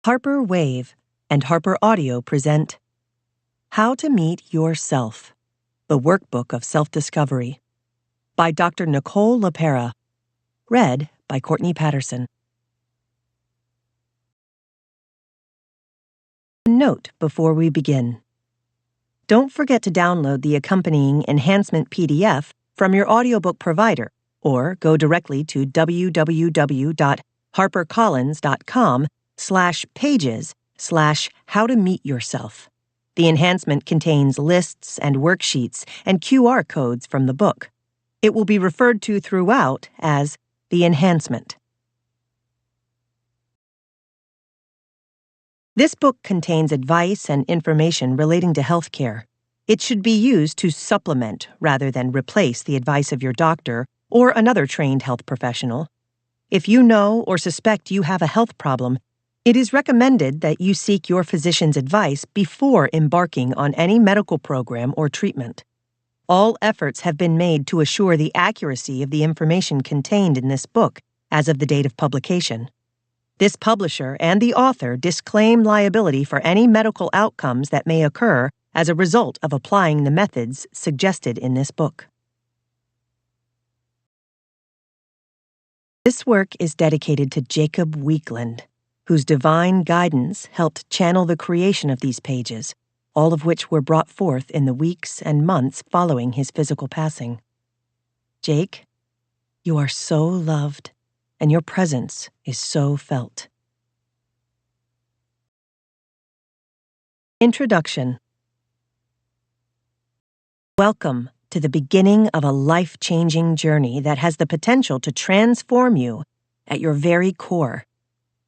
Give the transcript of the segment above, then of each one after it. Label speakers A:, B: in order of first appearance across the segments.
A: Harper Wave and Harper Audio present How to Meet Yourself, the Workbook of Self-Discovery by Dr. Nicole LaPera, read by Courtney Patterson. Note before we begin. Don't forget to download the accompanying enhancement PDF from your audiobook provider or go directly to www.harpercollins.com/pages/how-to-meet-yourself. The enhancement contains lists and worksheets and QR codes from the book. It will be referred to throughout as the enhancement. This book contains advice and information relating to healthcare. It should be used to supplement rather than replace the advice of your doctor or another trained health professional. If you know or suspect you have a health problem, it is recommended that you seek your physician's advice before embarking on any medical program or treatment. All efforts have been made to assure the accuracy of the information contained in this book as of the date of publication. This publisher and the author disclaim liability for any medical outcomes that may occur as a result of applying the methods suggested in this book. This work is dedicated to Jacob Weekland, whose divine guidance helped channel the creation of these pages, all of which were brought forth in the weeks and months following his physical passing. Jake, you are so loved, and your presence is so felt. Introduction. Welcome to the beginning of a life-changing journey that has the potential to transform you at your very core.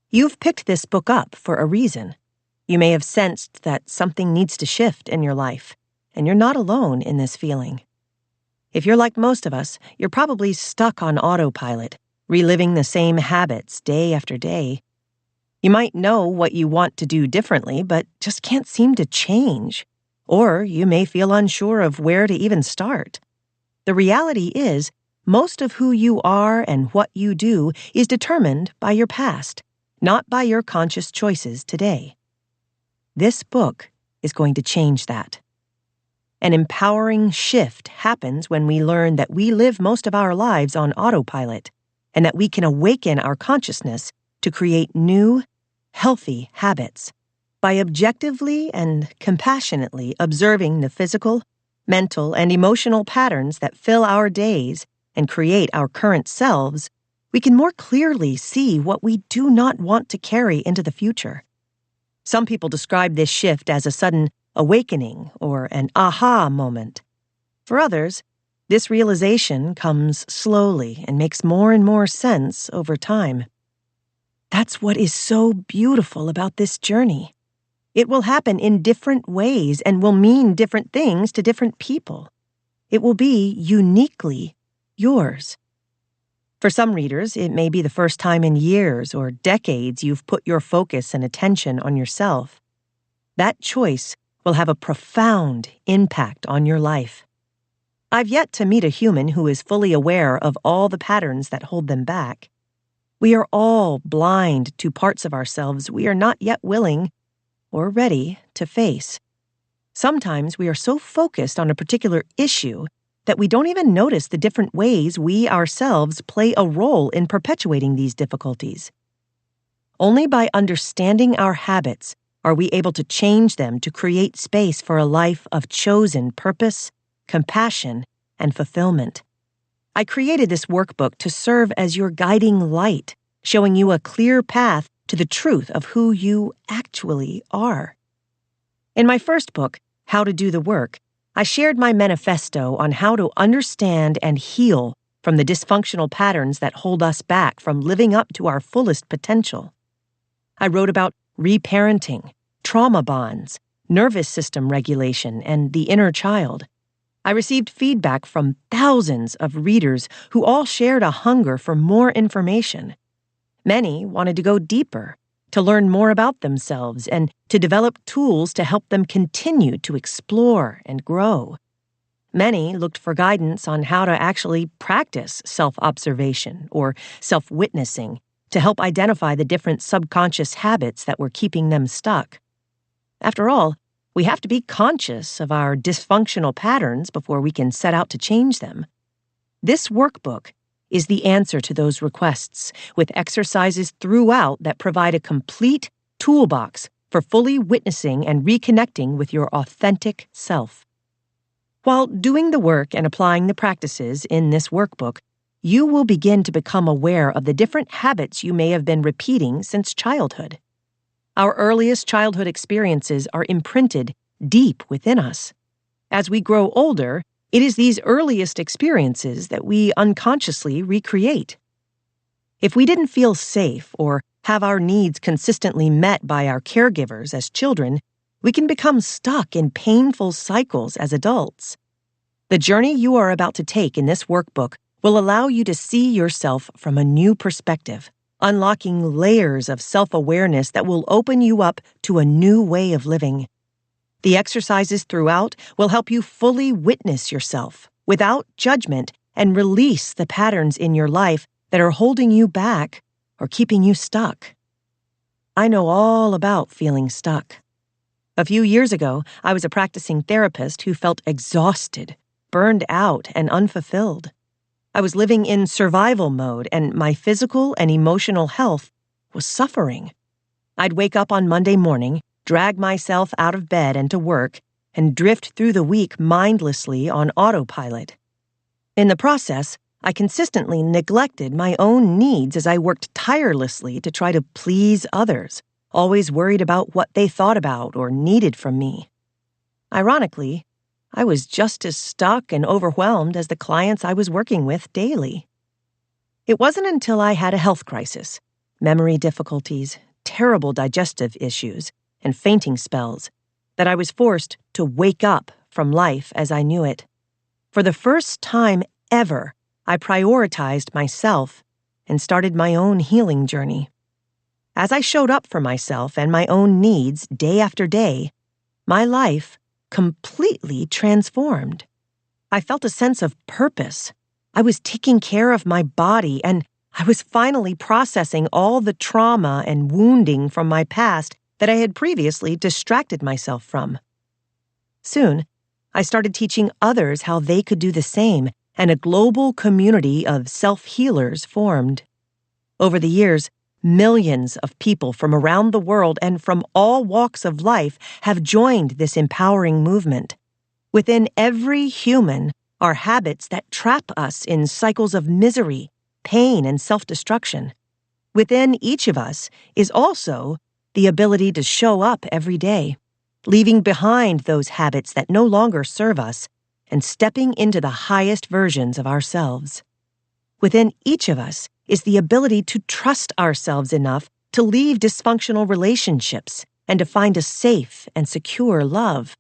A: You've picked this book up for a reason. You may have sensed that something needs to shift in your life, and you're not alone in this feeling. If you're like most of us, you're probably stuck on autopilot, reliving the same habits day after day. You might know what you want to do differently, but just can't seem to change. Or you may feel unsure of where to even start. The reality is, most of who you are and what you do is determined by your past, not by your conscious choices today. This book is going to change that. An empowering shift happens when we learn that we live most of our lives on autopilot, and that we can awaken our consciousness to create new, healthy habits. By objectively and compassionately observing the physical, mental, and emotional patterns that fill our days and create our current selves, we can more clearly see what we do not want to carry into the future. Some people describe this shift as a sudden awakening or an aha moment. For others, this realization comes slowly and makes more and more sense over time. That's what is so beautiful about this journey. It will happen in different ways and will mean different things to different people. It will be uniquely yours. For some readers, it may be the first time in years or decades you've put your focus and attention on yourself. That choice will have a profound impact on your life. I've yet to meet a human who is fully aware of all the patterns that hold them back. We are all blind to parts of ourselves we are not yet willing or ready to face. Sometimes we are so focused on a particular issue that we don't even notice the different ways we ourselves play a role in perpetuating these difficulties. Only by understanding our habits are we able to change them to create space for a life of chosen purpose, compassion, and fulfillment. I created this workbook to serve as your guiding light, showing you a clear path to the truth of who you actually are. In my first book, How to Do the Work, I shared my manifesto on how to understand and heal from the dysfunctional patterns that hold us back from living up to our fullest potential. I wrote about reparenting, trauma bonds, nervous system regulation, and the inner child. I received feedback from thousands of readers who all shared a hunger for more information. Many wanted to go deeper, to learn more about themselves, and to develop tools to help them continue to explore and grow. Many looked for guidance on how to actually practice self-observation or self-witnessing to help identify the different subconscious habits that were keeping them stuck. After all, we have to be conscious of our dysfunctional patterns before we can set out to change them. This workbook is the answer to those requests, with exercises throughout that provide a complete toolbox for fully witnessing and reconnecting with your authentic self. While doing the work and applying the practices in this workbook, you will begin to become aware of the different habits you may have been repeating since childhood. Our earliest childhood experiences are imprinted deep within us. As we grow older, it is these earliest experiences that we unconsciously recreate. If we didn't feel safe or have our needs consistently met by our caregivers as children, we can become stuck in painful cycles as adults. The journey you are about to take in this workbook will allow you to see yourself from a new perspective, unlocking layers of self-awareness that will open you up to a new way of living. The exercises throughout will help you fully witness yourself without judgment and release the patterns in your life that are holding you back or keeping you stuck. I know all about feeling stuck. A few years ago, I was a practicing therapist who felt exhausted, burned out, and unfulfilled. I was living in survival mode, and my physical and emotional health was suffering. I'd wake up on Monday morning, drag myself out of bed and to work, and drift through the week mindlessly on autopilot. In the process, I consistently neglected my own needs as I worked tirelessly to try to please others, always worried about what they thought about or needed from me. Ironically, I was just as stuck and overwhelmed as the clients I was working with daily. It wasn't until I had a health crisis, memory difficulties, terrible digestive issues, and fainting spells that I was forced to wake up from life as I knew it. For the first time ever, I prioritized myself and started my own healing journey. As I showed up for myself and my own needs day after day, my life completely transformed. I felt a sense of purpose. I was taking care of my body, and I was finally processing all the trauma and wounding from my past that I had previously distracted myself from. Soon, I started teaching others how they could do the same, and a global community of self-healers formed. Over the years, millions of people from around the world and from all walks of life have joined this empowering movement. Within every human are habits that trap us in cycles of misery, pain, and self-destruction. Within each of us is also the ability to show up every day, leaving behind those habits that no longer serve us and stepping into the highest versions of ourselves. Within each of us is the ability to trust ourselves enough to leave dysfunctional relationships and to find a safe and secure love.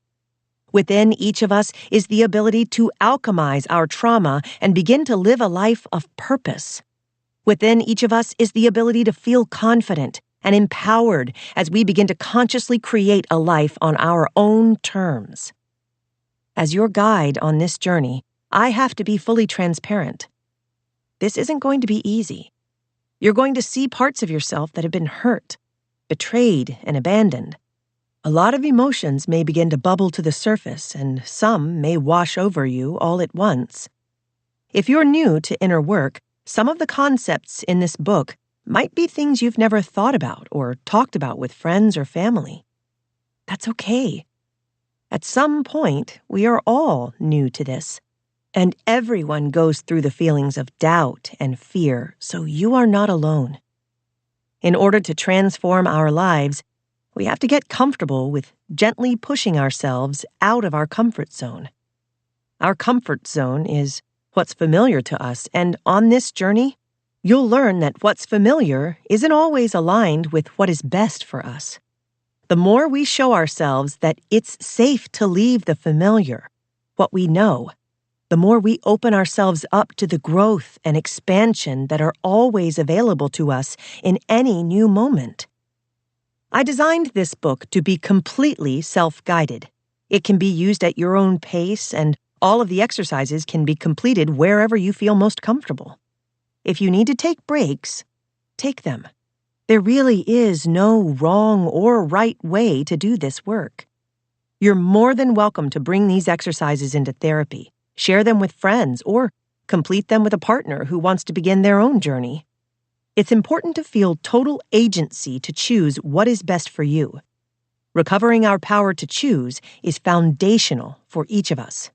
A: Within each of us is the ability to alchemize our trauma and begin to live a life of purpose. Within each of us is the ability to feel confident and empowered as we begin to consciously create a life on our own terms. As your guide on this journey, I have to be fully transparent. This isn't going to be easy. You're going to see parts of yourself that have been hurt, betrayed, and abandoned. A lot of emotions may begin to bubble to the surface, and some may wash over you all at once. If you're new to inner work, some of the concepts in this book might be things you've never thought about or talked about with friends or family. That's okay. At some point, we are all new to this. And everyone goes through the feelings of doubt and fear, so you are not alone. In order to transform our lives, we have to get comfortable with gently pushing ourselves out of our comfort zone. Our comfort zone is what's familiar to us, and on this journey, you'll learn that what's familiar isn't always aligned with what is best for us. The more we show ourselves that it's safe to leave the familiar, what we know, the more we open ourselves up to the growth and expansion that are always available to us in any new moment. I designed this book to be completely self-guided. It can be used at your own pace, and all of the exercises can be completed wherever you feel most comfortable. If you need to take breaks, take them. There really is no wrong or right way to do this work. You're more than welcome to bring these exercises into therapy, share them with friends, or complete them with a partner who wants to begin their own journey. It's important to feel total agency to choose what is best for you. Recovering our power to choose is foundational for each of us.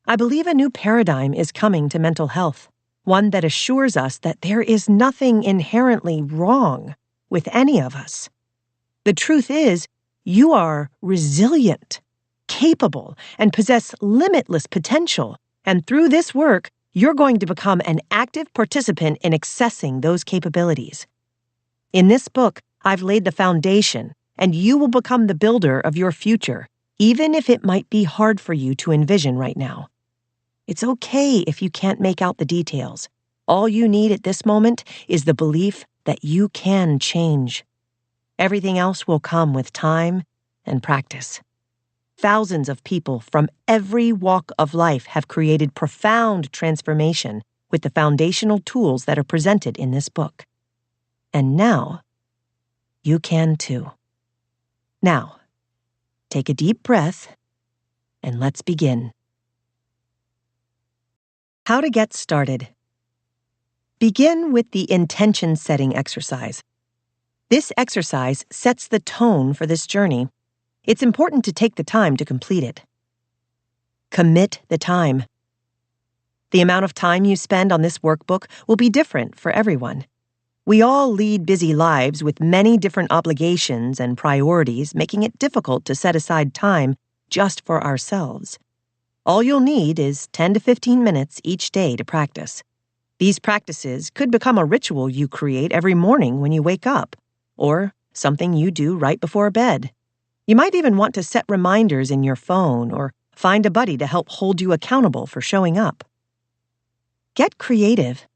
A: I believe a new paradigm is coming to mental health, one that assures us that there is nothing inherently wrong with any of us. The truth is, you are resilient, capable, and possess limitless potential, and through this work, you're going to become an active participant in accessing those capabilities. In this book, I've laid the foundation, and you will become the builder of your future, even if it might be hard for you to envision right now. It's okay if you can't make out the details. All you need at this moment is the belief that you can change. Everything else will come with time and practice. Thousands of people from every walk of life have created profound transformation with the foundational tools that are presented in this book. And now, you can too. Now, take a deep breath, and let's begin. How to get started. Begin with the intention setting exercise. This exercise sets the tone for this journey. It's important to take the time to complete it. Commit the time. The amount of time you spend on this workbook will be different for everyone. We all lead busy lives with many different obligations and priorities, making it difficult to set aside time just for ourselves. All you'll need is 10 to 15 minutes each day to practice. These practices could become a ritual you create every morning when you wake up, or something you do right before bed. You might even want to set reminders in your phone or find a buddy to help hold you accountable for showing up. Get creative.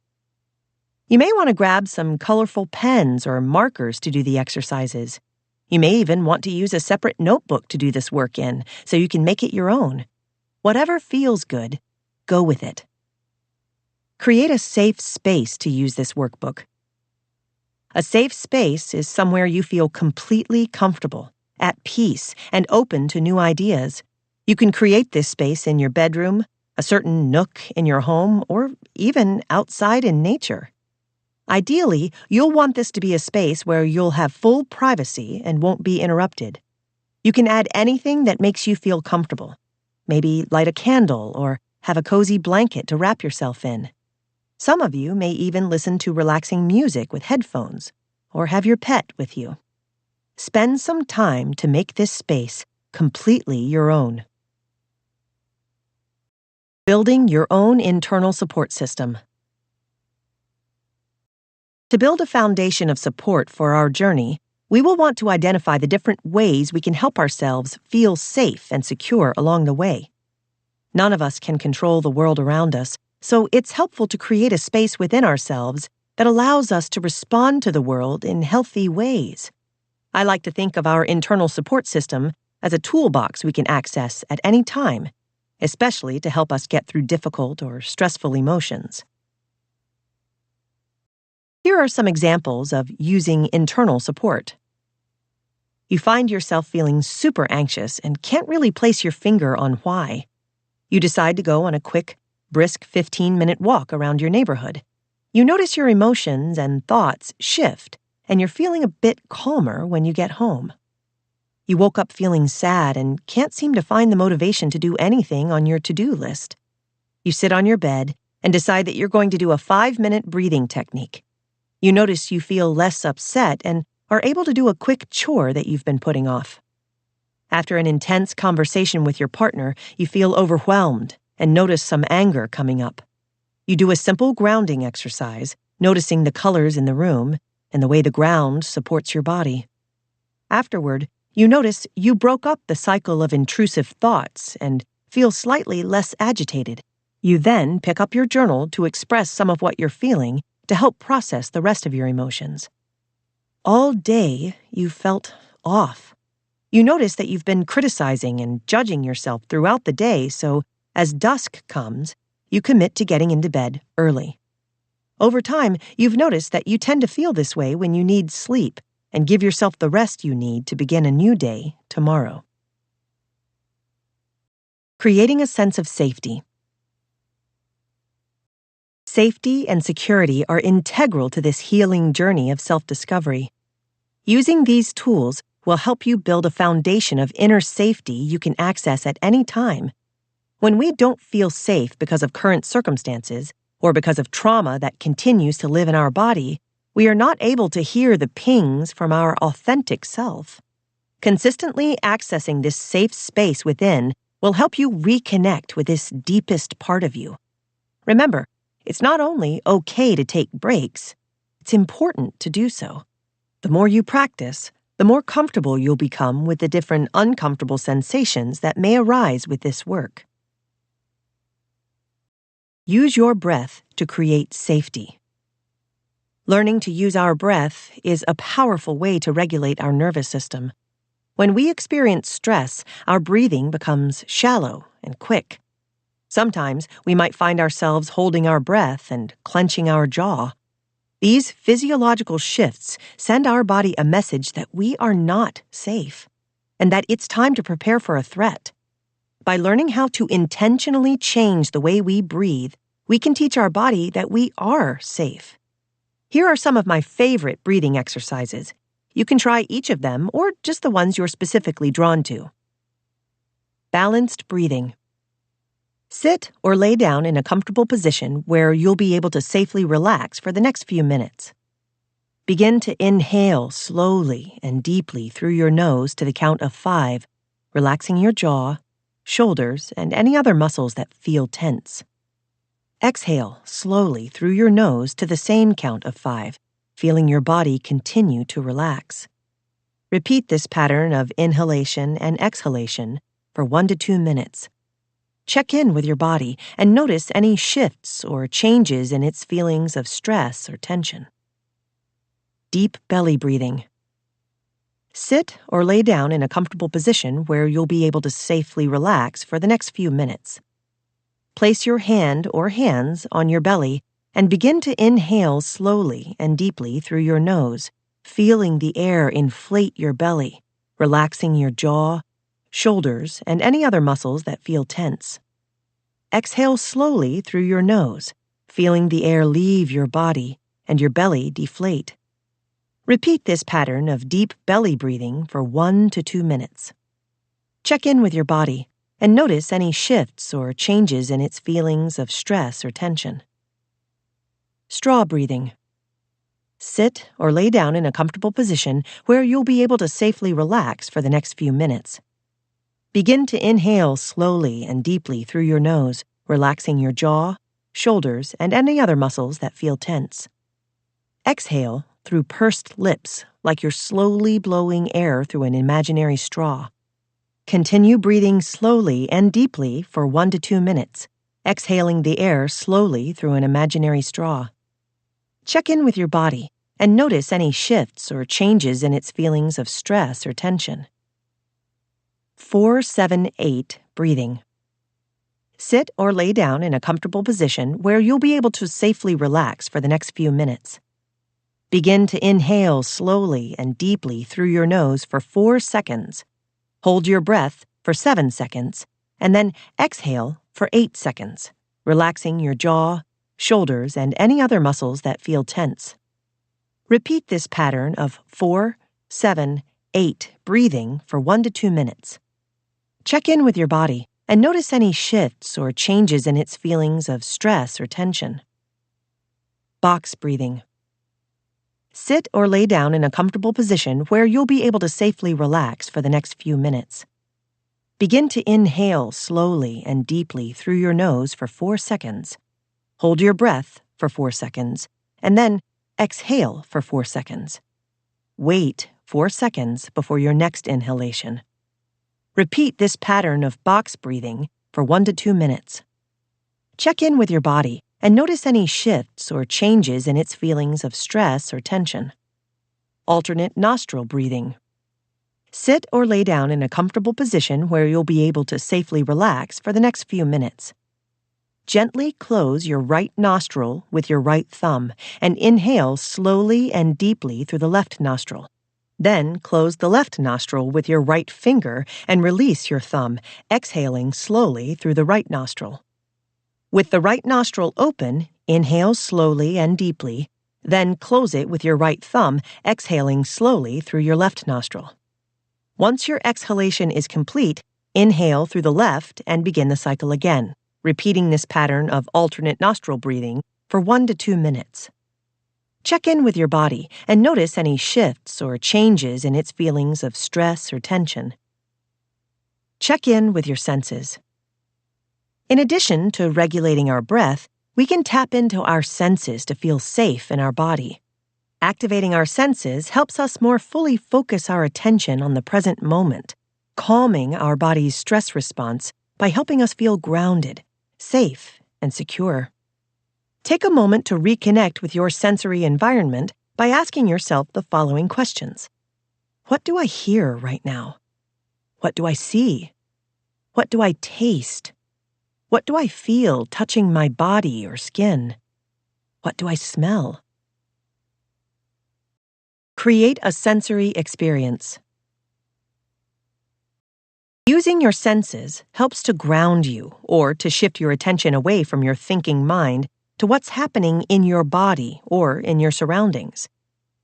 A: You may want to grab some colorful pens or markers to do the exercises. You may even want to use a separate notebook to do this work in, so you can make it your own. Whatever feels good, go with it. Create a safe space to use this workbook. A safe space is somewhere you feel completely comfortable, at peace, and open to new ideas. You can create this space in your bedroom, a certain nook in your home, or even outside in nature. Ideally, you'll want this to be a space where you'll have full privacy and won't be interrupted. You can add anything that makes you feel comfortable. Maybe light a candle or have a cozy blanket to wrap yourself in. Some of you may even listen to relaxing music with headphones or have your pet with you. Spend some time to make this space completely your own. Building your own internal support system. To build a foundation of support for our journey, we will want to identify the different ways we can help ourselves feel safe and secure along the way. None of us can control the world around us, so it's helpful to create a space within ourselves that allows us to respond to the world in healthy ways. I like to think of our internal support system as a toolbox we can access at any time, especially to help us get through difficult or stressful emotions. Here are some examples of using internal support. You find yourself feeling super anxious and can't really place your finger on why. You decide to go on a quick, brisk 15-minute walk around your neighborhood. You notice your emotions and thoughts shift, and you're feeling a bit calmer when you get home. You woke up feeling sad and can't seem to find the motivation to do anything on your to-do list. You sit on your bed and decide that you're going to do a 5-minute breathing technique. You notice you feel less upset and are able to do a quick chore that you've been putting off. After an intense conversation with your partner, you feel overwhelmed and notice some anger coming up. You do a simple grounding exercise, noticing the colors in the room and the way the ground supports your body. Afterward, you notice you broke up the cycle of intrusive thoughts and feel slightly less agitated. You then pick up your journal to express some of what you're feeling to help process the rest of your emotions. All day, you felt off. You notice that you've been criticizing and judging yourself throughout the day, so as dusk comes, you commit to getting into bed early. Over time, you've noticed that you tend to feel this way when you need sleep and give yourself the rest you need to begin a new day tomorrow. Creating a sense of safety. Safety and security are integral to this healing journey of self-discovery. Using these tools will help you build a foundation of inner safety you can access at any time. When we don't feel safe because of current circumstances or because of trauma that continues to live in our body, we are not able to hear the pings from our authentic self. Consistently accessing this safe space within will help you reconnect with this deepest part of you. Remember, it's not only okay to take breaks, it's important to do so. The more you practice, the more comfortable you'll become with the different uncomfortable sensations that may arise with this work. Use your breath to create safety. Learning to use our breath is a powerful way to regulate our nervous system. When we experience stress, our breathing becomes shallow and quick. Sometimes we might find ourselves holding our breath and clenching our jaw. These physiological shifts send our body a message that we are not safe and that it's time to prepare for a threat. By learning how to intentionally change the way we breathe, we can teach our body that we are safe. Here are some of my favorite breathing exercises. You can try each of them or just the ones you're specifically drawn to. Balanced breathing. Sit or lay down in a comfortable position where you'll be able to safely relax for the next few minutes. Begin to inhale slowly and deeply through your nose to the count of 5, relaxing your jaw, shoulders, and any other muscles that feel tense. Exhale slowly through your nose to the same count of 5, feeling your body continue to relax. Repeat this pattern of inhalation and exhalation for 1 to 2 minutes. Check in with your body and notice any shifts or changes in its feelings of stress or tension. Deep belly breathing. Sit or lay down in a comfortable position where you'll be able to safely relax for the next few minutes. Place your hand or hands on your belly and begin to inhale slowly and deeply through your nose, feeling the air inflate your belly, relaxing your jaw, shoulders, and any other muscles that feel tense. Exhale slowly through your nose, feeling the air leave your body and your belly deflate. Repeat this pattern of deep belly breathing for 1 to 2 minutes. Check in with your body and notice any shifts or changes in its feelings of stress or tension. Straw breathing. Sit or lay down in a comfortable position where you'll be able to safely relax for the next few minutes. Begin to inhale slowly and deeply through your nose, relaxing your jaw, shoulders, and any other muscles that feel tense. Exhale through pursed lips, like you're slowly blowing air through an imaginary straw. Continue breathing slowly and deeply for 1 to 2 minutes, exhaling the air slowly through an imaginary straw. Check in with your body and notice any shifts or changes in its feelings of stress or tension. 4-7-8 breathing. Sit or lay down in a comfortable position where you'll be able to safely relax for the next few minutes. Begin to inhale slowly and deeply through your nose for 4 seconds. Hold your breath for 7 seconds, and then exhale for 8 seconds, relaxing your jaw, shoulders, and any other muscles that feel tense. Repeat this pattern of 4-7-8 breathing for 1 to 2 minutes. Check in with your body and notice any shifts or changes in its feelings of stress or tension. Box breathing. Sit or lay down in a comfortable position where you'll be able to safely relax for the next few minutes. Begin to inhale slowly and deeply through your nose for 4 seconds. Hold your breath for 4 seconds, and then exhale for 4 seconds. Wait 4 seconds before your next inhalation. Repeat this pattern of box breathing for 1 to 2 minutes. Check in with your body and notice any shifts or changes in its feelings of stress or tension. Alternate nostril breathing. Sit or lay down in a comfortable position where you'll be able to safely relax for the next few minutes. Gently close your right nostril with your right thumb and inhale slowly and deeply through the left nostril. Then close the left nostril with your right finger and release your thumb, exhaling slowly through the right nostril. With the right nostril open, inhale slowly and deeply, then close it with your right thumb, exhaling slowly through your left nostril. Once your exhalation is complete, inhale through the left and begin the cycle again, repeating this pattern of alternate nostril breathing for 1 to 2 minutes. Check in with your body and notice any shifts or changes in its feelings of stress or tension. Check in with your senses. In addition to regulating our breath, we can tap into our senses to feel safe in our body. Activating our senses helps us more fully focus our attention on the present moment, calming our body's stress response by helping us feel grounded, safe, and secure. Take a moment to reconnect with your sensory environment by asking yourself the following questions. What do I hear right now? What do I see? What do I taste? What do I feel touching my body or skin? What do I smell? Create a sensory experience. Using your senses helps to ground you or to shift your attention away from your thinking mind to what's happening in your body or in your surroundings.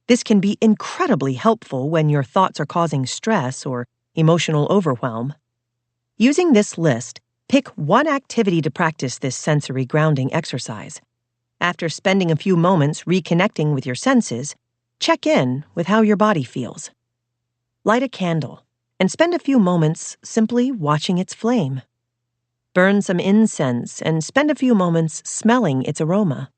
A: This can be incredibly helpful when your thoughts are causing stress or emotional overwhelm. Using this list, pick one activity to practice this sensory grounding exercise. After spending a few moments reconnecting with your senses, check in with how your body feels. Light a candle and spend a few moments simply watching its flame. Burn some incense and spend a few moments smelling its aroma.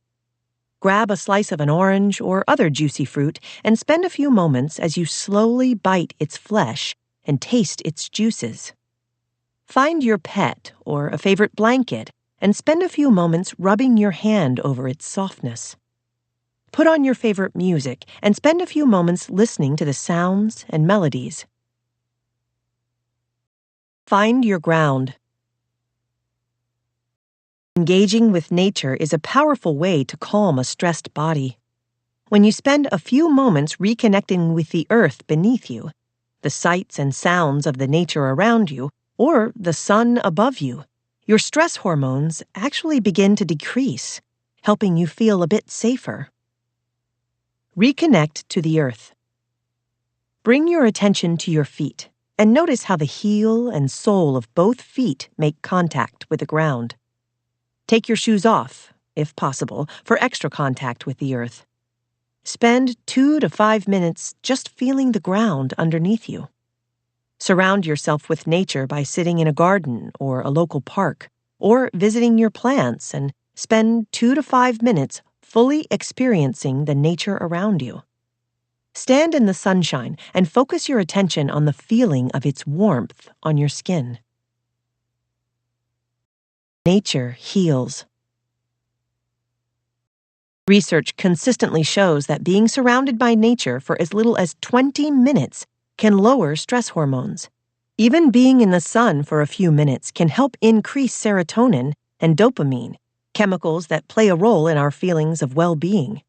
A: Grab a slice of an orange or other juicy fruit and spend a few moments as you slowly bite its flesh and taste its juices. Find your pet or a favorite blanket and spend a few moments rubbing your hand over its softness. Put on your favorite music and spend a few moments listening to the sounds and melodies. Find your ground. Engaging with nature is a powerful way to calm a stressed body. When you spend a few moments reconnecting with the earth beneath you, the sights and sounds of the nature around you, or the sun above you, your stress hormones actually begin to decrease, helping you feel a bit safer. Reconnect to the earth. Bring your attention to your feet and notice how the heel and sole of both feet make contact with the ground. Take your shoes off, if possible, for extra contact with the earth. Spend 2 to 5 minutes just feeling the ground underneath you. Surround yourself with nature by sitting in a garden or a local park, or visiting your plants and spend 2 to 5 minutes fully experiencing the nature around you. Stand in the sunshine and focus your attention on the feeling of its warmth on your skin. Nature heals. Research consistently shows that being surrounded by nature for as little as 20 minutes can lower stress hormones. Even being in the sun for a few minutes can help increase serotonin and dopamine, chemicals that play a role in our feelings of well-being.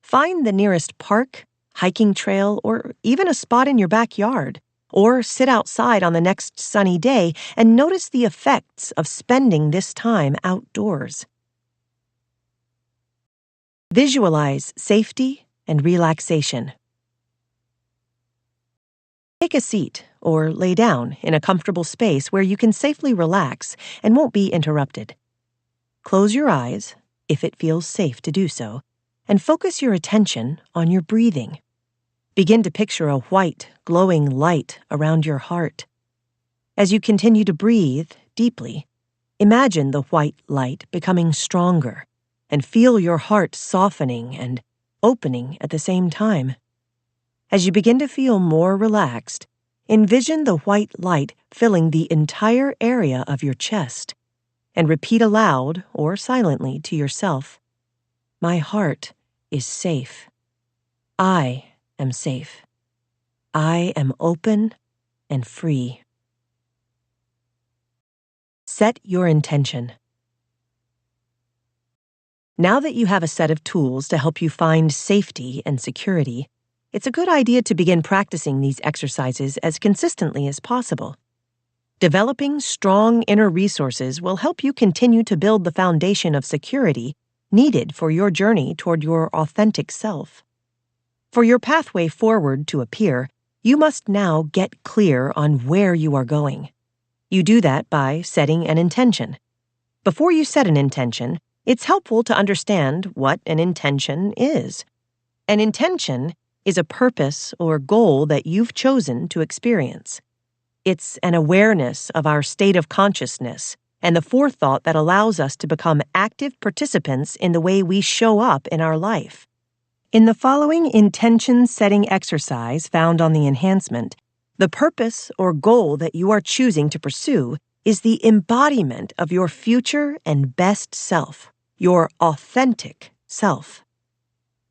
A: Find the nearest park, hiking trail, or even a spot in your backyard, or sit outside on the next sunny day and notice the effects of spending this time outdoors. Visualize safety and relaxation. Take a seat or lay down in a comfortable space where you can safely relax and won't be interrupted. Close your eyes, if it feels safe to do so, and focus your attention on your breathing. Begin to picture a white, glowing light around your heart. As you continue to breathe deeply, imagine the white light becoming stronger and feel your heart softening and opening at the same time. As you begin to feel more relaxed, envision the white light filling the entire area of your chest and repeat aloud or silently to yourself, "My heart is safe. I am safe. I am open and free." Set your intention. Now that you have a set of tools to help you find safety and security, it's a good idea to begin practicing these exercises as consistently as possible. Developing strong inner resources will help you continue to build the foundation of security needed for your journey toward your authentic self. For your pathway forward to appear, you must now get clear on where you are going. You do that by setting an intention. Before you set an intention, it's helpful to understand what an intention is. An intention is a purpose or goal that you've chosen to experience. It's an awareness of our state of consciousness and the forethought that allows us to become active participants in the way we show up in our life. In the following intention-setting exercise found on the enhancement, the purpose or goal that you are choosing to pursue is the embodiment of your future and best self, your authentic self.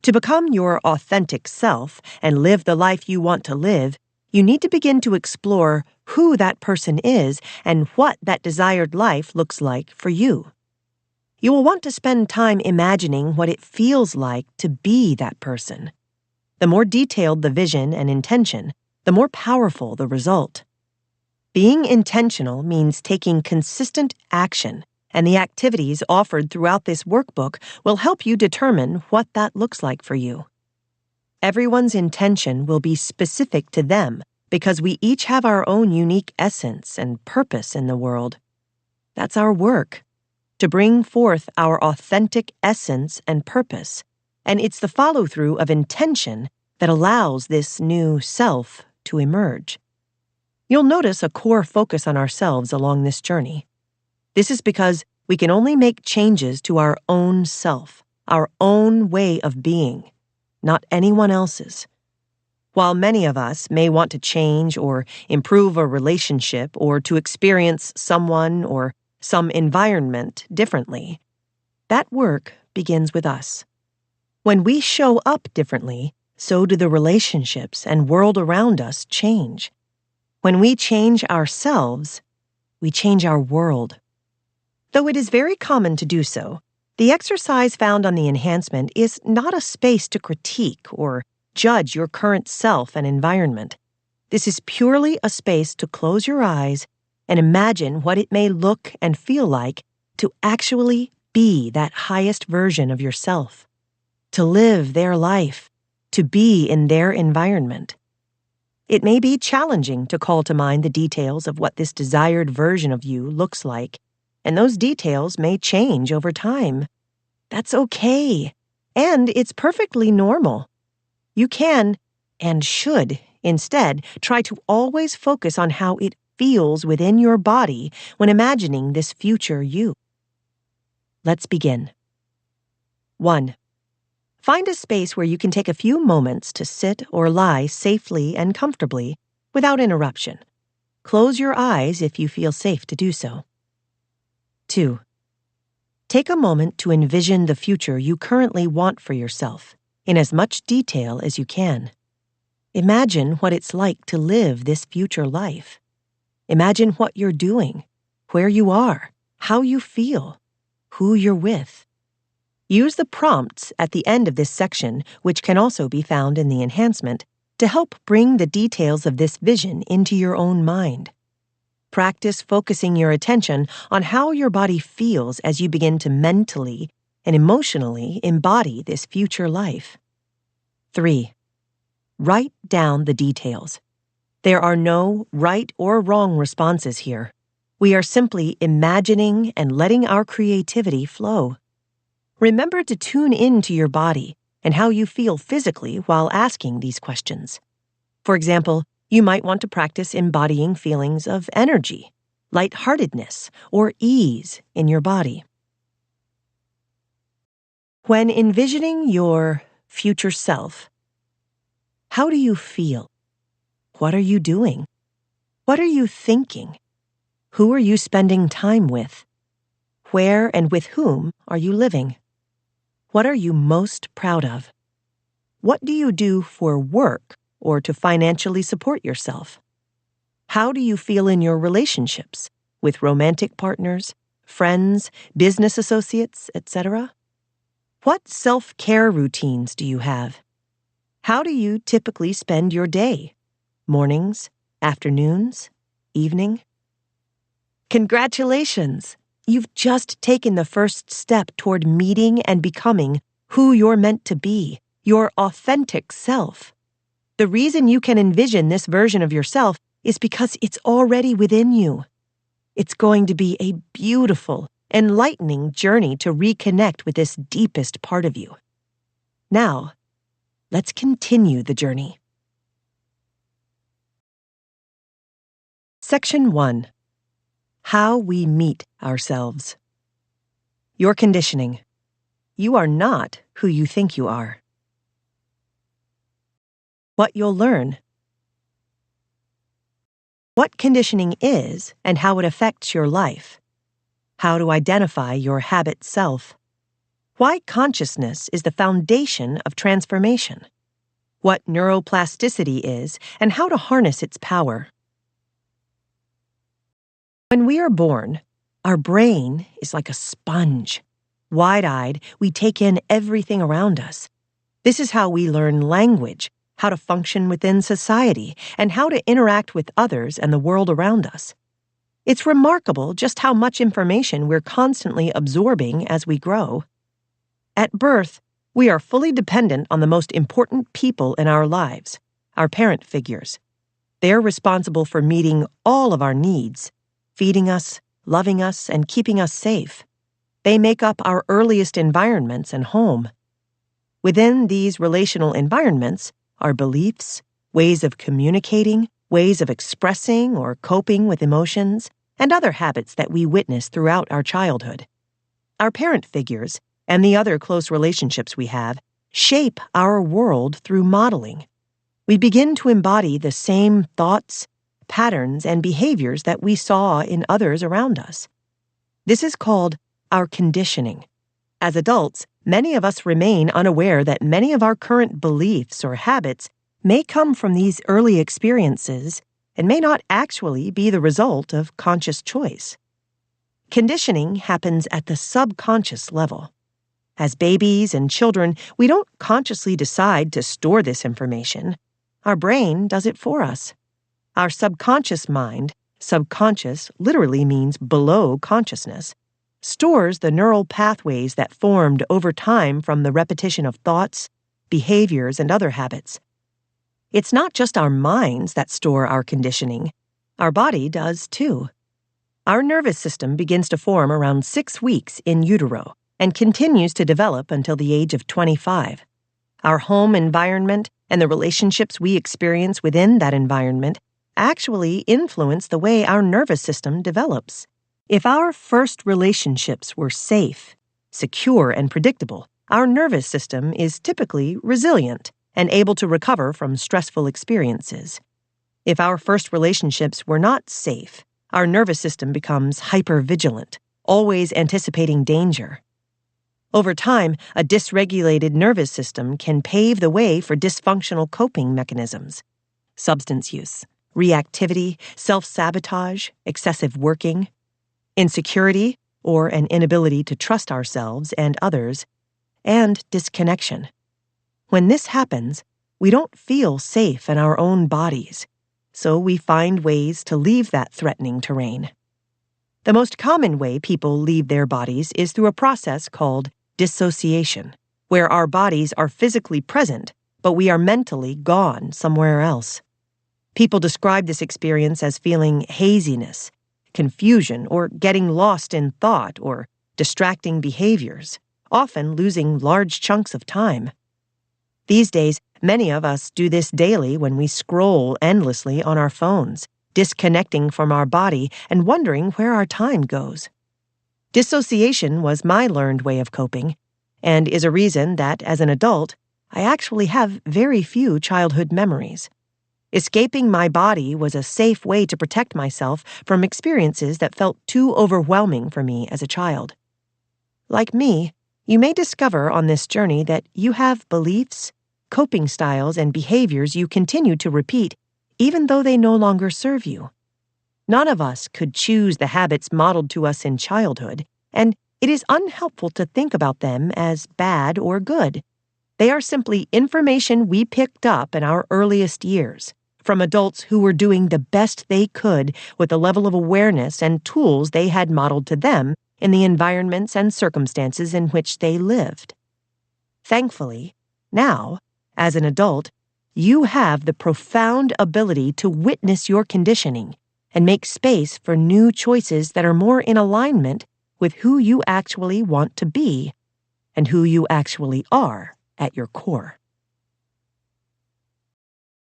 A: To become your authentic self and live the life you want to live, you need to begin to explore who that person is and what that desired life looks like for you. You will want to spend time imagining what it feels like to be that person. The more detailed the vision and intention, the more powerful the result. Being intentional means taking consistent action, and the activities offered throughout this workbook will help you determine what that looks like for you. Everyone's intention will be specific to them because we each have our own unique essence and purpose in the world. That's our work, to bring forth our authentic essence and purpose, and it's the follow-through of intention that allows this new self to emerge. You'll notice a core focus on ourselves along this journey. This is because we can only make changes to our own self, our own way of being, not anyone else's. While many of us may want to change or improve a relationship or to experience someone or some environment differently, that work begins with us. When we show up differently, so do the relationships and world around us change. When we change ourselves, we change our world. Though it is very common to do so, the exercise found on the enhancement is not a space to critique or judge your current self and environment. This is purely a space to close your eyes and imagine what it may look and feel like to actually be that highest version of yourself, to live their life, to be in their environment. It may be challenging to call to mind the details of what this desired version of you looks like, and those details may change over time. That's okay, and it's perfectly normal. You can, and should, instead, try to always focus on how it feels within your body when imagining this future you. Let's begin. 1. Find a space where you can take a few moments to sit or lie safely and comfortably without interruption. Close your eyes if you feel safe to do so. 2. Take a moment to envision the future you currently want for yourself in as much detail as you can. Imagine what it's like to live this future life. Imagine what you're doing, where you are, how you feel, who you're with. Use the prompts at the end of this section, which can also be found in the enhancement, to help bring the details of this vision into your own mind. Practice focusing your attention on how your body feels as you begin to mentally and emotionally embody this future life. 3. Write down the details. There are no right or wrong responses here. We are simply imagining and letting our creativity flow. Remember to tune in to your body and how you feel physically while asking these questions. For example, you might want to practice embodying feelings of energy, lightheartedness, or ease in your body. When envisioning your future self, how do you feel? What are you doing? What are you thinking? Who are you spending time with? Where and with whom are you living? What are you most proud of? What do you do for work or to financially support yourself? How do you feel in your relationships with romantic partners, friends, business associates, etc.? What self-care routines do you have? How do you typically spend your day? Mornings, afternoons, evening? Congratulations! You've just taken the first step toward meeting and becoming who you're meant to be, your authentic self. The reason you can envision this version of yourself is because it's already within you. It's going to be a beautiful, enlightening journey to reconnect with this deepest part of you. Now, let's continue the journey. Section 1. How we meet ourselves. Your conditioning. You are not who you think you are. What you'll learn. What conditioning is and how it affects your life. How to identify your habit self. Why consciousness is the foundation of transformation. What neuroplasticity is and how to harness its power. When we are born, our brain is like a sponge. Wide-eyed, we take in everything around us. This is how we learn language, how to function within society, and how to interact with others and the world around us. It's remarkable just how much information we're constantly absorbing as we grow. At birth, we are fully dependent on the most important people in our lives, our parent figures. They're responsible for meeting all of our needs, feeding us, loving us, and keeping us safe. They make up our earliest environments and home. Within these relational environments are beliefs, ways of communicating, ways of expressing or coping with emotions, and other habits that we witness throughout our childhood. Our parent figures, and the other close relationships we have, shape our world through modeling. We begin to embody the same thoughts, patterns, and behaviors that we saw in others around us. This is called our conditioning. As adults, many of us remain unaware that many of our current beliefs or habits may come from these early experiences and may not actually be the result of conscious choice. Conditioning happens at the subconscious level. As babies and children, we don't consciously decide to store this information. Our brain does it for us. Our subconscious mind, subconscious literally means below consciousness, stores the neural pathways that formed over time from the repetition of thoughts, behaviors, and other habits. It's not just our minds that store our conditioning. Our body does too. Our nervous system begins to form around 6 weeks in utero and continues to develop until the age of 25. Our home environment and the relationships we experience within that environment actually influence the way our nervous system develops. If our first relationships were safe, secure, and predictable, our nervous system is typically resilient and able to recover from stressful experiences. If our first relationships were not safe, our nervous system becomes hypervigilant, always anticipating danger. Over time, a dysregulated nervous system can pave the way for dysfunctional coping mechanisms. Substance use, reactivity, self-sabotage, excessive working, insecurity, or an inability to trust ourselves and others, and disconnection. When this happens, we don't feel safe in our own bodies, so we find ways to leave that threatening terrain. The most common way people leave their bodies is through a process called dissociation, where our bodies are physically present, but we are mentally gone somewhere else. People describe this experience as feeling haziness, confusion, or getting lost in thought or distracting behaviors, often losing large chunks of time. These days, many of us do this daily when we scroll endlessly on our phones, disconnecting from our body and wondering where our time goes. Dissociation was my learned way of coping, and is a reason that, as an adult, I actually have very few childhood memories. Escaping my body was a safe way to protect myself from experiences that felt too overwhelming for me as a child. Like me, you may discover on this journey that you have beliefs, coping styles, and behaviors you continue to repeat, even though they no longer serve you. None of us could choose the habits modeled to us in childhood, and it is unhelpful to think about them as bad or good. They are simply information we picked up in our earliest years, from adults who were doing the best they could with the level of awareness and tools they had modeled to them in the environments and circumstances in which they lived. Thankfully, now, as an adult, you have the profound ability to witness your conditioning and make space for new choices that are more in alignment with who you actually want to be and who you actually are at your core.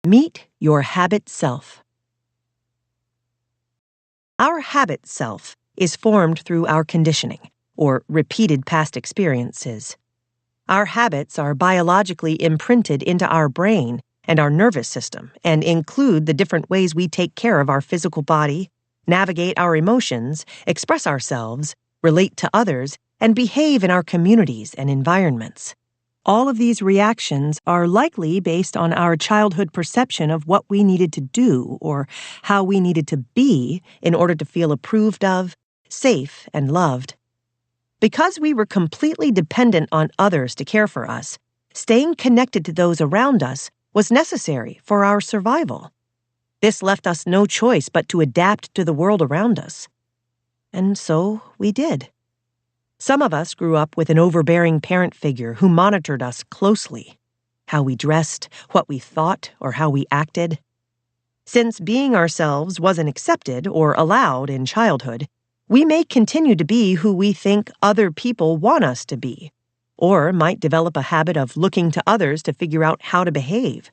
A: Meet your habit self. Our habit self is formed through our conditioning, or repeated past experiences. Our habits are biologically imprinted into our brain and our nervous system and include the different ways we take care of our physical body, navigate our emotions, express ourselves, relate to others, and behave in our communities and environments. All of these reactions are likely based on our childhood perception of what we needed to do or how we needed to be in order to feel approved of, safe, and loved. Because we were completely dependent on others to care for us, staying connected to those around us was necessary for our survival. This left us no choice but to adapt to the world around us. And so we did. Some of us grew up with an overbearing parent figure who monitored us closely, how we dressed, what we thought, or how we acted. Since being ourselves wasn't accepted or allowed in childhood, we may continue to be who we think other people want us to be, or might develop a habit of looking to others to figure out how to behave.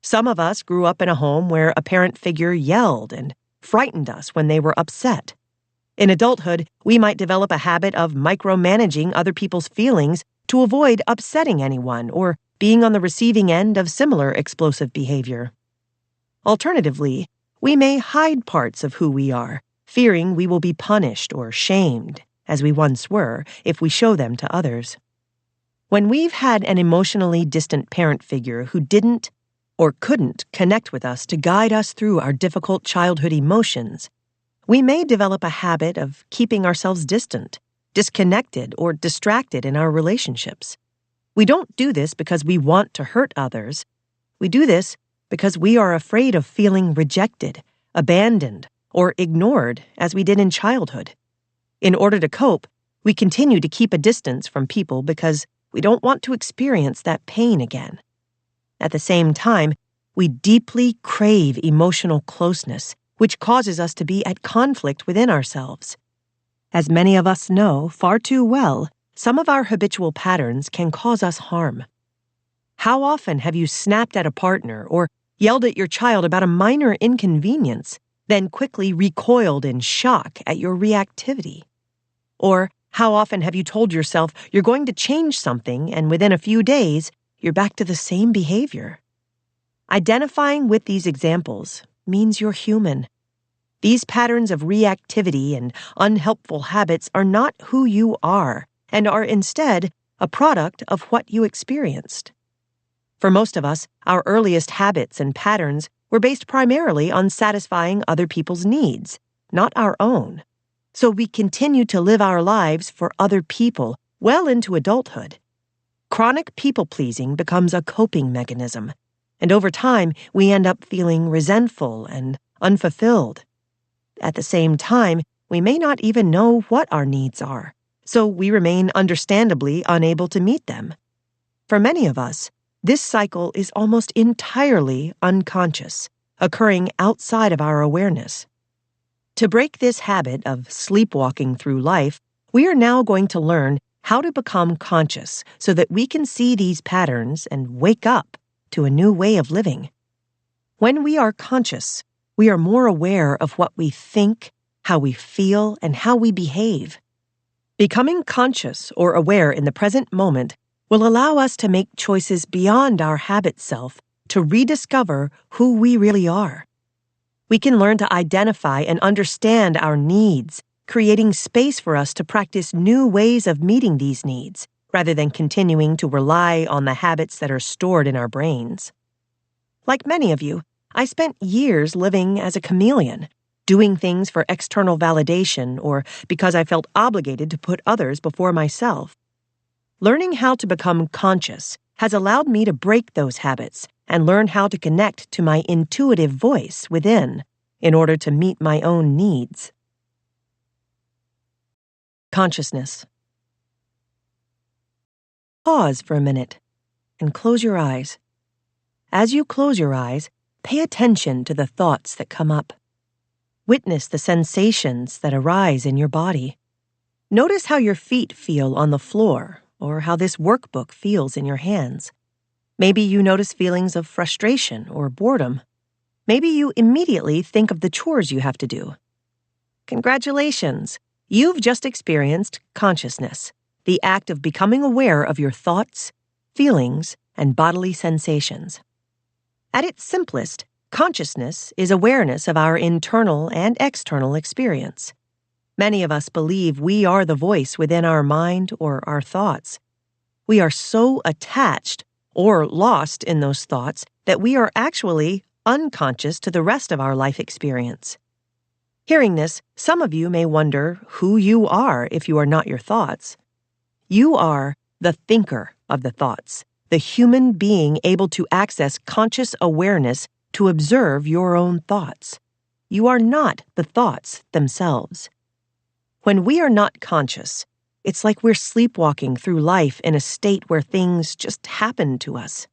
A: Some of us grew up in a home where a parent figure yelled and frightened us when they were upset. In adulthood, we might develop a habit of micromanaging other people's feelings to avoid upsetting anyone or being on the receiving end of similar explosive behavior. Alternatively, we may hide parts of who we are, fearing we will be punished or shamed, as we once were, if we show them to others. When we've had an emotionally distant parent figure who didn't or couldn't connect with us to guide us through our difficult childhood emotions, we may develop a habit of keeping ourselves distant, disconnected, or distracted in our relationships. We don't do this because we want to hurt others. We do this because we are afraid of feeling rejected, abandoned, or ignored as we did in childhood. In order to cope, we continue to keep a distance from people because we don't want to experience that pain again. At the same time, we deeply crave emotional closeness, which causes us to be at conflict within ourselves. As many of us know far too well, some of our habitual patterns can cause us harm. How often have you snapped at a partner or yelled at your child about a minor inconvenience, then quickly recoiled in shock at your reactivity? Or how often have you told yourself you're going to change something and within a few days, you're back to the same behavior? Identifying with these examples means you're human. These patterns of reactivity and unhelpful habits are not who you are and are instead a product of what you experienced. For most of us, our earliest habits and patterns were based primarily on satisfying other people's needs, not our own. So we continue to live our lives for other people well into adulthood. Chronic people-pleasing becomes a coping mechanism, and over time we end up feeling resentful and unfulfilled. At the same time, we may not even know what our needs are, so we remain understandably unable to meet them. For many of us, this cycle is almost entirely unconscious, occurring outside of our awareness. To break this habit of sleepwalking through life, we are now going to learn how to become conscious so that we can see these patterns and wake up to a new way of living. When we are conscious, we are more aware of what we think, how we feel, and how we behave. Becoming conscious or aware in the present moment will allow us to make choices beyond our habit self to rediscover who we really are. We can learn to identify and understand our needs, creating space for us to practice new ways of meeting these needs, rather than continuing to rely on the habits that are stored in our brains. Like many of you, I spent years living as a chameleon, doing things for external validation, or because I felt obligated to put others before myself. Learning how to become conscious has allowed me to break those habits and learn how to connect to my intuitive voice within in order to meet my own needs. Consciousness. Pause for a minute and close your eyes. As you close your eyes, pay attention to the thoughts that come up. Witness the sensations that arise in your body. Notice how your feet feel on the floor or how this workbook feels in your hands. Maybe you notice feelings of frustration or boredom. Maybe you immediately think of the chores you have to do. Congratulations! You've just experienced consciousness, the act of becoming aware of your thoughts, feelings, and bodily sensations. At its simplest, consciousness is awareness of our internal and external experience. Many of us believe we are the voice within our mind or our thoughts. We are so attached or lost in those thoughts that we are actually unconscious to the rest of our life experience. Hearing this, some of you may wonder who you are if you are not your thoughts. You are the thinker of the thoughts, the human being able to access conscious awareness to observe your own thoughts. You are not the thoughts themselves. When we are not conscious, it's like we're sleepwalking through life in a state where things just happen to us.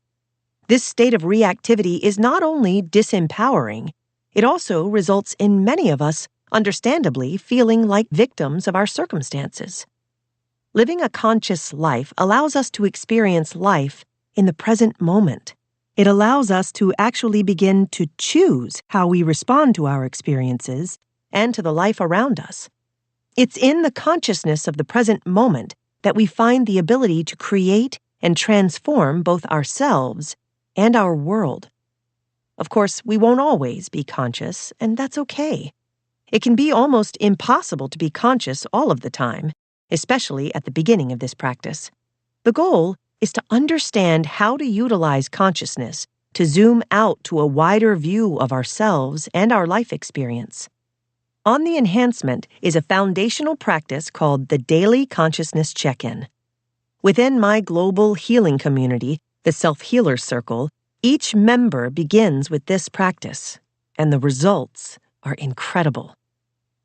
A: This state of reactivity is not only disempowering, it also results in many of us, understandably, feeling like victims of our circumstances. Living a conscious life allows us to experience life in the present moment. It allows us to actually begin to choose how we respond to our experiences and to the life around us. It's in the consciousness of the present moment that we find the ability to create and transform both ourselves and our world. Of course, we won't always be conscious, and that's okay. It can be almost impossible to be conscious all of the time, especially at the beginning of this practice. The goal is to understand how to utilize consciousness to zoom out to a wider view of ourselves and our life experience. On the enhancement is a foundational practice called the Daily Consciousness Check-In. Within my global healing community, the Self-Healer Circle, each member begins with this practice, and the results are incredible.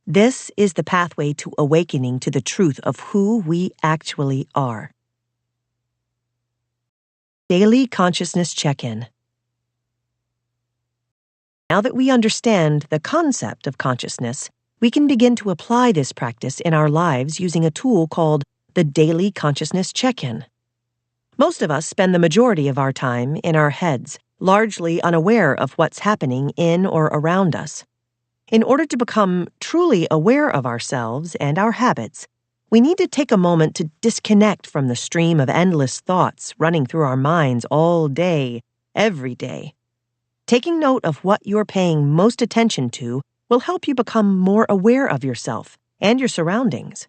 A: This is the pathway to awakening to the truth of who we actually are. Daily Consciousness Check-In. Now that we understand the concept of consciousness, we can begin to apply this practice in our lives using a tool called the Daily Consciousness Check-In. Most of us spend the majority of our time in our heads, largely unaware of what's happening in or around us. In order to become truly aware of ourselves and our habits, we need to take a moment to disconnect from the stream of endless thoughts running through our minds all day, every day. Taking note of what you're paying most attention to will help you become more aware of yourself and your surroundings.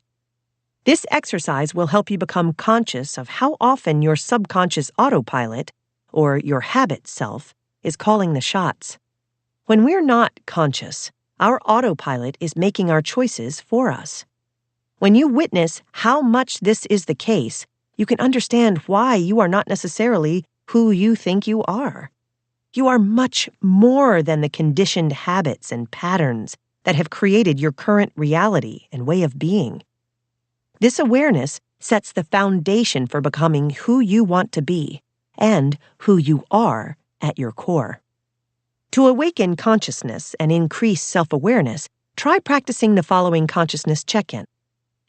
A: This exercise will help you become conscious of how often your subconscious autopilot, or your habit self, is calling the shots. When we're not conscious, our autopilot is making our choices for us. When you witness how much this is the case, you can understand why you are not necessarily who you think you are. You are much more than the conditioned habits and patterns that have created your current reality and way of being. This awareness sets the foundation for becoming who you want to be and who you are at your core. To awaken consciousness and increase self-awareness, try practicing the following consciousness check-in.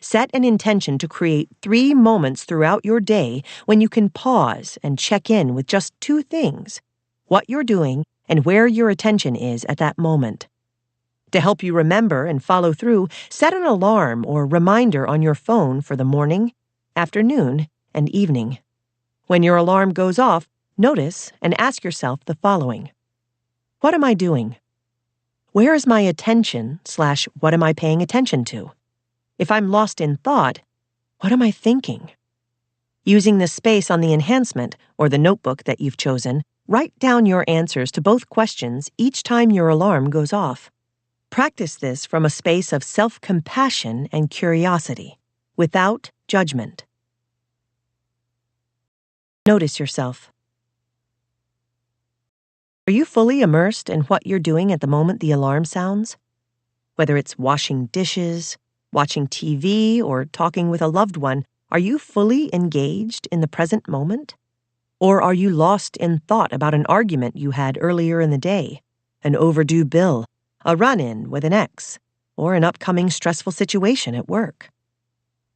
A: Set an intention to create 3 moments throughout your day when you can pause and check in with just 2 things: what you're doing and where your attention is at that moment. To help you remember and follow through, set an alarm or reminder on your phone for the morning, afternoon, and evening. When your alarm goes off, notice and ask yourself the following: what am I doing? Where is my attention/what am I paying attention to? If I'm lost in thought, what am I thinking? Using the space on the enhancement or the notebook that you've chosen, write down your answers to both questions each time your alarm goes off. Practice this from a space of self-compassion and curiosity, without judgment. Notice yourself. Are you fully immersed in what you're doing at the moment the alarm sounds? Whether it's washing dishes, watching TV, or talking with a loved one, are you fully engaged in the present moment? Or are you lost in thought about an argument you had earlier in the day, an overdue bill, a run-in with an ex, or an upcoming stressful situation at work?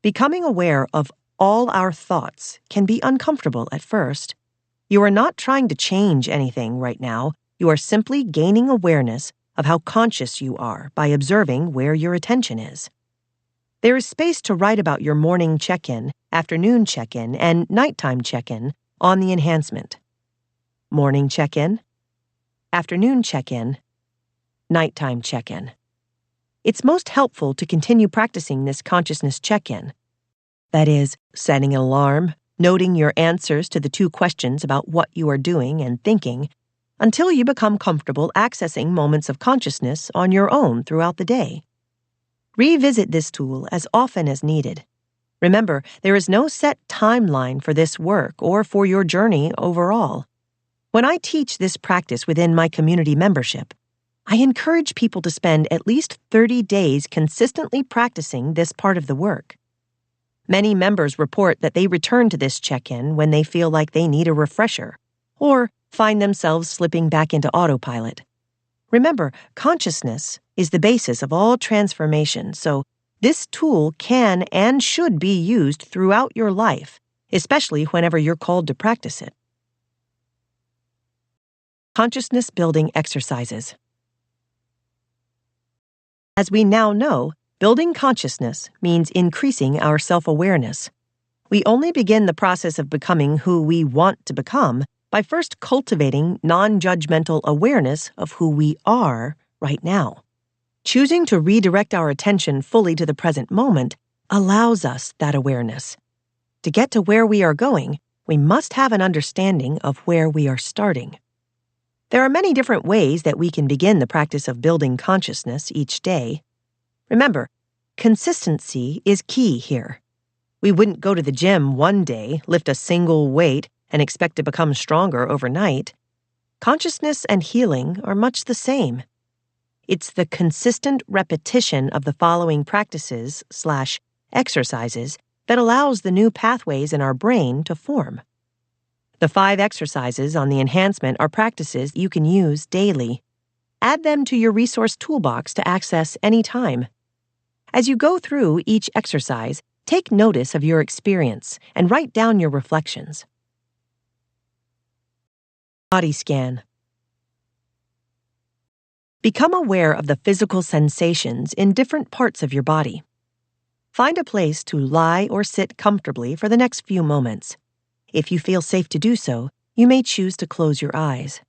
A: Becoming aware of all our thoughts can be uncomfortable at first. You are not trying to change anything right now. You are simply gaining awareness of how conscious you are by observing where your attention is. There is space to write about your morning check-in, afternoon check-in, and nighttime check-in on the enhancement. Morning check-in, afternoon check-in, nighttime check-in. It's most helpful to continue practicing this consciousness check-in. That is, setting an alarm, noting your answers to the 2 questions about what you are doing and thinking, until you become comfortable accessing moments of consciousness on your own throughout the day. Revisit this tool as often as needed. Remember, there is no set timeline for this work or for your journey overall. When I teach this practice within my community membership, I encourage people to spend at least 30 days consistently practicing this part of the work. Many members report that they return to this check-in when they feel like they need a refresher, or find themselves slipping back into autopilot. Remember, consciousness is the basis of all transformation, so this tool can and should be used throughout your life, especially whenever you're called to practice it. Consciousness-building exercises. As we now know, building consciousness means increasing our self-awareness. We only begin the process of becoming who we want to become by first cultivating non-judgmental awareness of who we are right now. Choosing to redirect our attention fully to the present moment allows us that awareness. To get to where we are going, we must have an understanding of where we are starting. There are many different ways that we can begin the practice of building consciousness each day. Remember, consistency is key here. We wouldn't go to the gym one day, lift a single weight, and expect to become stronger overnight. Consciousness and healing are much the same. It's the consistent repetition of the following practices/exercises that allows the new pathways in our brain to form. The 5 exercises on the enhancement are practices you can use daily. Add them to your resource toolbox to access anytime. As you go through each exercise, take notice of your experience and write down your reflections. Body scan. Become aware of the physical sensations in different parts of your body. Find a place to lie or sit comfortably for the next few moments. If you feel safe to do so, you may choose to close your eyes.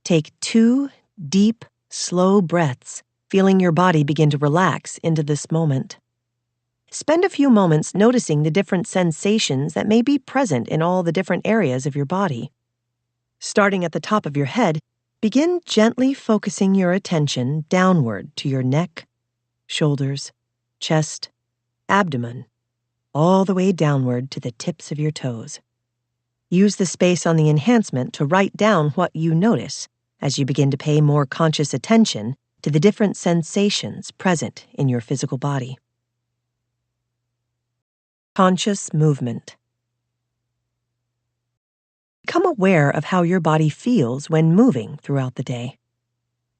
A: Take 2 deep, slow breaths, feeling your body begin to relax into this moment. Spend a few moments noticing the different sensations that may be present in all the different areas of your body. Starting at the top of your head, begin gently focusing your attention downward to your neck, shoulders, chest, abdomen, all the way downward to the tips of your toes. Use the space on the enhancement to write down what you notice as you begin to pay more conscious attention to the different sensations present in your physical body. Conscious movement. Become aware of how your body feels when moving throughout the day.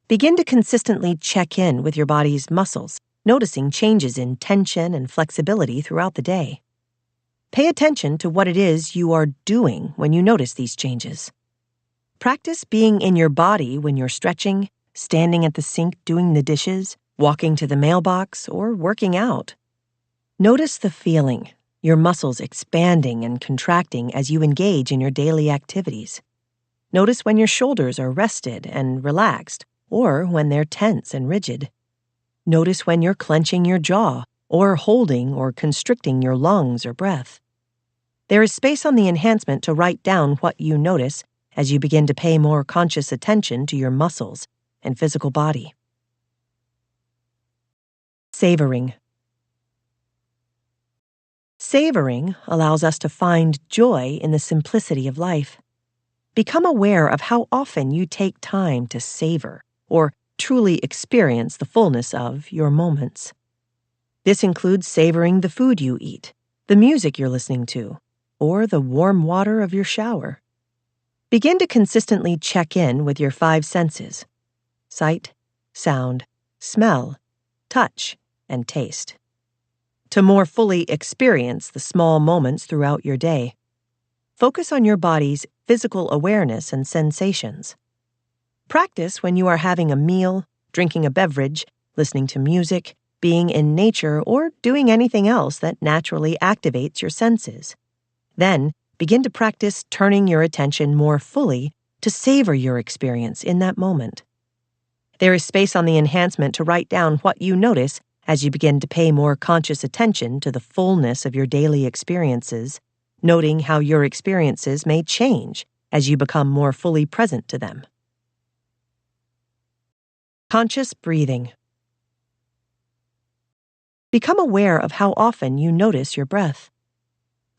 A: Begin to consistently check in with your body's muscles, noticing changes in tension and flexibility throughout the day. Pay attention to what it is you are doing when you notice these changes. Practice being in your body when you're stretching, standing at the sink doing the dishes, walking to the mailbox, or working out. Notice the feeling, your muscles expanding and contracting as you engage in your daily activities. Notice when your shoulders are rested and relaxed, or when they're tense and rigid. Notice when you're clenching your jaw, or holding or constricting your lungs or breath. There is space on the enhancement to write down what you notice as you begin to pay more conscious attention to your muscles and physical body. Savoring. Savoring allows us to find joy in the simplicity of life. Become aware of how often you take time to savor or truly experience the fullness of your moments. This includes savoring the food you eat, the music you're listening to, or the warm water of your shower. Begin to consistently check in with your 5 senses: sight, sound, smell, touch, and taste, to more fully experience the small moments throughout your day. Focus on your body's physical awareness and sensations. Practice when you are having a meal, drinking a beverage, listening to music, being in nature, or doing anything else that naturally activates your senses. Then, begin to practice turning your attention more fully to savor your experience in that moment. There is space on the enhancement to write down what you notice as you begin to pay more conscious attention to the fullness of your daily experiences, noting how your experiences may change as you become more fully present to them. Conscious breathing. Become aware of how often you notice your breath.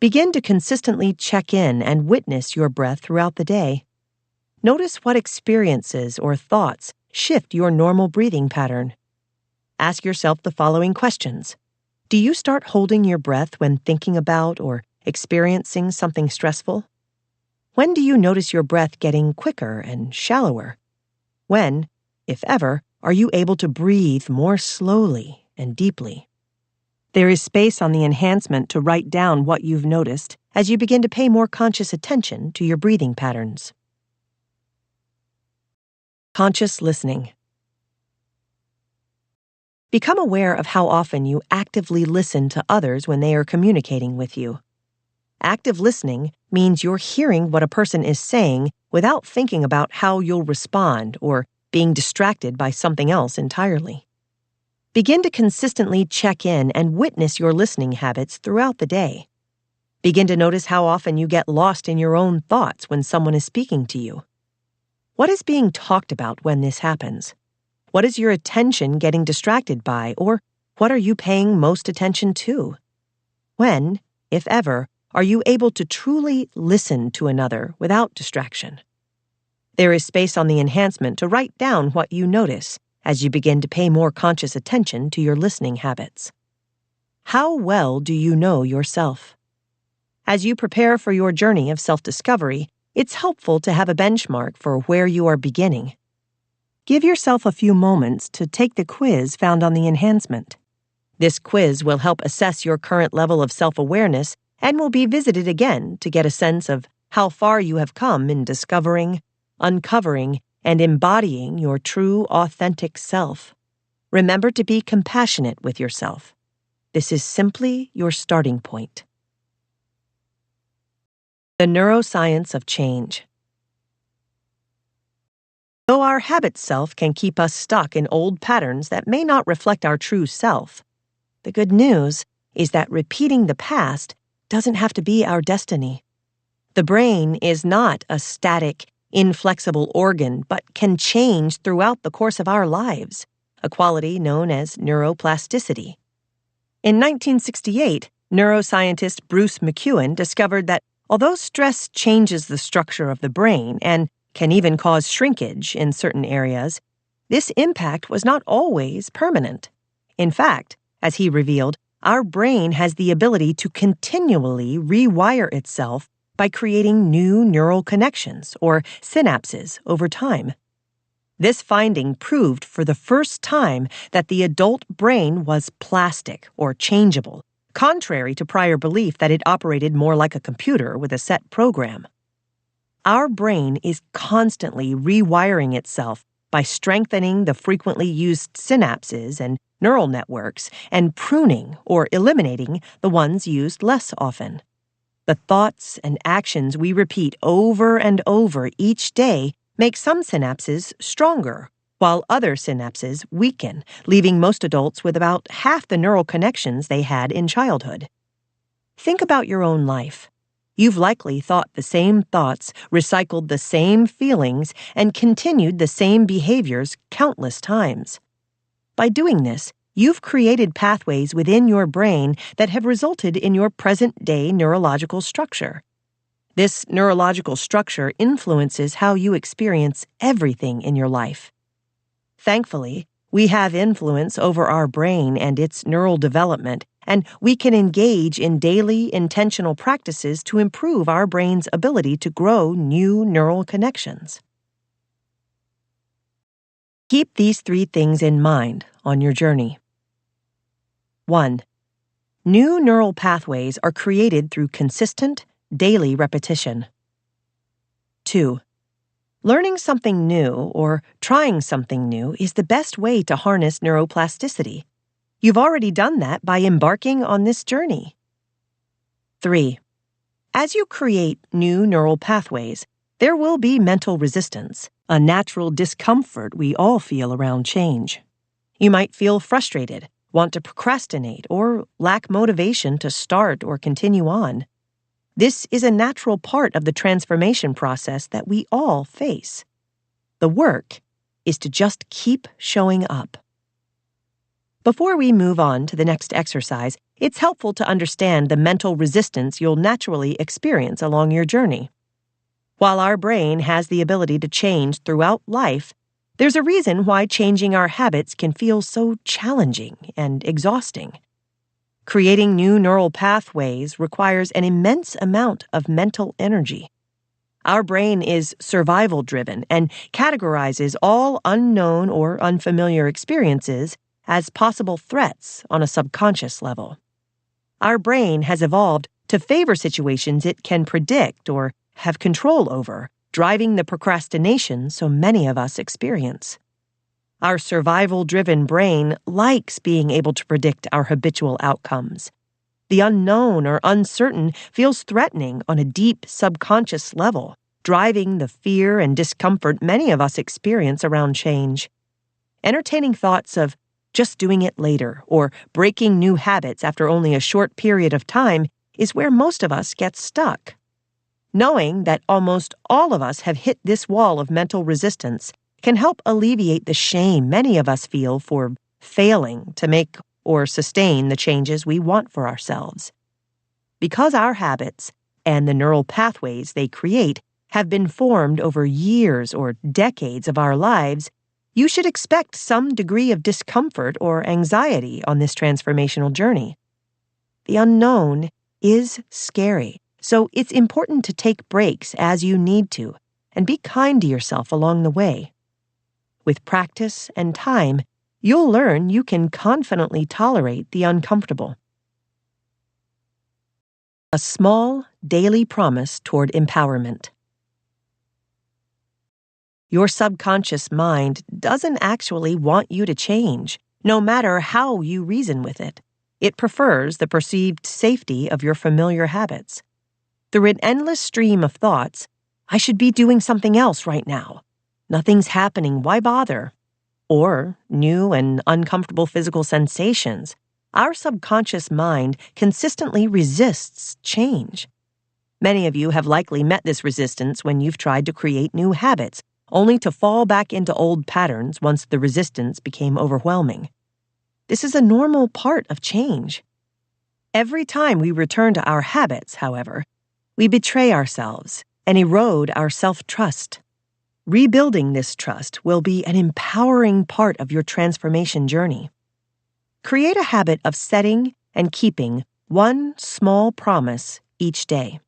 A: Begin to consistently check in and witness your breath throughout the day. Notice what experiences or thoughts shift your normal breathing pattern. Ask yourself the following questions. Do you start holding your breath when thinking about or experiencing something stressful? When do you notice your breath getting quicker and shallower? When, if ever, are you able to breathe more slowly and deeply? There is space on the enhancement to write down what you've noticed as you begin to pay more conscious attention to your breathing patterns. Conscious listening. Become aware of how often you actively listen to others when they are communicating with you. Active listening means you're hearing what a person is saying without thinking about how you'll respond or being distracted by something else entirely. Begin to consistently check in and witness your listening habits throughout the day. Begin to notice how often you get lost in your own thoughts when someone is speaking to you. What is being talked about when this happens? What is your attention getting distracted by, or what are you paying most attention to? When, if ever, are you able to truly listen to another without distraction? There is space on the enhancement to write down what you notice as you begin to pay more conscious attention to your listening habits. How well do you know yourself? As you prepare for your journey of self-discovery, it's helpful to have a benchmark for where you are beginning. Give yourself a few moments to take the quiz found on the enhancement. This quiz will help assess your current level of self-awareness and will be visited again to get a sense of how far you have come in discovering, uncovering, and embodying your true, authentic self. Remember to be compassionate with yourself. This is simply your starting point. The neuroscience of change. Though our habit self can keep us stuck in old patterns that may not reflect our true self, the good news is that repeating the past doesn't have to be our destiny. The brain is not a static, inflexible organ, but can change throughout the course of our lives, a quality known as neuroplasticity. In 1968, neuroscientist Bruce McEwen discovered that although stress changes the structure of the brain and can even cause shrinkage in certain areas, this impact was not always permanent. In fact, as he revealed, our brain has the ability to continually rewire itself by creating new neural connections, or synapses, over time. This finding proved for the first time that the adult brain was plastic or changeable, contrary to prior belief that it operated more like a computer with a set program. Our brain is constantly rewiring itself by strengthening the frequently used synapses and neural networks and pruning or eliminating the ones used less often. The thoughts and actions we repeat over and over each day make some synapses stronger, while other synapses weaken, leaving most adults with about half the neural connections they had in childhood. Think about your own life. You've likely thought the same thoughts, recycled the same feelings, and continued the same behaviors countless times. By doing this, you've created pathways within your brain that have resulted in your present-day neurological structure. This neurological structure influences how you experience everything in your life. Thankfully, we have influence over our brain and its neural development, and we can engage in daily, intentional practices to improve our brain's ability to grow new neural connections. Keep these 3 things in mind on your journey. 1. New neural pathways are created through consistent, daily repetition. 2. Learning something new or trying something new is the best way to harness neuroplasticity. You've already done that by embarking on this journey. 3. As you create new neural pathways, there will be mental resistance, a natural discomfort we all feel around change. You might feel frustrated, want to procrastinate, or lack motivation to start or continue on. This is a natural part of the transformation process that we all face. The work is to just keep showing up. Before we move on to the next exercise, it's helpful to understand the mental resistance you'll naturally experience along your journey. While our brain has the ability to change throughout life, there's a reason why changing our habits can feel so challenging and exhausting. Creating new neural pathways requires an immense amount of mental energy. Our brain is survival-driven and categorizes all unknown or unfamiliar experiences as possible threats on a subconscious level. Our brain has evolved to favor situations it can predict or have control over, driving the procrastination so many of us experience. Our survival-driven brain likes being able to predict our habitual outcomes. The unknown or uncertain feels threatening on a deep subconscious level, driving the fear and discomfort many of us experience around change. Entertaining thoughts of just doing it later or breaking new habits after only a short period of time is where most of us get stuck. Knowing that almost all of us have hit this wall of mental resistance can help alleviate the shame many of us feel for failing to make or sustain the changes we want for ourselves. Because our habits and the neural pathways they create have been formed over years or decades of our lives, you should expect some degree of discomfort or anxiety on this transformational journey. The unknown is scary, so it's important to take breaks as you need to and be kind to yourself along the way. With practice and time, you'll learn you can confidently tolerate the uncomfortable. A small, daily promise toward empowerment. Your subconscious mind doesn't actually want you to change, no matter how you reason with it. It prefers the perceived safety of your familiar habits. Through an endless stream of thoughts, I should be doing something else right now. Nothing's happening, why bother? Or new and uncomfortable physical sensations, our subconscious mind consistently resists change. Many of you have likely met this resistance when you've tried to create new habits, only to fall back into old patterns once the resistance became overwhelming. This is a normal part of change. Every time we return to our habits, however, we betray ourselves and erode our self-trust. Rebuilding this trust will be an empowering part of your transformation journey. Create a habit of setting and keeping one small promise each day.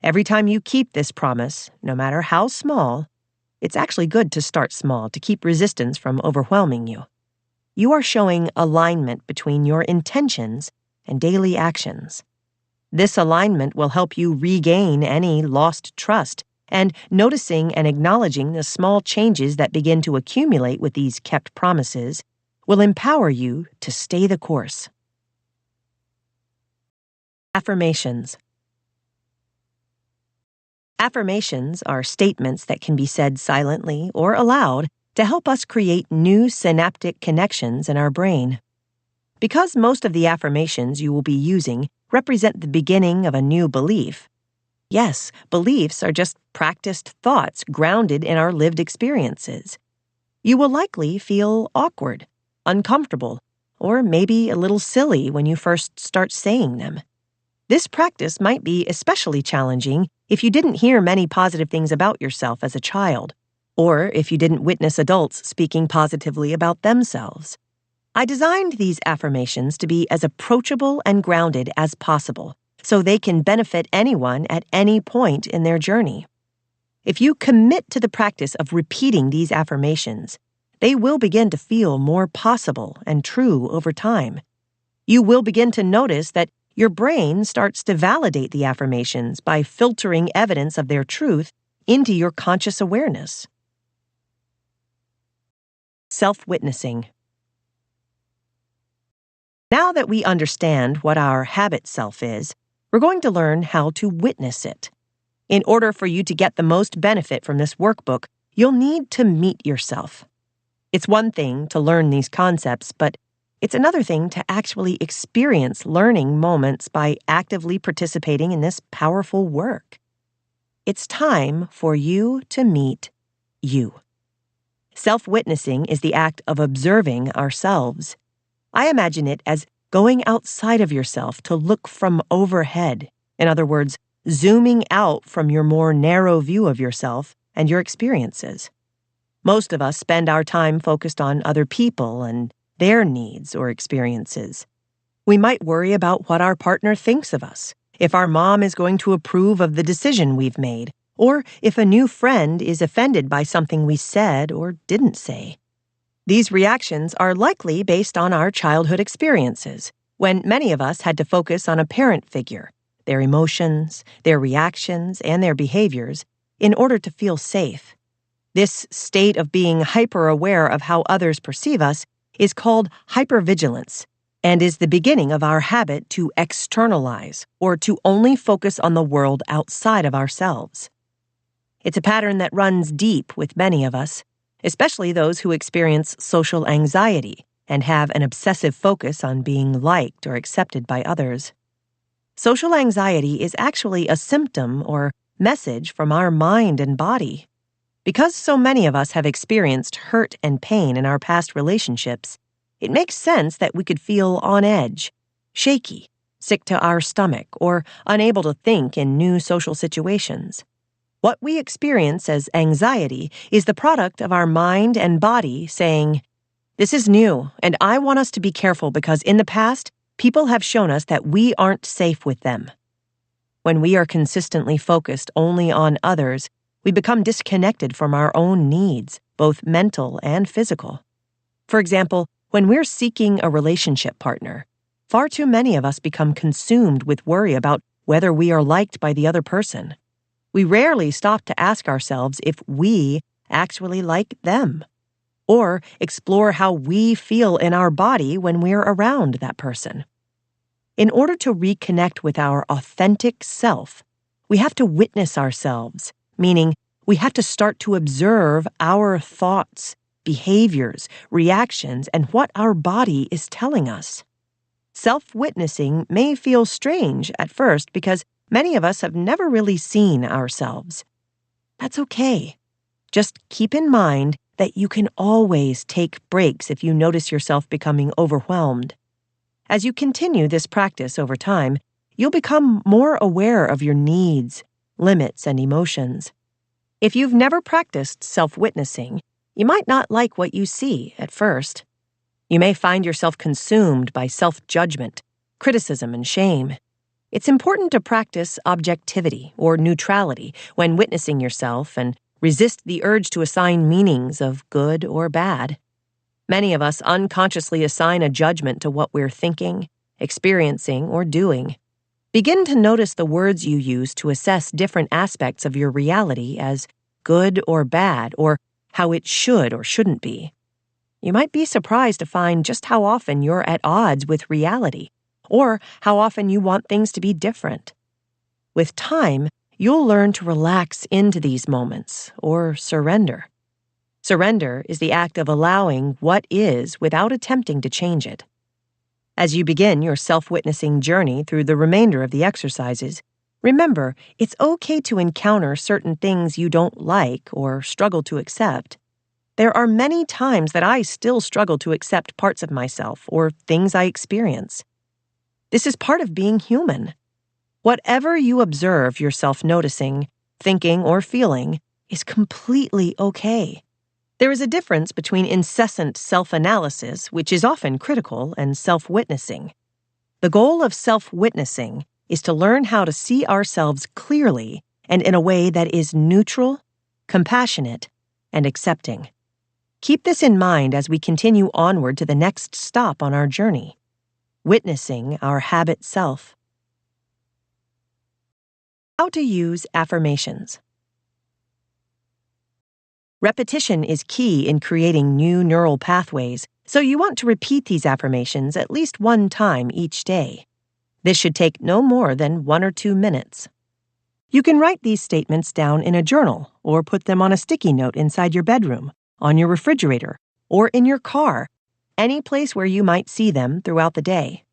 A: Every time you keep this promise, no matter how small, it's actually good to start small to keep resistance from overwhelming you. You are showing alignment between your intentions and daily actions. This alignment will help you regain any lost trust, and noticing and acknowledging the small changes that begin to accumulate with these kept promises will empower you to stay the course. Affirmations. Affirmations are statements that can be said silently or aloud to help us create new synaptic connections in our brain. Because most of the affirmations you will be using represent the beginning of a new belief, yes, beliefs are just practiced thoughts grounded in our lived experiences. You will likely feel awkward, uncomfortable, or frustrated or maybe a little silly when you first start saying them. This practice might be especially challenging if you didn't hear many positive things about yourself as a child, or if you didn't witness adults speaking positively about themselves. I designed these affirmations to be as approachable and grounded as possible, so they can benefit anyone at any point in their journey. If you commit to the practice of repeating these affirmations, they will begin to feel more possible and true over time. You will begin to notice that your brain starts to validate the affirmations by filtering evidence of their truth into your conscious awareness. Self-witnessing. Now that we understand what our habit self is, we're going to learn how to witness it. In order for you to get the most benefit from this workbook, you'll need to meet yourself. It's one thing to learn these concepts, but it's another thing to actually experience learning moments by actively participating in this powerful work. It's time for you to meet you. Self-witnessing is the act of observing ourselves. I imagine it as going outside of yourself to look from overhead. In other words, zooming out from your more narrow view of yourself and your experiences. Most of us spend our time focused on other people and their needs or experiences. We might worry about what our partner thinks of us, if our mom is going to approve of the decision we've made, or if a new friend is offended by something we said or didn't say. These reactions are likely based on our childhood experiences, when many of us had to focus on a parent figure, their emotions, their reactions, and their behaviors, in order to feel safe. This state of being hyper-aware of how others perceive us is called hypervigilance, and is the beginning of our habit to externalize, or to only focus on the world outside of ourselves. It's a pattern that runs deep with many of us, especially those who experience social anxiety and have an obsessive focus on being liked or accepted by others. Social anxiety is actually a symptom or message from our mind and body. Because so many of us have experienced hurt and pain in our past relationships, it makes sense that we could feel on edge, shaky, sick to our stomach, or unable to think in new social situations. What we experience as anxiety is the product of our mind and body saying, "This is new, and I want us to be careful because in the past, people have shown us that we aren't safe with them." When we are consistently focused only on others, we become disconnected from our own needs, both mental and physical. For example, when we're seeking a relationship partner, far too many of us become consumed with worry about whether we are liked by the other person. We rarely stop to ask ourselves if we actually like them, or explore how we feel in our body when we're around that person. In order to reconnect with our authentic self, we have to witness ourselves, meaning we have to start to observe our thoughts, behaviors, reactions, and what our body is telling us. Self-witnessing may feel strange at first because many of us have never really seen ourselves. That's okay. Just keep in mind that you can always take breaks if you notice yourself becoming overwhelmed. As you continue this practice over time, you'll become more aware of your needs, limits, and emotions. If you've never practiced self-witnessing, you might not like what you see at first. You may find yourself consumed by self-judgment, criticism, and shame. It's important to practice objectivity or neutrality when witnessing yourself and resist the urge to assign meanings of good or bad. Many of us unconsciously assign a judgment to what we're thinking, experiencing, or doing. Begin to notice the words you use to assess different aspects of your reality as good or bad, or how it should or shouldn't be. You might be surprised to find just how often you're at odds with reality, or how often you want things to be different. With time, you'll learn to relax into these moments, or surrender. Surrender is the act of allowing what is without attempting to change it. As you begin your self-witnessing journey through the remainder of the exercises, remember, it's okay to encounter certain things you don't like or struggle to accept. There are many times that I still struggle to accept parts of myself or things I experience. This is part of being human. Whatever you observe yourself noticing, thinking, or feeling is completely okay. There is a difference between incessant self-analysis, which is often critical, and self-witnessing. The goal of self-witnessing is to learn how to see ourselves clearly and in a way that is neutral, compassionate, and accepting. Keep this in mind as we continue onward to the next stop on our journey, witnessing our habit self. How to use affirmations. Repetition is key in creating new neural pathways, so you want to repeat these affirmations at least one time each day. This should take no more than 1 or 2 minutes. You can write these statements down in a journal or put them on a sticky note inside your bedroom, on your refrigerator, or in your car, any place where you might see them throughout the day.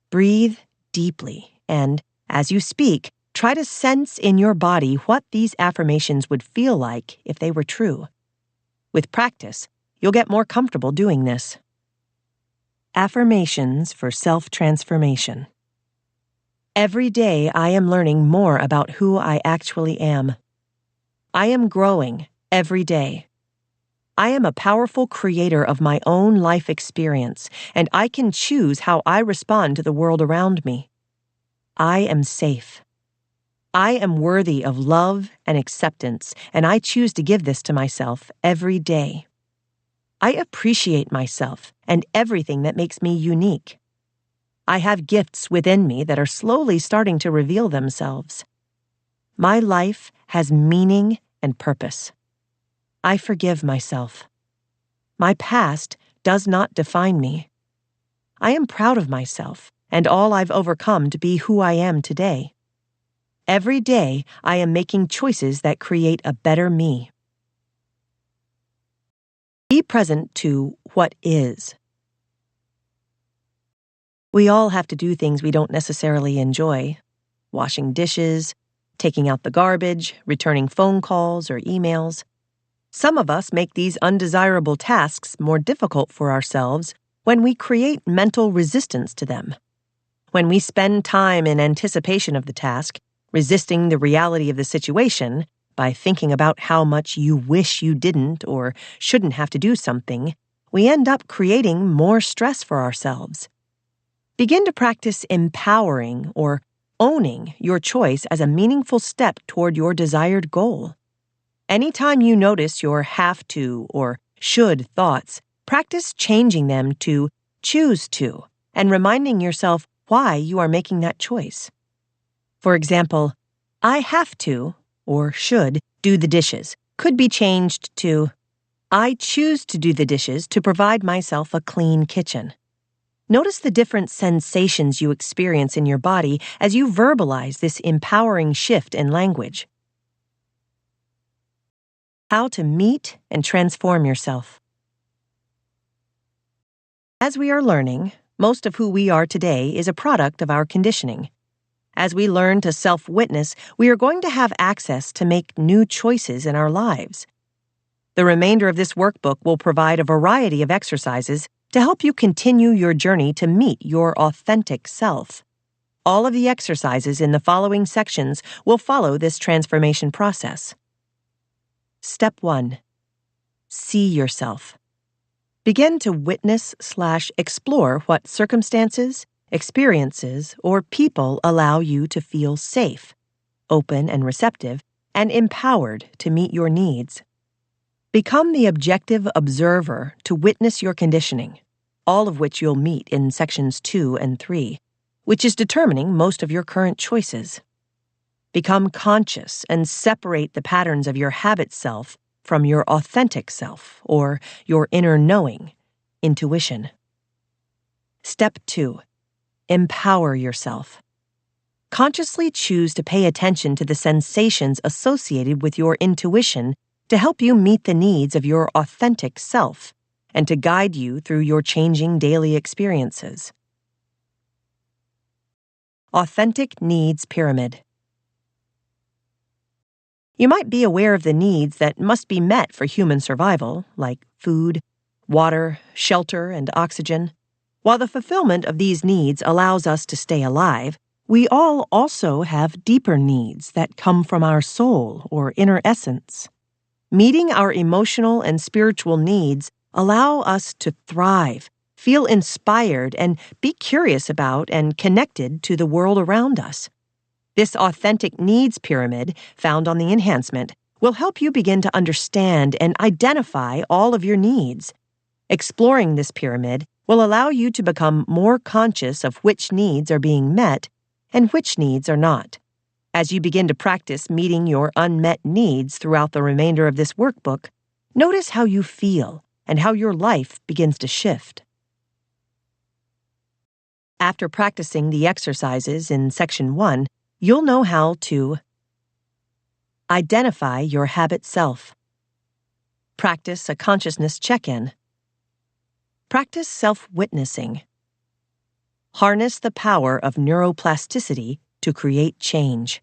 A: Breathe deeply and, as you speak, try to sense in your body what these affirmations would feel like if they were true. With practice, you'll get more comfortable doing this. Affirmations for self-transformation. Every day I am learning more about who I actually am. I am growing every day. I am a powerful creator of my own life experience, and I can choose how I respond to the world around me. I am safe. I am worthy of love and acceptance, and I choose to give this to myself every day. I appreciate myself and everything that makes me unique. I have gifts within me that are slowly starting to reveal themselves. My life has meaning and purpose. I forgive myself. My past does not define me. I am proud of myself and all I've overcome to be who I am today. Every day, I am making choices that create a better me. Be present to what is. We all have to do things we don't necessarily enjoy. Washing dishes, taking out the garbage, returning phone calls or emails. Some of us make these undesirable tasks more difficult for ourselves when we create mental resistance to them. When we spend time in anticipation of the task, resisting the reality of the situation by thinking about how much you wish you didn't or shouldn't have to do something, we end up creating more stress for ourselves. Begin to practice empowering or owning your choice as a meaningful step toward your desired goal. Anytime you notice your have to or should thoughts, practice changing them to choose to and reminding yourself why you are making that choice. For example, I have to or should do the dishes could be changed to I choose to do the dishes to provide myself a clean kitchen. Notice the different sensations you experience in your body as you verbalize this empowering shift in language. How to meet and transform yourself. As we are learning, most of who we are today is a product of our conditioning. As we learn to self-witness, we are going to have access to make new choices in our lives. The remainder of this workbook will provide a variety of exercises to help you continue your journey to meet your authentic self. All of the exercises in the following sections will follow this transformation process. Step 1. See yourself. Begin to witness/explore what circumstances, experiences, or people allow you to feel safe, open and receptive, and empowered to meet your needs. Become the objective observer to witness your conditioning, all of which you'll meet in sections 2 and 3, which is determining most of your current choices. Become conscious and separate the patterns of your habit self from your authentic self, or your inner knowing, intuition. Step 2. Empower yourself. Consciously choose to pay attention to the sensations associated with your intuition to help you meet the needs of your authentic self and to guide you through your changing daily experiences. Authentic Needs Pyramid. You might be aware of the needs that must be met for human survival, like food, water, shelter, and oxygen. While the fulfillment of these needs allows us to stay alive, we all also have deeper needs that come from our soul or inner essence. Meeting our emotional and spiritual needs allow us to thrive, feel inspired, and be curious about and connected to the world around us. This authentic needs pyramid, found on the enhancement, will help you begin to understand and identify all of your needs. Exploring this pyramid will allow you to become more conscious of which needs are being met and which needs are not. As you begin to practice meeting your unmet needs throughout the remainder of this workbook, notice how you feel and how your life begins to shift. After practicing the exercises in Section 1, you'll know how to identify your habit self, practice a consciousness check-in, practice self-witnessing, harness the power of neuroplasticity to create change.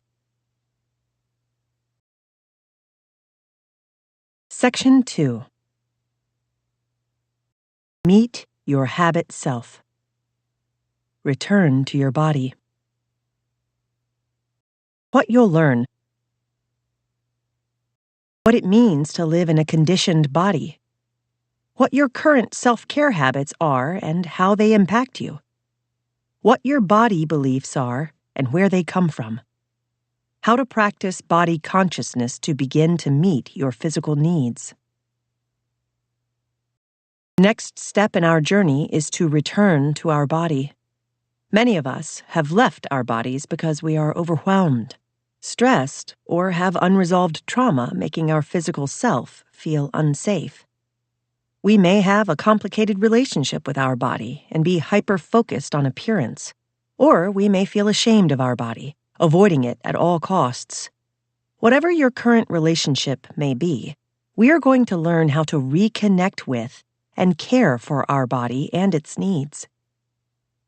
A: Section 2. Meet your habit self. Return to your body. What you'll learn. What it means to live in a conditioned body. What your current self-care habits are and how they impact you. What your body beliefs are and where they come from. How to practice body consciousness to begin to meet your physical needs. Next step in our journey is to return to our body. Many of us have left our bodies because we are overwhelmed, stressed, or have unresolved trauma making our physical self feel unsafe. We may have a complicated relationship with our body and be hyper-focused on appearance, or we may feel ashamed of our body, avoiding it at all costs. Whatever your current relationship may be, we are going to learn how to reconnect with and care for our body and its needs.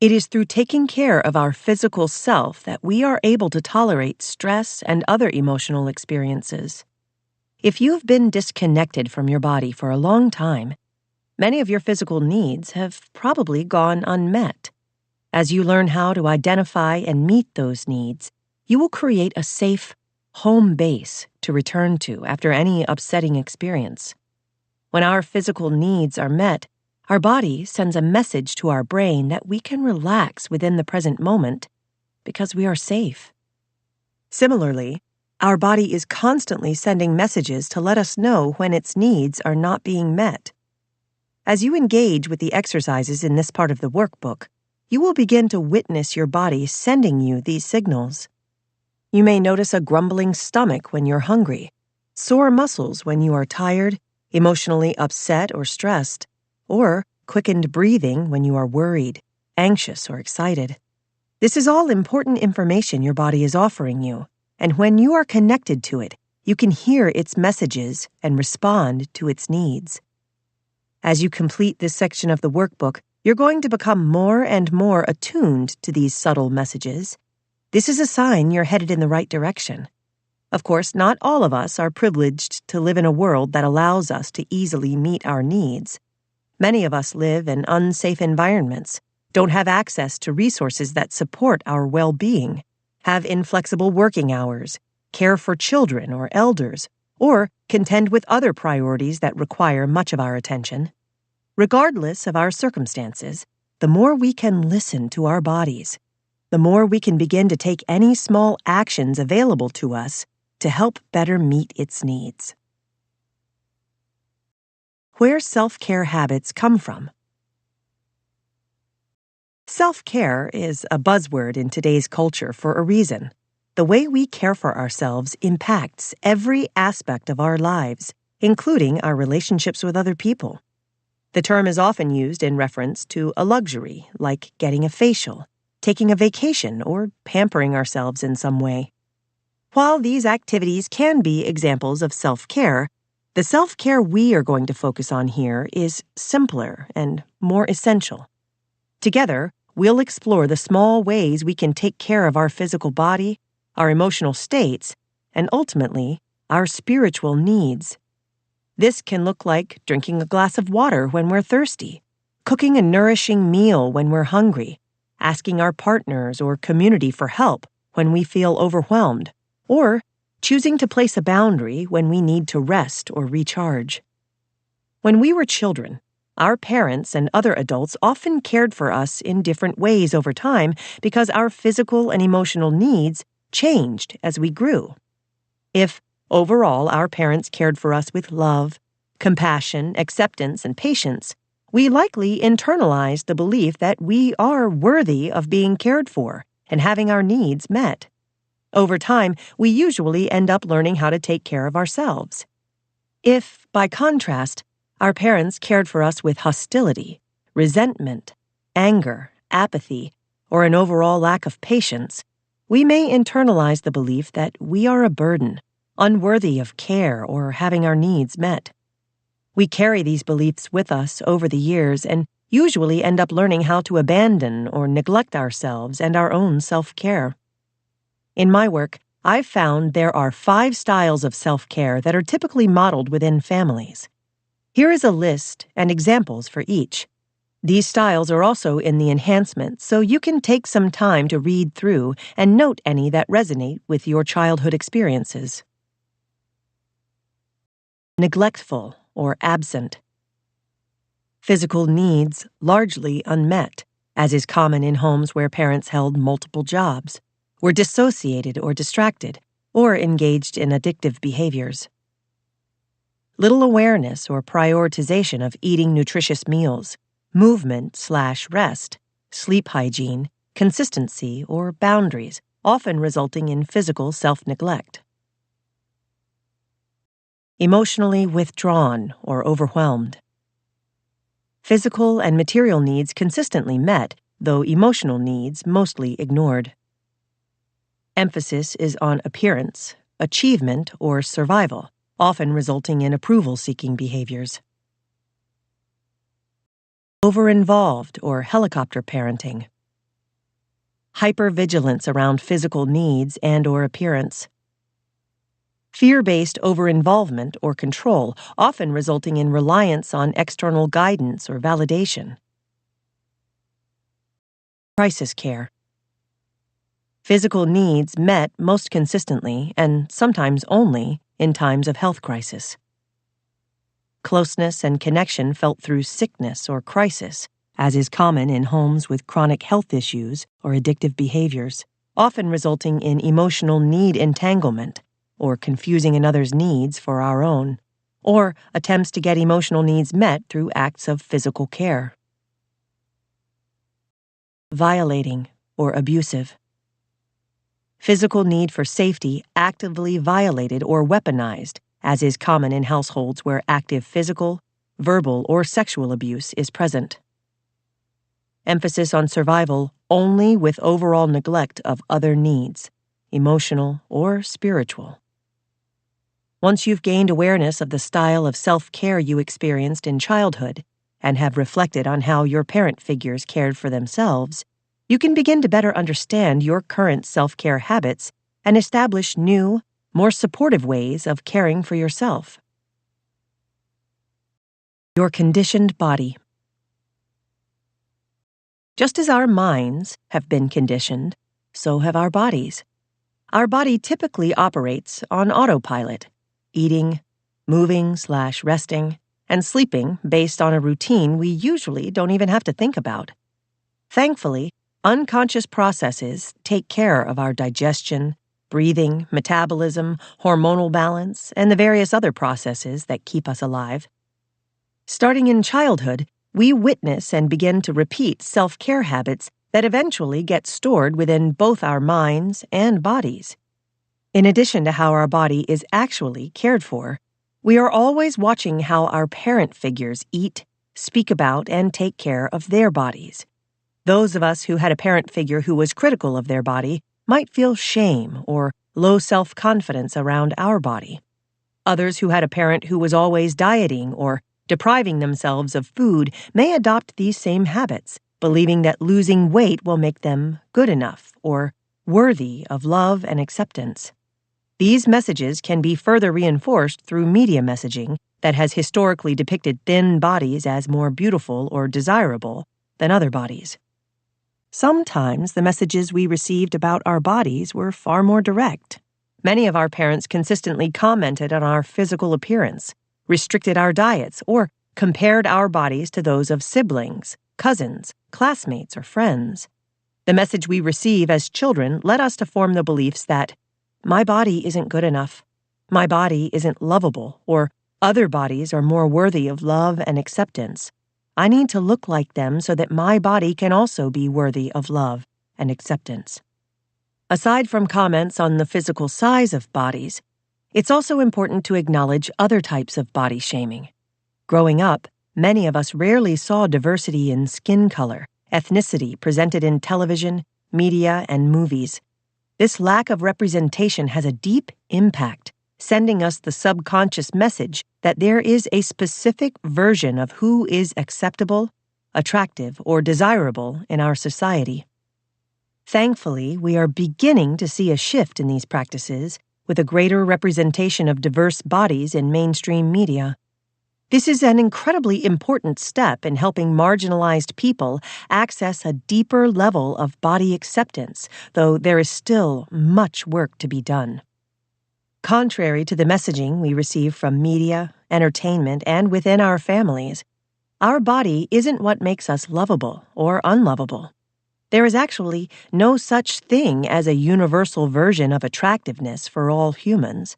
A: It is through taking care of our physical self that we are able to tolerate stress and other emotional experiences. If you've been disconnected from your body for a long time, many of your physical needs have probably gone unmet. As you learn how to identify and meet those needs, you will create a safe, home base to return to after any upsetting experience. When our physical needs are met, our body sends a message to our brain that we can relax within the present moment because we are safe. Similarly, our body is constantly sending messages to let us know when its needs are not being met. As you engage with the exercises in this part of the workbook, you will begin to witness your body sending you these signals. You may notice a grumbling stomach when you're hungry, sore muscles when you are tired, emotionally upset or stressed, or quickened breathing when you are worried, anxious, or excited. This is all important information your body is offering you, and when you are connected to it, you can hear its messages and respond to its needs. As you complete this section of the workbook, you're going to become more and more attuned to these subtle messages. This is a sign you're headed in the right direction. Of course, not all of us are privileged to live in a world that allows us to easily meet our needs. Many of us live in unsafe environments, don't have access to resources that support our well-being, have inflexible working hours, care for children or elders, or contend with other priorities that require much of our attention. Regardless of our circumstances, the more we can listen to our bodies, the more we can begin to take any small actions available to us to help better meet its needs. Where self-care habits come from. Self-care is a buzzword in today's culture for a reason. The way we care for ourselves impacts every aspect of our lives, including our relationships with other people. The term is often used in reference to a luxury, like getting a facial, taking a vacation, or pampering ourselves in some way. While these activities can be examples of self-care, the self-care we are going to focus on here is simpler and more essential. Together, we'll explore the small ways we can take care of our physical body, our emotional states, and ultimately, our spiritual needs. This can look like drinking a glass of water when we're thirsty, cooking a nourishing meal when we're hungry, asking our partners or community for help when we feel overwhelmed, or choosing to place a boundary when we need to rest or recharge. When we were children, our parents and other adults often cared for us in different ways over time because our physical and emotional needs changed as we grew. If overall our parents cared for us with love, compassion, acceptance, and patience, we likely internalized the belief that we are worthy of being cared for and having our needs met. Over time, we usually end up learning how to take care of ourselves. If, by contrast, our parents cared for us with hostility, resentment, anger, apathy, or an overall lack of patience, we may internalize the belief that we are a burden, unworthy of care or having our needs met. We carry these beliefs with us over the years and usually end up learning how to abandon or neglect ourselves and our own self-care. In my work, I've found there are 5 styles of self-care that are typically modeled within families. Here is a list and examples for each. These styles are also in the enhancement, so you can take some time to read through and note any that resonate with your childhood experiences. Neglectful or absent. Physical needs largely unmet, as is common in homes where parents held multiple jobs, were dissociated or distracted, or engaged in addictive behaviors. Little awareness or prioritization of eating nutritious meals, movement/rest, sleep hygiene, consistency, or boundaries, often resulting in physical self-neglect. Emotionally withdrawn or overwhelmed. Physical and material needs consistently met, though emotional needs mostly ignored. Emphasis is on appearance, achievement, or survival, often resulting in approval-seeking behaviors. Over-involved or helicopter parenting. Hypervigilance around physical needs and/or appearance. Fear-based over-involvement or control, often resulting in reliance on external guidance or validation. Crisis care. Physical needs met most consistently, and sometimes only, in times of health crisis. Closeness and connection felt through sickness or crisis, as is common in homes with chronic health issues or addictive behaviors, often resulting in emotional need entanglement, or confusing another's needs for our own, or attempts to get emotional needs met through acts of physical care. Violating or abusive. Physical need for safety actively violated or weaponized, as is common in households where active physical, verbal, or sexual abuse is present. Emphasis on survival only with overall neglect of other needs, emotional or spiritual. Once you've gained awareness of the style of self-care you experienced in childhood and have reflected on how your parent figures cared for themselves, you can begin to better understand your current self-care habits and establish new, more supportive ways of caring for yourself. Your conditioned body. Just as our minds have been conditioned, so have our bodies. Our body typically operates on autopilot, eating, moving/resting, and sleeping based on a routine we usually don't even have to think about. Thankfully, unconscious processes take care of our digestion, breathing, metabolism, hormonal balance, and the various other processes that keep us alive. Starting in childhood, we witness and begin to repeat self-care habits that eventually get stored within both our minds and bodies. In addition to how our body is actually cared for, we are always watching how our parent figures eat, speak about, and take care of their bodies. Those of us who had a parent figure who was critical of their body might feel shame or low self-confidence around our body. Others who had a parent who was always dieting or depriving themselves of food may adopt these same habits, believing that losing weight will make them good enough or worthy of love and acceptance. These messages can be further reinforced through media messaging that has historically depicted thin bodies as more beautiful or desirable than other bodies. Sometimes the messages we received about our bodies were far more direct. Many of our parents consistently commented on our physical appearance, restricted our diets, or compared our bodies to those of siblings, cousins, classmates, or friends. The message we receive as children led us to form the beliefs that my body isn't good enough, my body isn't lovable, or other bodies are more worthy of love and acceptance. I need to look like them so that my body can also be worthy of love and acceptance. Aside from comments on the physical size of bodies, it's also important to acknowledge other types of body shaming. Growing up, many of us rarely saw diversity in skin color, ethnicity presented in television, media, and movies. This lack of representation has a deep impact, sending us the subconscious message that there is a specific version of who is acceptable, attractive, or desirable in our society. Thankfully, we are beginning to see a shift in these practices, with a greater representation of diverse bodies in mainstream media. This is an incredibly important step in helping marginalized people access a deeper level of body acceptance, though there is still much work to be done. Contrary to the messaging we receive from media, entertainment, and within our families, our body isn't what makes us lovable or unlovable. There is actually no such thing as a universal version of attractiveness for all humans.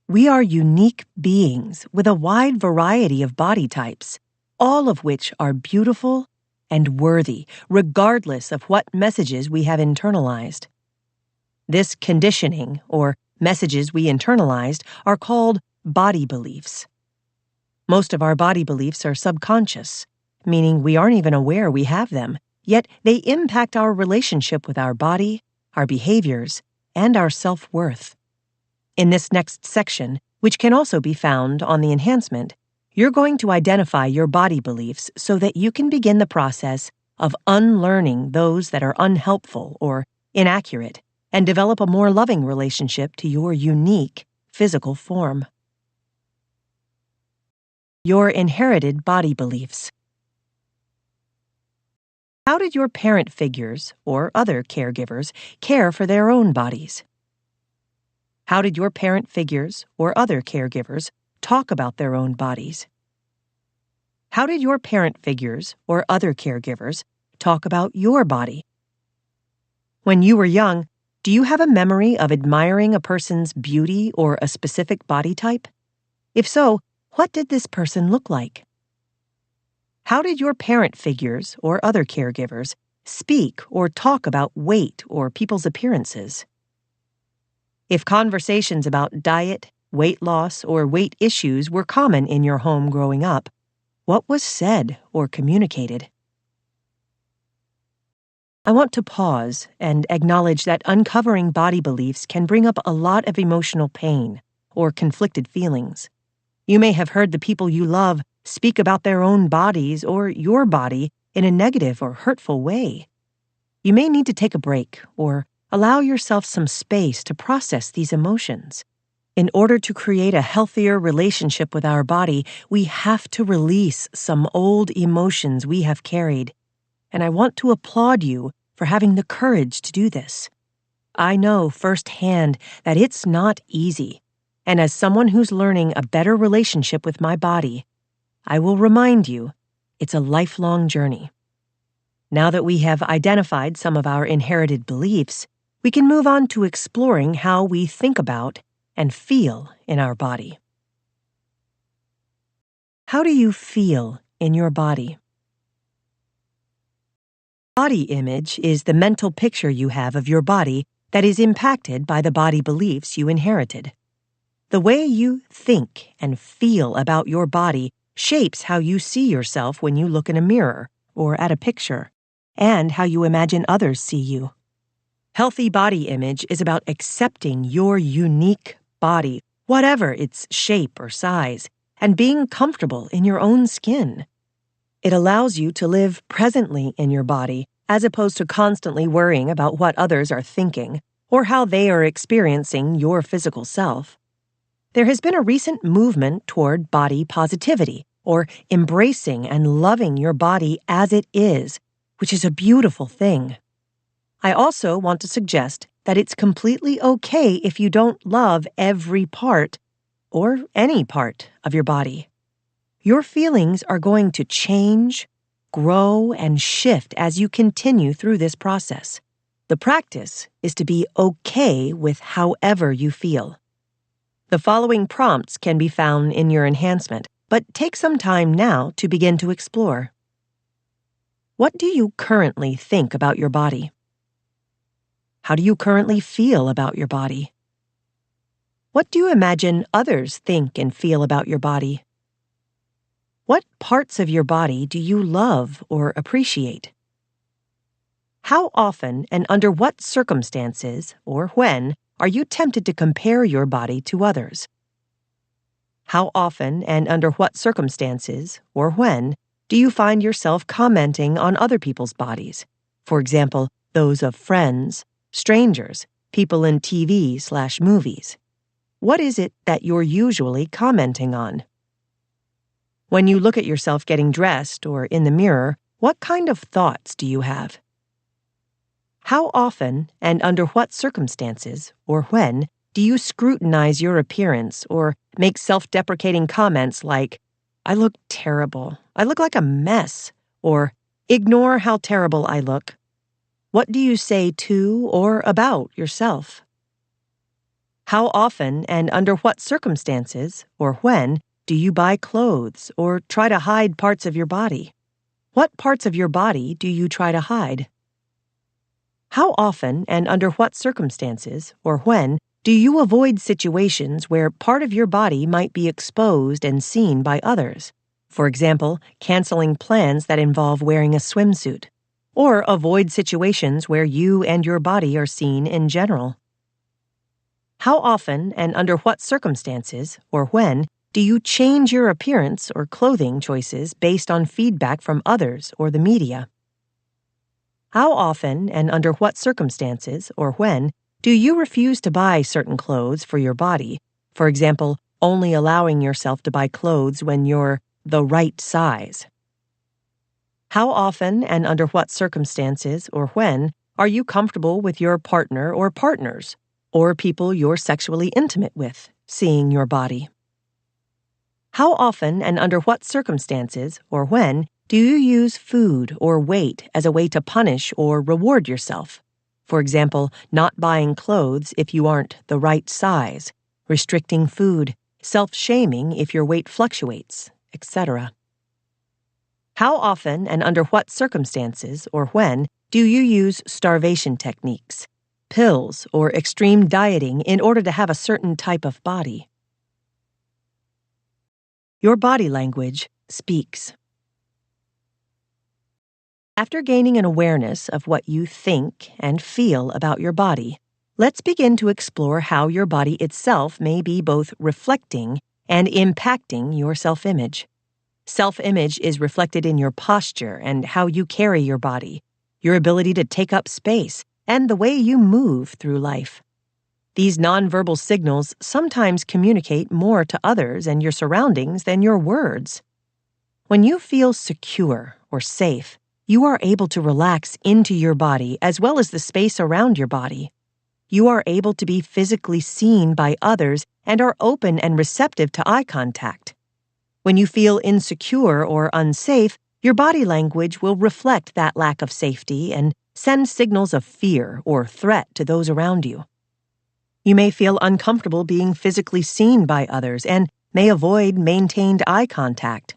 A: We are unique beings with a wide variety of body types, all of which are beautiful and worthy, regardless of what messages we have internalized. This conditioning, or messages we internalized, are called body beliefs. Most of our body beliefs are subconscious, meaning we aren't even aware we have them, yet they impact our relationship with our body, our behaviors, and our self-worth. In this next section, which can also be found on the enhancement, you're going to identify your body beliefs so that you can begin the process of unlearning those that are unhelpful or inaccurate and develop a more loving relationship to your unique physical form. Your inherited body beliefs. How did your parent figures or other caregivers care for their own bodies? How did your parent figures or other caregivers talk about their own bodies? How did your parent figures or other caregivers talk about your body? When you were young, do you have a memory of admiring a person's beauty or a specific body type? If so, what did this person look like? How did your parent figures or other caregivers speak or talk about weight or people's appearances? If conversations about diet, weight loss, or weight issues were common in your home growing up, what was said or communicated? I want to pause and acknowledge that uncovering body beliefs can bring up a lot of emotional pain or conflicted feelings. You may have heard the people you love speak about their own bodies or your body in a negative or hurtful way. You may need to take a break or allow yourself some space to process these emotions. In order to create a healthier relationship with our body, we have to release some old emotions we have carried. And I want to applaud you for having the courage to do this. I know firsthand that it's not easy, and as someone who's learning a better relationship with my body, I will remind you, it's a lifelong journey. Now that we have identified some of our inherited beliefs, we can move on to exploring how we think about and feel in our body. How do you feel in your body? Body image is the mental picture you have of your body that is impacted by the body beliefs you inherited. The way you think and feel about your body shapes how you see yourself when you look in a mirror or at a picture, and how you imagine others see you. Healthy body image is about accepting your unique body, whatever its shape or size, and being comfortable in your own skin. It allows you to live presently in your body, as opposed to constantly worrying about what others are thinking or how they are experiencing your physical self. There has been a recent movement toward body positivity, or embracing and loving your body as it is, which is a beautiful thing. I also want to suggest that it's completely okay if you don't love every part, or any part, of your body. Your feelings are going to change, grow, and shift as you continue through this process. The practice is to be okay with however you feel. The following prompts can be found in your enhancement, but take some time now to begin to explore. What do you currently think about your body? How do you currently feel about your body? What do you imagine others think and feel about your body? What parts of your body do you love or appreciate? How often and under what circumstances, or when, are you tempted to compare your body to others? How often and under what circumstances, or when, do you find yourself commenting on other people's bodies? For example, those of friends, strangers, people in TV/movies. What is it that you're usually commenting on? When you look at yourself getting dressed or in the mirror, what kind of thoughts do you have? How often and under what circumstances, or when, do you scrutinize your appearance or make self-deprecating comments like, "I look terrible, I look like a mess," or "Ignore how terrible I look"? What do you say to or about yourself? How often and under what circumstances, or when, do you buy clothes or try to hide parts of your body? What parts of your body do you try to hide? How often and under what circumstances, or when, do you avoid situations where part of your body might be exposed and seen by others? For example, canceling plans that involve wearing a swimsuit, or avoid situations where you and your body are seen in general. How often and under what circumstances, or when, do you change your appearance or clothing choices based on feedback from others or the media? How often and under what circumstances, or when, do you refuse to buy certain clothes for your body? For example, only allowing yourself to buy clothes when you're the right size. How often and under what circumstances, or when, are you comfortable with your partner or partners, or people you're sexually intimate with, seeing your body? How often and under what circumstances, or when, do you use food or weight as a way to punish or reward yourself? For example, not buying clothes if you aren't the right size, restricting food, self-shaming if your weight fluctuates, etc. How often and under what circumstances, or when, do you use starvation techniques, pills, or extreme dieting in order to have a certain type of body? Your body language speaks. After gaining an awareness of what you think and feel about your body, let's begin to explore how your body itself may be both reflecting and impacting your self-image. Self-image is reflected in your posture and how you carry your body, your ability to take up space, and the way you move through life. These nonverbal signals sometimes communicate more to others and your surroundings than your words. When you feel secure or safe, you are able to relax into your body as well as the space around your body. You are able to be physically seen by others and are open and receptive to eye contact. When you feel insecure or unsafe, your body language will reflect that lack of safety and send signals of fear or threat to those around you. You may feel uncomfortable being physically seen by others and may avoid maintained eye contact.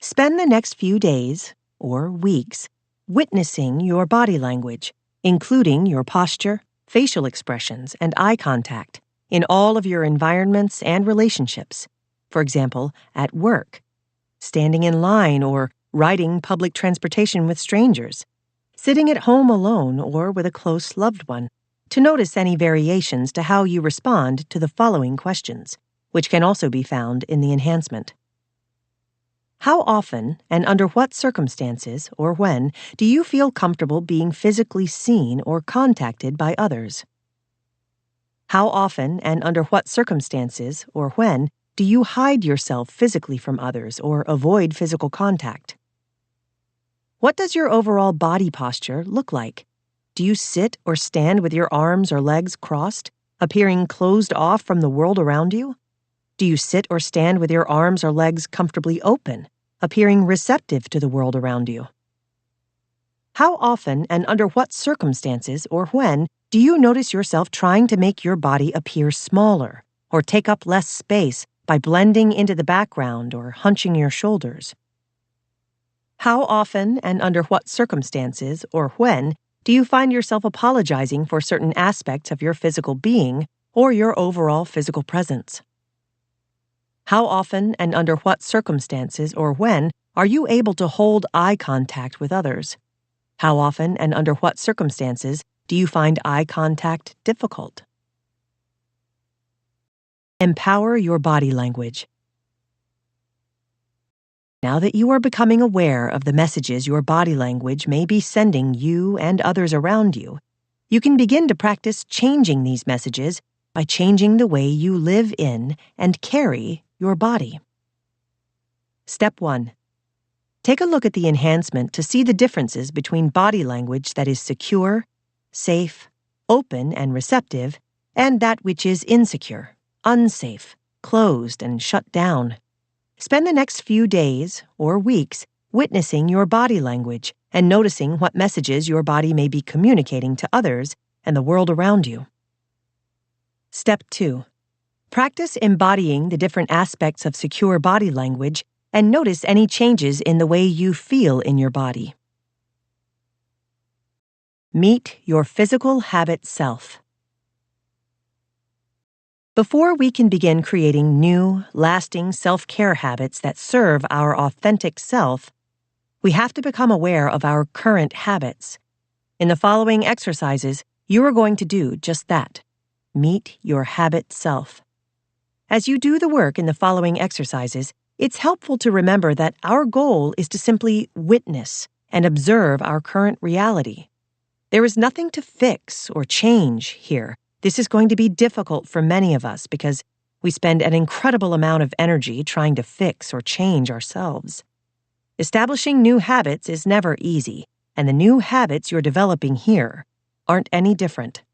A: Spend the next few days, or weeks, witnessing your body language, including your posture, facial expressions, and eye contact, in all of your environments and relationships. For example, at work, standing in line or riding public transportation with strangers, sitting at home alone or with a close loved one, to notice any variations to how you respond to the following questions, which can also be found in the enhancement. How often and under what circumstances, or when, do you feel comfortable being physically seen or contacted by others? How often and under what circumstances or when do you hide yourself physically from others or avoid physical contact? What does your overall body posture look like? Do you sit or stand with your arms or legs crossed, appearing closed off from the world around you? Do you sit or stand with your arms or legs comfortably open, appearing receptive to the world around you? How often and under what circumstances or when do you notice yourself trying to make your body appear smaller or take up less space by blending into the background or hunching your shoulders? How often and under what circumstances or when do you find yourself apologizing for certain aspects of your physical being or your overall physical presence? How often and under what circumstances or when are you able to hold eye contact with others? How often and under what circumstances do you find eye contact difficult? Empower your body language. Now that you are becoming aware of the messages your body language may be sending you and others around you, you can begin to practice changing these messages by changing the way you live in and carry your body. Step 1. Take a look at the enhancement to see the differences between body language that is secure, safe, open, and receptive, and that which is insecure, unsafe, closed, and shut down. Spend the next few days or weeks witnessing your body language and noticing what messages your body may be communicating to others and the world around you. Step 2. Practice embodying the different aspects of secure body language and notice any changes in the way you feel in your body. Meet your physical habit self. Before we can begin creating new, lasting self-care habits that serve our authentic self, we have to become aware of our current habits. In the following exercises, you are going to do just that. Meet your habit self. As you do the work in the following exercises, it's helpful to remember that our goal is to simply witness and observe our current reality. There is nothing to fix or change here. This is going to be difficult for many of us because we spend an incredible amount of energy trying to fix or change ourselves. Establishing new habits is never easy, and the new habits you're developing here aren't any different.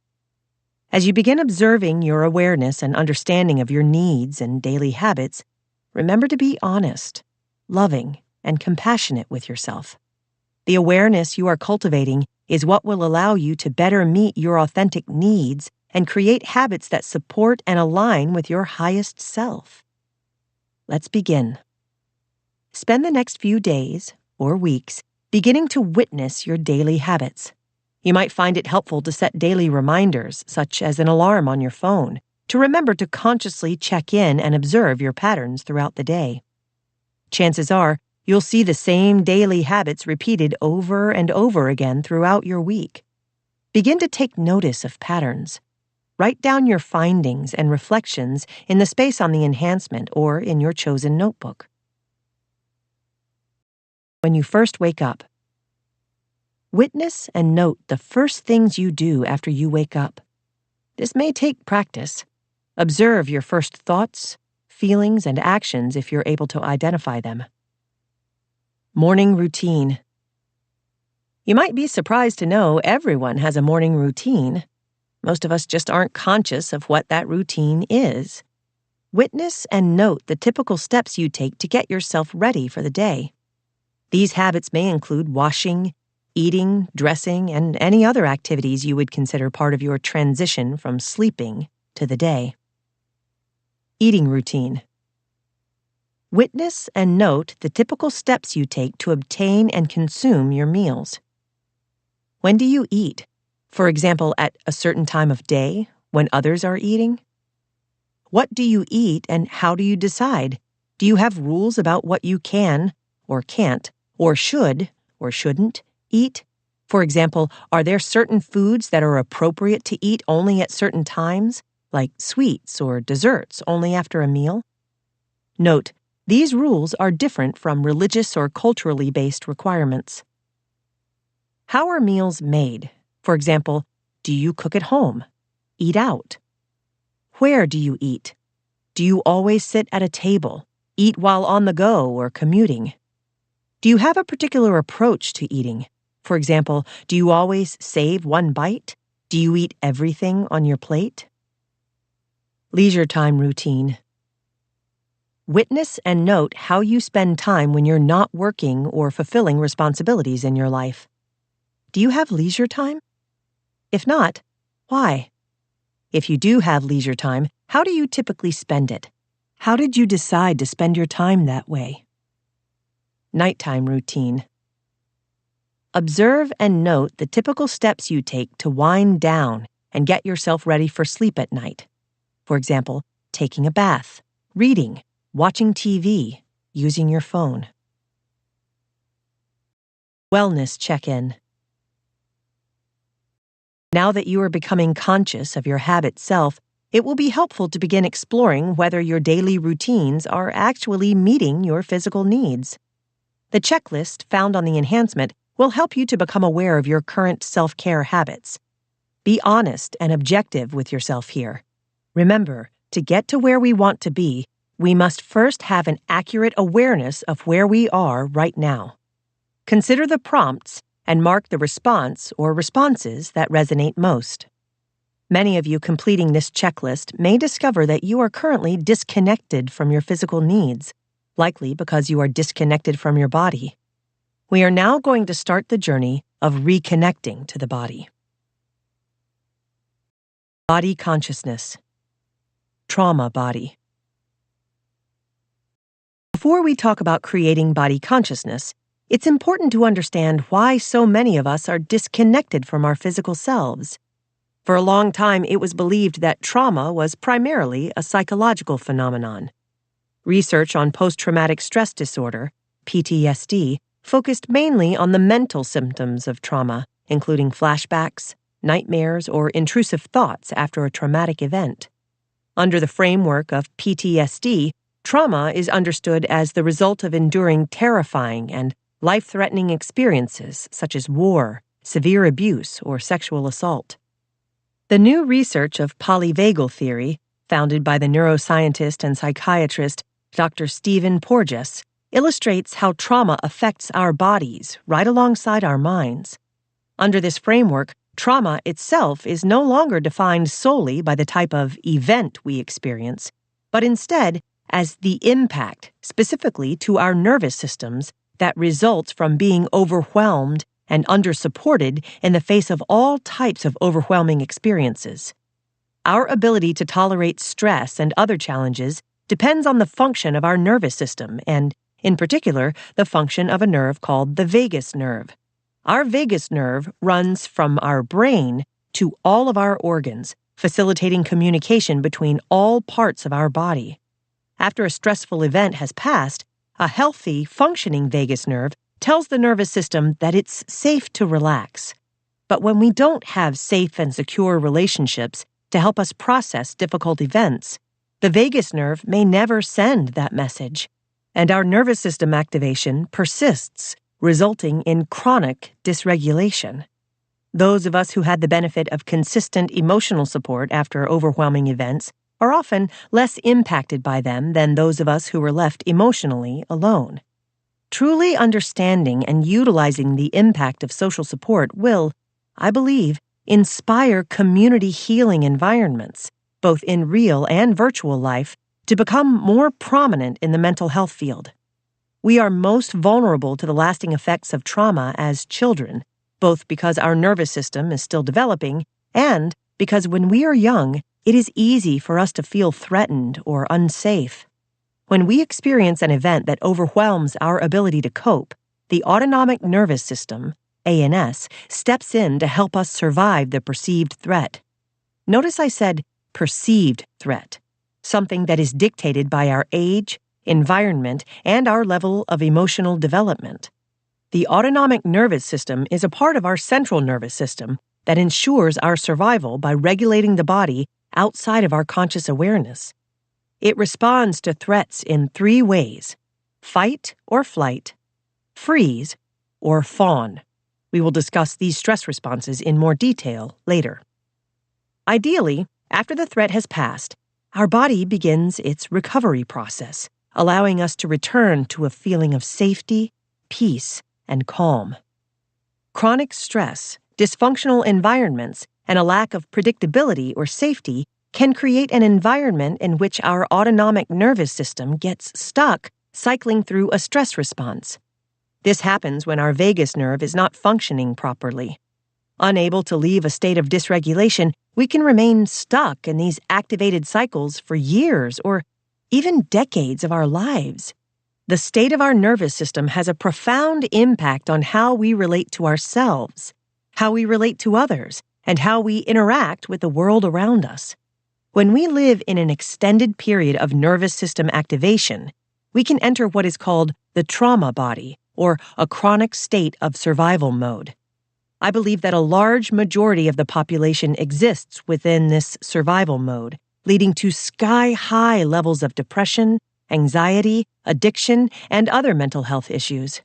A: As you begin observing your awareness and understanding of your needs and daily habits, remember to be honest, loving, and compassionate with yourself. The awareness you are cultivating is what will allow you to better meet your authentic needs and create habits that support and align with your highest self. Let's begin. Spend the next few days or weeks beginning to witness your daily habits. You might find it helpful to set daily reminders, such as an alarm on your phone, to remember to consciously check in and observe your patterns throughout the day. Chances are, you'll see the same daily habits repeated over and over again throughout your week. Begin to take notice of patterns. Write down your findings and reflections in the space on the enhancement or in your chosen notebook. When you first wake up, witness and note the first things you do after you wake up. This may take practice. Observe your first thoughts, feelings, and actions if you're able to identify them. Morning routine. You might be surprised to know everyone has a morning routine. Most of us just aren't conscious of what that routine is. Witness and note the typical steps you take to get yourself ready for the day. These habits may include washing, eating, dressing, and any other activities you would consider part of your transition from sleeping to the day. Eating routine. Witness and note the typical steps you take to obtain and consume your meals. When do you eat? For example, at a certain time of day, when others are eating? What do you eat and how do you decide? Do you have rules about what you can, or can't, or should, or shouldn't eat? For example, are there certain foods that are appropriate to eat only at certain times, like sweets or desserts only after a meal? Note, these rules are different from religious or culturally based requirements. How are meals made? For example, do you cook at home? Eat out? Where do you eat? Do you always sit at a table, eat while on the go or commuting? Do you have a particular approach to eating? For example, do you always save one bite? Do you eat everything on your plate? Leisure time routine. Witness and note how you spend time when you're not working or fulfilling responsibilities in your life. Do you have leisure time? If not, why? If you do have leisure time, how do you typically spend it? How did you decide to spend your time that way? Nighttime routine. Observe and note the typical steps you take to wind down and get yourself ready for sleep at night. For example, taking a bath, reading, watching TV, using your phone. Wellness check-in. Now that you are becoming conscious of your habit self, it will be helpful to begin exploring whether your daily routines are actually meeting your physical needs. The checklist found on the enhancement will help you to become aware of your current self-care habits. Be honest and objective with yourself here. Remember, to get to where we want to be, we must first have an accurate awareness of where we are right now. Consider the prompts and mark the response or responses that resonate most. Many of you completing this checklist may discover that you are currently disconnected from your physical needs, likely because you are disconnected from your body. We are now going to start the journey of reconnecting to the body. Body consciousness. Trauma body. Before we talk about creating body consciousness, it's important to understand why so many of us are disconnected from our physical selves. For a long time, it was believed that trauma was primarily a psychological phenomenon. Research on post-traumatic stress disorder, PTSD, focused mainly on the mental symptoms of trauma, including flashbacks, nightmares, or intrusive thoughts after a traumatic event. Under the framework of PTSD, trauma is understood as the result of enduring terrifying and life-threatening experiences such as war, severe abuse, or sexual assault. The new research of polyvagal theory, founded by the neuroscientist and psychiatrist Dr. Stephen Porges, illustrates how trauma affects our bodies right alongside our minds. Under this framework, trauma itself is no longer defined solely by the type of event we experience, but instead as the impact, specifically to our nervous systems, that results from being overwhelmed and undersupported in the face of all types of overwhelming experiences. Our ability to tolerate stress and other challenges depends on the function of our nervous system and, in particular, the function of a nerve called the vagus nerve. Our vagus nerve runs from our brain to all of our organs, facilitating communication between all parts of our body. After a stressful event has passed, a healthy, functioning vagus nerve tells the nervous system that it's safe to relax. But when we don't have safe and secure relationships to help us process difficult events, the vagus nerve may never send that message, and our nervous system activation persists, resulting in chronic dysregulation. Those of us who had the benefit of consistent emotional support after overwhelming events are often less impacted by them than those of us who were left emotionally alone. Truly understanding and utilizing the impact of social support will, I believe, inspire community healing environments, both in real and virtual life, to become more prominent in the mental health field. We are most vulnerable to the lasting effects of trauma as children, both because our nervous system is still developing and because when we are young, it is easy for us to feel threatened or unsafe. When we experience an event that overwhelms our ability to cope, the autonomic nervous system, ANS, steps in to help us survive the perceived threat. Notice I said perceived threat, something that is dictated by our age, environment, and our level of emotional development. The autonomic nervous system is a part of our central nervous system that ensures our survival by regulating the body outside of our conscious awareness. It responds to threats in 3 ways: fight or flight, freeze, or fawn. We will discuss these stress responses in more detail later. Ideally, after the threat has passed, our body begins its recovery process, allowing us to return to a feeling of safety, peace, and calm. Chronic stress, dysfunctional environments, and a lack of predictability or safety can create an environment in which our autonomic nervous system gets stuck cycling through a stress response. This happens when our vagus nerve is not functioning properly. Unable to leave a state of dysregulation, we can remain stuck in these activated cycles for years or even decades of our lives. The state of our nervous system has a profound impact on how we relate to ourselves, how we relate to others, and how we interact with the world around us. When we live in an extended period of nervous system activation, we can enter what is called the trauma body, or a chronic state of survival mode. I believe that a large majority of the population exists within this survival mode, leading to sky-high levels of depression, anxiety, addiction, and other mental health issues.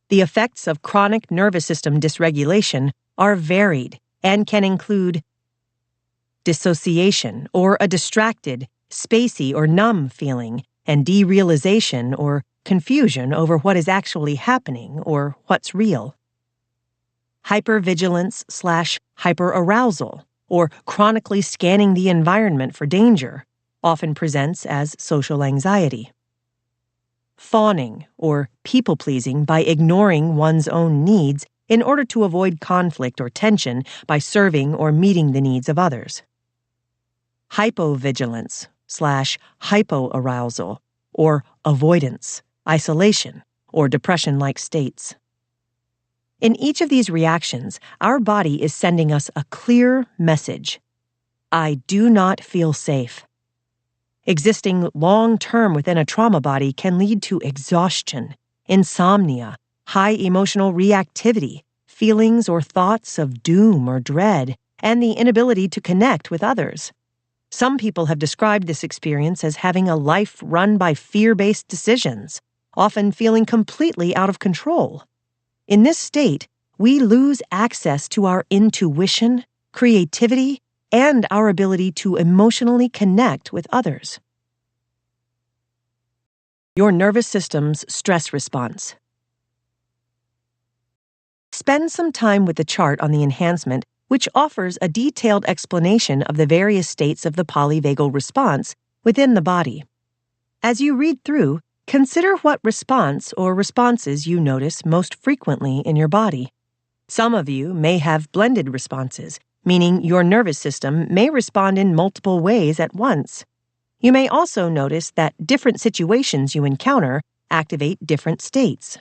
A: The effects of chronic nervous system dysregulation are varied and can include dissociation, or a distracted, spacey, or numb feeling, and derealization or confusion over what is actually happening or what's real. Hypervigilance/hyperarousal, or chronically scanning the environment for danger, often presents as social anxiety. Fawning, or people-pleasing by ignoring one's own needs in order to avoid conflict or tension by serving or meeting the needs of others. Hypovigilance/hypoarousal, or avoidance, isolation, or depression-like states. In each of these reactions, our body is sending us a clear message. I do not feel safe. Existing long-term within a trauma body can lead to exhaustion, insomnia, high emotional reactivity, feelings or thoughts of doom or dread, and the inability to connect with others. Some people have described this experience as having a life run by fear-based decisions, often feeling completely out of control. In this state, we lose access to our intuition, creativity, and our ability to emotionally connect with others. Your nervous system's stress response. Spend some time with the chart on the enhancement, which offers a detailed explanation of the various states of the polyvagal response within the body. As you read through, consider what response or responses you notice most frequently in your body. Some of you may have blended responses, meaning your nervous system may respond in multiple ways at once. You may also notice that different situations you encounter activate different states.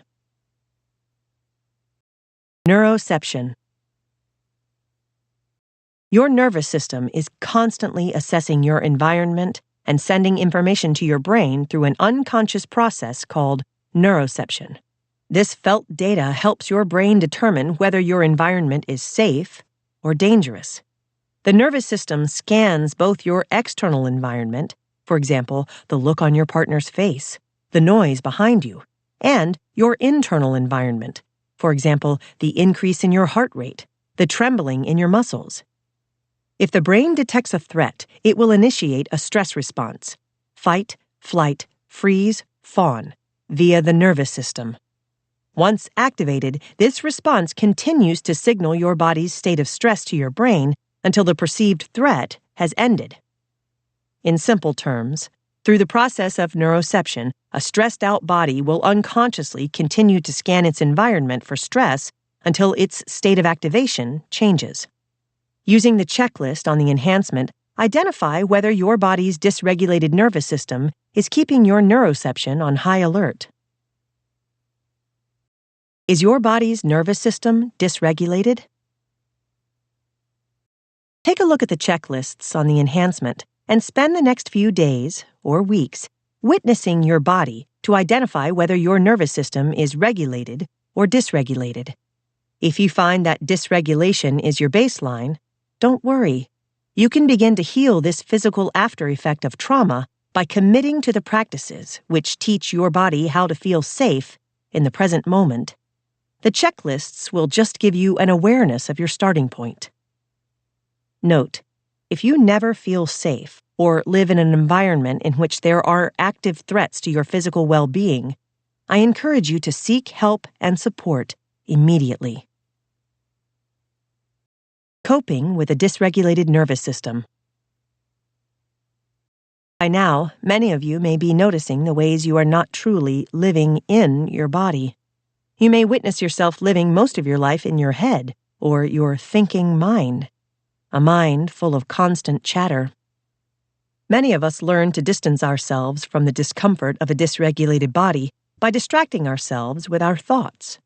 A: Neuroception. Your nervous system is constantly assessing your environment and sending information to your brain through an unconscious process called neuroception. This felt data helps your brain determine whether your environment is safe or dangerous. The nervous system scans both your external environment, for example, the look on your partner's face, the noise behind you, and your internal environment, for example, the increase in your heart rate, the trembling in your muscles. If the brain detects a threat, it will initiate a stress response, fight, flight, freeze, fawn, via the nervous system. Once activated, this response continues to signal your body's state of stress to your brain until the perceived threat has ended. In simple terms, through the process of neuroception, a stressed-out body will unconsciously continue to scan its environment for stress until its state of activation changes. Using the checklist on the enhancement, identify whether your body's dysregulated nervous system is keeping your neuroception on high alert. Is your body's nervous system dysregulated? Take a look at the checklists on the enhancement and spend the next few days or weeks witnessing your body to identify whether your nervous system is regulated or dysregulated. If you find that dysregulation is your baseline, don't worry. You can begin to heal this physical after effect of trauma by committing to the practices which teach your body how to feel safe in the present moment. The checklists will just give you an awareness of your starting point. Note, if you never feel safe or live in an environment in which there are active threats to your physical well-being, I encourage you to seek help and support immediately. Coping with a dysregulated nervous system. By now, many of you may be noticing the ways you are not truly living in your body. You may witness yourself living most of your life in your head or your thinking mind, a mind full of constant chatter. Many of us learn to distance ourselves from the discomfort of a dysregulated body by distracting ourselves with our thoughts.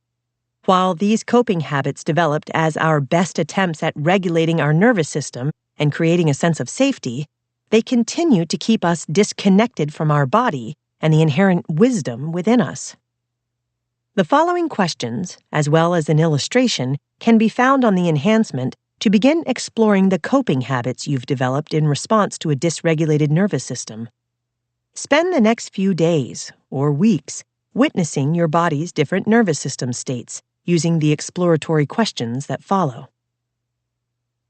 A: While these coping habits developed as our best attempts at regulating our nervous system and creating a sense of safety, they continue to keep us disconnected from our body and the inherent wisdom within us. The following questions, as well as an illustration, can be found on the enhancement to begin exploring the coping habits you've developed in response to a dysregulated nervous system. Spend the next few days or weeks witnessing your body's different nervous system states using the exploratory questions that follow.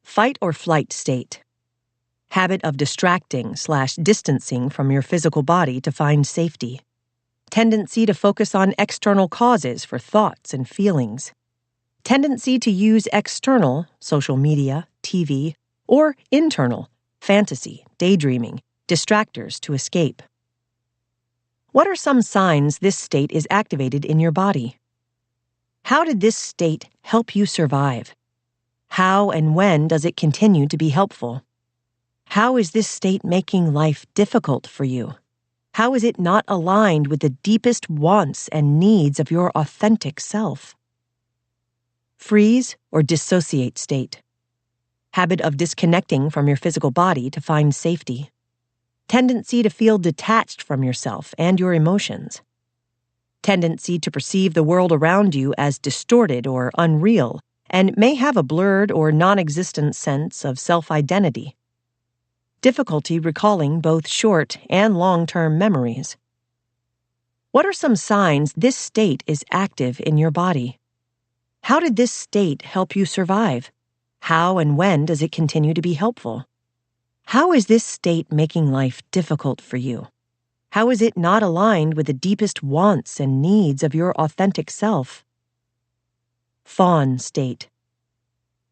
A: Fight or flight state. Habit of distracting/distancing from your physical body to find safety. Tendency to focus on external causes for thoughts and feelings. Tendency to use external, social media, TV, or internal, fantasy, daydreaming, distractors to escape. What are some signs this state is activated in your body? How did this state help you survive? How and when does it continue to be helpful? How is this state making life difficult for you? How is it not aligned with the deepest wants and needs of your authentic self? Freeze or dissociate state. Habit of disconnecting from your physical body to find safety. Tendency to feel detached from yourself and your emotions. Tendency to perceive the world around you as distorted or unreal, and may have a blurred or non-existent sense of self-identity. Difficulty recalling both short and long-term memories. What are some signs this state is active in your body? How did this state help you survive? How and when does it continue to be helpful? How is this state making life difficult for you? How is it not aligned with the deepest wants and needs of your authentic self? Fawn state.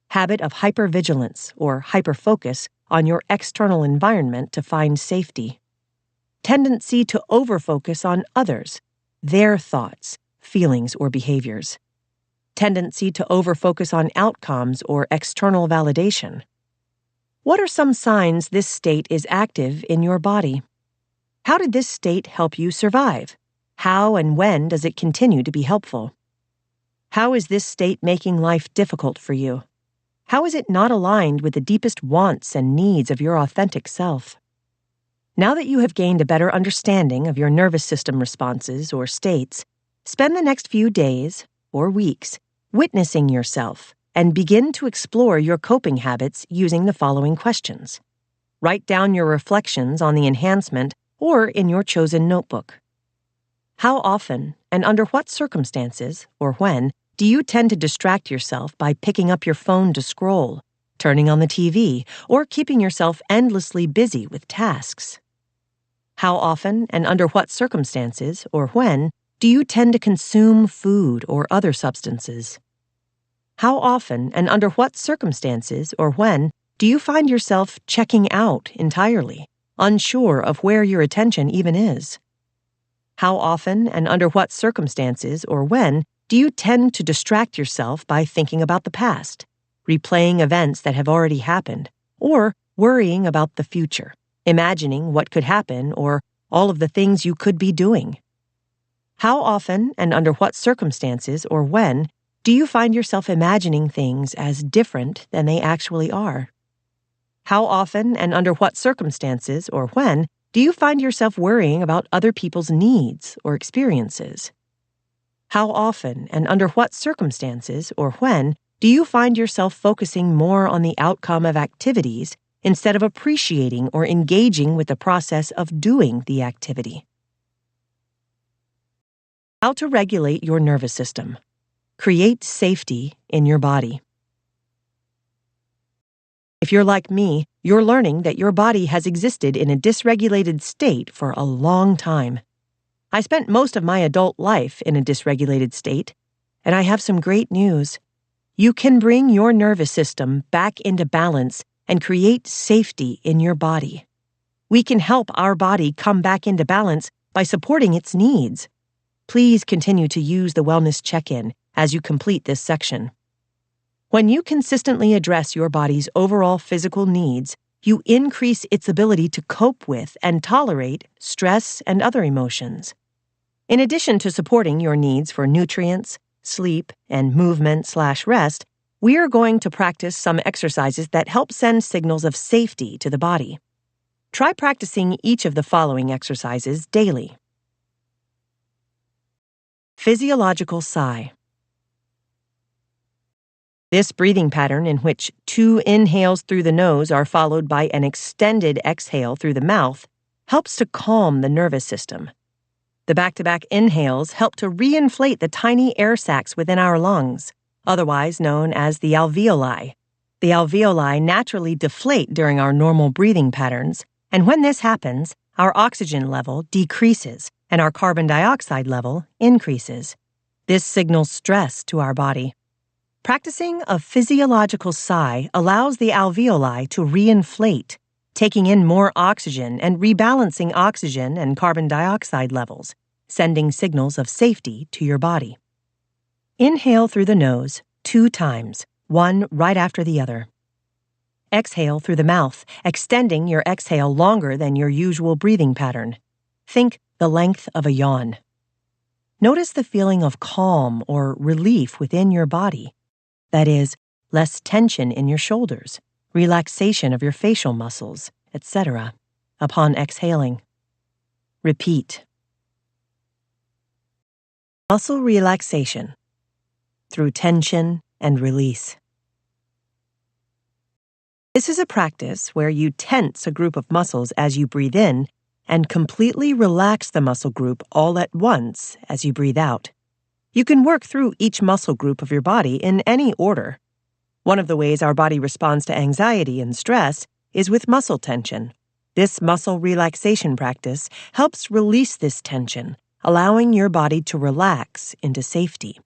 A: Habit of hypervigilance or hyperfocus on your external environment to find safety. Tendency to overfocus on others, their thoughts, feelings, or behaviors. Tendency to overfocus on outcomes or external validation. What are some signs this state is active in your body? How did this state help you survive? How and when does it continue to be helpful? How is this state making life difficult for you? How is it not aligned with the deepest wants and needs of your authentic self? Now that you have gained a better understanding of your nervous system responses or states, spend the next few days or weeks witnessing yourself and begin to explore your coping habits using the following questions. Write down your reflections on the enhancement or in your chosen notebook. How often and under what circumstances or when do you tend to distract yourself by picking up your phone to scroll, turning on the TV, or keeping yourself endlessly busy with tasks? How often and under what circumstances or when do you tend to consume food or other substances? How often and under what circumstances or when do you find yourself checking out entirely, unsure of where your attention even is? How often and under what circumstances or when do you tend to distract yourself by thinking about the past, replaying events that have already happened, or worrying about the future, imagining what could happen or all of the things you could be doing? How often and under what circumstances or when do you find yourself imagining things as different than they actually are? How often and under what circumstances or when do you find yourself worrying about other people's needs or experiences? How often and under what circumstances or when do you find yourself focusing more on the outcome of activities instead of appreciating or engaging with the process of doing the activity? How to regulate your nervous system. Create safety in your body. If you're like me, you're learning that your body has existed in a dysregulated state for a long time. I spent most of my adult life in a dysregulated state, and I have some great news. You can bring your nervous system back into balance and create safety in your body. We can help our body come back into balance by supporting its needs. Please continue to use the Wellness Check-In as you complete this section. When you consistently address your body's overall physical needs, you increase its ability to cope with and tolerate stress and other emotions. In addition to supporting your needs for nutrients, sleep, and movement/rest, we are going to practice some exercises that help send signals of safety to the body. Try practicing each of the following exercises daily. Physiological sigh. This breathing pattern, in which 2 inhales through the nose are followed by an extended exhale through the mouth, helps to calm the nervous system. The back-to-back inhales help to reinflate the tiny air sacs within our lungs, otherwise known as the alveoli. The alveoli naturally deflate during our normal breathing patterns, and when this happens, our oxygen level decreases and our carbon dioxide level increases. This signals stress to our body. Practicing a physiological sigh allows the alveoli to reinflate, taking in more oxygen and rebalancing oxygen and carbon dioxide levels, sending signals of safety to your body. Inhale through the nose 2 times, one right after the other. Exhale through the mouth, extending your exhale longer than your usual breathing pattern. Think the length of a yawn. Notice the feeling of calm or relief within your body. That is, less tension in your shoulders, relaxation of your facial muscles, etc., upon exhaling. Repeat. Muscle relaxation through tension and release. This is a practice where you tense a group of muscles as you breathe in and completely relax the muscle group all at once as you breathe out. You can work through each muscle group of your body in any order. One of the ways our body responds to anxiety and stress is with muscle tension. This muscle relaxation practice helps release this tension, allowing your body to relax into safety.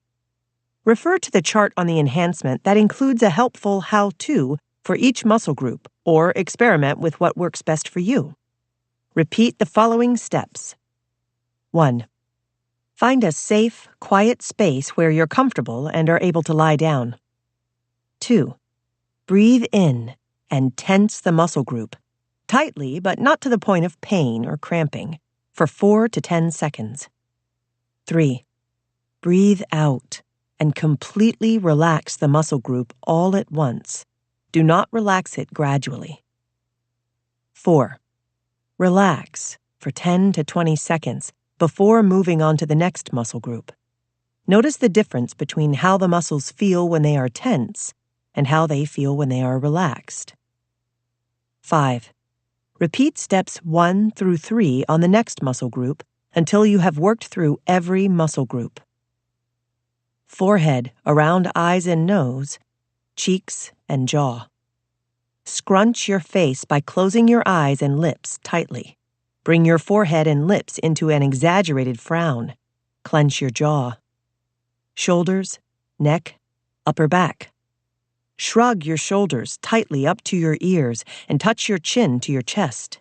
A: Refer to the chart on the enhancement that includes a helpful how-to for each muscle group, or experiment with what works best for you. Repeat the following steps. 1. Find a safe, quiet space where you're comfortable and are able to lie down. 2. Breathe in and tense the muscle group, tightly but not to the point of pain or cramping, for 4 to 10 seconds. 3. Breathe out and completely relax the muscle group all at once. Do not relax it gradually. 4. Relax for 10 to 20 seconds before moving on to the next muscle group. Notice the difference between how the muscles feel when they are tense and how they feel when they are relaxed. 5. Repeat steps 1 through 3 on the next muscle group until you have worked through every muscle group. Forehead around eyes and nose, cheeks and jaw. Scrunch your face by closing your eyes and lips tightly. Bring your forehead and lips into an exaggerated frown. Clench your jaw. Shoulders, neck, upper back. Shrug your shoulders tightly up to your ears and touch your chin to your chest.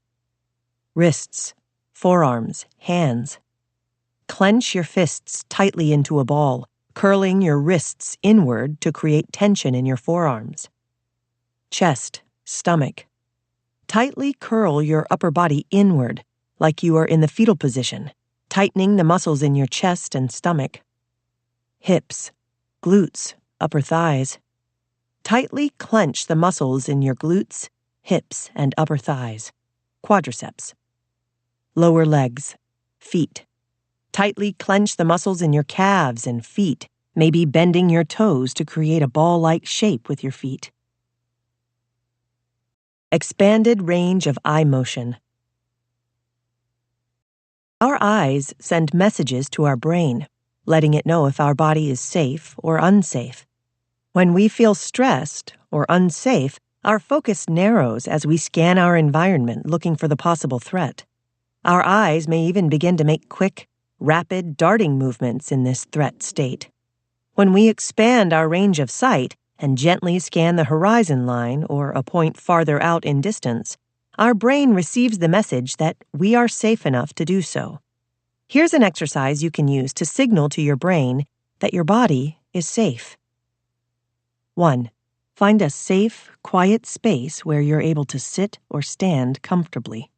A: Wrists, forearms, hands. Clench your fists tightly into a ball, curling your wrists inward to create tension in your forearms. Chest, stomach. Tightly curl your upper body inward, like you are in the fetal position, tightening the muscles in your chest and stomach. Hips, glutes, upper thighs. Tightly clench the muscles in your glutes, hips, and upper thighs. Quadriceps. Lower legs, feet. Tightly clench the muscles in your calves and feet, maybe bending your toes to create a ball-like shape with your feet. Expanded range of eye motion. Our eyes send messages to our brain, letting it know if our body is safe or unsafe. When we feel stressed or unsafe, Our focus narrows as we scan our environment looking for the possible threat. Our eyes may even begin to make quick, rapid darting movements in this threat state. When we expand our range of sight and gently scan the horizon line or a point farther out in distance, our brain receives the message that we are safe enough to do so. Here's an exercise you can use to signal to your brain that your body is safe. 1. Find a safe, quiet space where you're able to sit or stand comfortably.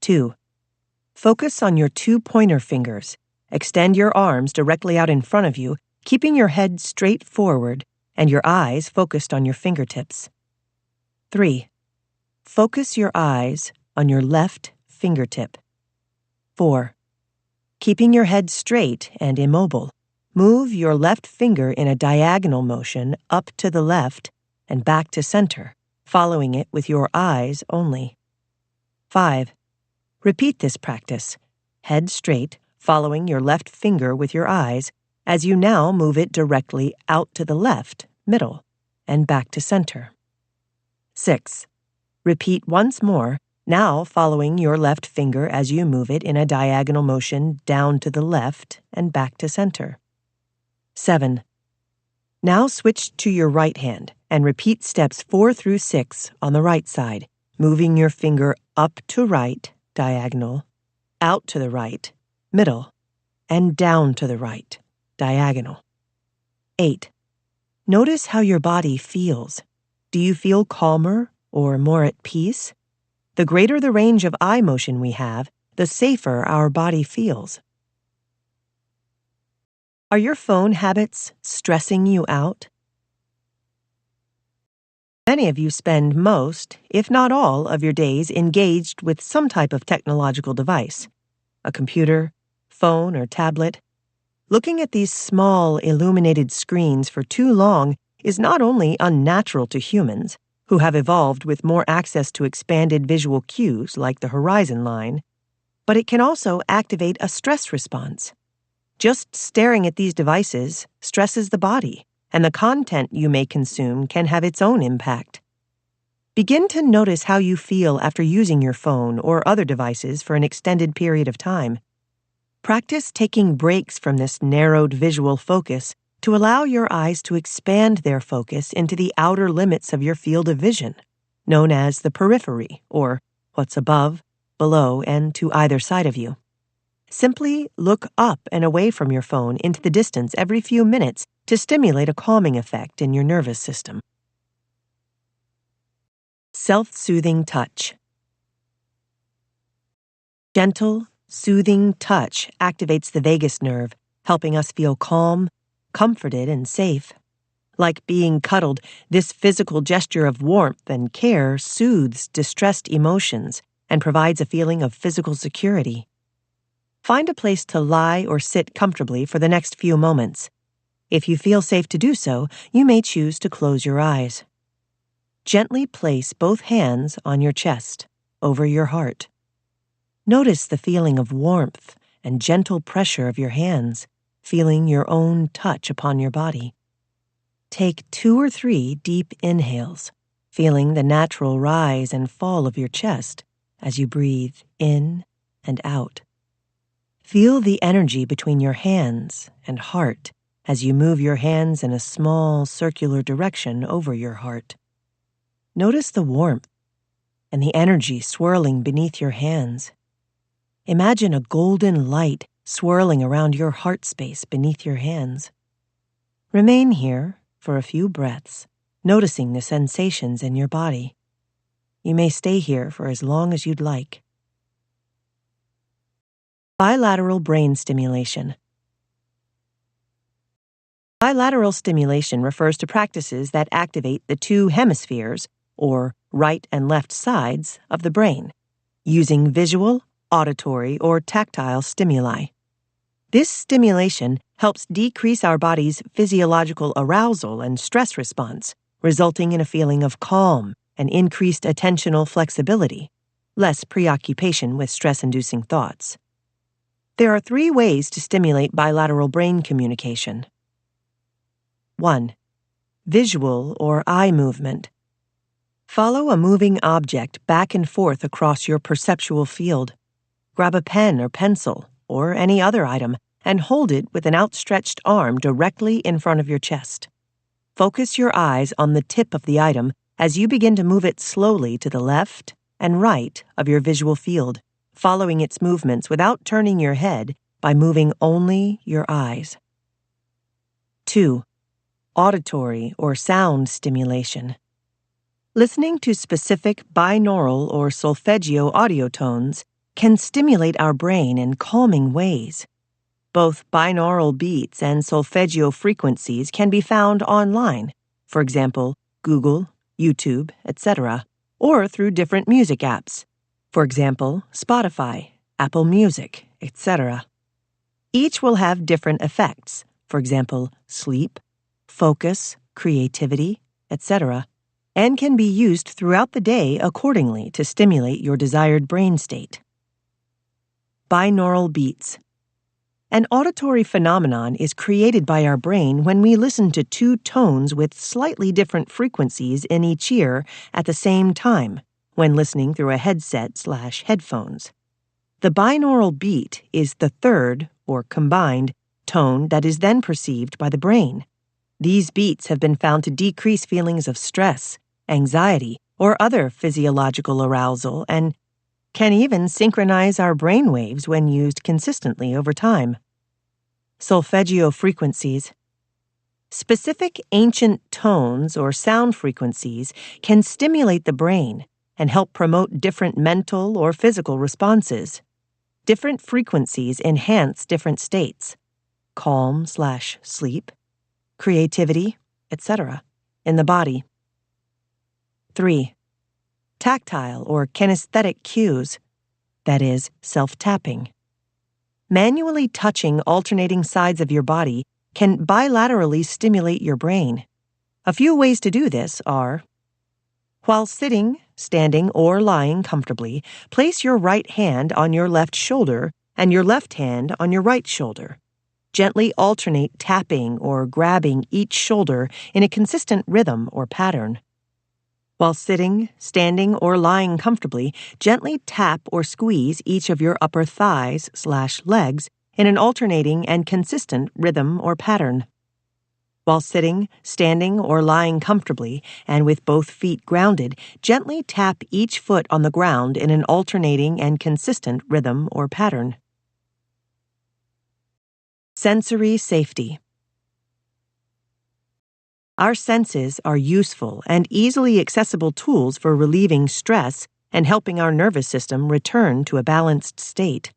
A: 2. Focus on your 2 pointer fingers. Extend your arms directly out in front of you, keeping your head straight forward and your eyes focused on your fingertips. 3. Focus your eyes on your left fingertip. 4. Keeping your head straight and immobile, move your left finger in a diagonal motion up to the left and back to center, following it with your eyes only. 5. Repeat this practice, head straight, following your left finger with your eyes, as you now move it directly out to the left, middle, and back to center. 6. Repeat once more, now following your left finger as you move it in a diagonal motion down to the left and back to center. 7. Now switch to your right hand and repeat steps 4 through 6 on the right side, moving your finger up to right, diagonal, out to the right, middle, and down to the right, diagonal. 8. Notice how your body feels. Do you feel calmer or more at peace? The greater the range of eye motion we have, the safer our body feels. Are your phone habits stressing you out? Many of you spend most, if not all, of your days engaged with some type of technological device, a computer, phone, or tablet. Looking at these small, illuminated screens for too long is not only unnatural to humans, who have evolved with more access to expanded visual cues like the horizon line, but it can also activate a stress response. Just staring at these devices stresses the body, and the content you may consume can have its own impact. Begin to notice how you feel after using your phone or other devices for an extended period of time. Practice taking breaks from this narrowed visual focus to allow your eyes to expand their focus into the outer limits of your field of vision, known as the periphery, or what's above, below, and to either side of you. Simply look up and away from your phone into the distance every few minutes to stimulate a calming effect in your nervous system. Self-soothing touch. Gentle, soothing touch activates the vagus nerve, helping us feel calm, comforted, and safe. Like being cuddled, this physical gesture of warmth and care soothes distressed emotions and provides a feeling of physical security. Find a place to lie or sit comfortably for the next few moments. If you feel safe to do so, you may choose to close your eyes. Gently place both hands on your chest, over your heart. Notice the feeling of warmth and gentle pressure of your hands, feeling your own touch upon your body. Take 2 or 3 deep inhales, feeling the natural rise and fall of your chest as you breathe in and out. Feel the energy between your hands and heart as you move your hands in a small circular direction over your heart. Notice the warmth and the energy swirling beneath your hands. Imagine a golden light swirling around your heart space beneath your hands. Remain here for a few breaths, noticing the sensations in your body. You may stay here for as long as you'd like. Bilateral brain stimulation. Bilateral stimulation refers to practices that activate the 2 hemispheres, or right and left sides, of the brain, using visual, auditory, or tactile stimuli. This stimulation helps decrease our body's physiological arousal and stress response, resulting in a feeling of calm and increased attentional flexibility, less preoccupation with stress-inducing thoughts. There are 3 ways to stimulate bilateral brain communication. 1. Visual or eye movement. Follow a moving object back and forth across your perceptual field. Grab a pen or pencil, or any other item, and hold it with an outstretched arm directly in front of your chest. Focus your eyes on the tip of the item as you begin to move it slowly to the left and right of your visual field, following its movements without turning your head by moving only your eyes. 2. Auditory or sound stimulation. Listening to specific binaural or solfeggio audio tones can stimulate our brain in calming ways. Both binaural beats and solfeggio frequencies can be found online, for example, Google, YouTube, etc., or through different music apps, for example, Spotify, Apple Music, etc. Each will have different effects, for example, sleep, focus, creativity, etc., and can be used throughout the day accordingly to stimulate your desired brain state. Binaural beats. An auditory phenomenon is created by our brain when we listen to two tones with slightly different frequencies in each ear at the same time when listening through a headset/headphones. The binaural beat is the third, or combined, tone that is then perceived by the brain. These beats have been found to decrease feelings of stress, anxiety, or other physiological arousal and can even synchronize our brain waves when used consistently over time. Solfeggio frequencies. Specific ancient tones or sound frequencies can stimulate the brain and help promote different mental or physical responses. Different frequencies enhance different states, calm/sleep, creativity, etc., in the body. 3. Tactile or kinesthetic cues, that is, self-tapping. Manually touching alternating sides of your body can bilaterally stimulate your brain. A few ways to do this are: while sitting, standing, or lying comfortably, place your right hand on your left shoulder and your left hand on your right shoulder. Gently alternate tapping or grabbing each shoulder in a consistent rhythm or pattern. While sitting, standing, or lying comfortably, gently tap or squeeze each of your upper thighs/legs in an alternating and consistent rhythm or pattern. While sitting, standing, or lying comfortably, and with both feet grounded, gently tap each foot on the ground in an alternating and consistent rhythm or pattern. Sensory safety. Our senses are useful and easily accessible tools for relieving stress and helping our nervous system return to a balanced state.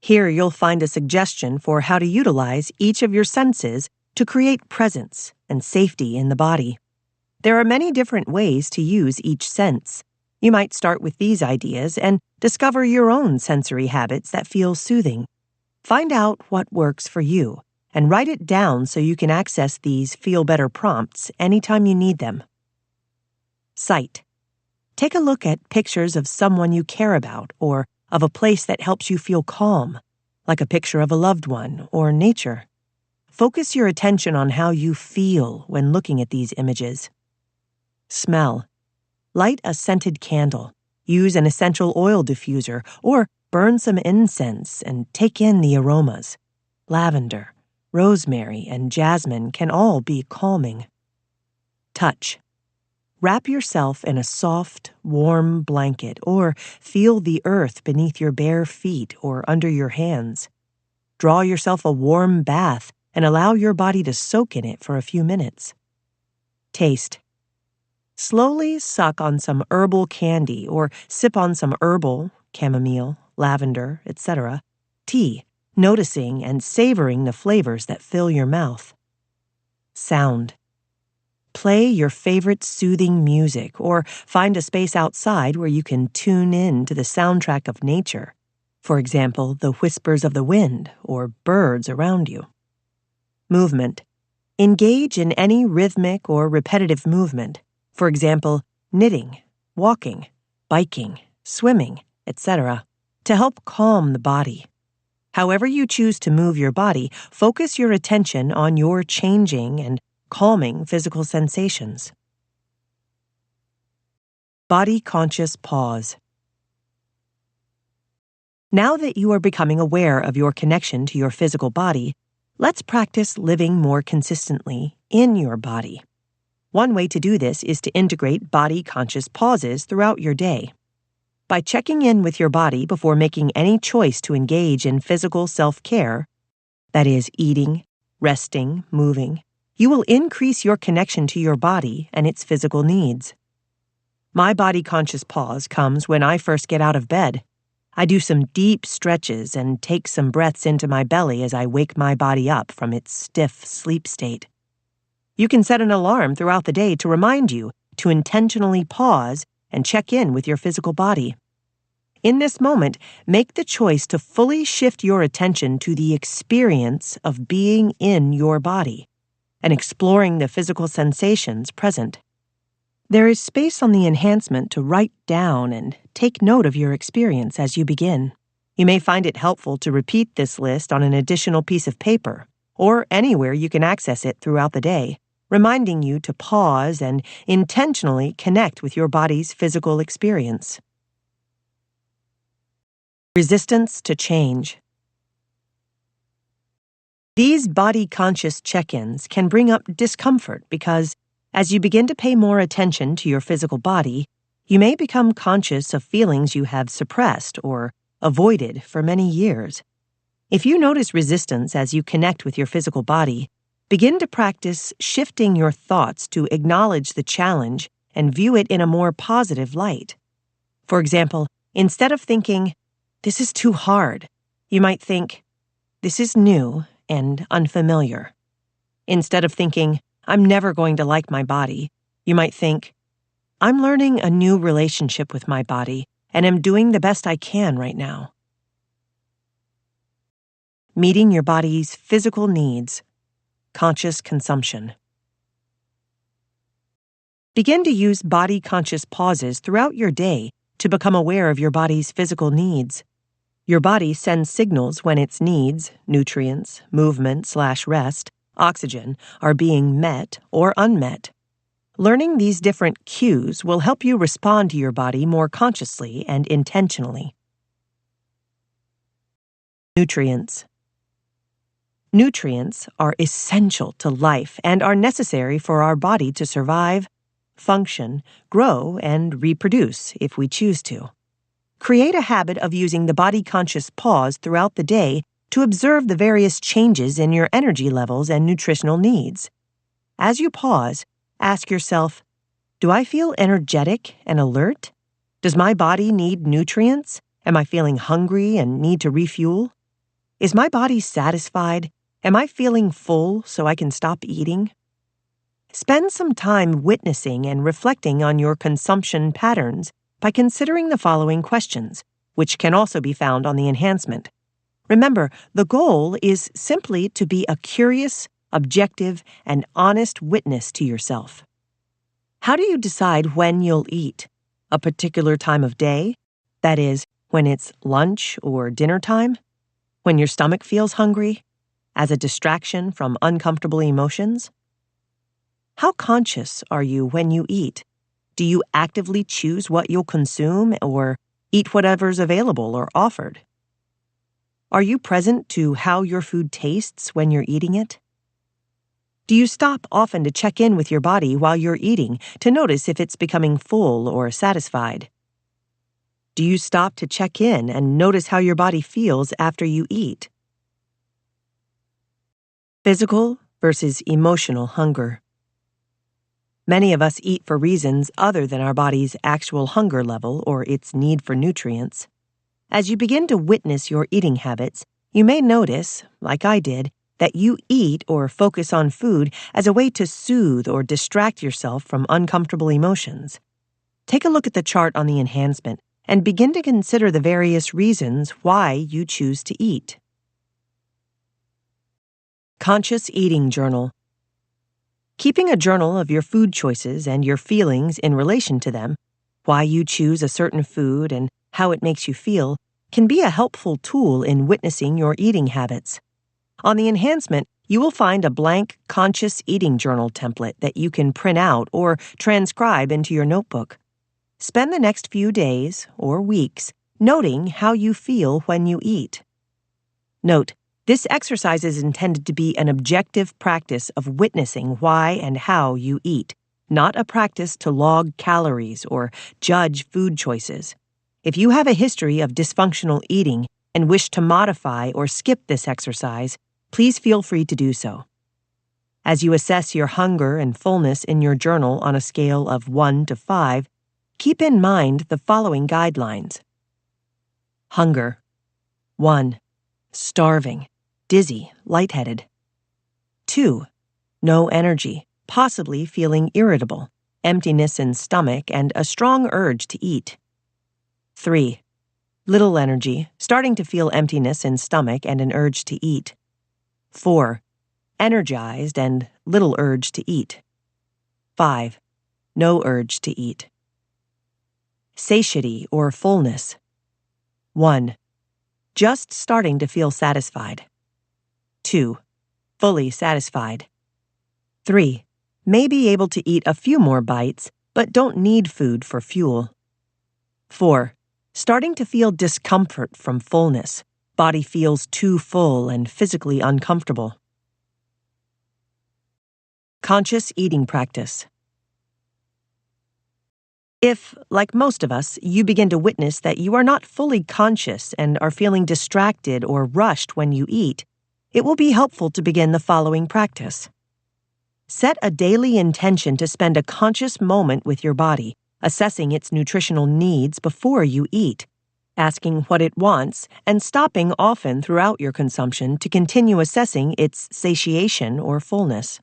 A: Here you'll find a suggestion for how to utilize each of your senses to create presence and safety in the body. There are many different ways to use each sense. You might start with these ideas and discover your own sensory habits that feel soothing. Find out what works for you and write it down so you can access these feel-better prompts anytime you need them. Sight. Take a look at pictures of someone you care about or of a place that helps you feel calm, like a picture of a loved one or nature. Focus your attention on how you feel when looking at these images. Smell. Light a scented candle, use an essential oil diffuser, or burn some incense and take in the aromas. Lavender, rosemary, and jasmine can all be calming. Touch. Wrap yourself in a soft, warm blanket or feel the earth beneath your bare feet or under your hands. Draw yourself a warm bath and allow your body to soak in it for a few minutes. Taste. Slowly suck on some herbal candy or sip on some herbal, chamomile, lavender, etc., tea, noticing and savoring the flavors that fill your mouth. Sound. Play your favorite soothing music or find a space outside where you can tune in to the soundtrack of nature, for example, the whispers of the wind or birds around you. Movement. Engage in any rhythmic or repetitive movement, for example, knitting, walking, biking, swimming, etc., to help calm the body. However you choose to move your body, focus your attention on your changing and calming physical sensations. Body Conscious Pause. Now that you are becoming aware of your connection to your physical body, let's practice living more consistently in your body. One way to do this is to integrate body conscious pauses throughout your day. By checking in with your body before making any choice to engage in physical self-care, that is, eating, resting, moving, you will increase your connection to your body and its physical needs. My body conscious pause comes when I first get out of bed. I do some deep stretches and take some breaths into my belly as I wake my body up from its stiff sleep state. You can set an alarm throughout the day to remind you to intentionally pause and check in with your physical body. In this moment, make the choice to fully shift your attention to the experience of being in your body and exploring the physical sensations present. There is space on the enhancement to write down and take note of your experience as you begin. You may find it helpful to repeat this list on an additional piece of paper or anywhere you can access it throughout the day, reminding you to pause and intentionally connect with your body's physical experience. Resistance to change. These body-conscious check-ins can bring up discomfort because, as you begin to pay more attention to your physical body, you may become conscious of feelings you have suppressed or avoided for many years. If you notice resistance as you connect with your physical body, begin to practice shifting your thoughts to acknowledge the challenge and view it in a more positive light. For example, instead of thinking, "This is too hard," you might think, "This is new and unfamiliar." Instead of thinking, "I'm never going to like my body," you might think, "I'm learning a new relationship with my body and am doing the best I can right now." Meeting your body's physical needs. Conscious consumption. Begin to use body-conscious pauses throughout your day to become aware of your body's physical needs. Your body sends signals when its needs, nutrients, movement/rest, oxygen, are being met or unmet. Learning these different cues will help you respond to your body more consciously and intentionally. Nutrients. Nutrients are essential to life and are necessary for our body to survive, function, grow, and reproduce if we choose to. Create a habit of using the body-conscious pause throughout the day to observe the various changes in your energy levels and nutritional needs. As you pause, ask yourself, do I feel energetic and alert? Does my body need nutrients? Am I feeling hungry and need to refuel? Is my body satisfied? Am I feeling full so I can stop eating? Spend some time witnessing and reflecting on your consumption patterns by considering the following questions, which can also be found on the enhancement. Remember, the goal is simply to be a curious, objective, and honest witness to yourself. How do you decide when you'll eat? A particular time of day? That is, when it's lunch or dinner time? When your stomach feels hungry? As a distraction from uncomfortable emotions? How conscious are you when you eat? Do you actively choose what you'll consume or eat whatever's available or offered? Are you present to how your food tastes when you're eating it? Do you stop often to check in with your body while you're eating to notice if it's becoming full or satisfied? Do you stop to check in and notice how your body feels after you eat? Physical versus emotional hunger. Many of us eat for reasons other than our body's actual hunger level or its need for nutrients. As you begin to witness your eating habits, you may notice, like I did, that you eat or focus on food as a way to soothe or distract yourself from uncomfortable emotions. Take a look at the chart on the enhancement and begin to consider the various reasons why you choose to eat. Conscious Eating Journal. Keeping a journal of your food choices and your feelings in relation to them, why you choose a certain food and how it makes you feel, can be a helpful tool in witnessing your eating habits. On the enhancement, you will find a blank Conscious Eating Journal template that you can print out or transcribe into your notebook. Spend the next few days or weeks noting how you feel when you eat. Note, this exercise is intended to be an objective practice of witnessing why and how you eat, not a practice to log calories or judge food choices. If you have a history of dysfunctional eating and wish to modify or skip this exercise, please feel free to do so. As you assess your hunger and fullness in your journal on a scale of 1 to 5, keep in mind the following guidelines. Hunger. 1. Starving, dizzy, lightheaded. 2. No energy, possibly feeling irritable, emptiness in stomach, and a strong urge to eat. 3. Little energy, starting to feel emptiness in stomach and an urge to eat. 4. Energized and little urge to eat. 5. No urge to eat. Satiety or fullness. 1. Just starting to feel satisfied. 2. Fully satisfied. 3. May be able to eat a few more bites, but don't need food for fuel. 4. Starting to feel discomfort from fullness. Body feels too full and physically uncomfortable. Conscious eating practice. If, like most of us, you begin to witness that you are not fully conscious and are feeling distracted or rushed when you eat, it will be helpful to begin the following practice. Set a daily intention to spend a conscious moment with your body, assessing its nutritional needs before you eat, asking what it wants, and stopping often throughout your consumption to continue assessing its satiation or fullness.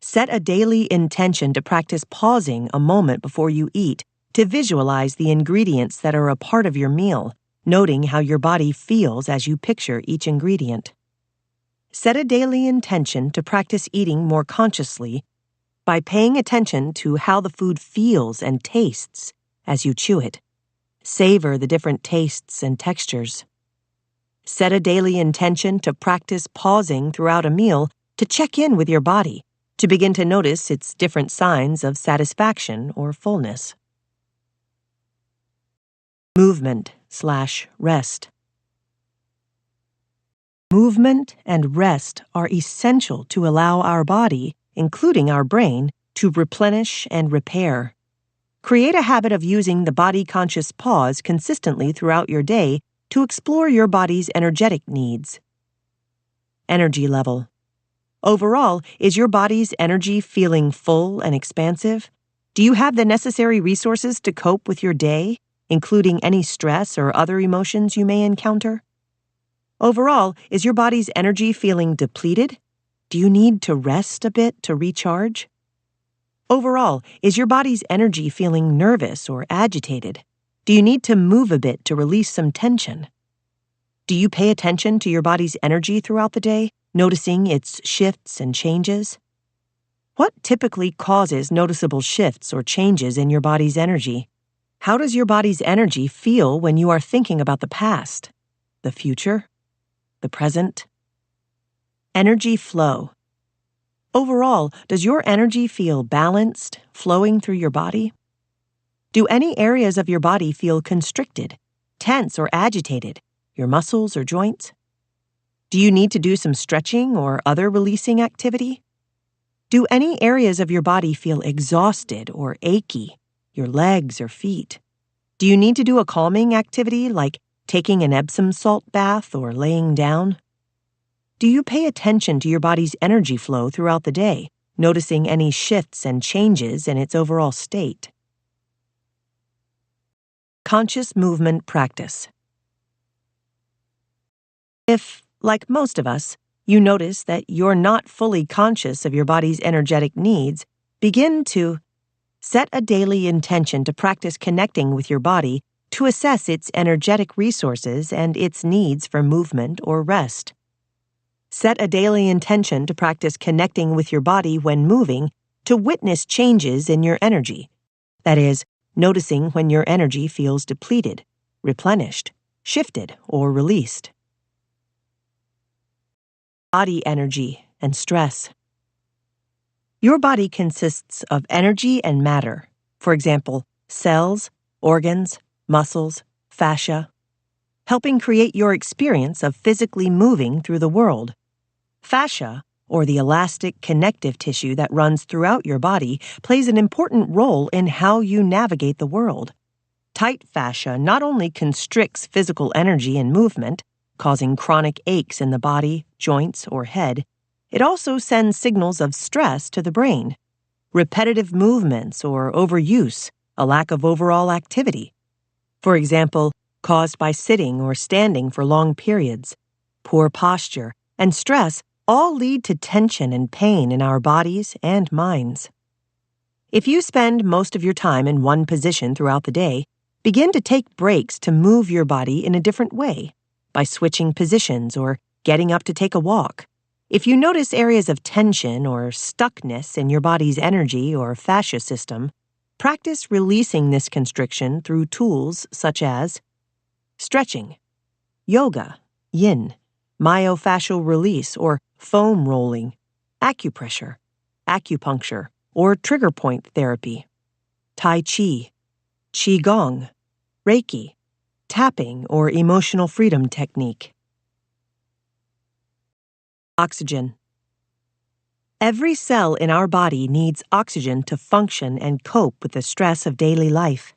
A: Set a daily intention to practice pausing a moment before you eat to visualize the ingredients that are a part of your meal, noting how your body feels as you picture each ingredient. Set a daily intention to practice eating more consciously by paying attention to how the food feels and tastes as you chew it. Savor the different tastes and textures. Set a daily intention to practice pausing throughout a meal to check in with your body, to begin to notice its different signs of satisfaction or fullness. Movement/rest. Movement and rest are essential to allow our body, including our brain, to replenish and repair. Create a habit of using the body-conscious pause consistently throughout your day to explore your body's energetic needs. Energy level. Overall, is your body's energy feeling full and expansive? Do you have the necessary resources to cope with your day, including any stress or other emotions you may encounter? Overall, is your body's energy feeling depleted? Do you need to rest a bit to recharge? Overall, is your body's energy feeling nervous or agitated? Do you need to move a bit to release some tension? Do you pay attention to your body's energy throughout the day, noticing its shifts and changes? What typically causes noticeable shifts or changes in your body's energy? How does your body's energy feel when you are thinking about the past, the future, the present? Energy flow. Overall, does your energy feel balanced, flowing through your body? Do any areas of your body feel constricted, tense, or agitated, your muscles or joints? Do you need to do some stretching or other releasing activity? Do any areas of your body feel exhausted or achy, your legs or feet? Do you need to do a calming activity like taking an Epsom salt bath or laying down? Do you pay attention to your body's energy flow throughout the day, noticing any shifts and changes in its overall state? Conscious movement practice. If, like most of us, you notice that you're not fully conscious of your body's energetic needs, begin to set a daily intention to practice connecting with your body to assess its energetic resources and its needs for movement or rest. Set a daily intention to practice connecting with your body when moving to witness changes in your energy. That is, noticing when your energy feels depleted, replenished, shifted, or released. Body energy and stress. Your body consists of energy and matter. For example, cells, organs, muscles, fascia, helping create your experience of physically moving through the world. Fascia, or the elastic connective tissue that runs throughout your body, plays an important role in how you navigate the world. Tight fascia not only constricts physical energy and movement, causing chronic aches in the body, joints, or head, it also sends signals of stress to the brain. Repetitive movements or overuse, a lack of overall activity. For example, caused by sitting or standing for long periods, poor posture, and stress all lead to tension and pain in our bodies and minds. If you spend most of your time in one position throughout the day, begin to take breaks to move your body in a different way by switching positions or getting up to take a walk. If you notice areas of tension or stuckness in your body's energy or fascia system, practice releasing this constriction through tools such as stretching, yoga, yin, myofascial release or foam rolling, acupressure, acupuncture, or trigger point therapy, tai chi, qigong, reiki, tapping, or emotional freedom technique. Oxygen. Every cell in our body needs oxygen to function and cope with the stress of daily life.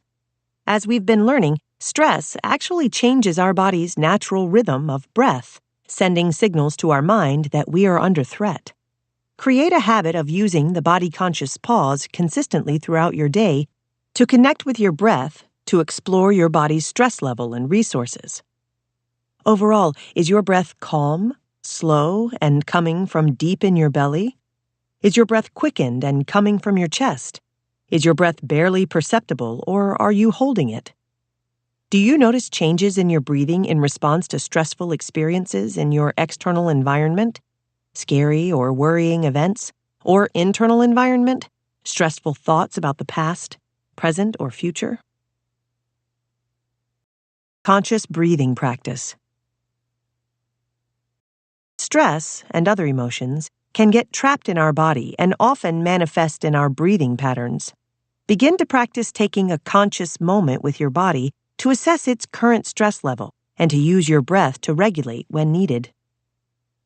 A: As we've been learning, stress actually changes our body's natural rhythm of breath, sending signals to our mind that we are under threat. Create a habit of using the body-conscious pause consistently throughout your day to connect with your breath to explore your body's stress level and resources. Overall, is your breath calm, slow, and coming from deep in your belly? Is your breath quickened and coming from your chest? Is your breath barely perceptible, or are you holding it? Do you notice changes in your breathing in response to stressful experiences in your external environment? Scary or worrying events? Or internal environment? Stressful thoughts about the past, present, or future? Conscious breathing practice. Stress and other emotions can get trapped in our body and often manifest in our breathing patterns. Begin to practice taking a conscious moment with your body to assess its current stress level and to use your breath to regulate when needed.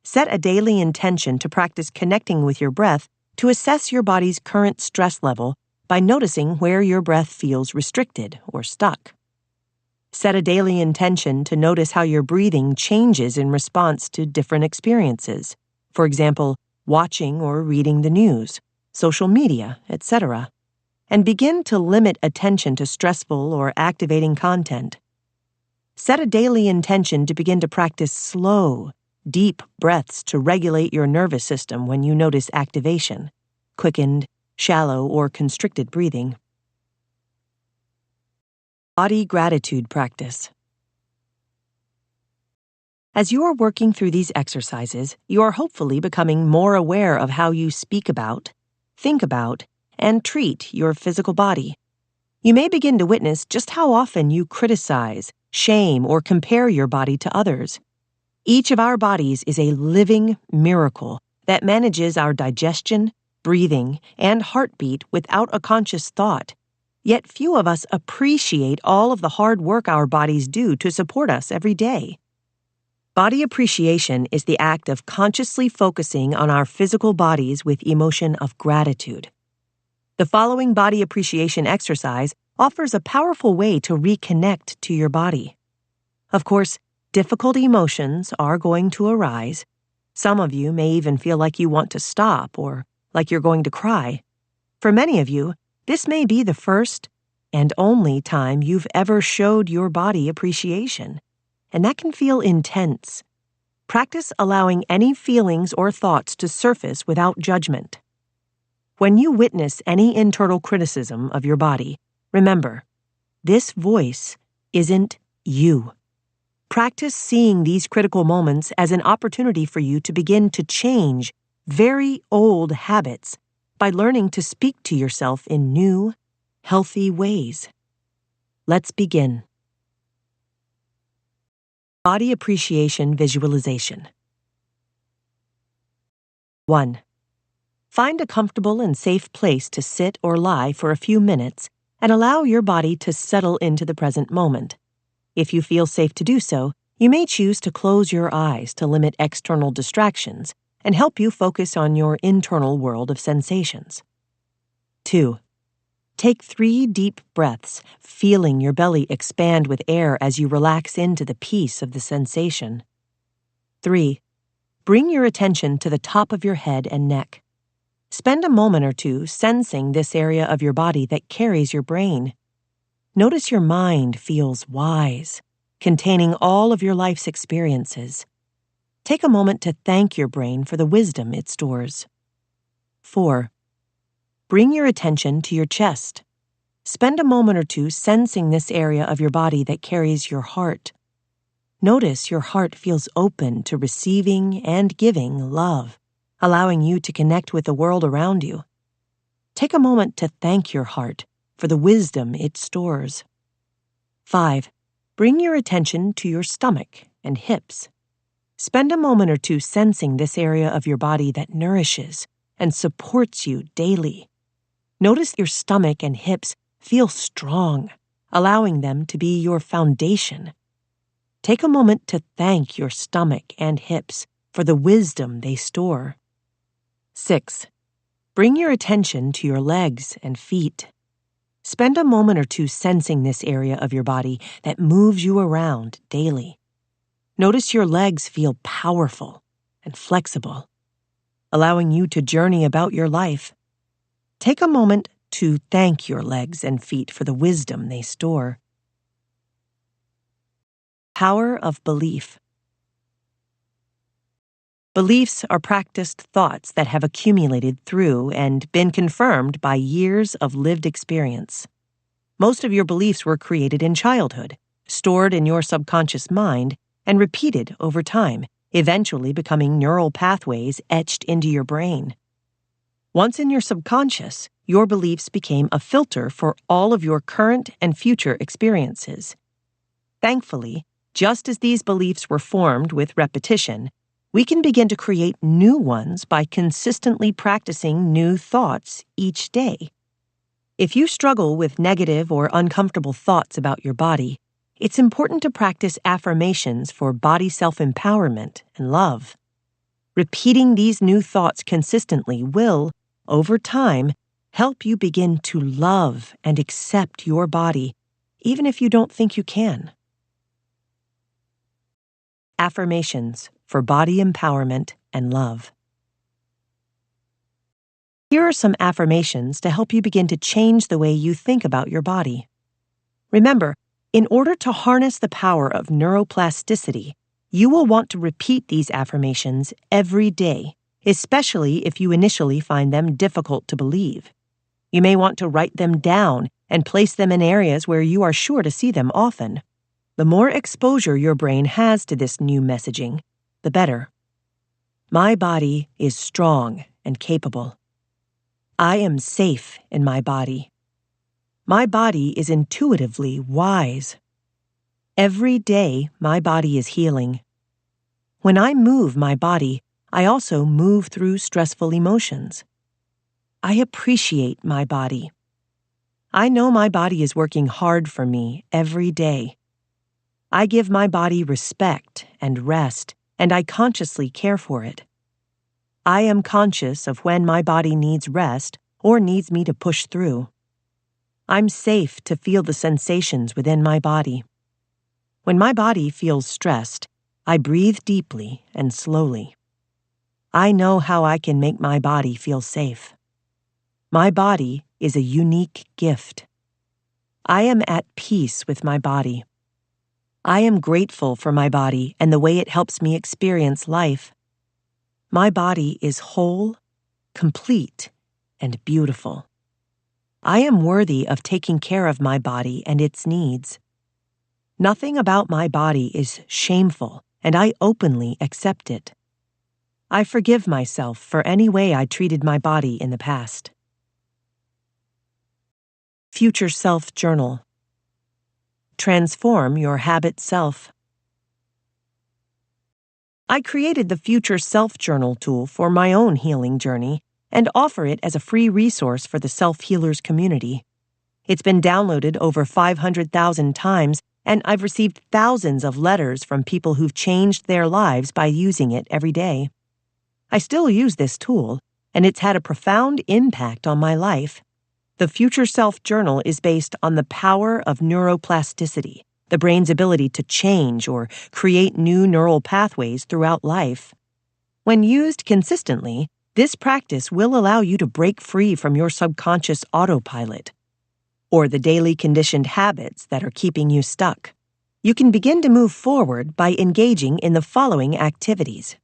A: Set a daily intention to practice connecting with your breath to assess your body's current stress level by noticing where your breath feels restricted or stuck. Set a daily intention to notice how your breathing changes in response to different experiences. For example, watching or reading the news, social media, etc. And begin to limit attention to stressful or activating content. Set a daily intention to begin to practice slow, deep breaths to regulate your nervous system when you notice activation, quickened, shallow, or constricted breathing. Body gratitude practice. As you are working through these exercises, you are hopefully becoming more aware of how you speak about, think about, and treat your physical body. You may begin to witness just how often you criticize, shame, or compare your body to others. Each of our bodies is a living miracle that manages our digestion, breathing, and heartbeat without a conscious thought. Yet few of us appreciate all of the hard work our bodies do to support us every day. Body appreciation is the act of consciously focusing on our physical bodies with emotion of gratitude. The following body appreciation exercise offers a powerful way to reconnect to your body. Of course, difficult emotions are going to arise. Some of you may even feel like you want to stop or like you're going to cry. For many of you, this may be the first and only time you've ever showed your body appreciation, and that can feel intense. Practice allowing any feelings or thoughts to surface without judgment. When you witness any internal criticism of your body, remember, this voice isn't you. Practice seeing these critical moments as an opportunity for you to begin to change very old habits by learning to speak to yourself in new, healthy ways. Let's begin. Body appreciation visualization. 1. Find a comfortable and safe place to sit or lie for a few minutes and allow your body to settle into the present moment. If you feel safe to do so, you may choose to close your eyes to limit external distractions and help you focus on your internal world of sensations. 2. Take 3 deep breaths, feeling your belly expand with air as you relax into the peace of the sensation. 3. Bring your attention to the top of your head and neck. Spend a moment or two sensing this area of your body that carries your brain. Notice your mind feels wise, containing all of your life's experiences. Take a moment to thank your brain for the wisdom it stores. 4. Bring your attention to your chest. Spend a moment or two sensing this area of your body that carries your heart. Notice your heart feels open to receiving and giving love, allowing you to connect with the world around you. Take a moment to thank your heart for the wisdom it stores. 5. Bring your attention to your stomach and hips. Spend a moment or two sensing this area of your body that nourishes and supports you daily. Notice your stomach and hips feel strong, allowing them to be your foundation. Take a moment to thank your stomach and hips for the wisdom they store. 6. Bring your attention to your legs and feet. Spend a moment or two sensing this area of your body that moves you around daily. Notice your legs feel powerful and flexible, allowing you to journey about your life. Take a moment to thank your legs and feet for the wisdom they store. Power of belief. Beliefs are practiced thoughts that have accumulated through and been confirmed by years of lived experience. Most of your beliefs were created in childhood, stored in your subconscious mind, and repeated over time, eventually becoming neural pathways etched into your brain. Once in your subconscious, your beliefs became a filter for all of your current and future experiences. Thankfully, just as these beliefs were formed with repetition, we can begin to create new ones by consistently practicing new thoughts each day. If you struggle with negative or uncomfortable thoughts about your body, it's important to practice affirmations for body self-empowerment and love. Repeating these new thoughts consistently will, over time, help you begin to love and accept your body, even if you don't think you can. Affirmations for body empowerment and love. Here are some affirmations to help you begin to change the way you think about your body. Remember, in order to harness the power of neuroplasticity, you will want to repeat these affirmations every day, especially if you initially find them difficult to believe. You may want to write them down and place them in areas where you are sure to see them often. The more exposure your brain has to this new messaging, the better. My body is strong and capable. I am safe in my body. My body is intuitively wise. Every day, my body is healing. When I move my body, I also move through stressful emotions. I appreciate my body. I know my body is working hard for me every day. I give my body respect and rest, and I consciously care for it. I am conscious of when my body needs rest or needs me to push through. I'm safe to feel the sensations within my body. When my body feels stressed, I breathe deeply and slowly. I know how I can make my body feel safe. My body is a unique gift. I am at peace with my body. I am grateful for my body and the way it helps me experience life. My body is whole, complete, and beautiful. I am worthy of taking care of my body and its needs. Nothing about my body is shameful, and I openly accept it. I forgive myself for any way I treated my body in the past. Future Self Journal. Transform your habit self. I created the Future Self Journal tool for my own healing journey and offer it as a free resource for the self-healers community. It's been downloaded over 500,000 times, and I've received thousands of letters from people who've changed their lives by using it every day. I still use this tool, and it's had a profound impact on my life. The Future Self Journal is based on the power of neuroplasticity, the brain's ability to change or create new neural pathways throughout life. When used consistently, this practice will allow you to break free from your subconscious autopilot, or the daily conditioned habits that are keeping you stuck. You can begin to move forward by engaging in the following activities.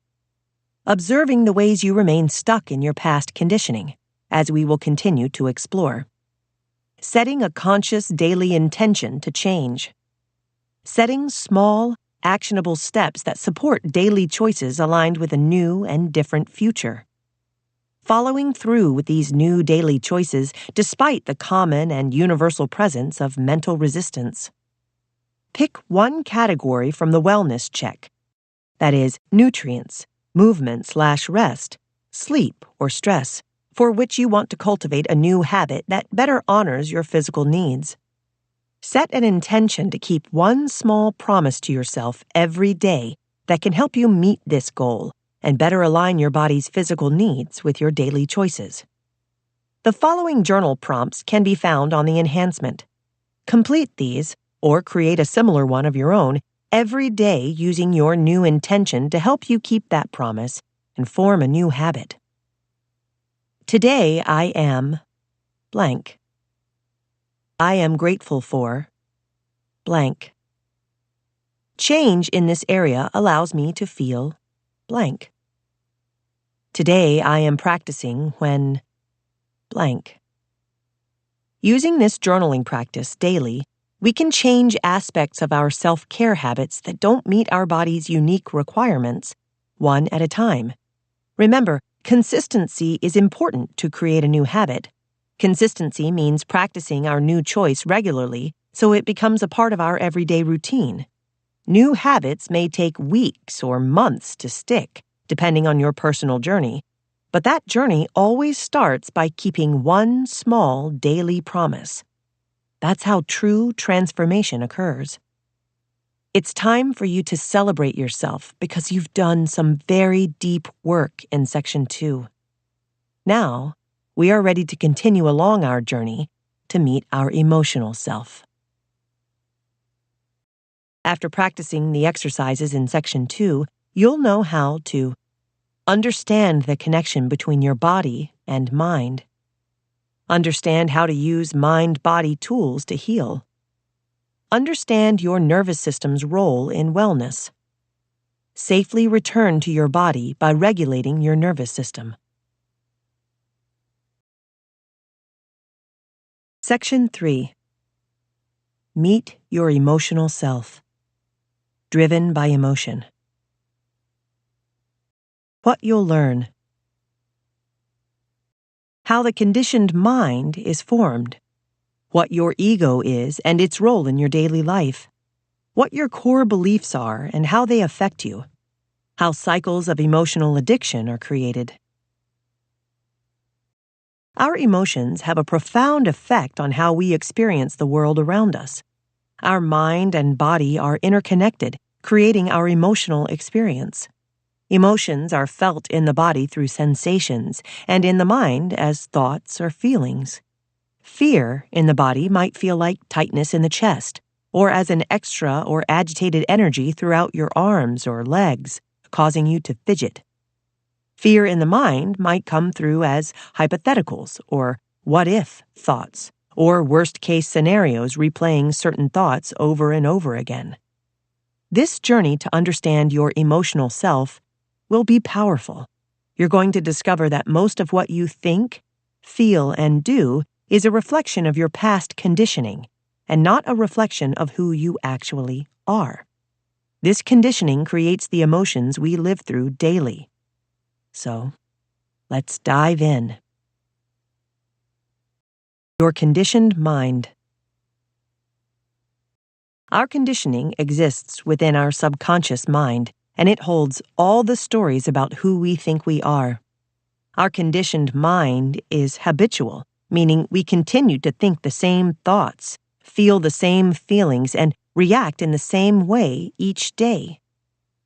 A: Observing the ways you remain stuck in your past conditioning, as we will continue to explore. Setting a conscious daily intention to change. Setting small, actionable steps that support daily choices aligned with a new and different future. Following through with these new daily choices despite the common and universal presence of mental resistance. Pick one category from the wellness check, that is, nutrients, movement/rest, sleep, or stress, for which you want to cultivate a new habit that better honors your physical needs. Set an intention to keep one small promise to yourself every day that can help you meet this goal and better align your body's physical needs with your daily choices. The following journal prompts can be found on the enhancement. Complete these, or create a similar one of your own, every day using your new intention to help you keep that promise and form a new habit. Today I am blank. I am grateful for blank. Change in this area allows me to feel blank. Today I am practicing when blank. Using this journaling practice daily, we can change aspects of our self-care habits that don't meet our body's unique requirements, one at a time. Remember, consistency is important to create a new habit. Consistency means practicing our new choice regularly so it becomes a part of our everyday routine. New habits may take weeks or months to stick, depending on your personal journey, but that journey always starts by keeping one small daily promise. That's how true transformation occurs. It's time for you to celebrate yourself because you've done some very deep work in Section 2. Now, we are ready to continue along our journey to meet our emotional self. After practicing the exercises in Section 2, you'll know how to understand the connection between your body and mind, understand how to use mind-body tools to heal, understand your nervous system's role in wellness, safely return to your body by regulating your nervous system. Section 3. Meet your emotional self. Driven by emotion. What you'll learn. How the conditioned mind is formed. What your ego is and its role in your daily life. What your core beliefs are and how they affect you. How cycles of emotional addiction are created. Our emotions have a profound effect on how we experience the world around us. Our mind and body are interconnected, creating our emotional experience. Emotions are felt in the body through sensations, and in the mind as thoughts or feelings. Fear in the body might feel like tightness in the chest, or as an extra or agitated energy throughout your arms or legs, causing you to fidget. Fear in the mind might come through as hypotheticals or what-if thoughts, or worst-case scenarios replaying certain thoughts over and over again. This journey to understand your emotional self will be powerful. You're going to discover that most of what you think, feel, and do is a reflection of your past conditioning, and not a reflection of who you actually are. This conditioning creates the emotions we live through daily. So, let's dive in. Your conditioned mind. Our conditioning exists within our subconscious mind, and it holds all the stories about who we think we are. Our conditioned mind is habitual, meaning we continued to think the same thoughts, feel the same feelings, and react in the same way each day.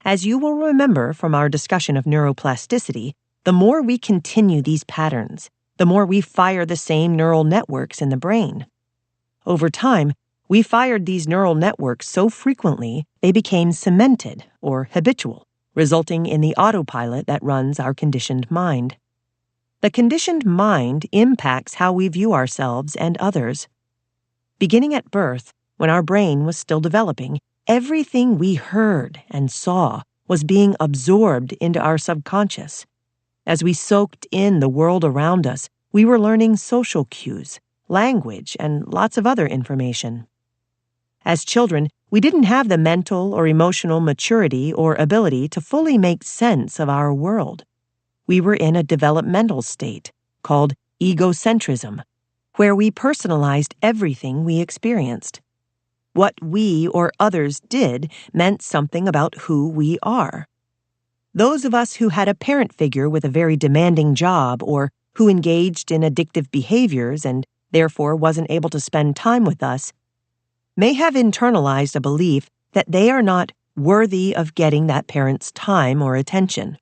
A: As you will remember from our discussion of neuroplasticity, the more we continue these patterns, the more we fire the same neural networks in the brain. Over time, we fired these neural networks so frequently they became cemented or habitual, resulting in the autopilot that runs our conditioned mind. The conditioned mind impacts how we view ourselves and others. Beginning at birth, when our brain was still developing, everything we heard and saw was being absorbed into our subconscious. As we soaked in the world around us, we were learning social cues, language, and lots of other information. As children, we didn't have the mental or emotional maturity or ability to fully make sense of our world. We were in a developmental state called egocentrism, where we personalized everything we experienced. What we or others did meant something about who we are. Those of us who had a parent figure with a very demanding job or who engaged in addictive behaviors and therefore wasn't able to spend time with us may have internalized a belief that they are not worthy of getting that parent's time or attention.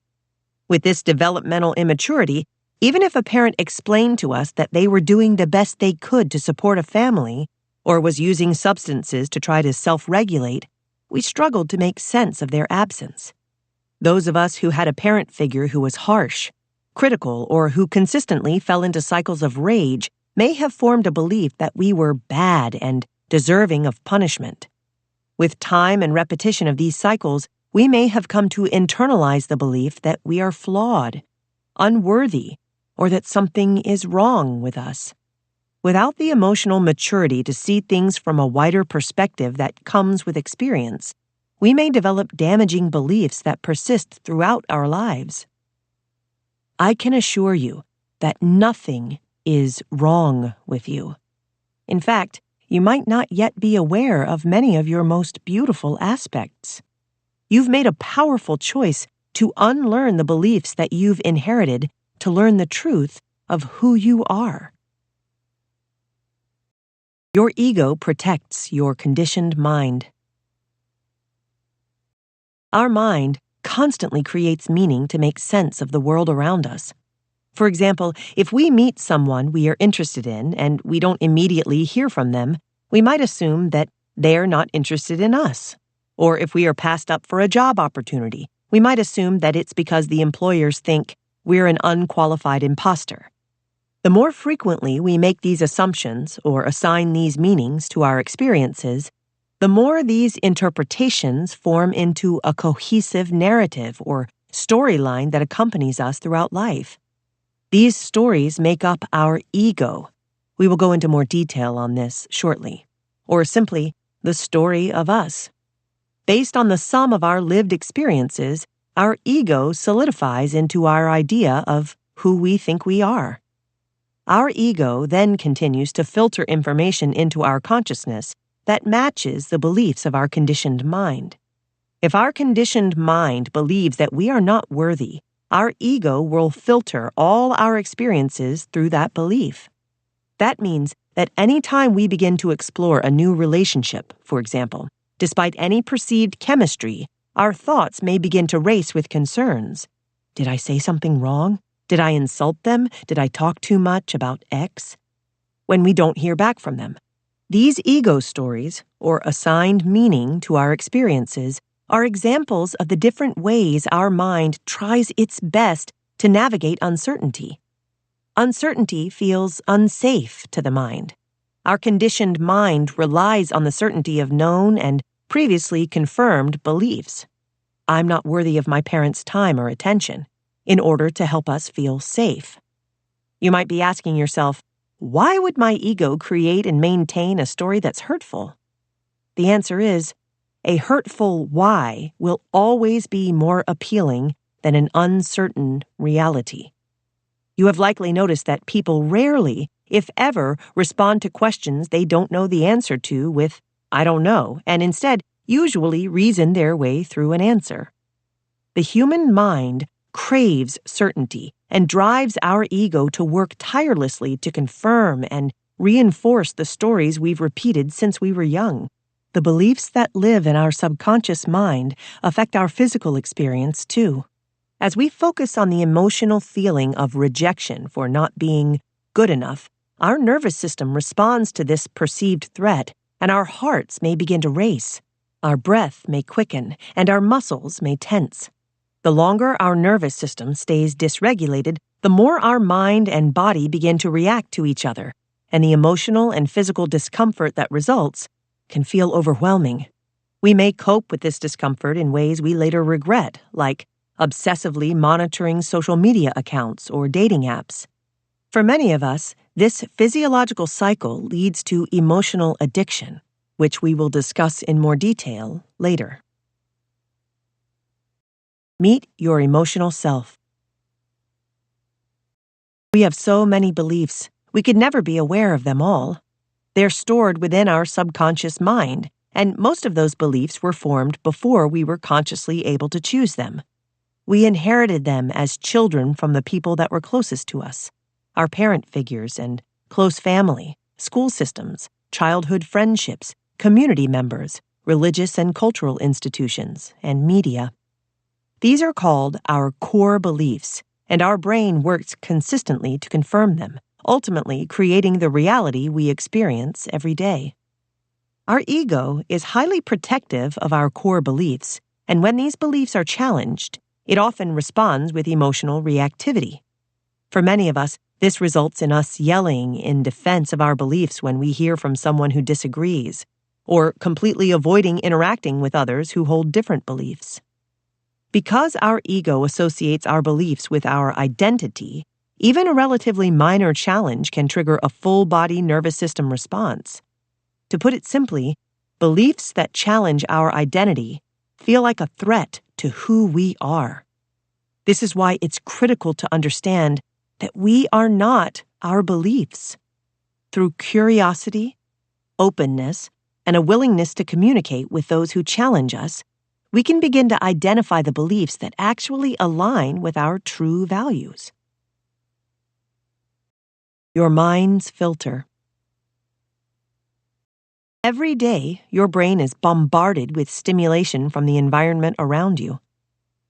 A: With this developmental immaturity, even if a parent explained to us that they were doing the best they could to support a family or was using substances to try to self-regulate, we struggled to make sense of their absence. Those of us who had a parent figure who was harsh, critical, or who consistently fell into cycles of rage may have formed a belief that we were bad and deserving of punishment. With time and repetition of these cycles, we may have come to internalize the belief that we are flawed, unworthy, or that something is wrong with us. Without the emotional maturity to see things from a wider perspective that comes with experience, we may develop damaging beliefs that persist throughout our lives. I can assure you that nothing is wrong with you. In fact, you might not yet be aware of many of your most beautiful aspects. You've made a powerful choice to unlearn the beliefs that you've inherited to learn the truth of who you are. Your ego protects your conditioned mind. Our mind constantly creates meaning to make sense of the world around us. For example, if we meet someone we are interested in and we don't immediately hear from them, we might assume that they're not interested in us. Or if we are passed up for a job opportunity, we might assume that it's because the employers think we're an unqualified imposter. The more frequently we make these assumptions or assign these meanings to our experiences, the more these interpretations form into a cohesive narrative or storyline that accompanies us throughout life. These stories make up our ego. We will go into more detail on this shortly. Or simply, the story of us. Based on the sum of our lived experiences, our ego solidifies into our idea of who we think we are. Our ego then continues to filter information into our consciousness that matches the beliefs of our conditioned mind. If our conditioned mind believes that we are not worthy, our ego will filter all our experiences through that belief. That means that any time we begin to explore a new relationship, for example, despite any perceived chemistry, our thoughts may begin to race with concerns. Did I say something wrong? Did I insult them? Did I talk too much about X? When we don't hear back from them. These ego stories, or assigned meaning to our experiences, are examples of the different ways our mind tries its best to navigate uncertainty. Uncertainty feels unsafe to the mind. Our conditioned mind relies on the certainty of known and previously confirmed beliefs. I'm not worthy of my parents' time or attention, in order to help us feel safe. You might be asking yourself, why would my ego create and maintain a story that's hurtful? The answer is, a hurtful why will always be more appealing than an uncertain reality. You have likely noticed that people rarely, if ever, respond to questions they don't know the answer to with, I don't know, and instead usually reason their way through an answer. The human mind craves certainty and drives our ego to work tirelessly to confirm and reinforce the stories we've repeated since we were young. The beliefs that live in our subconscious mind affect our physical experience, too. As we focus on the emotional feeling of rejection for not being good enough, our nervous system responds to this perceived threat, and our hearts may begin to race. Our breath may quicken, and our muscles may tense. The longer our nervous system stays dysregulated, the more our mind and body begin to react to each other, and the emotional and physical discomfort that results can feel overwhelming. We may cope with this discomfort in ways we later regret, like obsessively monitoring social media accounts or dating apps. For many of us, this physiological cycle leads to emotional addiction, which we will discuss in more detail later. Meet your emotional self. We have so many beliefs, we could never be aware of them all. They're stored within our subconscious mind, and most of those beliefs were formed before we were consciously able to choose them. We inherited them as children from the people that were closest to us, our parent figures and close family, school systems, childhood friendships, community members, religious and cultural institutions, and media. These are called our core beliefs, and our brain works consistently to confirm them, ultimately creating the reality we experience every day. Our ego is highly protective of our core beliefs, and when these beliefs are challenged, it often responds with emotional reactivity. For many of us, this results in us yelling in defense of our beliefs when we hear from someone who disagrees, or completely avoiding interacting with others who hold different beliefs. Because our ego associates our beliefs with our identity, even a relatively minor challenge can trigger a full-body nervous system response. To put it simply, beliefs that challenge our identity feel like a threat to who we are. This is why it's critical to understand that we are not our beliefs. Through curiosity, openness, and a willingness to communicate with those who challenge us, we can begin to identify the beliefs that actually align with our true values. Your mind's filter. Every day, your brain is bombarded with stimulation from the environment around you.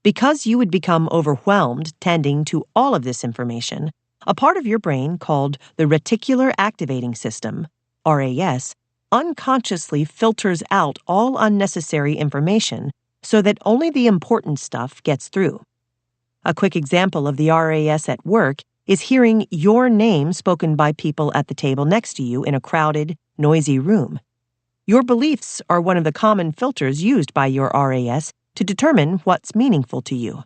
A: Because you would become overwhelmed tending to all of this information, a part of your brain called the reticular activating system, RAS, unconsciously filters out all unnecessary information so that only the important stuff gets through. A quick example of the RAS at work is hearing your name spoken by people at the table next to you in a crowded, noisy room. Your beliefs are one of the common filters used by your RAS to determine what's meaningful to you.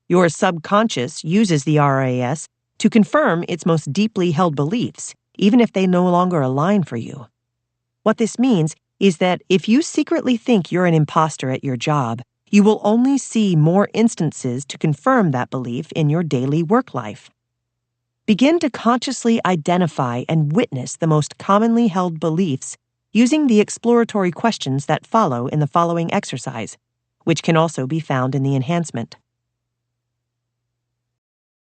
A: Your subconscious uses the RAS to confirm its most deeply held beliefs, even if they no longer align for you. What this means is that if you secretly think you're an imposter at your job, you will only see more instances to confirm that belief in your daily work life. Begin to consciously identify and witness the most commonly held beliefs using the exploratory questions that follow in the following exercise, which can also be found in the enhancement.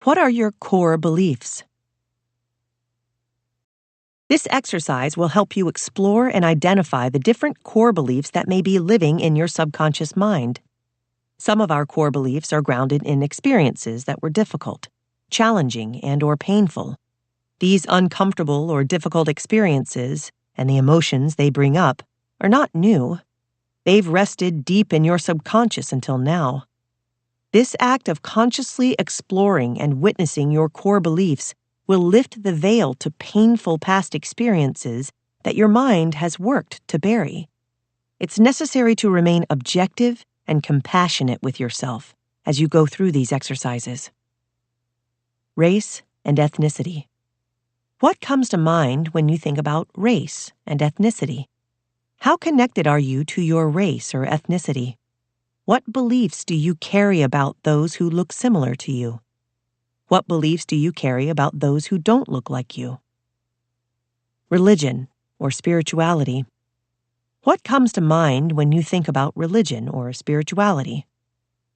A: What are your core beliefs? This exercise will help you explore and identify the different core beliefs that may be living in your subconscious mind. Some of our core beliefs are grounded in experiences that were difficult, challenging, and/or painful. These uncomfortable or difficult experiences and the emotions they bring up are not new. They've rested deep in your subconscious until now. This act of consciously exploring and witnessing your core beliefs will lift the veil to painful past experiences that your mind has worked to bury. It's necessary to remain objective and compassionate with yourself as you go through these exercises. Race and ethnicity. What comes to mind when you think about race and ethnicity? How connected are you to your race or ethnicity? What beliefs do you carry about those who look similar to you? What beliefs do you carry about those who don't look like you? Religion or spirituality. What comes to mind when you think about religion or spirituality?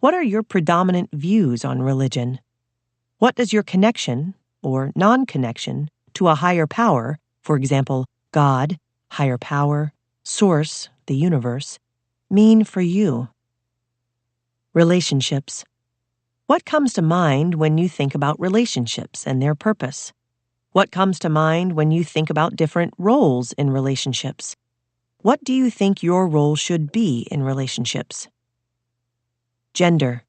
A: What are your predominant views on religion? What does your connection, or non-connection, to a higher power, for example, God, higher power, source, the universe, mean for you? Relationships. What comes to mind when you think about relationships and their purpose? What comes to mind when you think about different roles in relationships? What do you think your role should be in relationships? Gender.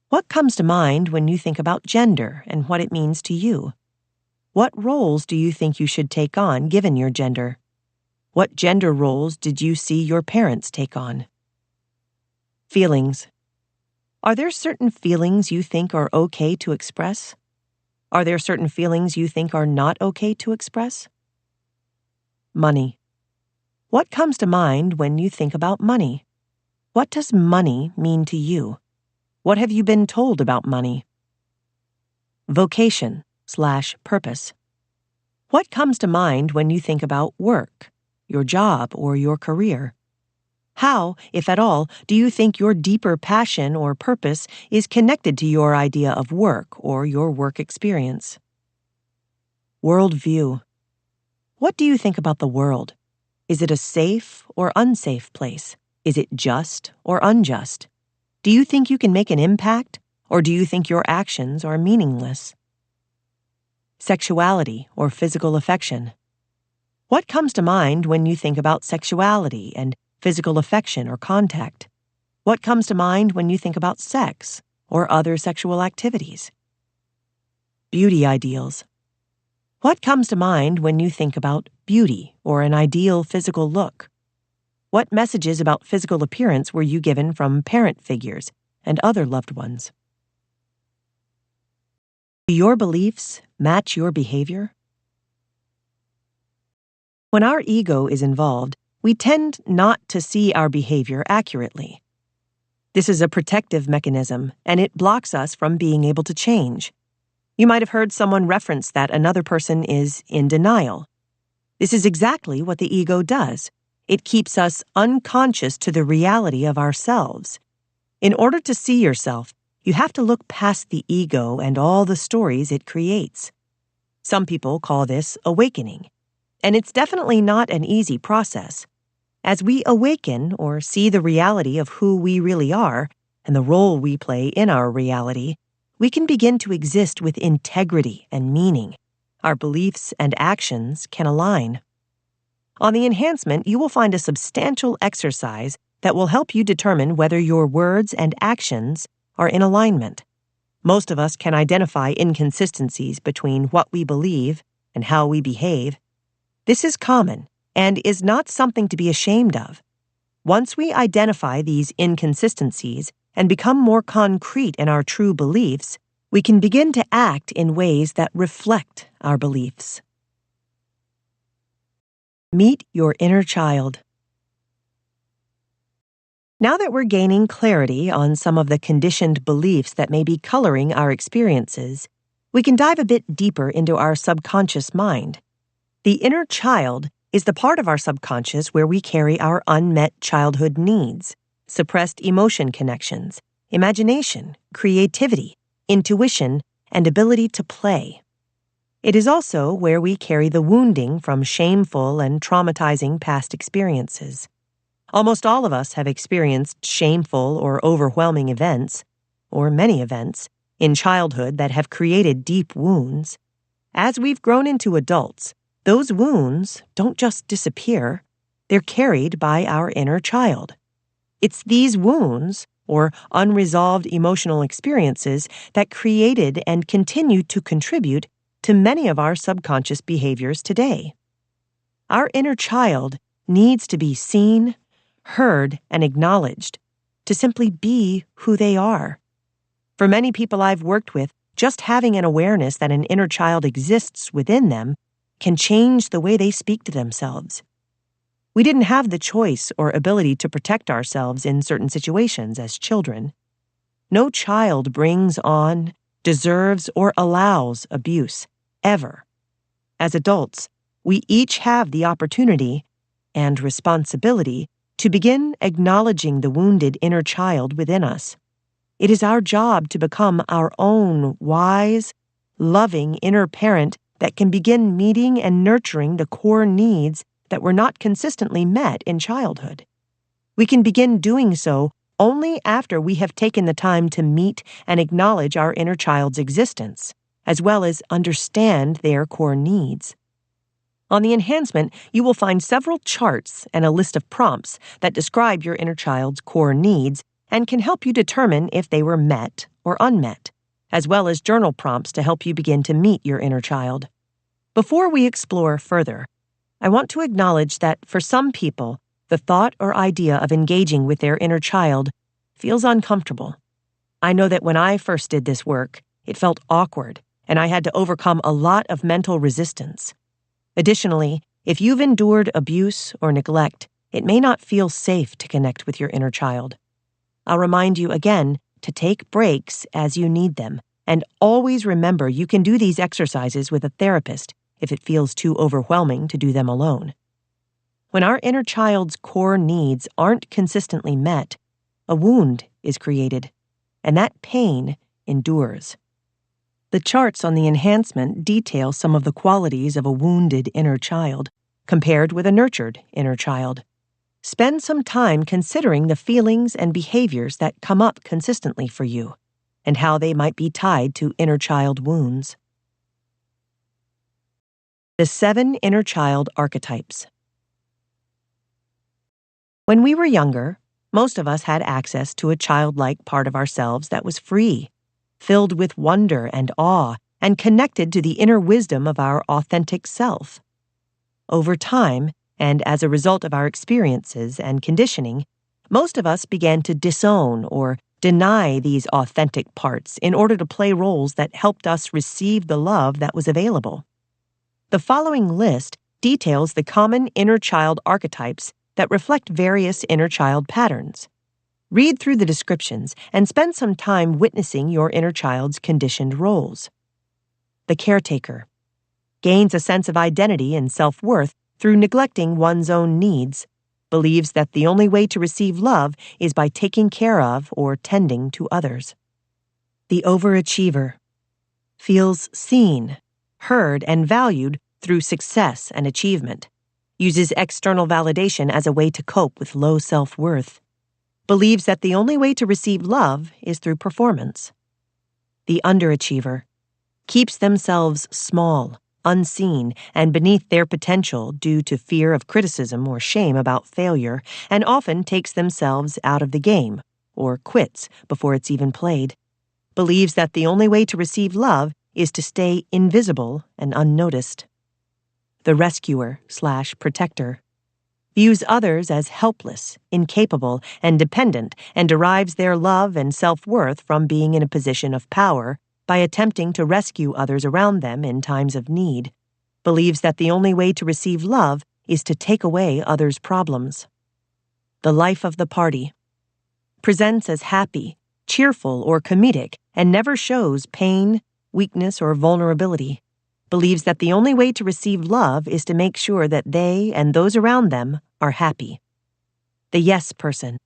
A: What comes to mind when you think about gender and what it means to you? What roles do you think you should take on given your gender? What gender roles did you see your parents take on? Feelings. Are there certain feelings you think are okay to express? Are there certain feelings you think are not okay to express? Money. What comes to mind when you think about money? What does money mean to you? What have you been told about money? Vocation/purpose. What comes to mind when you think about work, your job, or your career? How, if at all, do you think your deeper passion or purpose is connected to your idea of work or your work experience? Worldview. What do you think about the world? Is it a safe or unsafe place? Is it just or unjust? Do you think you can make an impact, or do you think your actions are meaningless? Sexuality or physical affection. What comes to mind when you think about sexuality and physical affection or contact? What comes to mind when you think about sex or other sexual activities? Beauty ideals. What comes to mind when you think about beauty or an ideal physical look? What messages about physical appearance were you given from parent figures and other loved ones? Do your beliefs match your behavior? When our ego is involved, we tend not to see our behavior accurately. This is a protective mechanism, and it blocks us from being able to change. You might have heard someone reference that another person is in denial. This is exactly what the ego does. It keeps us unconscious to the reality of ourselves. In order to see yourself, you have to look past the ego and all the stories it creates. Some people call this awakening, and it's definitely not an easy process. As we awaken or see the reality of who we really are and the role we play in our reality, we can begin to exist with integrity and meaning. Our beliefs and actions can align. On the enhancement, you will find a substantial exercise that will help you determine whether your words and actions are in alignment. Most of us can identify inconsistencies between what we believe and how we behave. This is common and is not something to be ashamed of. Once we identify these inconsistencies and become more concrete in our true beliefs, we can begin to act in ways that reflect our beliefs. Meet your inner child. Now that we're gaining clarity on some of the conditioned beliefs that may be coloring our experiences, we can dive a bit deeper into our subconscious mind. The inner child is the part of our subconscious where we carry our unmet childhood needs, suppressed emotion connections, imagination, creativity, intuition, and ability to play. It is also where we carry the wounding from shameful and traumatizing past experiences. Almost all of us have experienced shameful or overwhelming events, or many events, in childhood that have created deep wounds. As we've grown into adults, those wounds don't just disappear, they're carried by our inner child. It's these wounds, or unresolved emotional experiences, that created and continue to contribute to many of our subconscious behaviors today. Our inner child needs to be seen, heard, and acknowledged, to simply be who they are. For many people I've worked with, just having an awareness that an inner child exists within them can change the way they speak to themselves. We didn't have the choice or ability to protect ourselves in certain situations as children. No child brings on, deserves, or allows abuse, ever. As adults, we each have the opportunity and responsibility to begin acknowledging the wounded inner child within us. It is our job to become our own wise, loving inner parent that can begin meeting and nurturing the core needs that were not consistently met in childhood. We can begin doing so only after we have taken the time to meet and acknowledge our inner child's existence, as well as understand their core needs. On the enhancement, you will find several charts and a list of prompts that describe your inner child's core needs and can help you determine if they were met or unmet, as well as journal prompts to help you begin to meet your inner child. Before we explore further, I want to acknowledge that for some people, the thought or idea of engaging with their inner child feels uncomfortable. I know that when I first did this work, it felt awkward, and I had to overcome a lot of mental resistance. Additionally, if you've endured abuse or neglect, it may not feel safe to connect with your inner child. I'll remind you again to take breaks as you need them, and always remember you can do these exercises with a therapist if it feels too overwhelming to do them alone. When our inner child's core needs aren't consistently met, a wound is created, and that pain endures. The charts on the enhancement detail some of the qualities of a wounded inner child compared with a nurtured inner child. Spend some time considering the feelings and behaviors that come up consistently for you and how they might be tied to inner child wounds. The 7 inner child archetypes. When we were younger, most of us had access to a childlike part of ourselves that was free, filled with wonder and awe, and connected to the inner wisdom of our authentic self. Over time, and as a result of our experiences and conditioning, most of us began to disown or deny these authentic parts in order to play roles that helped us receive the love that was available. The following list details the common inner child archetypes that reflect various inner child patterns. Read through the descriptions and spend some time witnessing your inner child's conditioned roles. The caretaker gains a sense of identity and self-worth through neglecting one's own needs, believes that the only way to receive love is by taking care of or tending to others. The overachiever feels seen, heard, and valued through success and achievement, uses external validation as a way to cope with low self-worth, believes that the only way to receive love is through performance. The underachiever keeps themselves small, unseen, and beneath their potential due to fear of criticism or shame about failure, and often takes themselves out of the game, or quits before it's even played, believes that the only way to receive love is to stay invisible and unnoticed. The rescuer/protector views others as helpless, incapable, and dependent, and derives their love and self-worth from being in a position of power by attempting to rescue others around them in times of need, believes that the only way to receive love is to take away others' problems. The life of the party presents as happy, cheerful, or comedic, and never shows pain, weakness, or vulnerability, believes that the only way to receive love is to make sure that they and those around them are happy. The yes person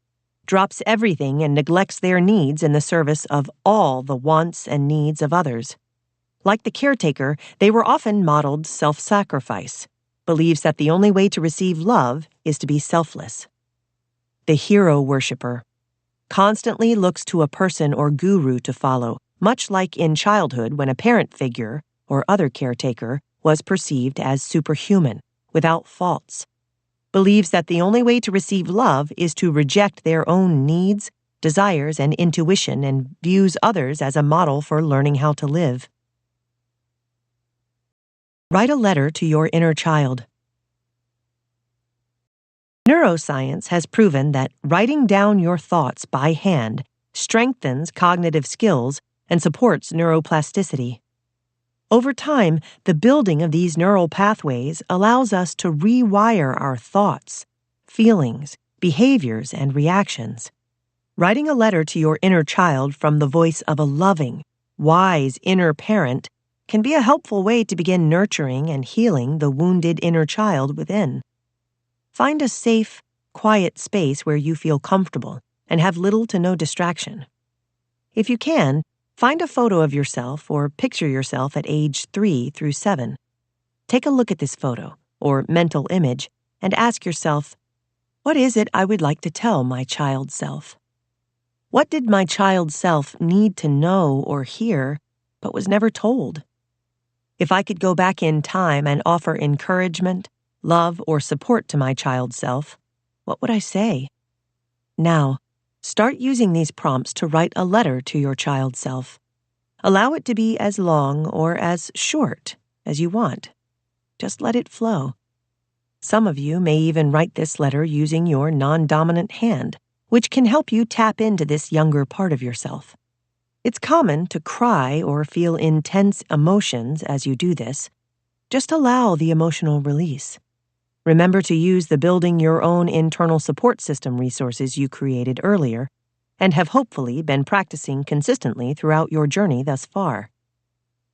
A: drops everything and neglects their needs in the service of all the wants and needs of others. Like the caretaker, they were often modeled self-sacrifice, believes that the only way to receive love is to be selfless. The hero worshiper constantly looks to a person or guru to follow, much like in childhood when a parent figure or other caretaker was perceived as superhuman, without faults, believes that the only way to receive love is to reject their own needs, desires, and intuition, and views others as a model for learning how to live. Write a letter to your inner child. Neuroscience has proven that writing down your thoughts by hand strengthens cognitive skills and supports neuroplasticity. Over time, the building of these neural pathways allows us to rewire our thoughts, feelings, behaviors, and reactions. Writing a letter to your inner child from the voice of a loving, wise inner parent can be a helpful way to begin nurturing and healing the wounded inner child within. Find a safe, quiet space where you feel comfortable and have little to no distraction. If you can, find a photo of yourself or picture yourself at age 3 through 7. Take a look at this photo, or mental image, and ask yourself, what is it I would like to tell my child self? What did my child self need to know or hear, but was never told? If I could go back in time and offer encouragement, love, or support to my child self, what would I say? Now, start using these prompts to write a letter to your child self. Allow it to be as long or as short as you want. Just let it flow. Some of you may even write this letter using your non-dominant hand, which can help you tap into this younger part of yourself. It's common to cry or feel intense emotions as you do this. Just allow the emotional release. Remember to use the building your own internal support system resources you created earlier, and have hopefully been practicing consistently throughout your journey thus far.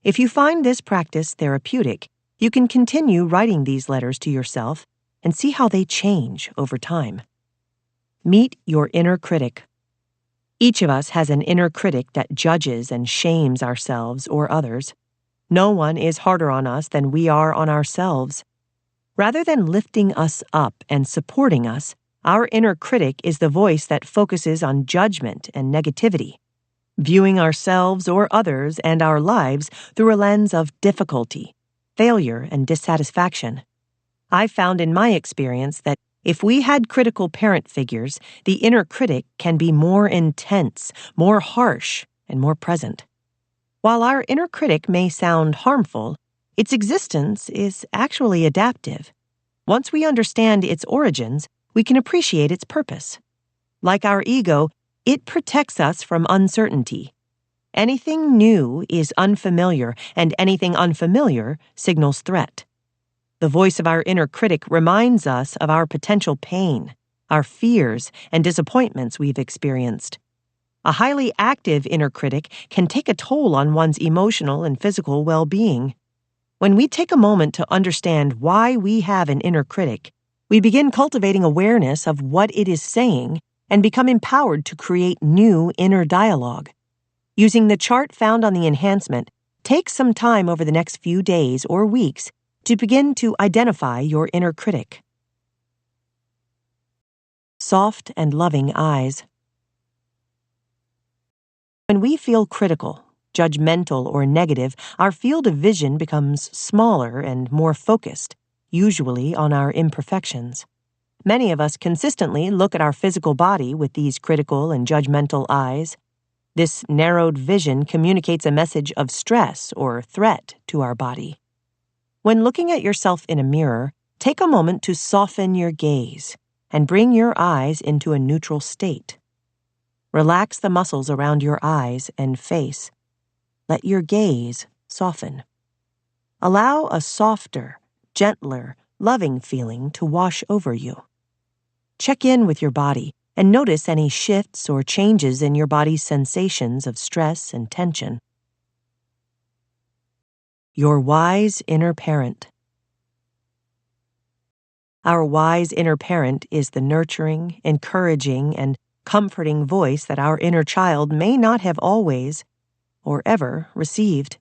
A: If you find this practice therapeutic, you can continue writing these letters to yourself and see how they change over time. Meet your inner critic. Each of us has an inner critic that judges and shames ourselves or others. No one is harder on us than we are on ourselves. Rather than lifting us up and supporting us, our inner critic is the voice that focuses on judgment and negativity, viewing ourselves or others and our lives through a lens of difficulty, failure, and dissatisfaction. I've found in my experience that if we had critical parent figures, the inner critic can be more intense, more harsh, and more present. While our inner critic may sound harmful, its existence is actually adaptive. Once we understand its origins, we can appreciate its purpose. Like our ego, it protects us from uncertainty. Anything new is unfamiliar, and anything unfamiliar signals threat. The voice of our inner critic reminds us of our potential pain, our fears, and disappointments we've experienced. A highly active inner critic can take a toll on one's emotional and physical well-being. When we take a moment to understand why we have an inner critic, we begin cultivating awareness of what it is saying and become empowered to create new inner dialogue. Using the chart found on the enhancement, take some time over the next few days or weeks to begin to identify your inner critic. Soft and loving eyes. When we feel critical, judgmental, or negative, our field of vision becomes smaller and more focused, usually on our imperfections. Many of us consistently look at our physical body with these critical and judgmental eyes. This narrowed vision communicates a message of stress or threat to our body. When looking at yourself in a mirror, take a moment to soften your gaze and bring your eyes into a neutral state. Relax the muscles around your eyes and face. Let your gaze soften. Allow a softer, gentler, loving feeling to wash over you. Check in with your body and notice any shifts or changes in your body's sensations of stress and tension. Your wise inner parent. Our wise inner parent is the nurturing, encouraging, and comforting voice that our inner child may not have always or ever received.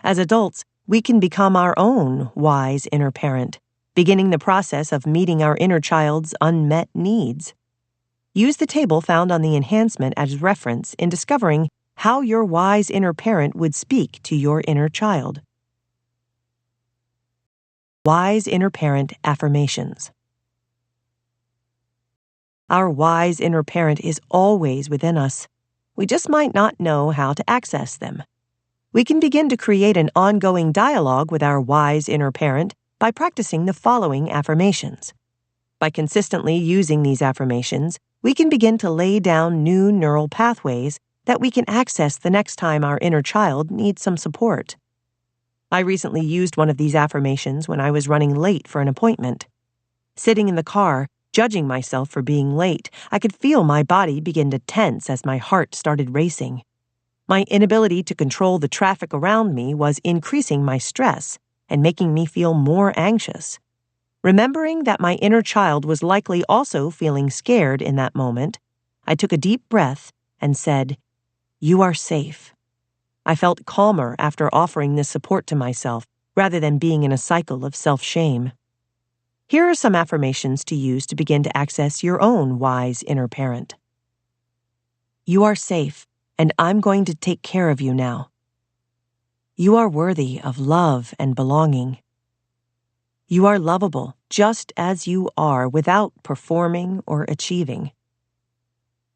A: As adults, we can become our own wise inner parent, beginning the process of meeting our inner child's unmet needs. Use the table found on the enhancement as reference in discovering how your wise inner parent would speak to your inner child. Wise Inner Parent Affirmations. Our wise inner parent is always within us. We just might not know how to access them. We can begin to create an ongoing dialogue with our wise inner parent by practicing the following affirmations. By consistently using these affirmations, we can begin to lay down new neural pathways that we can access the next time our inner child needs some support. I recently used one of these affirmations when I was running late for an appointment. Sitting in the car, judging myself for being late, I could feel my body begin to tense as my heart started racing. My inability to control the traffic around me was increasing my stress and making me feel more anxious. Remembering that my inner child was likely also feeling scared in that moment, I took a deep breath and said, You are safe. I felt calmer after offering this support to myself, rather than being in a cycle of self-shame. Here are some affirmations to use to begin to access your own wise inner parent. You are safe, and I'm going to take care of you now. You are worthy of love and belonging. You are lovable just as you are without performing or achieving.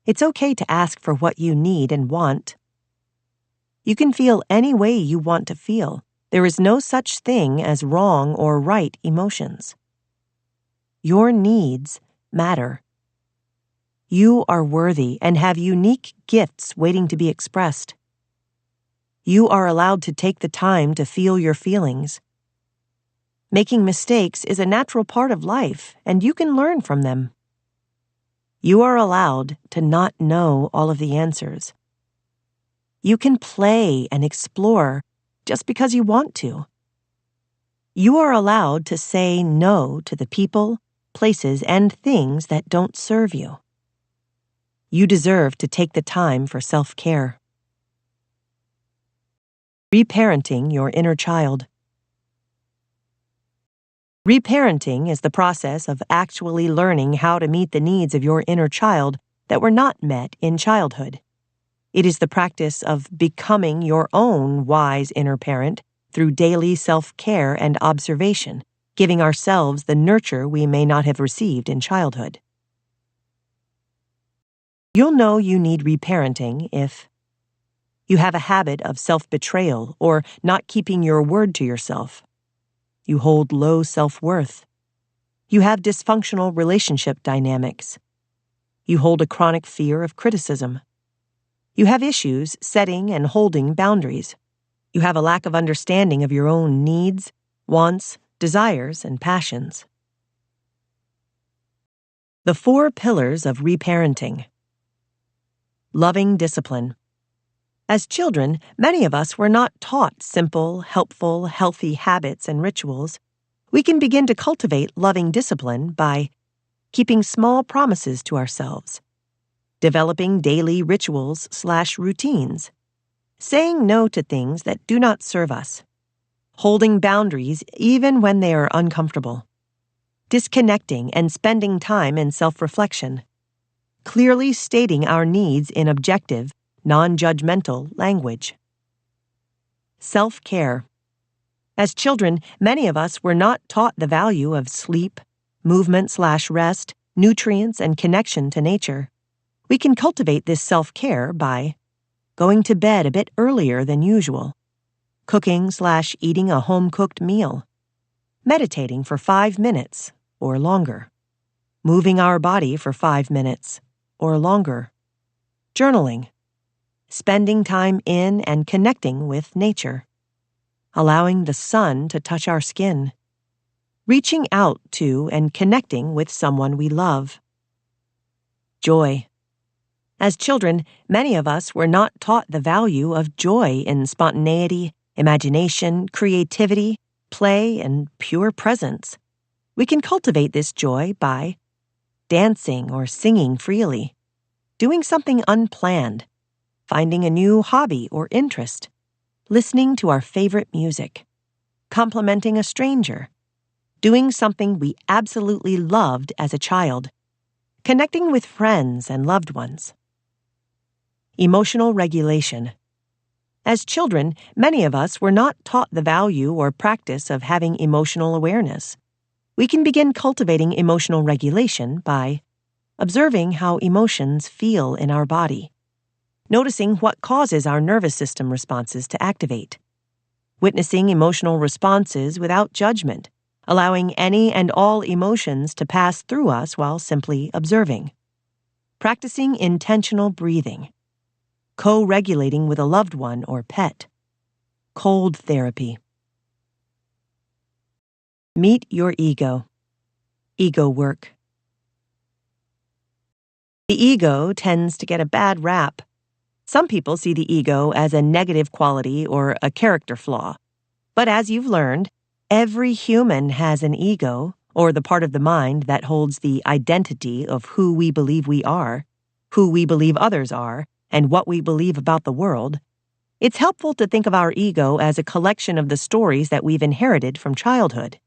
A: It's okay to ask for what you need and want. You can feel any way you want to feel. There is no such thing as wrong or right emotions. Your needs matter. You are worthy and have unique gifts waiting to be expressed. You are allowed to take the time to feel your feelings. Making mistakes is a natural part of life, and you can learn from them. You are allowed to not know all of the answers. You can play and explore just because you want to. You are allowed to say no to the people, places, and things that don't serve you. You deserve to take the time for self-care. Reparenting your inner child. Reparenting is the process of actually learning how to meet the needs of your inner child that were not met in childhood. It is the practice of becoming your own wise inner parent through daily self-care and observation, giving ourselves the nurture we may not have received in childhood. You'll know you need reparenting if you have a habit of self-betrayal or not keeping your word to yourself. You hold low self-worth. You have dysfunctional relationship dynamics. You hold a chronic fear of criticism. You have issues setting and holding boundaries. You have a lack of understanding of your own needs, wants, desires, and passions. The 4 pillars of reparenting. Loving discipline. As children, many of us were not taught simple, helpful, healthy habits and rituals. We can begin to cultivate loving discipline by keeping small promises to ourselves, developing daily rituals/routines, saying no to things that do not serve us, holding boundaries even when they are uncomfortable, disconnecting and spending time in self-reflection, clearly stating our needs in objective, non-judgmental language. Self-care. As children, many of us were not taught the value of sleep, movement/rest, nutrients, and connection to nature. We can cultivate this self-care by going to bed a bit earlier than usual, cooking/eating a home-cooked meal, meditating for 5 minutes or longer, moving our body for 5 minutes or longer, journaling, spending time in and connecting with nature, allowing the sun to touch our skin, reaching out to and connecting with someone we love. Joy. As children, many of us were not taught the value of joy in spontaneity, imagination, creativity, play, and pure presence. We can cultivate this joy by dancing or singing freely, doing something unplanned, finding a new hobby or interest, listening to our favorite music, complimenting a stranger, doing something we absolutely loved as a child, connecting with friends and loved ones. Emotional regulation. As children, many of us were not taught the value or practice of having emotional awareness. We can begin cultivating emotional regulation by observing how emotions feel in our body, noticing what causes our nervous system responses to activate, witnessing emotional responses without judgment, allowing any and all emotions to pass through us while simply observing, practicing intentional breathing, co-regulating with a loved one or pet, cold therapy. Meet your ego. Ego work. The ego tends to get a bad rap. Some people see the ego as a negative quality or a character flaw. But as you've learned, every human has an ego, or the part of the mind that holds the identity of who we believe we are, who we believe others are, and what we believe about the world, it's helpful to think of our ego as a collection of the stories that we've inherited from childhood.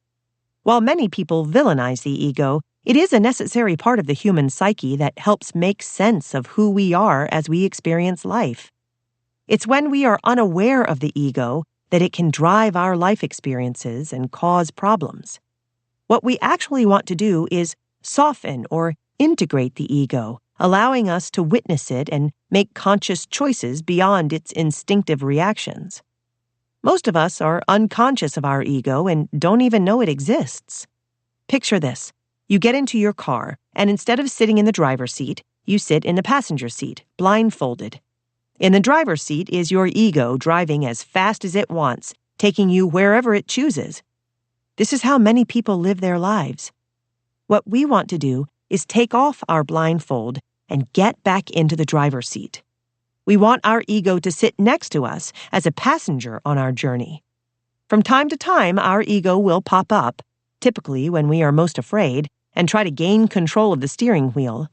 A: While many people villainize the ego, it is a necessary part of the human psyche that helps make sense of who we are as we experience life. It's when we are unaware of the ego that it can drive our life experiences and cause problems. What we actually want to do is soften or integrate the ego, allowing us to witness it and make conscious choices beyond its instinctive reactions. Most of us are unconscious of our ego and don't even know it exists. Picture this. You get into your car, and instead of sitting in the driver's seat, you sit in the passenger seat, blindfolded. In the driver's seat is your ego driving as fast as it wants, taking you wherever it chooses. This is how many people live their lives. What we want to do is take off our blindfold and get back into the driver's seat. We want our ego to sit next to us as a passenger on our journey. From time to time, our ego will pop up, typically when we are most afraid, and try to gain control of the steering wheel.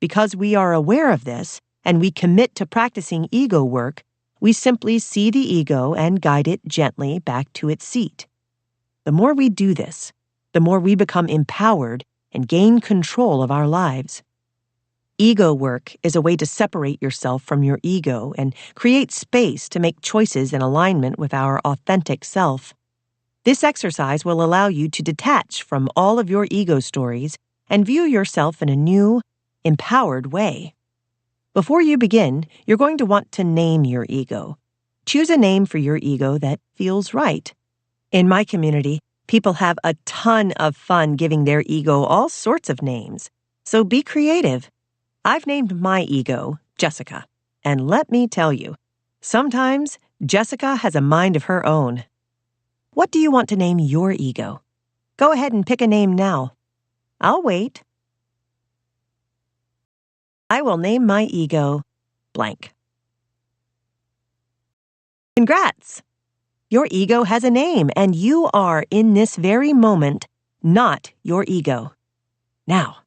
A: Because we are aware of this, and we commit to practicing ego work, we simply see the ego and guide it gently back to its seat. The more we do this, the more we become empowered and gain control of our lives. Ego work is a way to separate yourself from your ego and create space to make choices in alignment with our authentic self. This exercise will allow you to detach from all of your ego stories and view yourself in a new, empowered way. Before you begin, you're going to want to name your ego. Choose a name for your ego that feels right. In my community, people have a ton of fun giving their ego all sorts of names, so be creative. I've named my ego Jessica, and let me tell you, sometimes Jessica has a mind of her own. What do you want to name your ego? Go ahead and pick a name now. I'll wait. I will name my ego blank. Congrats! Your ego has a name, and you are, in this very moment, not your ego. Now,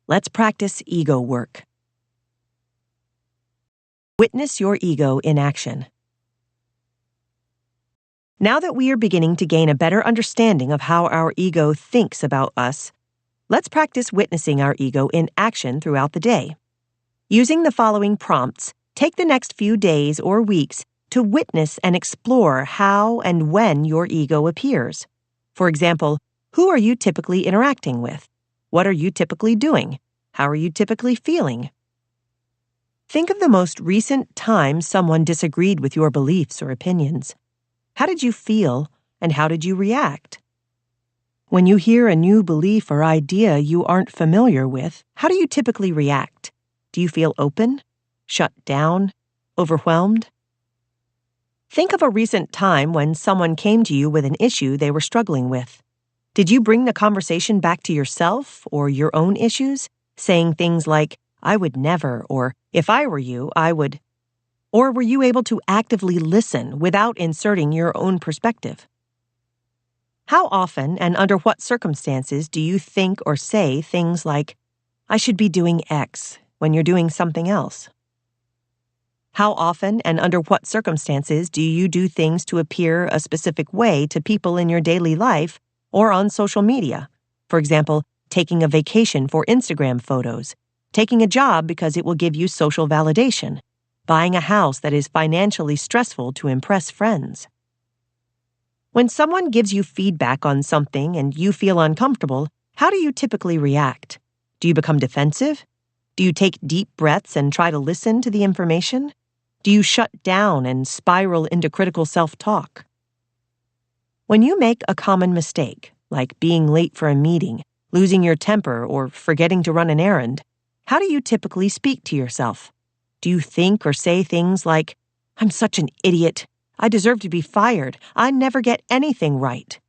A: let's practice ego work. Witness your ego in action. Now that we are beginning to gain a better understanding of how our ego thinks about us, let's practice witnessing our ego in action throughout the day. Using the following prompts, take the next few days or weeks to witness and explore how and when your ego appears. For example, who are you typically interacting with? What are you typically doing? How are you typically feeling? Think of the most recent time someone disagreed with your beliefs or opinions. How did you feel, and how did you react? When you hear a new belief or idea you aren't familiar with, how do you typically react? Do you feel open, shut down, overwhelmed? Think of a recent time when someone came to you with an issue they were struggling with. Did you bring the conversation back to yourself or your own issues, saying things like, "I would never," or "If I were you, I would"? Or were you able to actively listen without inserting your own perspective? How often and under what circumstances do you think or say things like, "I should be doing X," when you're doing something else? How often and under what circumstances do you do things to appear a specific way to people in your daily life or on social media? For example, taking a vacation for Instagram photos, taking a job because it will give you social validation, buying a house that is financially stressful to impress friends. When someone gives you feedback on something and you feel uncomfortable, how do you typically react? Do you become defensive? Do you take deep breaths and try to listen to the information? Do you shut down and spiral into critical self-talk? When you make a common mistake, like being late for a meeting, losing your temper, or forgetting to run an errand, how do you typically speak to yourself? Do you think or say things like, "I'm such an idiot. I deserve to be fired. I never get anything right"?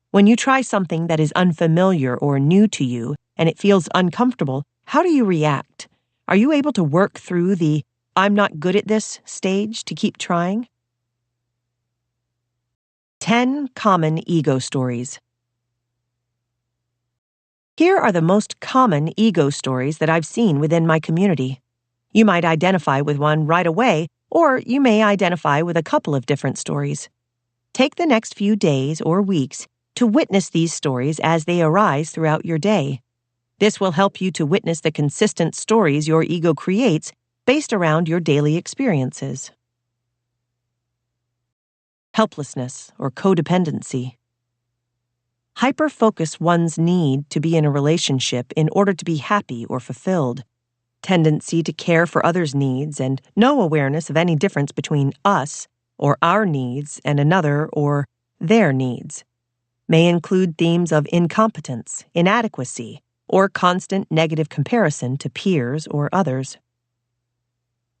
A: When you try something that is unfamiliar or new to you and it feels uncomfortable, how do you react? Are you able to work through the "I'm not good at this" stage to keep trying? 10 common ego stories. Here are the most common ego stories that I've seen within my community. You might identify with one right away, or you may identify with a couple of different stories. Take the next few days or weeks to witness these stories as they arise throughout your day. This will help you to witness the consistent stories your ego creates based around your daily experiences. Helplessness or codependency. Hyper-focus one's need to be in a relationship in order to be happy or fulfilled. Tendency to care for others' needs and no awareness of any difference between us or our needs and another or their needs. May include themes of incompetence, inadequacy, or constant negative comparison to peers or others.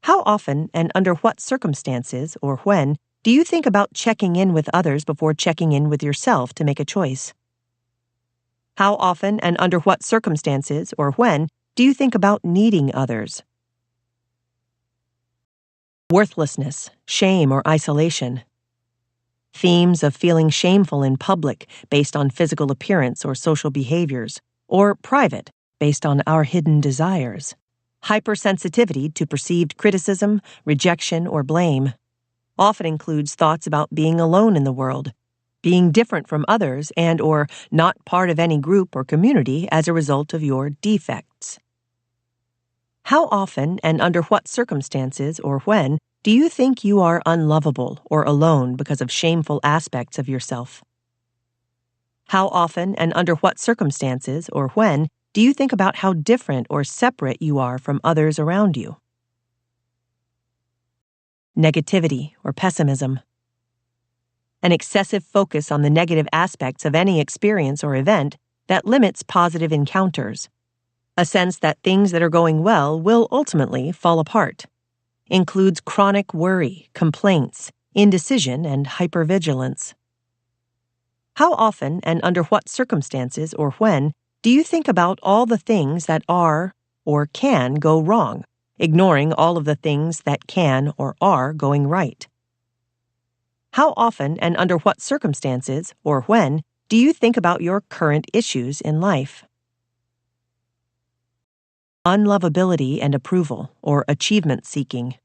A: How often and under what circumstances or when do you think about checking in with others before checking in with yourself to make a choice? How often and under what circumstances or when do you think about needing others? Worthlessness, shame, or isolation. Themes of feeling shameful in public based on physical appearance or social behaviors, or private based on our hidden desires. Hypersensitivity to perceived criticism, rejection, or blame. Often includes thoughts about being alone in the world, being different from others and or not part of any group or community as a result of your defects. How often and under what circumstances or when do you think you are unlovable or alone because of shameful aspects of yourself? How often and under what circumstances or when do you think about how different or separate you are from others around you? Negativity or pessimism. An excessive focus on the negative aspects of any experience or event that limits positive encounters. A sense that things that are going well will ultimately fall apart. Includes chronic worry, complaints, indecision, and hypervigilance. How often and under what circumstances or when do you think about all the things that are or can go wrong, ignoring all of the things that can or are going right? How often and under what circumstances or when do you think about your current issues in life? Unlovability and approval, or achievement seeking.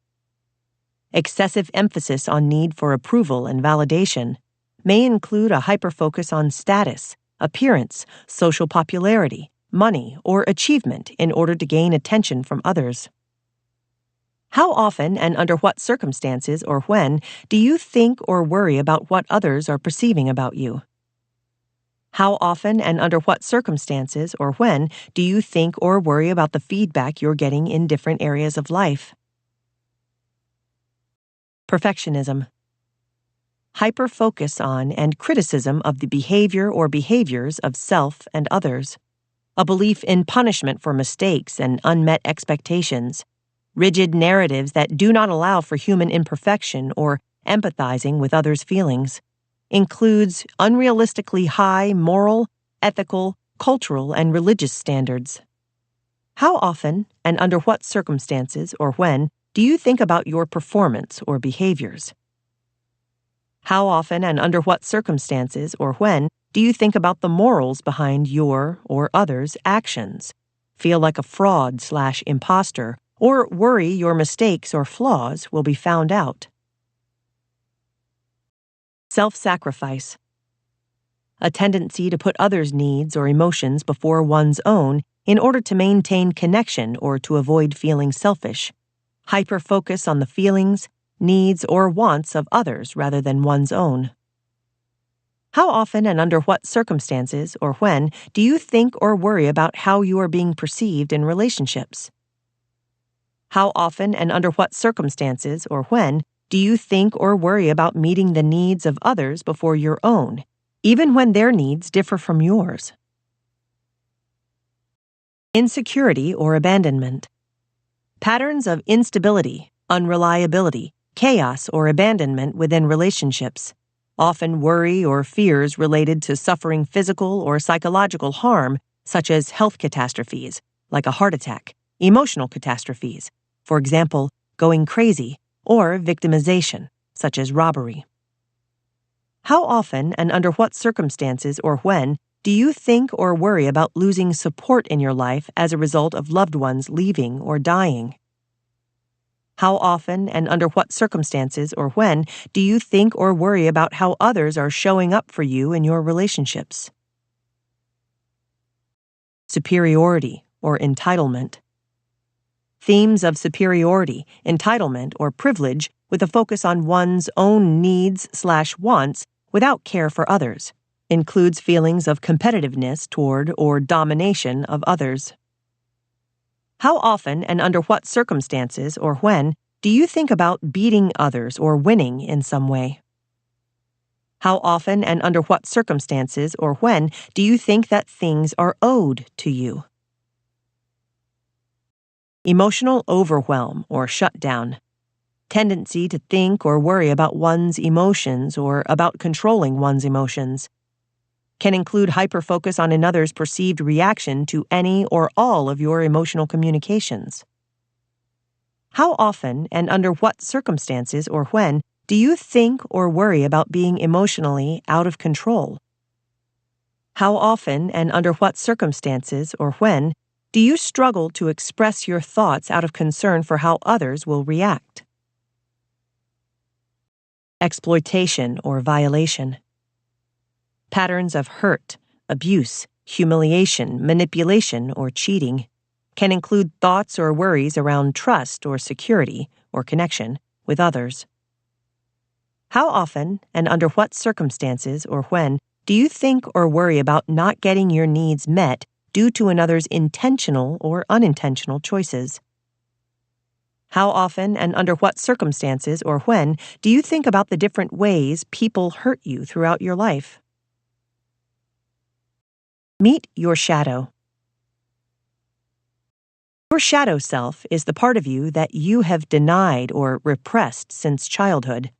A: Excessive emphasis on need for approval and validation may include a hyperfocus on status, appearance, social popularity, money, or achievement in order to gain attention from others. How often and under what circumstances or when do you think or worry about what others are perceiving about you? How often and under what circumstances or when do you think or worry about the feedback you're getting in different areas of life? Perfectionism. Hyper-focus on and criticism of the behavior or behaviors of self and others. A belief in punishment for mistakes and unmet expectations. Rigid narratives that do not allow for human imperfection or empathizing with others' feelings. Includes unrealistically high moral, ethical, cultural, and religious standards. How often and under what circumstances or when do you think about your performance or behaviors? How often and under what circumstances or when do you think about the morals behind your or others' actions? Feel like a fraud/imposter, or worry your mistakes or flaws will be found out? Self-sacrifice. A tendency to put others' needs or emotions before one's own in order to maintain connection or to avoid feeling selfish. Hyper-focus on the feelings, needs, or wants of others rather than one's own. How often and under what circumstances or when do you think or worry about how you are being perceived in relationships? How often and under what circumstances or when do you think or worry about meeting the needs of others before your own, even when their needs differ from yours? Insecurity or abandonment. Patterns of instability, unreliability, chaos, or abandonment within relationships. Often worry or fears related to suffering physical or psychological harm, such as health catastrophes, like a heart attack, emotional catastrophes, for example, going crazy, or victimization, such as robbery. How often and under what circumstances or when do you think or worry about losing support in your life as a result of loved ones leaving or dying? How often and under what circumstances or when do you think or worry about how others are showing up for you in your relationships? Superiority or entitlement. Themes of superiority, entitlement, or privilege with a focus on one's own needs/wants without care for others includes feelings of competitiveness toward or domination of others. How often and under what circumstances or when do you think about beating others or winning in some way? How often and under what circumstances or when do you think that things are owed to you? Emotional overwhelm or shutdown. Tendency to think or worry about one's emotions or about controlling one's emotions. Can include hyperfocus on another's perceived reaction to any or all of your emotional communications. How often and under what circumstances or when do you think or worry about being emotionally out of control? How often and under what circumstances or when do you struggle to express your thoughts out of concern for how others will react? Exploitation or violation. Patterns of hurt, abuse, humiliation, manipulation, or cheating can include thoughts or worries around trust or security or connection with others. How often and under what circumstances or when do you think or worry about not getting your needs met due to another's intentional or unintentional choices? How often and under what circumstances or when do you think about the different ways people hurt you throughout your life? Meet your shadow. Your shadow self is the part of you that you have denied or repressed since childhood.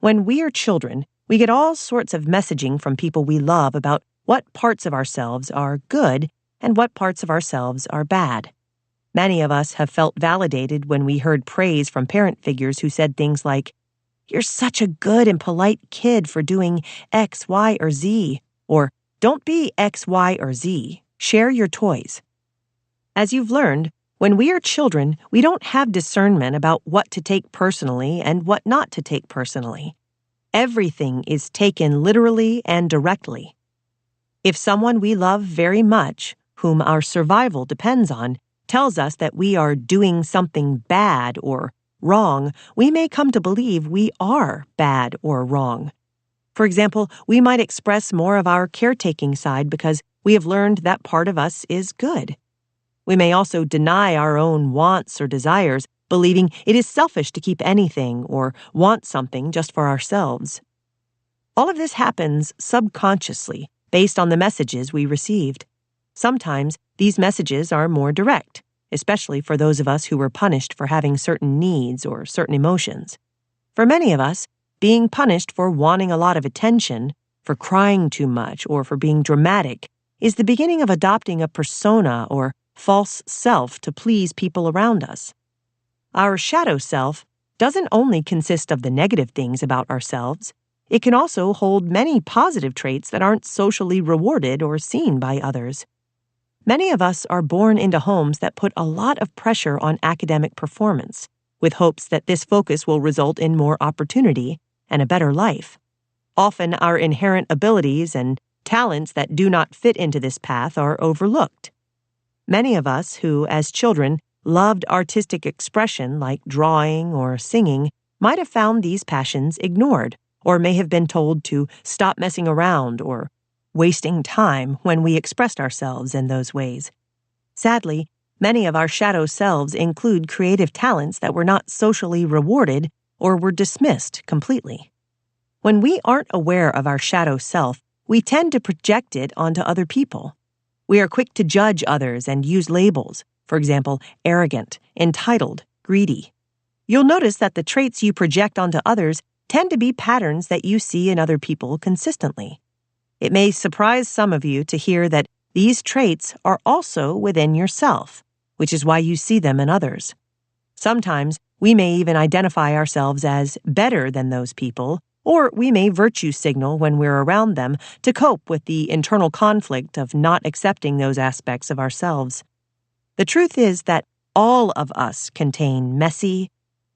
A: When we are children, we get all sorts of messaging from people we love about what parts of ourselves are good and what parts of ourselves are bad. Many of us have felt validated when we heard praise from parent figures who said things like, "You're such a good and polite kid for doing X, Y, or Z," or "Don't be X, Y, or Z. Share your toys." As you've learned, when we are children, we don't have discernment about what to take personally and what not to take personally. Everything is taken literally and directly. If someone we love very much, whom our survival depends on, tells us that we are doing something bad or wrong, we may come to believe we are bad or wrong. For example, we might express more of our caretaking side because we have learned that part of us is good. We may also deny our own wants or desires, believing it is selfish to keep anything or want something just for ourselves. All of this happens subconsciously, based on the messages we received. Sometimes these messages are more direct, especially for those of us who were punished for having certain needs or certain emotions. For many of us, being punished for wanting a lot of attention, for crying too much, or for being dramatic is the beginning of adopting a persona or false self to please people around us. Our shadow self doesn't only consist of the negative things about ourselves, it can also hold many positive traits that aren't socially rewarded or seen by others. Many of us are born into homes that put a lot of pressure on academic performance, with hopes that this focus will result in more opportunity and a better life. Often our inherent abilities and talents that do not fit into this path are overlooked. Many of us who, as children, loved artistic expression like drawing or singing might have found these passions ignored, or may have been told to stop messing around or wasting time when we expressed ourselves in those ways. Sadly, many of our shadow selves include creative talents that were not socially rewarded or were dismissed completely. When we aren't aware of our shadow self, we tend to project it onto other people. We are quick to judge others and use labels, for example, arrogant, entitled, greedy. You'll notice that the traits you project onto others tend to be patterns that you see in other people consistently. It may surprise some of you to hear that these traits are also within yourself, which is why you see them in others. Sometimes we may even identify ourselves as better than those people, or we may virtue signal when we're around them to cope with the internal conflict of not accepting those aspects of ourselves. The truth is that all of us contain messy,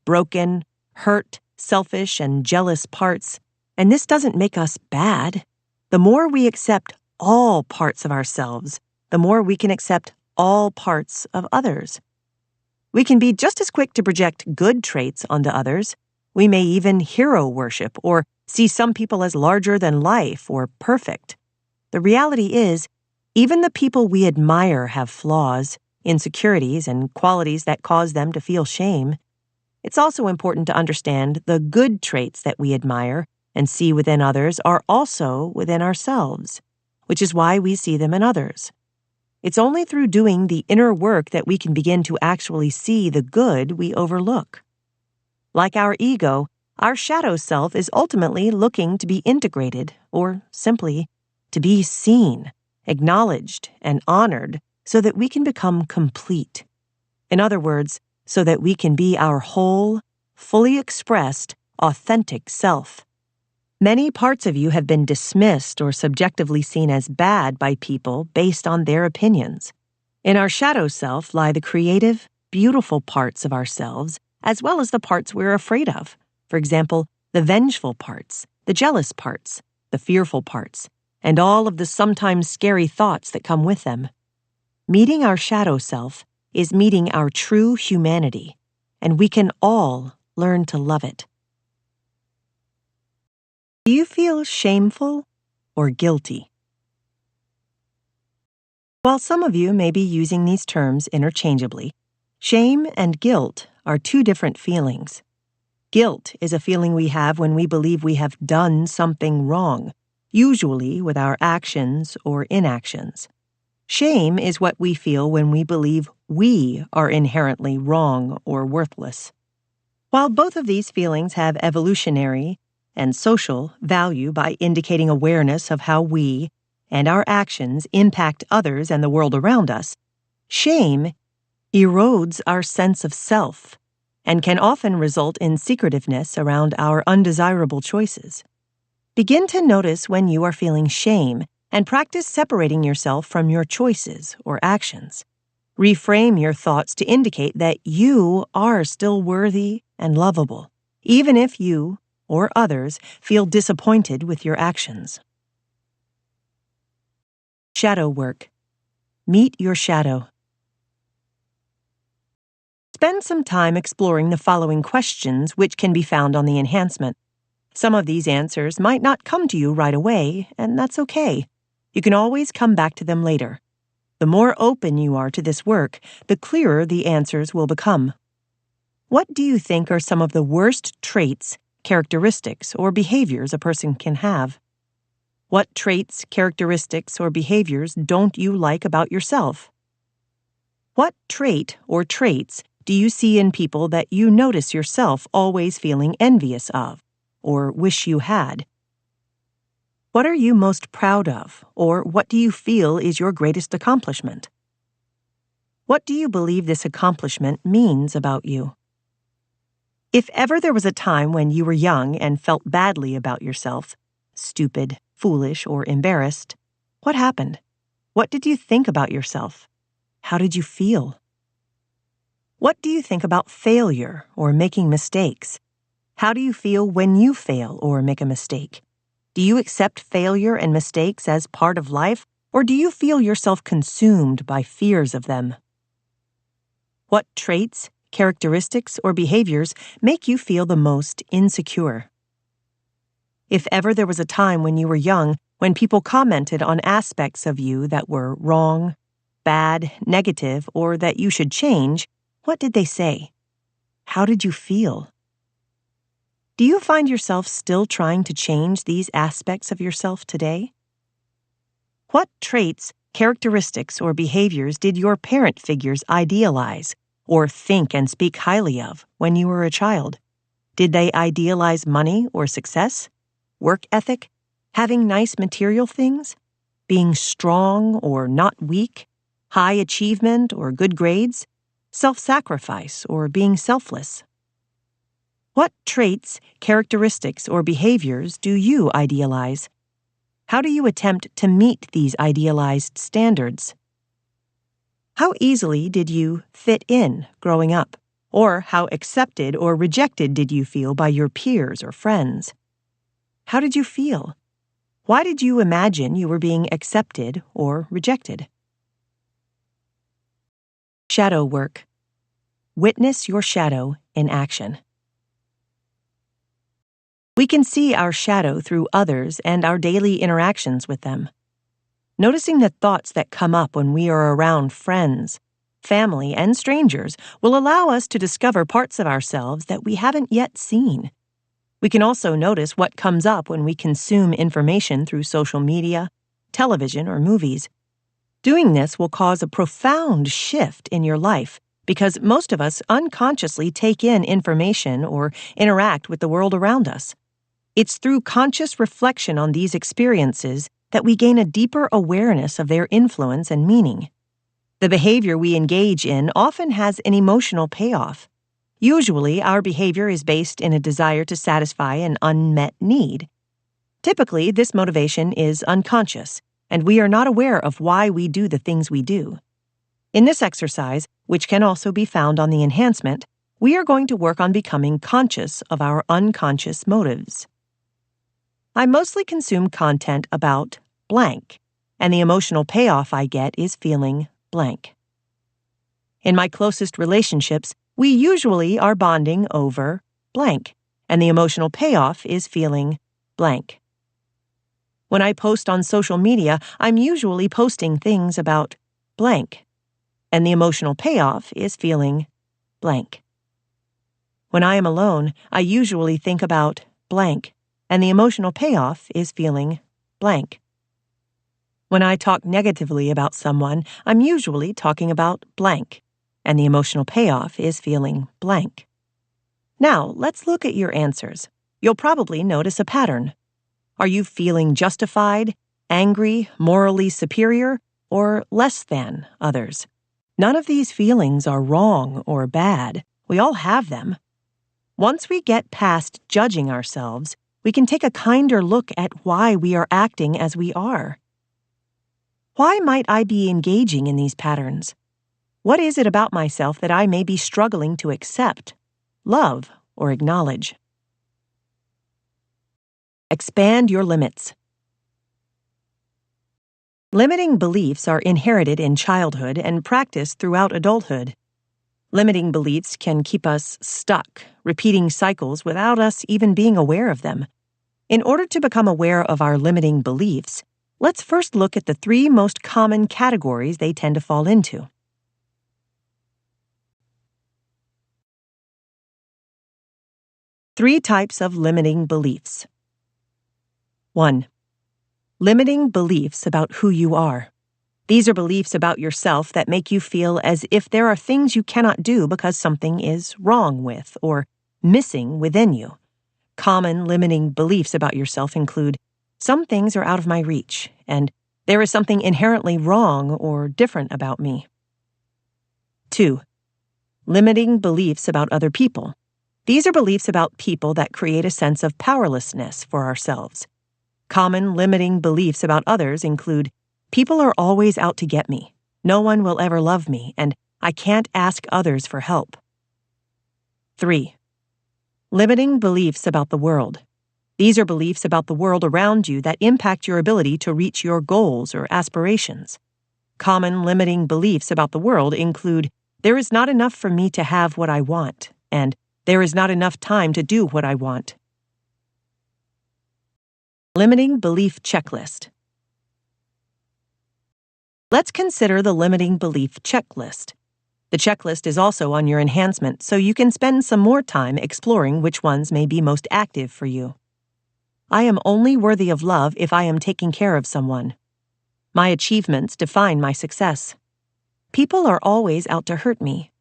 A: broken, hurt, selfish, and jealous parts, and this doesn't make us bad. The more we accept all parts of ourselves, the more we can accept all parts of others. We can be just as quick to project good traits onto others. We may even hero worship or see some people as larger than life or perfect. The reality is, even the people we admire have flaws, insecurities, and qualities that cause them to feel shame. It's also important to understand the good traits that we admire and see within others are also within ourselves, which is why we see them in others. It's only through doing the inner work that we can begin to actually see the good we overlook. Like our ego, our shadow self is ultimately looking to be integrated, or simply, to be seen, acknowledged, and honored so that we can become complete. In other words, so that we can be our whole, fully expressed, authentic self. Many parts of you have been dismissed or subjectively seen as bad by people based on their opinions. In our shadow self lie the creative, beautiful parts of ourselves, as well as the parts we're afraid of. For example, the vengeful parts, the jealous parts, the fearful parts, and all of the sometimes scary thoughts that come with them. Meeting our shadow self is meeting our true humanity, and we can all learn to love it. Do you feel shameful or guilty? While some of you may be using these terms interchangeably, shame and guilt are two different feelings. Guilt is a feeling we have when we believe we have done something wrong, usually with our actions or inactions. Shame is what we feel when we believe we are inherently wrong or worthless. While both of these feelings have evolutionary and social value by indicating awareness of how we and our actions impact others and the world around us, shame erodes our sense of self and can often result in secretiveness around our undesirable choices. Begin to notice when you are feeling shame and practice separating yourself from your choices or actions. Reframe your thoughts to indicate that you are still worthy and lovable, even if you or others feel disappointed with your actions. Shadow work. Meet your shadow. Spend some time exploring the following questions which can be found on the enhancement. Some of these answers might not come to you right away, and that's okay. You can always come back to them later. The more open you are to this work, the clearer the answers will become. What do you think are some of the worst traits, characteristics, or behaviors a person can have? What traits, characteristics, or behaviors don't you like about yourself? What trait or traits do you see in people that you notice yourself always feeling envious of, or wish you had? What are you most proud of, or what do you feel is your greatest accomplishment? What do you believe this accomplishment means about you? If ever there was a time when you were young and felt badly about yourself, stupid, foolish, or embarrassed, what happened? What did you think about yourself? How did you feel? What do you think about failure or making mistakes? How do you feel when you fail or make a mistake? Do you accept failure and mistakes as part of life, or do you feel yourself consumed by fears of them? What traits, characteristics, or behaviors make you feel the most insecure? If ever there was a time when you were young when people commented on aspects of you that were wrong, bad, negative, or that you should change, what did they say? How did you feel? Do you find yourself still trying to change these aspects of yourself today? What traits, characteristics, or behaviors did your parent figures idealize or think and speak highly of when you were a child? Did they idealize money or success, work ethic, having nice material things, being strong or not weak, high achievement or good grades, self-sacrifice or being selfless? What traits, characteristics, or behaviors do you idealize? How do you attempt to meet these idealized standards? How easily did you fit in growing up, Or how accepted or rejected did you feel by your peers or friends? How did you feel? Why did you imagine you were being accepted or rejected? Shadow work. Witness your shadow in action. We can see our shadow through others and our daily interactions with them. Noticing the thoughts that come up when we are around friends, family, and strangers will allow us to discover parts of ourselves that we haven't yet seen. We can also notice what comes up when we consume information through social media, television, or movies. Doing this will cause a profound shift in your life because most of us unconsciously take in information or interact with the world around us. It's through conscious reflection on these experiences that we gain a deeper awareness of their influence and meaning. The behavior we engage in often has an emotional payoff. Usually, our behavior is based in a desire to satisfy an unmet need. Typically, this motivation is unconscious, and we are not aware of why we do the things we do. In this exercise, which can also be found on the enhancement, we are going to work on becoming conscious of our unconscious motives. I mostly consume content about blank, and the emotional payoff I get is feeling blank. In my closest relationships, we usually are bonding over blank, and the emotional payoff is feeling blank. When I post on social media, I'm usually posting things about blank, and the emotional payoff is feeling blank. When I am alone, I usually think about blank, and the emotional payoff is feeling blank. When I talk negatively about someone, I'm usually talking about blank, and the emotional payoff is feeling blank. Now, let's look at your answers. You'll probably notice a pattern. Are you feeling justified, angry, morally superior, or less than others? None of these feelings are wrong or bad. We all have them. Once we get past judging ourselves, we can take a kinder look at why we are acting as we are. Why might I be engaging in these patterns? What is it about myself that I may be struggling to accept, love, or acknowledge? Expand your limits. Limiting beliefs are inherited in childhood and practiced throughout adulthood. Limiting beliefs can keep us stuck, repeating cycles without us even being aware of them. In order to become aware of our limiting beliefs, let's first look at the 3 most common categories they tend to fall into. Three types of limiting beliefs. 1. Limiting beliefs about who you are. These are beliefs about yourself that make you feel as if there are things you cannot do because something is wrong with or missing within you. Common limiting beliefs about yourself include, some things are out of my reach, and there is something inherently wrong or different about me. 2. Limiting beliefs about other people. These are beliefs about people that create a sense of powerlessness for ourselves. Common limiting beliefs about others include, people are always out to get me, no one will ever love me, and I can't ask others for help. 3. Limiting beliefs about the world. These are beliefs about the world around you that impact your ability to reach your goals or aspirations. Common limiting beliefs about the world include, there is not enough for me to have what I want, and there is not enough time to do what I want. Limiting belief checklist. Let's consider the limiting belief checklist. The checklist is also on your enhancement, so you can spend some more time exploring which ones may be most active for you. I am only worthy of love if I am taking care of someone. My achievements define my success. People are always out to hurt me.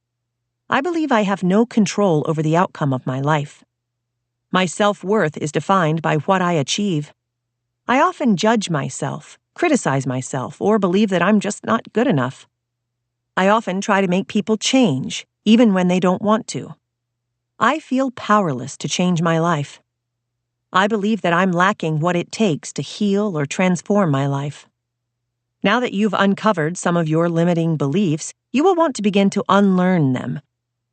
A: I believe I have no control over the outcome of my life. My self-worth is defined by what I achieve. I often judge myself, criticize myself, or believe that I'm just not good enough. I often try to make people change, even when they don't want to. I feel powerless to change my life. I believe that I'm lacking what it takes to heal or transform my life. Now that you've uncovered some of your limiting beliefs, you will want to begin to unlearn them.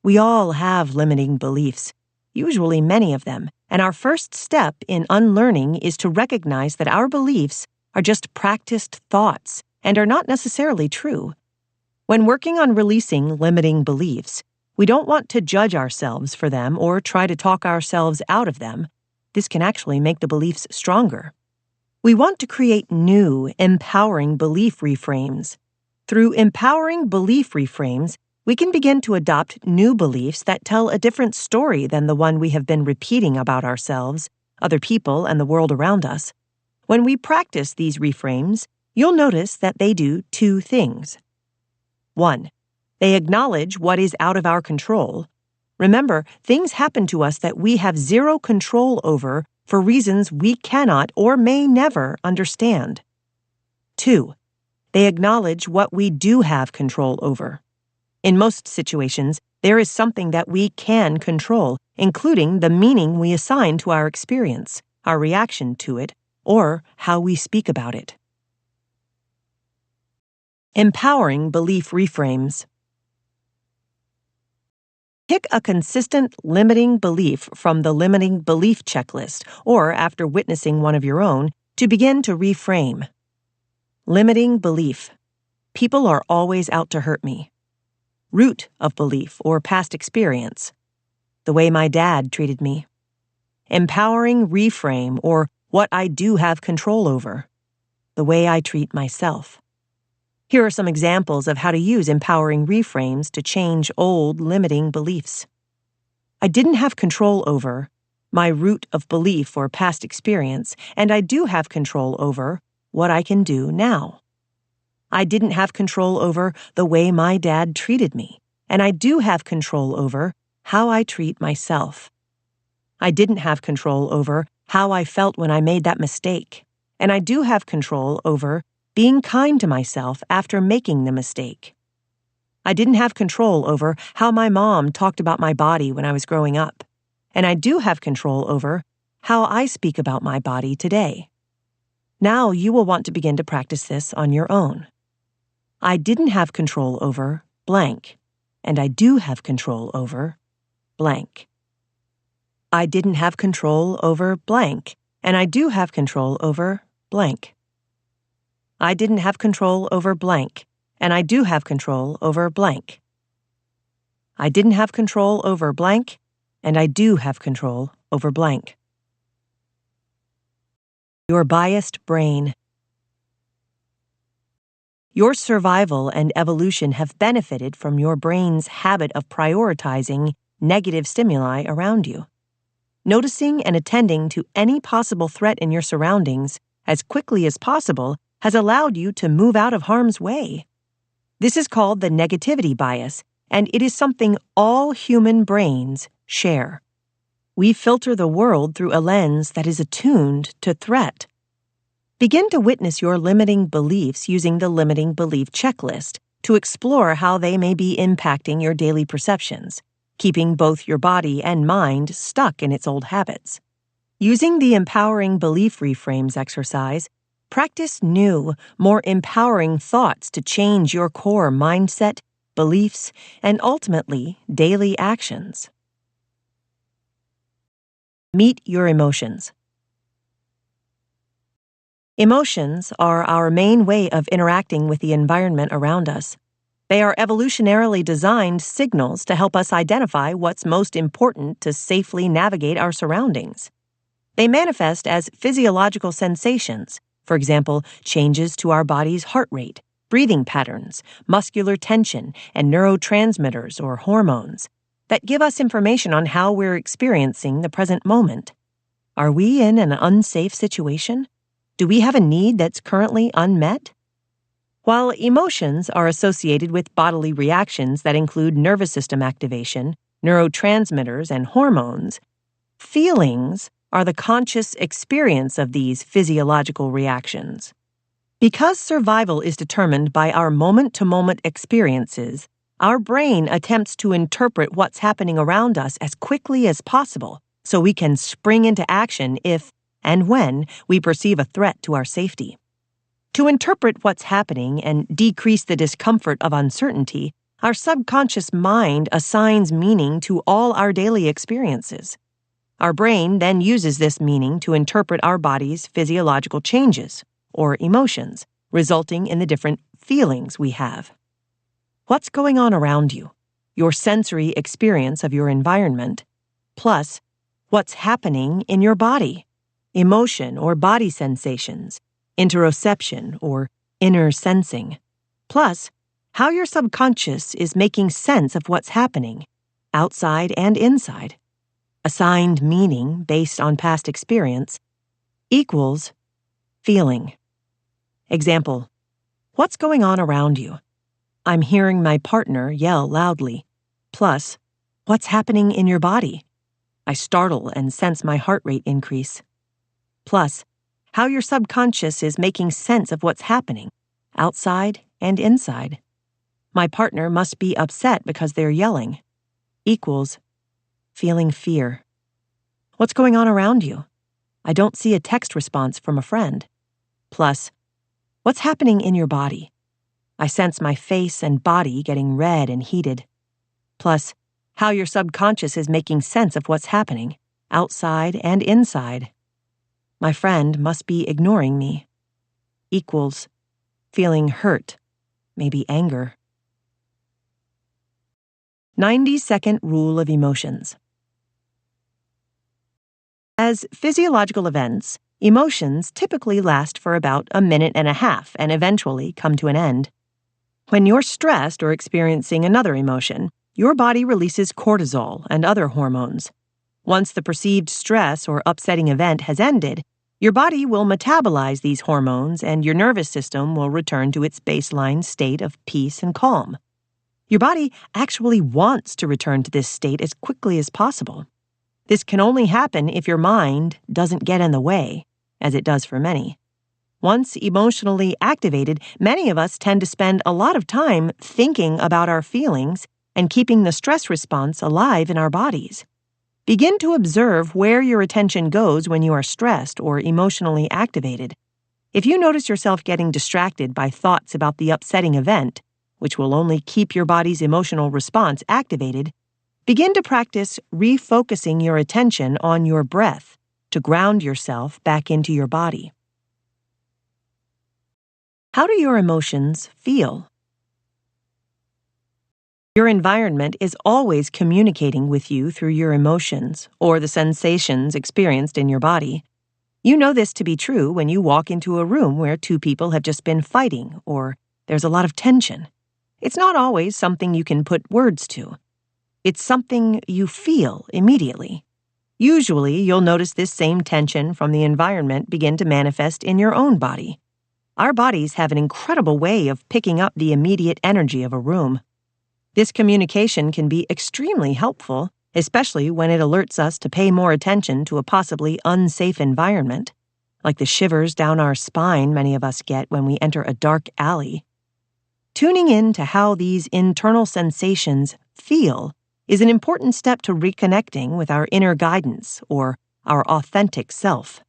A: We all have limiting beliefs, usually many of them, and our first step in unlearning is to recognize that our beliefs are just practiced thoughts and are not necessarily true. When working on releasing limiting beliefs, we don't want to judge ourselves for them or try to talk ourselves out of them. This can actually make the beliefs stronger. We want to create new, empowering belief reframes. Through empowering belief reframes, we can begin to adopt new beliefs that tell a different story than the one we have been repeating about ourselves, other people, and the world around us. When we practice these reframes, you'll notice that they do two things. 1. They acknowledge what is out of our control. Remember, things happen to us that we have zero control over for reasons we cannot or may never understand. 2. They acknowledge what we do have control over. In most situations, there is something that we can control, including the meaning we assign to our experience, our reaction to it, or how we speak about it. Empowering belief reframes. Pick a consistent limiting belief from the limiting belief checklist, or after witnessing one of your own, to begin to reframe. Limiting belief. People are always out to hurt me. Root of belief or past experience. The way my dad treated me. Empowering reframe or what I do have control over. The way I treat myself. Here are some examples of how to use empowering reframes to change old limiting beliefs. I didn't have control over my root of belief or past experience, and I do have control over what I can do now. I didn't have control over the way my dad treated me, and I do have control over how I treat myself. I didn't have control over how I felt when I made that mistake, and I do have control over being kind to myself after making the mistake. I didn't have control over how my mom talked about my body when I was growing up, and I do have control over how I speak about my body today. Now you will want to begin to practice this on your own. I didn't have control over blank, and I do have control over blank. I didn't have control over blank, and I do have control over blank. I didn't have control over blank, and I do have control over blank. I didn't have control over blank, and I do have control over blank. Your biased brain. Your survival and evolution have benefited from your brain's habit of prioritizing negative stimuli around you. Noticing and attending to any possible threat in your surroundings as quickly as possible has allowed you to move out of harm's way. This is called the negativity bias, and it is something all human brains share. We filter the world through a lens that is attuned to threat. Begin to witness your limiting beliefs using the limiting belief checklist to explore how they may be impacting your daily perceptions, keeping both your body and mind stuck in its old habits. Using the empowering belief reframes exercise, practice new, more empowering thoughts to change your core mindset, beliefs, and ultimately, daily actions. Meet your emotions. Emotions are our main way of interacting with the environment around us. They are evolutionarily designed signals to help us identify what's most important to safely navigate our surroundings. They manifest as physiological sensations, for example, changes to our body's heart rate, breathing patterns, muscular tension, and neurotransmitters or hormones that give us information on how we're experiencing the present moment. Are we in an unsafe situation? Do we have a need that's currently unmet? While emotions are associated with bodily reactions that include nervous system activation, neurotransmitters, and hormones, feelings are the conscious experience of these physiological reactions. Because survival is determined by our moment-to-moment experiences, our brain attempts to interpret what's happening around us as quickly as possible so we can spring into action if and when we perceive a threat to our safety. To interpret what's happening and decrease the discomfort of uncertainty, Our subconscious mind assigns meaning to all our daily experiences. Our brain then uses this meaning to interpret our body's physiological changes, or emotions, resulting in the different feelings we have. What's going on around you? Your sensory experience of your environment, plus what's happening in your body, emotion or body sensations, interoception or inner sensing, plus how your subconscious is making sense of what's happening, outside and inside. Assigned meaning based on past experience equals feeling. Example, what's going on around you? I'm hearing my partner yell loudly, plus what's happening in your body? I startle and sense my heart rate increase. Plus, how your subconscious is making sense of what's happening, outside and inside. My partner must be upset because they're yelling. Equals feeling fear. What's going on around you? I don't see a text response from a friend. Plus, what's happening in your body? I sense my face and body getting red and heated. Plus, how your subconscious is making sense of what's happening, outside and inside. My friend must be ignoring me. Equals feeling hurt, maybe anger. 90-second rule of emotions. As physiological events, emotions typically last for about a minute and a half and eventually come to an end. When you're stressed or experiencing another emotion, your body releases cortisol and other hormones. Once the perceived stress or upsetting event has ended, your body will metabolize these hormones and your nervous system will return to its baseline state of peace and calm. Your body actually wants to return to this state as quickly as possible. This can only happen if your mind doesn't get in the way, as it does for many. Once emotionally activated, many of us tend to spend a lot of time thinking about our feelings and keeping the stress response alive in our bodies. Begin to observe where your attention goes when you are stressed or emotionally activated. If you notice yourself getting distracted by thoughts about the upsetting event, which will only keep your body's emotional response activated, begin to practice refocusing your attention on your breath to ground yourself back into your body. How do your emotions feel? Your environment is always communicating with you through your emotions or the sensations experienced in your body. You know this to be true when you walk into a room where two people have just been fighting or there's a lot of tension. It's not always something you can put words to. It's something you feel immediately. Usually, you'll notice this same tension from the environment begin to manifest in your own body. Our bodies have an incredible way of picking up the immediate energy of a room. This communication can be extremely helpful, especially when it alerts us to pay more attention to a possibly unsafe environment, like the shivers down our spine many of us get when we enter a dark alley. Tuning in to how these internal sensations feel is an important step to reconnecting with our inner guidance or our authentic self.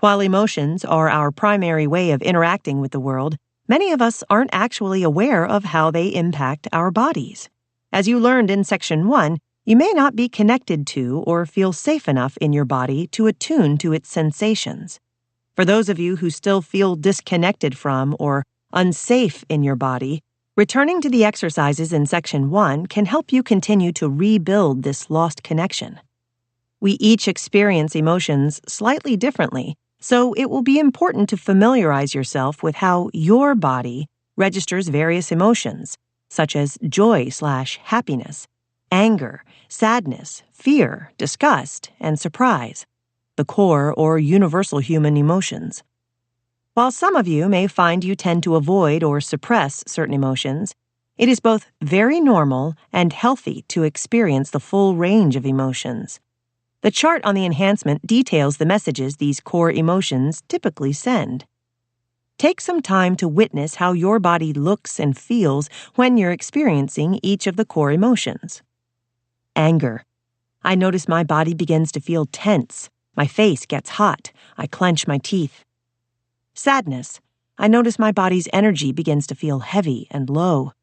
A: While emotions are our primary way of interacting with the world, many of us aren't actually aware of how they impact our bodies. As you learned in Section 1, you may not be connected to or feel safe enough in your body to attune to its sensations. For those of you who still feel disconnected from or unsafe in your body, returning to the exercises in Section 1 can help you continue to rebuild this lost connection. We each experience emotions slightly differently, so it will be important to familiarize yourself with how your body registers various emotions, such as joy/happiness, anger, sadness, fear, disgust, and surprise, the core or universal human emotions. While some of you may find you tend to avoid or suppress certain emotions, it is both very normal and healthy to experience the full range of emotions. The chart on the enhancement details the messages these core emotions typically send. Take some time to witness how your body looks and feels when you're experiencing each of the core emotions. Anger. I notice my body begins to feel tense. My face gets hot. I clench my teeth. Sadness. I notice my body's energy begins to feel heavy and low.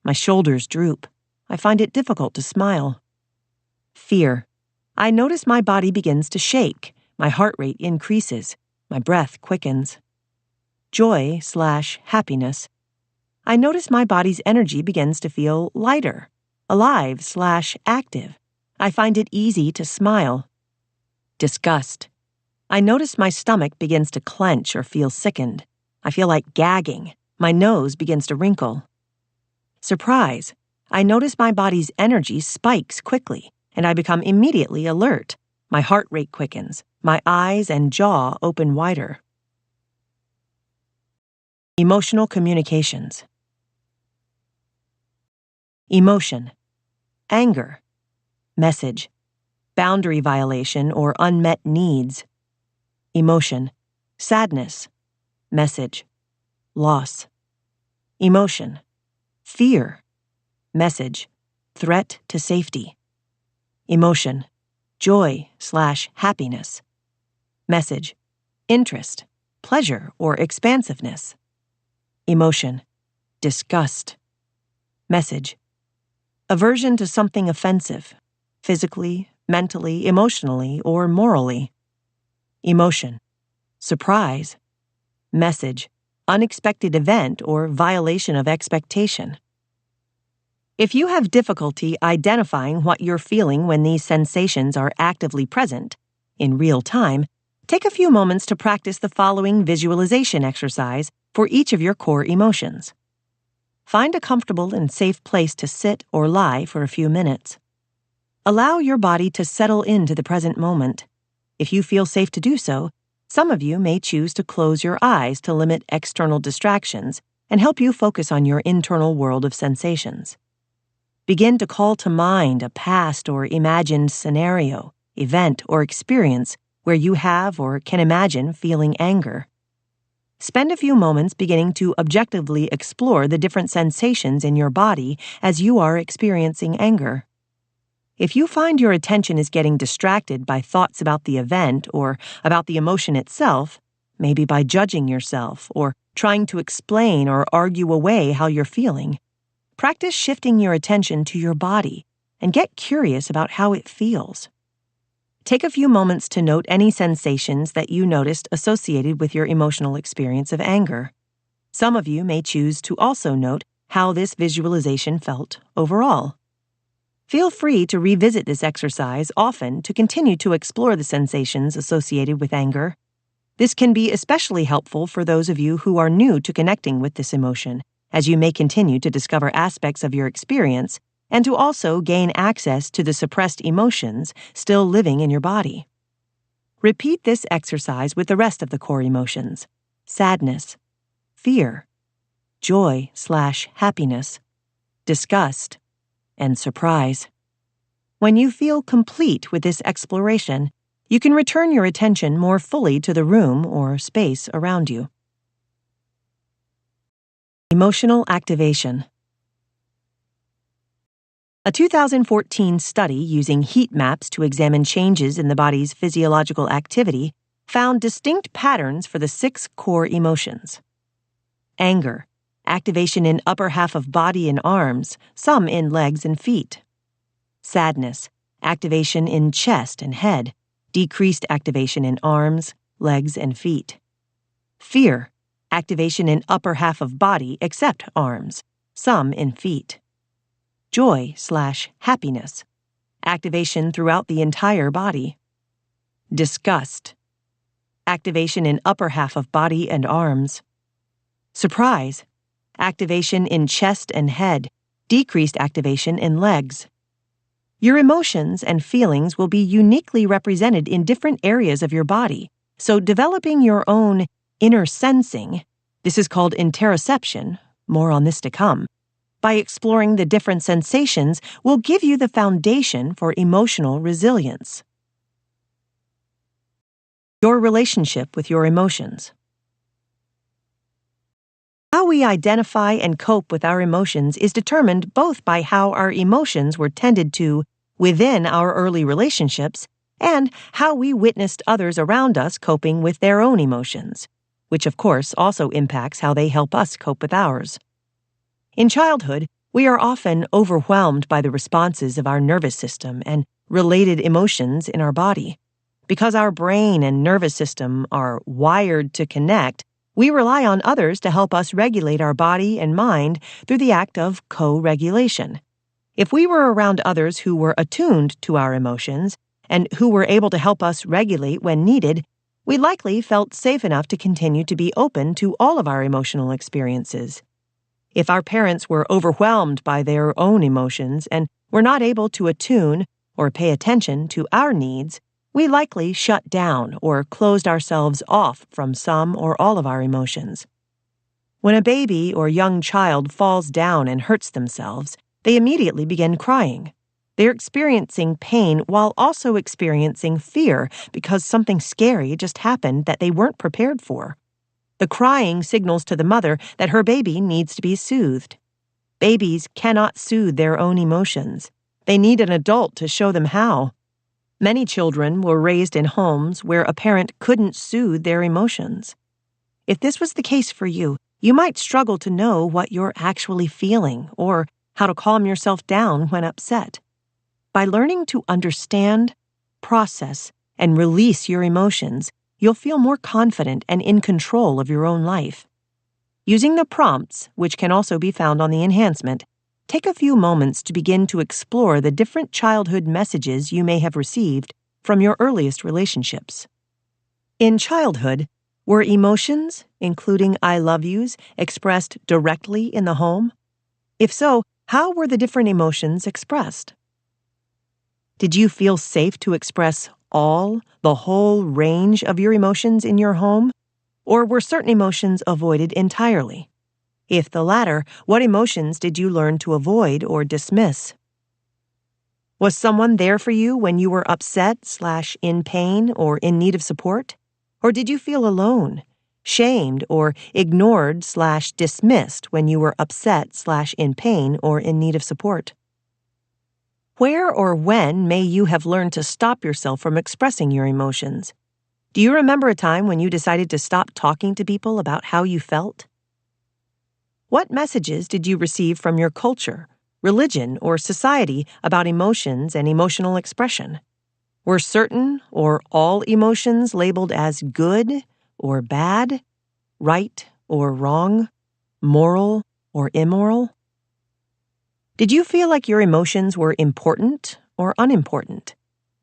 A: My shoulders droop. I find it difficult to smile. Fear. I notice my body begins to shake. My heart rate increases. My breath quickens. Joy/happiness. I notice my body's energy begins to feel lighter, alive/active. I find it easy to smile. Disgust. I notice my stomach begins to clench or feel sickened. I feel like gagging. My nose begins to wrinkle. Surprise. I notice my body's energy spikes quickly, and I become immediately alert. My heart rate quickens. My eyes and jaw open wider. Emotional communications. Emotion. Anger. Message. Boundary violation or unmet needs. Emotion. Sadness. Message. Loss. Emotion. Fear. Message. Threat to safety. Emotion. Joy/happiness. Message. Interest, pleasure, or expansiveness. Emotion. Disgust. Message. Aversion to something offensive, physically, mentally, emotionally, or morally. Emotion. Surprise. Message. Unexpected event or violation of expectation. If you have difficulty identifying what you're feeling when these sensations are actively present, in real time, take a few moments to practice the following visualization exercise for each of your core emotions. Find a comfortable and safe place to sit or lie for a few minutes. Allow your body to settle into the present moment. If you feel safe to do so, some of you may choose to close your eyes to limit external distractions and help you focus on your internal world of sensations. Begin to call to mind a past or imagined scenario, event, or experience where you have or can imagine feeling anger. Spend a few moments beginning to objectively explore the different sensations in your body as you are experiencing anger. If you find your attention is getting distracted by thoughts about the event or about the emotion itself, maybe by judging yourself or trying to explain or argue away how you're feeling, practice shifting your attention to your body and get curious about how it feels. Take a few moments to note any sensations that you noticed associated with your emotional experience of anger. Some of you may choose to also note how this visualization felt overall. Feel free to revisit this exercise often to continue to explore the sensations associated with anger. This can be especially helpful for those of you who are new to connecting with this emotion, as you may continue to discover aspects of your experience and to also gain access to the suppressed emotions still living in your body. Repeat this exercise with the rest of the core emotions: sadness, fear, joy/happiness, disgust, and surprise. When you feel complete with this exploration, you can return your attention more fully to the room or space around you. Emotional activation. A 2014 study using heat maps to examine changes in the body's physiological activity found distinct patterns for the 6 core emotions. Anger, activation in upper half of body and arms, some in legs and feet. Sadness, activation in chest and head, decreased activation in arms, legs, and feet. Fear, activation in upper half of body except arms, some in feet. Joy/happiness, activation throughout the entire body. Disgust, activation in upper half of body and arms. Surprise, activation in chest and head, decreased activation in legs. Your emotions and feelings will be uniquely represented in different areas of your body, so developing your own inner sensing, this is called interoception, more on this to come, by exploring the different sensations will give you the foundation for emotional resilience. Your relationship with your emotions. How we identify and cope with our emotions is determined both by how our emotions were tended to within our early relationships and how we witnessed others around us coping with their own emotions, which of course also impacts how they help us cope with ours. In childhood, We are often overwhelmed by the responses of our nervous system and related emotions in our body. Because our brain and nervous system are wired to connect, we rely on others to help us regulate our body and mind through the act of co-regulation. If we were around others who were attuned to our emotions and who were able to help us regulate when needed, we likely felt safe enough to continue to be open to all of our emotional experiences. If our parents were overwhelmed by their own emotions and were not able to attune or pay attention to our needs, we likely shut down or closed ourselves off from some or all of our emotions. When a baby or young child falls down and hurts themselves, they immediately begin crying. They're experiencing pain while also experiencing fear because something scary just happened that they weren't prepared for. The crying signals to the mother that her baby needs to be soothed. Babies cannot soothe their own emotions. They need an adult to show them how. Many children were raised in homes where a parent couldn't soothe their emotions. If this was the case for you, you might struggle to know what you're actually feeling or how to calm yourself down when upset. By learning to understand, process, and release your emotions, you'll feel more confident and in control of your own life. Using the prompts, which can also be found on the enhancement, take a few moments to begin to explore the different childhood messages you may have received from your earliest relationships. In childhood, were emotions, including I love yous, expressed directly in the home? If so, how were the different emotions expressed? Did you feel safe to express the whole range of your emotions in your home? Or were certain emotions avoided entirely? If the latter, what emotions did you learn to avoid or dismiss? Was someone there for you when you were upset/in pain or in need of support? Or did you feel alone, shamed, or ignored/dismissed when you were upset/in pain or in need of support? Where or when may you have learned to stop yourself from expressing your emotions? Do you remember a time when you decided to stop talking to people about how you felt? What messages did you receive from your culture, religion, or society about emotions and emotional expression? Were certain or all emotions labeled as good or bad, right or wrong, moral or immoral? Did you feel like your emotions were important or unimportant?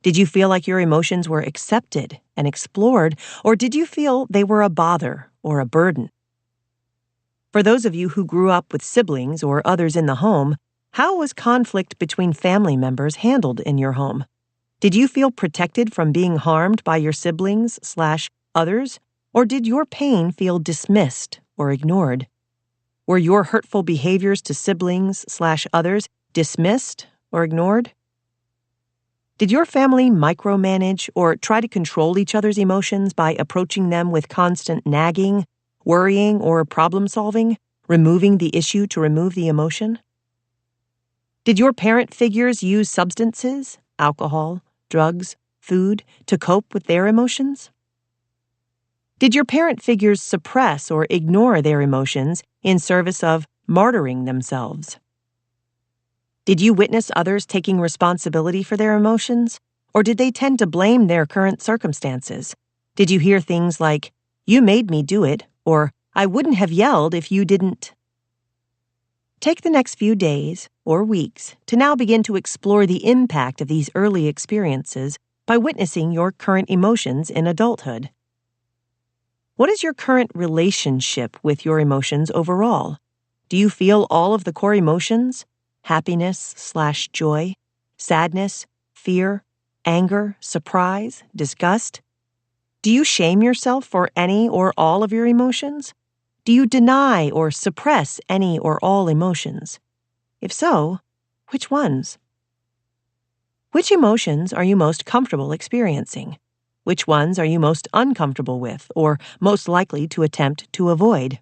A: Did you feel like your emotions were accepted and explored, or did you feel they were a bother or a burden? For those of you who grew up with siblings or others in the home, how was conflict between family members handled in your home? Did you feel protected from being harmed by your siblings/others, or did your pain feel dismissed or ignored? Were your hurtful behaviors to siblings/others dismissed or ignored? Did your family micromanage or try to control each other's emotions by approaching them with constant nagging, worrying, or problem solving, removing the issue to remove the emotion? Did your parent figures use substances, alcohol, drugs, food, to cope with their emotions? Did your parent figures suppress or ignore their emotions in service of martyring themselves? Did you witness others taking responsibility for their emotions, or did they tend to blame their current circumstances? Did you hear things like, "You made me do it," or "I wouldn't have yelled if you didn't"? Take the next few days or weeks to now begin to explore the impact of these early experiences by witnessing your current emotions in adulthood. What is your current relationship with your emotions overall? Do you feel all of the core emotions? Happiness/joy, sadness, fear, anger, surprise, disgust? Do you shame yourself for any or all of your emotions? Do you deny or suppress any or all emotions? If so, which ones? Which emotions are you most comfortable experiencing? Which ones are you most uncomfortable with or most likely to attempt to avoid?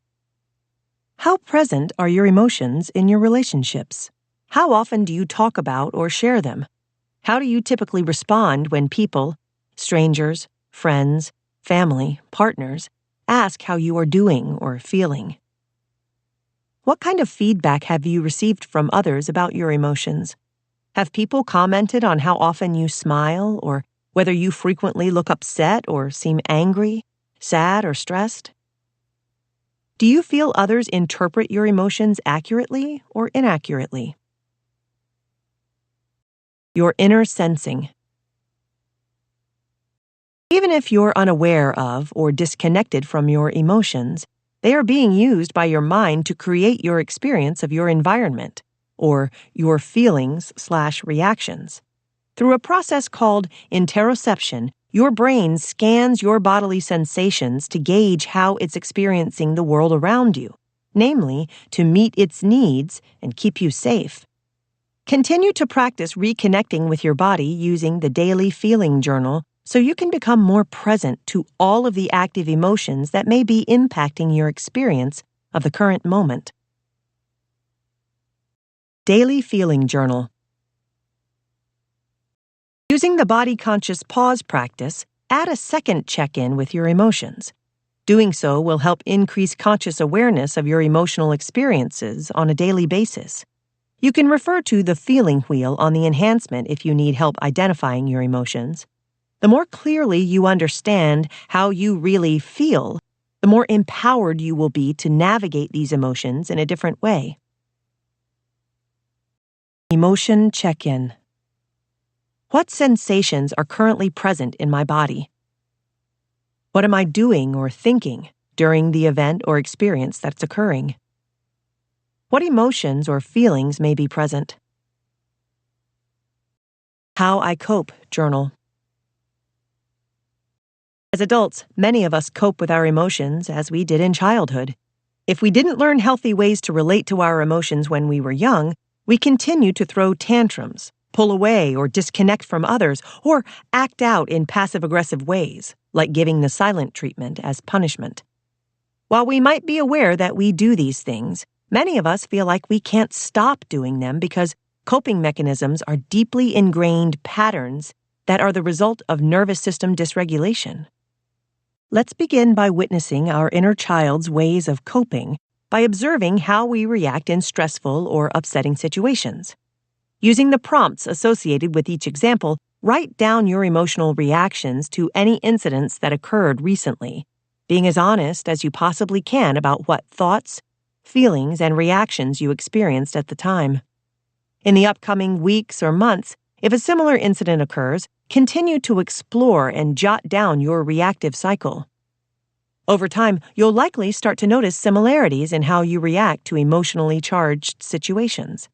A: How present are your emotions in your relationships? How often do you talk about or share them? How do you typically respond when people, strangers, friends, family, partners, ask how you are doing or feeling? What kind of feedback have you received from others about your emotions? Have people commented on how often you smile, or whether you frequently look upset or seem angry, sad, or stressed? Do you feel others interpret your emotions accurately or inaccurately? Your inner sensing. Even if you're unaware of or disconnected from your emotions, they are being used by your mind to create your experience of your environment, or your feelings/reactions. Through a process called interoception, your brain scans your bodily sensations to gauge how it's experiencing the world around you, namely, to meet its needs and keep you safe. Continue to practice reconnecting with your body using the daily feeling journal so you can become more present to all of the active emotions that may be impacting your experience of the current moment. Daily Feeling Journal. Using the body conscious pause practice, add a second check-in with your emotions. Doing so will help increase conscious awareness of your emotional experiences on a daily basis. You can refer to the feeling wheel on the enhancement if you need help identifying your emotions. The more clearly you understand how you really feel, the more empowered you will be to navigate these emotions in a different way. Emotion check-in. What sensations are currently present in my body? What am I doing or thinking during the event or experience that's occurring? What emotions or feelings may be present? How I Cope Journal. As adults, many of us cope with our emotions as we did in childhood. If we didn't learn healthy ways to relate to our emotions when we were young, we continue to throw tantrums, pull away or disconnect from others, or act out in passive-aggressive ways, like giving the silent treatment as punishment. While we might be aware that we do these things, many of us feel like we can't stop doing them because coping mechanisms are deeply ingrained patterns that are the result of nervous system dysregulation. Let's begin by witnessing our inner child's ways of coping by observing how we react in stressful or upsetting situations. Using the prompts associated with each example, write down your emotional reactions to any incidents that occurred recently, being as honest as you possibly can about what thoughts, feelings, and reactions you experienced at the time. In the upcoming weeks or months, if a similar incident occurs, continue to explore and jot down your reactive cycle. Over time, you'll likely start to notice similarities in how you react to emotionally charged situations.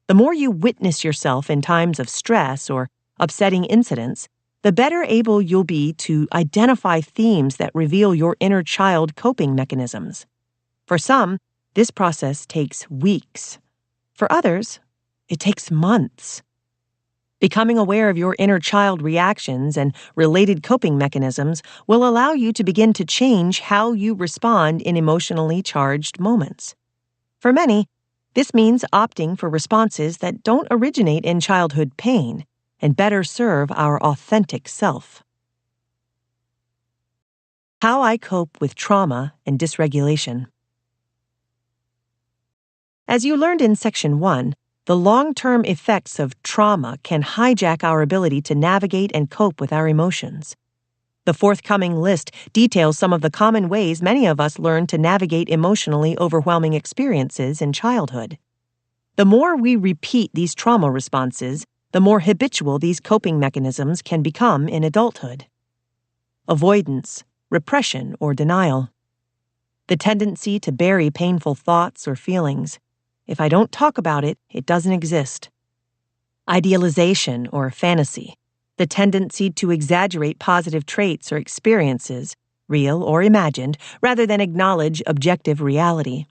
A: The more you witness yourself in times of stress or upsetting incidents, the better able you'll be to identify themes that reveal your inner child coping mechanisms. For some, this process takes weeks. For others, it takes months. Becoming aware of your inner child reactions and related coping mechanisms will allow you to begin to change how you respond in emotionally charged moments. For many, this means opting for responses that don't originate in childhood pain and better serve our authentic self. How I Cope with Trauma and Dysregulation. As you learned in Section 1, the long-term effects of trauma can hijack our ability to navigate and cope with our emotions. The forthcoming list details some of the common ways many of us learn to navigate emotionally overwhelming experiences in childhood. The more we repeat these trauma responses, the more habitual these coping mechanisms can become in adulthood. Avoidance, repression, or denial. The tendency to bury painful thoughts or feelings. If I don't talk about it, it doesn't exist. Idealization or fantasy. The tendency to exaggerate positive traits or experiences, real or imagined, rather than acknowledge objective reality.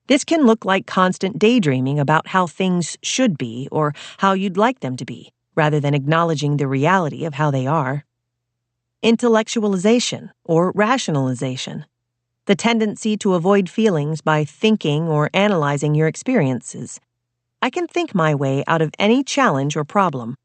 A: This can look like constant daydreaming about how things should be or how you'd like them to be, rather than acknowledging the reality of how they are. Intellectualization or rationalization. The tendency to avoid feelings by thinking or analyzing your experiences. I can think my way out of any challenge or problem.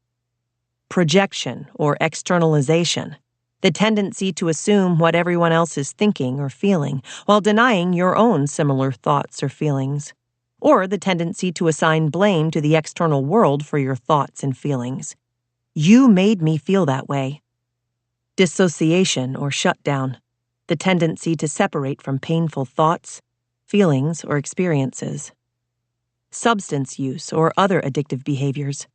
A: Projection or externalization. The tendency to assume what everyone else is thinking or feeling while denying your own similar thoughts or feelings. or the tendency to assign blame to the external world for your thoughts and feelings. You made me feel that way. Dissociation or shutdown, the tendency to separate from painful thoughts, feelings, or experiences. Substance use or other addictive behaviors,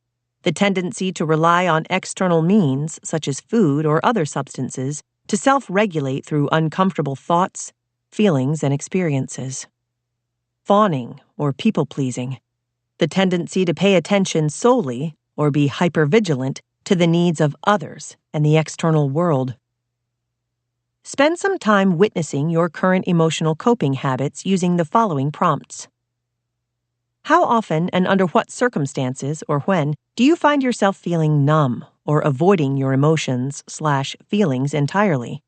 A: the tendency to rely on external means, such as food or other substances, to self-regulate through uncomfortable thoughts, feelings, and experiences. Fawning or people-pleasing, the tendency to pay attention solely or be hypervigilant to the needs of others and the external world. Spend some time witnessing your current emotional coping habits using the following prompts. How often and under what circumstances or when do you find yourself feeling numb or avoiding your emotions/feelings entirely?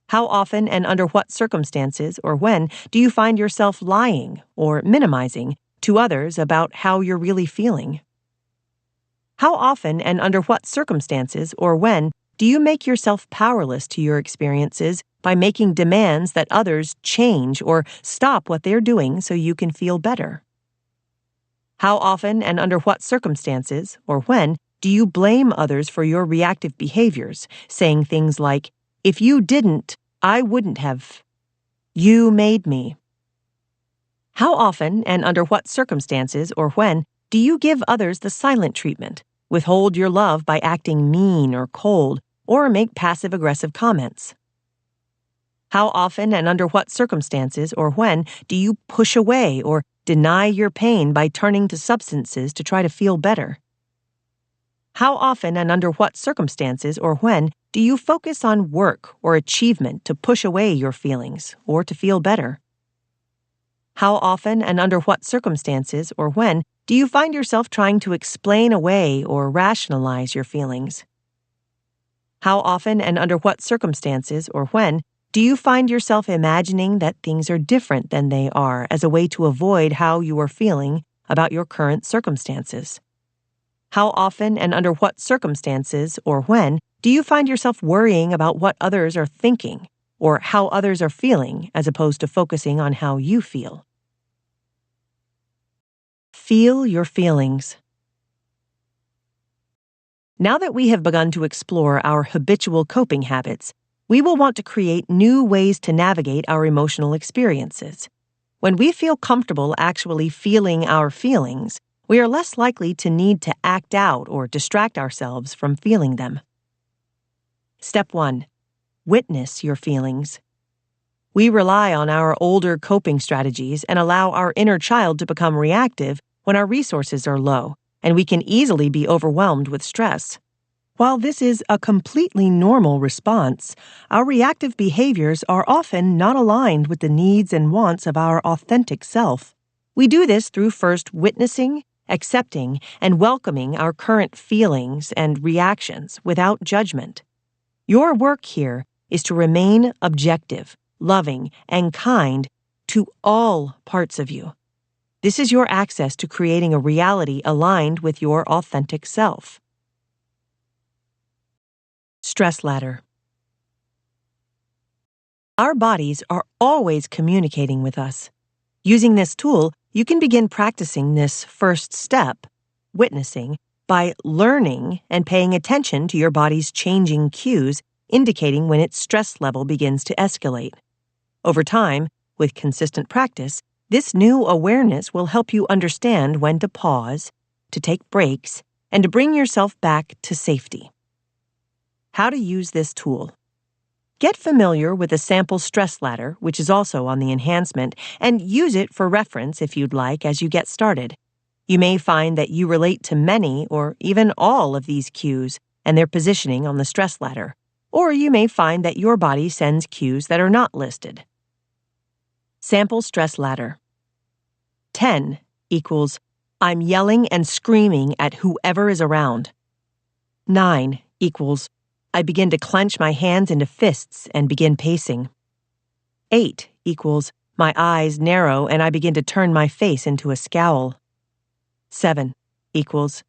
A: How often and under what circumstances or when do you find yourself lying or minimizing to others about how you're really feeling? How often and under what circumstances or when do you make yourself powerless to your experiences by making demands that others change or stop what they're doing so you can feel better? How often and under what circumstances or when do you blame others for your reactive behaviors, saying things like, "If you didn't, I wouldn't have. You made me"? How often and under what circumstances or when do you give others the silent treatment, withhold your love by acting mean or cold, or make passive-aggressive comments? How often and under what circumstances or when do you push away or deny your pain by turning to substances to try to feel better? How often and under what circumstances or when do you focus on work or achievement to push away your feelings or to feel better? How often and under what circumstances or when do you find yourself trying to explain away or rationalize your feelings? How often and under what circumstances or when do you find yourself imagining that things are different than they are as a way to avoid how you are feeling about your current circumstances? How often and under what circumstances or when do you find yourself worrying about what others are thinking or how others are feeling as opposed to focusing on how you feel? Feel your feelings. Now that we have begun to explore our habitual coping habits, we will want to create new ways to navigate our emotional experiences. When we feel comfortable actually feeling our feelings, we are less likely to need to act out or distract ourselves from feeling them. Step 1. Witness your feelings. We rely on our older coping strategies and allow our inner child to become reactive when our resources are low, and we can easily be overwhelmed with stress. While this is a completely normal response, our reactive behaviors are often not aligned with the needs and wants of our authentic self. We do this through first witnessing, accepting, and welcoming our current feelings and reactions without judgment. Your work here is to remain objective, loving, and kind to all parts of you. This is your access to creating a reality aligned with your authentic self. Stress ladder. Our bodies are always communicating with us. Using this tool, you can begin practicing this first step, witnessing, by learning and paying attention to your body's changing cues, indicating when its stress level begins to escalate. Over time, with consistent practice, this new awareness will help you understand when to pause, to take breaks, and to bring yourself back to safety. How to use this tool. Get familiar with the sample stress ladder, which is also on the enhancement, and use it for reference if you'd like as you get started. You may find that you relate to many or even all of these cues and their positioning on the stress ladder, or you may find that your body sends cues that are not listed. Sample stress ladder. 10 equals, I'm yelling and screaming at whoever is around. 9 equals, I begin to clench my hands into fists and begin pacing. 8 equals, my eyes narrow and I begin to turn my face into a scowl. 7 equals,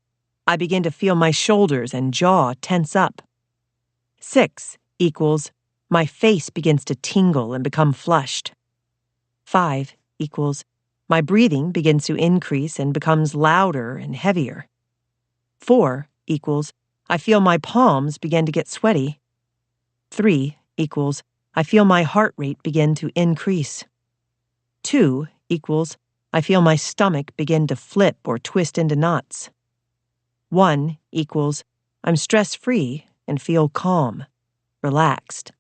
A: I begin to feel my shoulders and jaw tense up. 6 equals, my face begins to tingle and become flushed. 5 equals, My breathing begins to increase and becomes louder and heavier. 4 equals, I feel my palms begin to get sweaty. 3 equals, I feel my heart rate begin to increase. 2 equals, I feel my stomach begin to flip or twist into knots. 1 equals, I'm stress-free and feel calm, relaxed.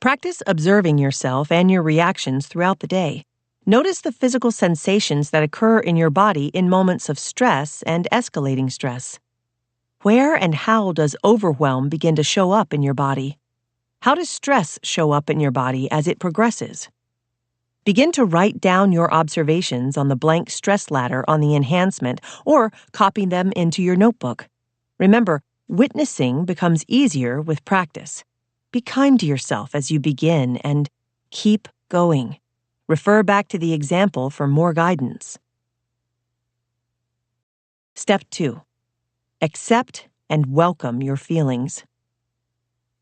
A: Practice observing yourself and your reactions throughout the day. Notice the physical sensations that occur in your body in moments of stress and escalating stress. Where and how does overwhelm begin to show up in your body? How does stress show up in your body as it progresses? Begin to write down your observations on the blank stress ladder on the enhancement or copy them into your notebook. Remember, witnessing becomes easier with practice. Be kind to yourself as you begin and keep going. Refer back to the example for more guidance. Step 2. Accept and welcome your feelings.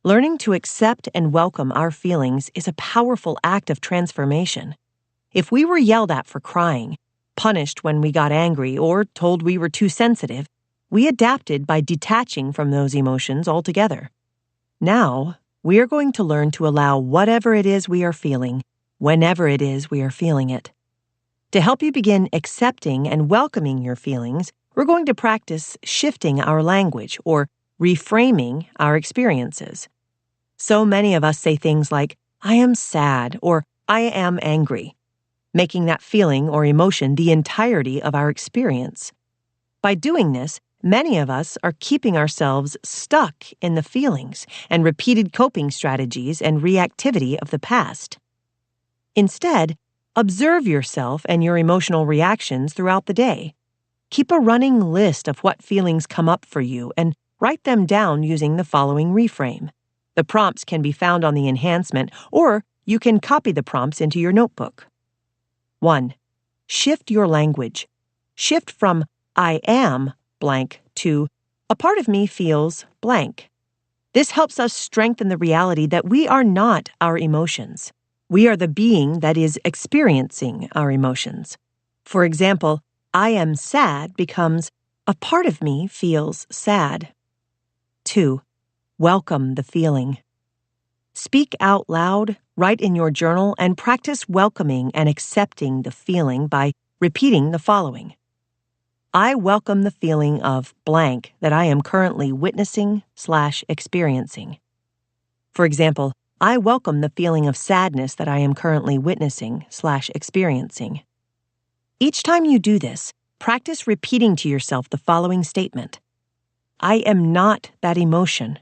A: Learning to accept and welcome our feelings is a powerful act of transformation. If we were yelled at for crying, punished when we got angry, or told we were too sensitive, we adapted by detaching from those emotions altogether. Now, we are going to learn to allow whatever it is we are feeling, whenever it is we are feeling it. To help you begin accepting and welcoming your feelings, we're going to practice shifting our language or reframing our experiences. So many of us say things like, I am sad or I am angry, making that feeling or emotion the entirety of our experience. By doing this, many of us are keeping ourselves stuck in the feelings and repeated coping strategies and reactivity of the past. Instead, observe yourself and your emotional reactions throughout the day. Keep a running list of what feelings come up for you and write them down using the following reframe. The prompts can be found on the enhancement, or you can copy the prompts into your notebook. 1. Shift your language. Shift from I am blank to a part of me feels blank. This helps us strengthen the reality that we are not our emotions. We are the being that is experiencing our emotions. For example, I am sad becomes a part of me feels sad. 2. Welcome the feeling. Speak out loud, write in your journal, and practice welcoming and accepting the feeling by repeating the following. I welcome the feeling of blank that I am currently witnessing/experiencing. For example, I welcome the feeling of sadness that I am currently witnessing/experiencing. Each time you do this, practice repeating to yourself the following statement. I am not that emotion.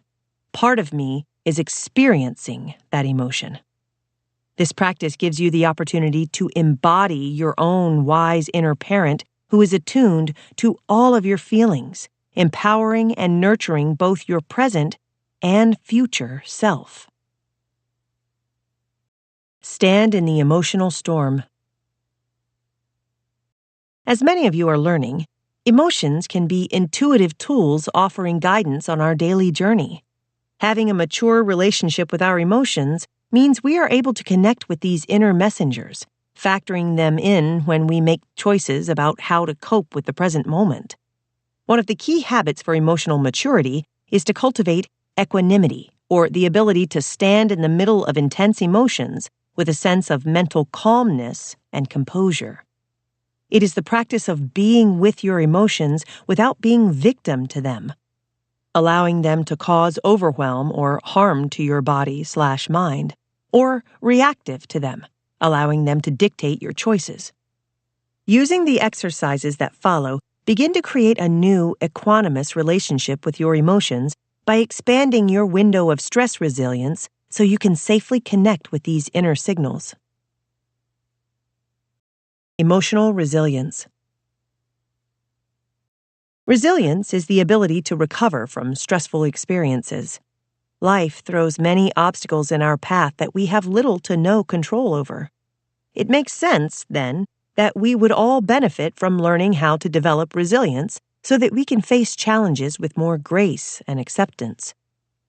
A: Part of me is experiencing that emotion. This practice gives you the opportunity to embody your own wise inner parent who is attuned to all of your feelings, empowering and nurturing both your present and future self. Stand in the emotional storm. As many of you are learning, emotions can be intuitive tools offering guidance on our daily journey. Having a mature relationship with our emotions means we are able to connect with these inner messengers, factoring them in when we make choices about how to cope with the present moment. One of the key habits for emotional maturity is to cultivate equanimity, or the ability to stand in the middle of intense emotions with a sense of mental calmness and composure. It is the practice of being with your emotions without being victim to them, allowing them to cause overwhelm or harm to your body/mind, or reactive to them, allowing them to dictate your choices. Using the exercises that follow, begin to create a new equanimous relationship with your emotions by expanding your window of stress resilience so you can safely connect with these inner signals. Emotional resilience. Resilience is the ability to recover from stressful experiences. Life throws many obstacles in our path that we have little to no control over. It makes sense, then, that we would all benefit from learning how to develop resilience so that we can face challenges with more grace and acceptance.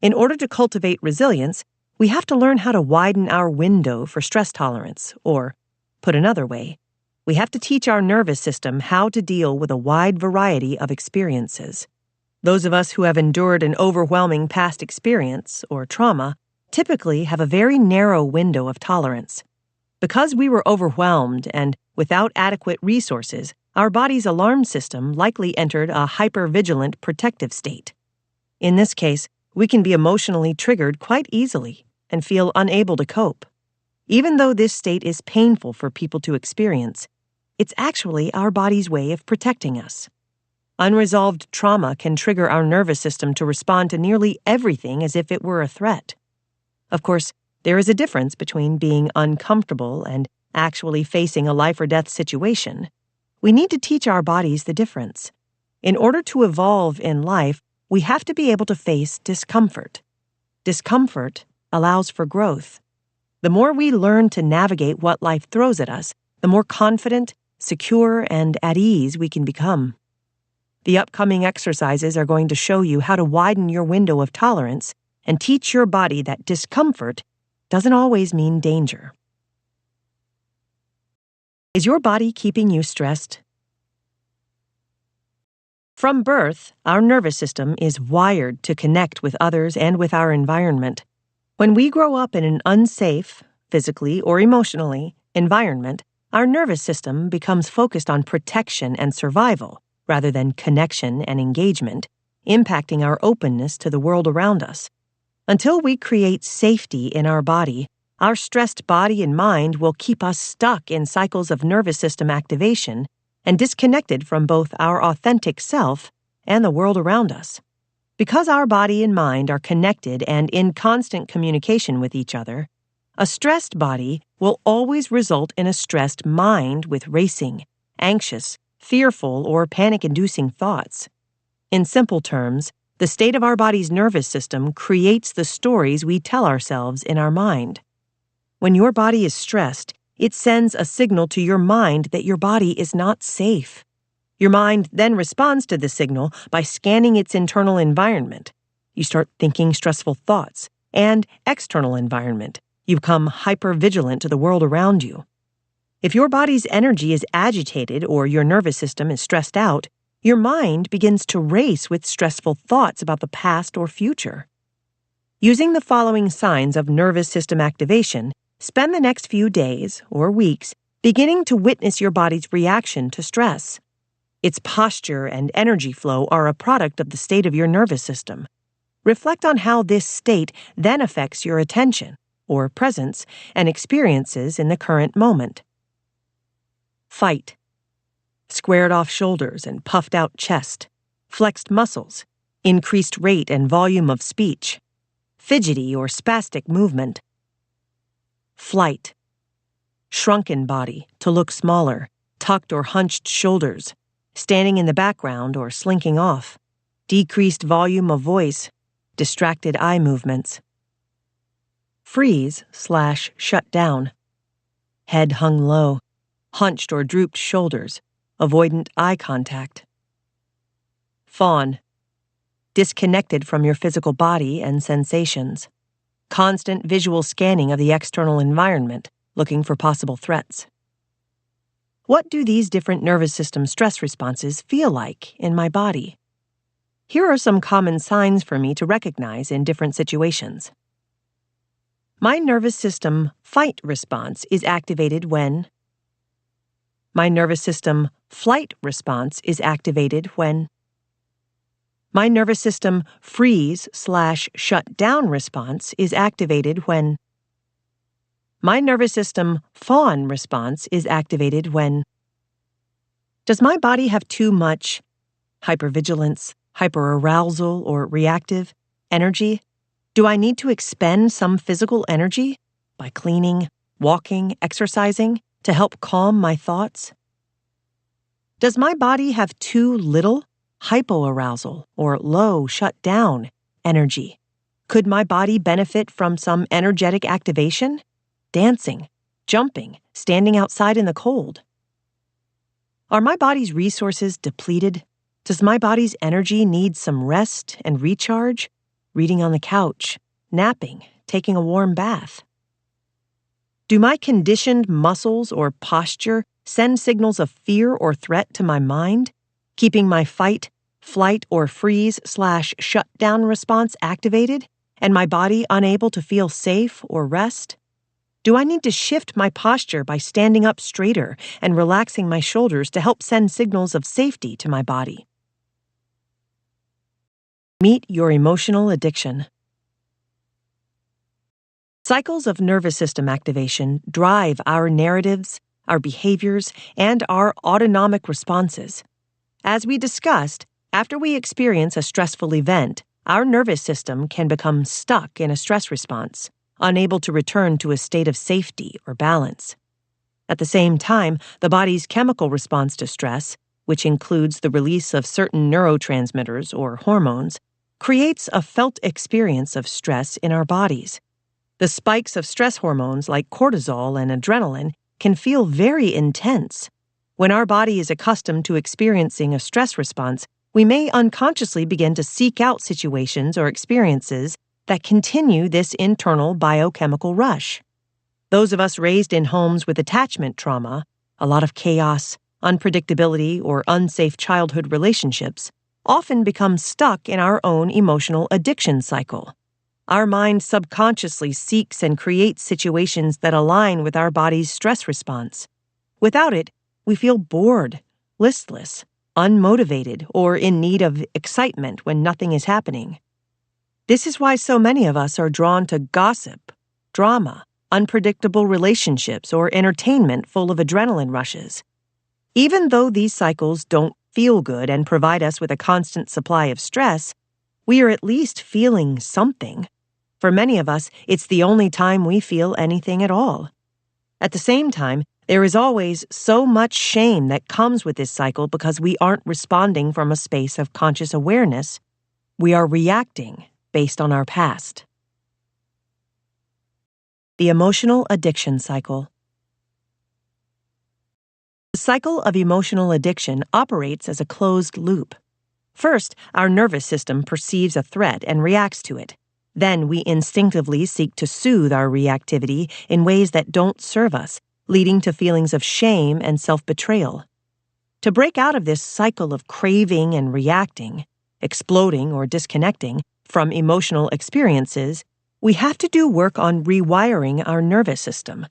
A: In order to cultivate resilience, we have to learn how to widen our window for stress tolerance, or, put another way, We have to teach our nervous system how to deal with a wide variety of experiences. Those of us who have endured an overwhelming past experience, or trauma, typically have a very narrow window of tolerance. Because we were overwhelmed and without adequate resources, our body's alarm system likely entered a hypervigilant protective state. In this case, we can be emotionally triggered quite easily and feel unable to cope. Even though this state is painful for people to experience, it's actually our body's way of protecting us. Unresolved trauma can trigger our nervous system to respond to nearly everything as if it were a threat. Of course, there is a difference between being uncomfortable and actually facing a life-or-death situation. We need to teach our bodies the difference. In order to evolve in life, we have to be able to face discomfort. Discomfort allows for growth. The more we learn to navigate what life throws at us, the more confident, secure, and at ease we can become. The upcoming exercises are going to show you how to widen your window of tolerance and teach your body that discomfort doesn't always mean danger. Is your body keeping you stressed? From birth, our nervous system is wired to connect with others and with our environment. When we grow up in an unsafe, physically or emotionally, environment, our nervous system becomes focused on protection and survival rather than connection and engagement, impacting our openness to the world around us. Until we create safety in our body, our stressed body and mind will keep us stuck in cycles of nervous system activation and disconnected from both our authentic self and the world around us. Because our body and mind are connected and in constant communication with each other, a stressed body will always result in a stressed mind with racing, anxious, fearful, or panic-inducing thoughts. In simple terms, the state of our body's nervous system creates the stories we tell ourselves in our mind. When your body is stressed, it sends a signal to your mind that your body is not safe. Your mind then responds to the signal by scanning its internal environment. You start thinking stressful thoughts, and external environment. You become hypervigilant to the world around you. If your body's energy is agitated or your nervous system is stressed out, your mind begins to race with stressful thoughts about the past or future. Using the following signs of nervous system activation, spend the next few days or weeks beginning to witness your body's reaction to stress. Its posture and energy flow are a product of the state of your nervous system. Reflect on how this state then affects your attention, or presence, and experiences in the current moment. Fight. Squared-off shoulders and puffed-out chest, flexed muscles, increased rate and volume of speech, fidgety or spastic movement. Flight. Shrunken body to look smaller, tucked or hunched shoulders, standing in the background or slinking off, decreased volume of voice, distracted eye movements. Freeze/shut down. Head hung low, hunched or drooped shoulders, avoidant eye contact. Fawn. Disconnected from your physical body and sensations. Constant visual scanning of the external environment, looking for possible threats. What do these different nervous system stress responses feel like in my body? Here are some common signs for me to recognize in different situations. My nervous system fight response is activated when my nervous system flight response is activated when my nervous system freeze/shut down response is activated when my nervous system fawn response is activated when. Does my body have too much hypervigilance, hyperarousal, or reactive energy? Do I need to expend some physical energy by cleaning, walking, exercising to help calm my thoughts? Does my body have too little hypoarousal or low shut down energy? Could my body benefit from some energetic activation? Dancing, jumping, standing outside in the cold? Are my body's resources depleted? Does my body's energy need some rest and recharge? Reading on the couch, napping, taking a warm bath? Do my conditioned muscles or posture send signals of fear or threat to my mind, keeping my fight, flight, or freeze/shutdown response activated, and my body unable to feel safe or rest? Do I need to shift my posture by standing up straighter and relaxing my shoulders to help send signals of safety to my body? Meet your emotional addiction. Cycles of nervous system activation drive our narratives, our behaviors, and our autonomic responses. As we discussed, after we experience a stressful event, our nervous system can become stuck in a stress response, unable to return to a state of safety or balance. At the same time, the body's chemical response to stress, which includes the release of certain neurotransmitters or hormones, creates a felt experience of stress in our bodies. The spikes of stress hormones like cortisol and adrenaline can feel very intense. When our body is accustomed to experiencing a stress response, we may unconsciously begin to seek out situations or experiences that continue this internal biochemical rush. Those of us raised in homes with attachment trauma, a lot of chaos, unpredictability, or unsafe childhood relationships, often become stuck in our own emotional addiction cycle. Our mind subconsciously seeks and creates situations that align with our body's stress response. Without it, we feel bored, listless, unmotivated, or in need of excitement when nothing is happening. This is why so many of us are drawn to gossip, drama, unpredictable relationships, or entertainment full of adrenaline rushes. Even though these cycles don't feel good and provide us with a constant supply of stress, we are at least feeling something. For many of us, it's the only time we feel anything at all. At the same time, there is always so much shame that comes with this cycle because we aren't responding from a space of conscious awareness. We are reacting based on our past. The emotional addiction cycle. The cycle of emotional addiction operates as a closed loop. First, our nervous system perceives a threat and reacts to it. Then we instinctively seek to soothe our reactivity in ways that don't serve us, leading to feelings of shame and self-betrayal. To break out of this cycle of craving and reacting, exploding or disconnecting from emotional experiences, we have to do work on rewiring our nervous system.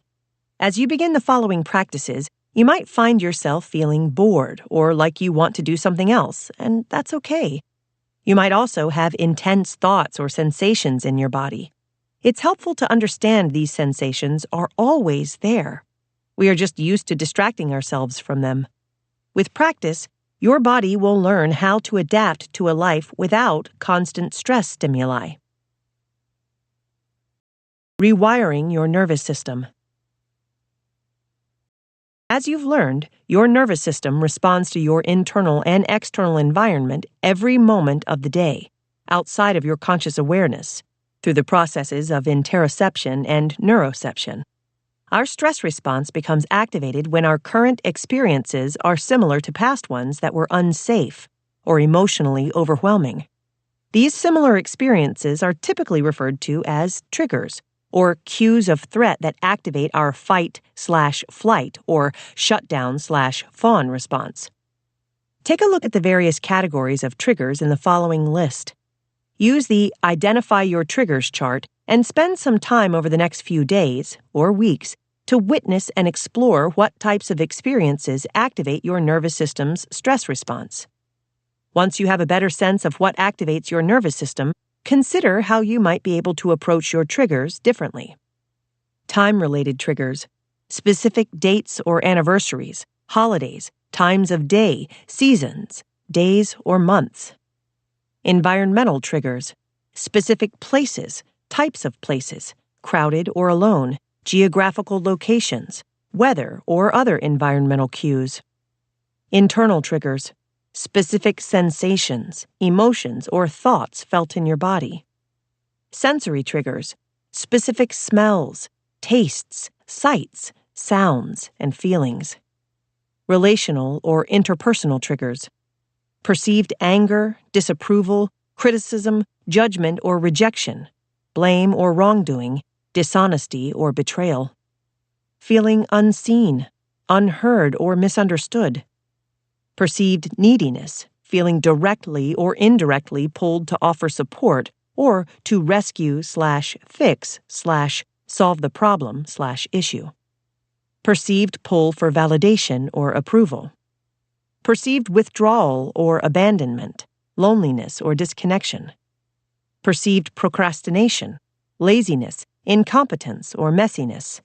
A: As you begin the following practices, you might find yourself feeling bored or like you want to do something else, and that's okay. You might also have intense thoughts or sensations in your body. It's helpful to understand these sensations are always there. We are just used to distracting ourselves from them. With practice, your body will learn how to adapt to a life without constant stress stimuli. Rewiring your nervous system. As you've learned, your nervous system responds to your internal and external environment every moment of the day, outside of your conscious awareness, through the processes of interoception and neuroception. Our stress response becomes activated when our current experiences are similar to past ones that were unsafe or emotionally overwhelming. These similar experiences are typically referred to as triggers, or cues of threat that activate our fight/flight or shutdown/fawn response. Take a look at the various categories of triggers in the following list. Use the Identify Your Triggers chart and spend some time over the next few days or weeks to witness and explore what types of experiences activate your nervous system's stress response. Once you have a better sense of what activates your nervous system, consider how you might be able to approach your triggers differently. Time-related triggers, specific dates or anniversaries, holidays, times of day, seasons, days or months. Environmental triggers, specific places, types of places, crowded or alone, geographical locations, weather or other environmental cues. Internal triggers, specific sensations, emotions, or thoughts felt in your body. Sensory triggers, specific smells, tastes, sights, sounds, and feelings. Relational or interpersonal triggers, perceived anger, disapproval, criticism, judgment or rejection, blame or wrongdoing, dishonesty or betrayal. feeling unseen, unheard, or misunderstood. Perceived neediness, feeling directly or indirectly pulled to offer support or to rescue/fix/solve the problem/issue. Perceived pull for validation or approval. Perceived withdrawal or abandonment, loneliness or disconnection. Perceived procrastination, laziness, incompetence, or messiness.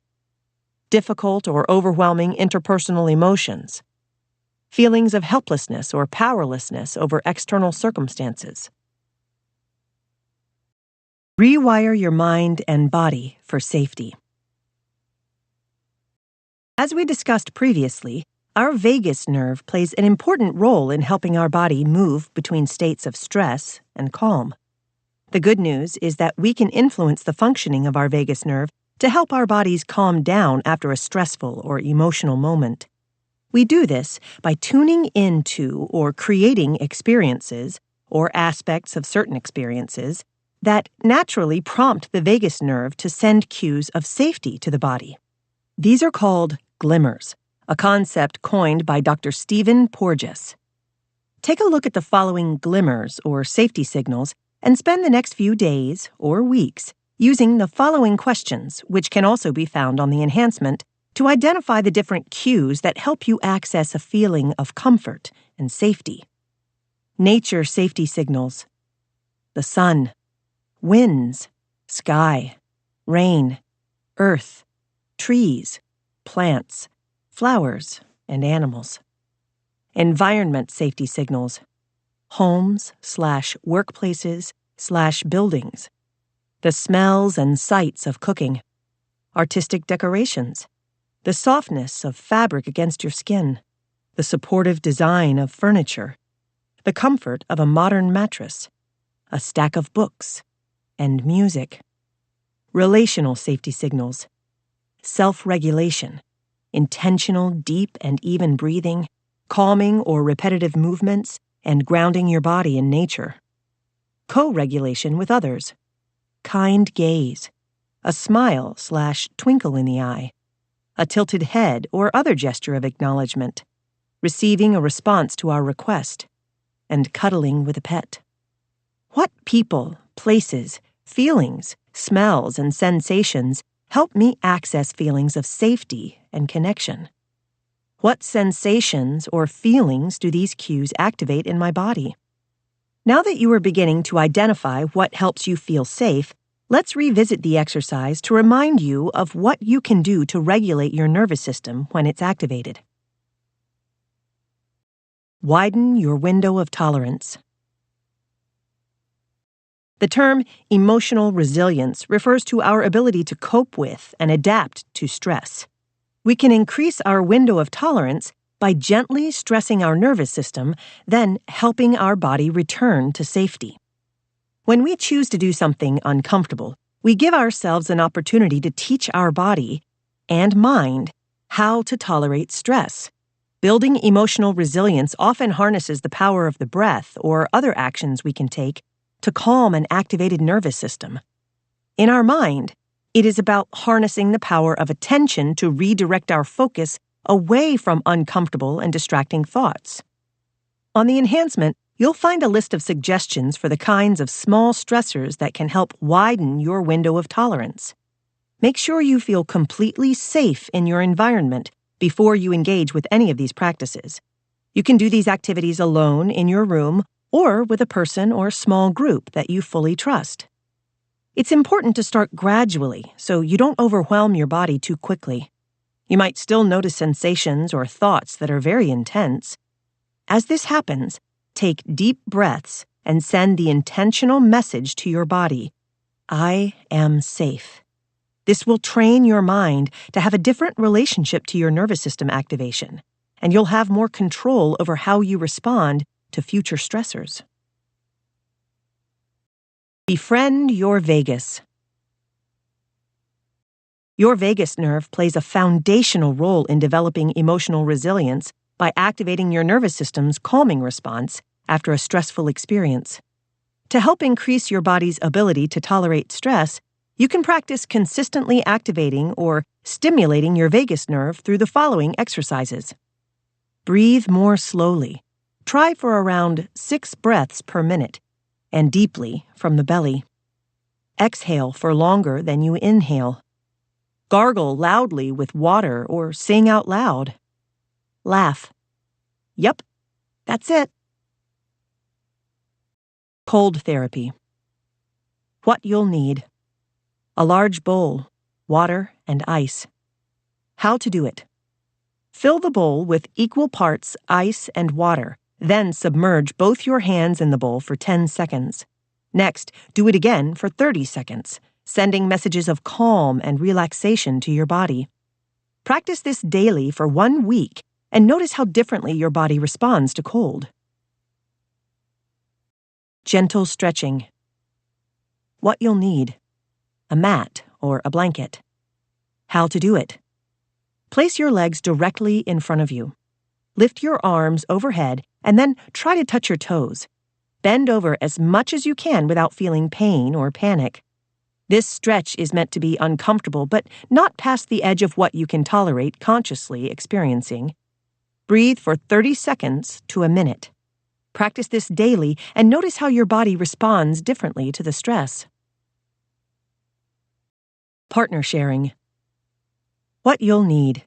A: Difficult or overwhelming interpersonal emotions. Feelings of helplessness or powerlessness over external circumstances. Rewire your mind and body for safety. As we discussed previously, our vagus nerve plays an important role in helping our body move between states of stress and calm. The good news is that we can influence the functioning of our vagus nerve to help our bodies calm down after a stressful or emotional moment. We do this by tuning into or creating experiences or aspects of certain experiences that naturally prompt the vagus nerve to send cues of safety to the body. These are called glimmers, a concept coined by Dr. Stephen Porges. Take a look at the following glimmers or safety signals and spend the next few days or weeks using the following questions, which can also be found on the enhancement, to identify the different cues that help you access a feeling of comfort and safety. Nature safety signals: the sun, winds, sky, rain, earth, trees, plants, flowers, and animals. Environment safety signals: homes/workplaces/buildings, the smells and sights of cooking, artistic decorations, the softness of fabric against your skin, the supportive design of furniture, the comfort of a modern mattress, a stack of books, and music. Relational safety signals: self-regulation, intentional deep and even breathing, calming or repetitive movements, and grounding your body in nature. Co-regulation with others: kind gaze, a smile/twinkle in the eye, a tilted head or other gesture of acknowledgement, receiving a response to our request, and cuddling with a pet. What people, places, feelings, smells, and sensations help me access feelings of safety and connection? What sensations or feelings do these cues activate in my body? Now that you are beginning to identify what helps you feel safe, let's revisit the exercise to remind you of what you can do to regulate your nervous system when it's activated. Widen your window of tolerance. The term emotional resilience refers to our ability to cope with and adapt to stress. We can increase our window of tolerance by gently stressing our nervous system, then helping our body return to safety. When we choose to do something uncomfortable, we give ourselves an opportunity to teach our body and mind how to tolerate stress. Building emotional resilience often harnesses the power of the breath or other actions we can take to calm an activated nervous system. In our mind, it is about harnessing the power of attention to redirect our focus away from uncomfortable and distracting thoughts. On the enhancement, you'll find a list of suggestions for the kinds of small stressors that can help widen your window of tolerance. Make sure you feel completely safe in your environment before you engage with any of these practices. You can do these activities alone in your room or with a person or small group that you fully trust. It's important to start gradually so you don't overwhelm your body too quickly. You might still notice sensations or thoughts that are very intense. As this happens, take deep breaths and send the intentional message to your body: I am safe. This will train your mind to have a different relationship to your nervous system activation, and you'll have more control over how you respond to future stressors. Befriend your vagus. Your vagus nerve plays a foundational role in developing emotional resilience by activating your nervous system's calming response after a stressful experience. To help increase your body's ability to tolerate stress, You can practice consistently activating or stimulating your vagus nerve through the following exercises. Breathe more slowly. Try for around 6 breaths per minute, and deeply from the belly. Exhale for longer than you inhale. Gargle loudly with water or sing out loud. Laugh. Yup, that's it. Cold therapy. What you'll need: a large bowl, water, and ice. How to do it: fill the bowl with equal parts ice and water, then submerge both your hands in the bowl for 10 seconds. Next, do it again for 30 seconds, sending messages of calm and relaxation to your body. Practice this daily for 1 week and notice how differently your body responds to cold. Gentle stretching. What you'll need: a mat or a blanket. How to do it: place your legs directly in front of you. Lift your arms overhead and then try to touch your toes. Bend over as much as you can without feeling pain or panic. This stretch is meant to be uncomfortable, but not past the edge of what you can tolerate consciously experiencing. Breathe for 30 seconds to a minute. Practice this daily and notice how your body responds differently to the stress. Partner sharing. What you'll need: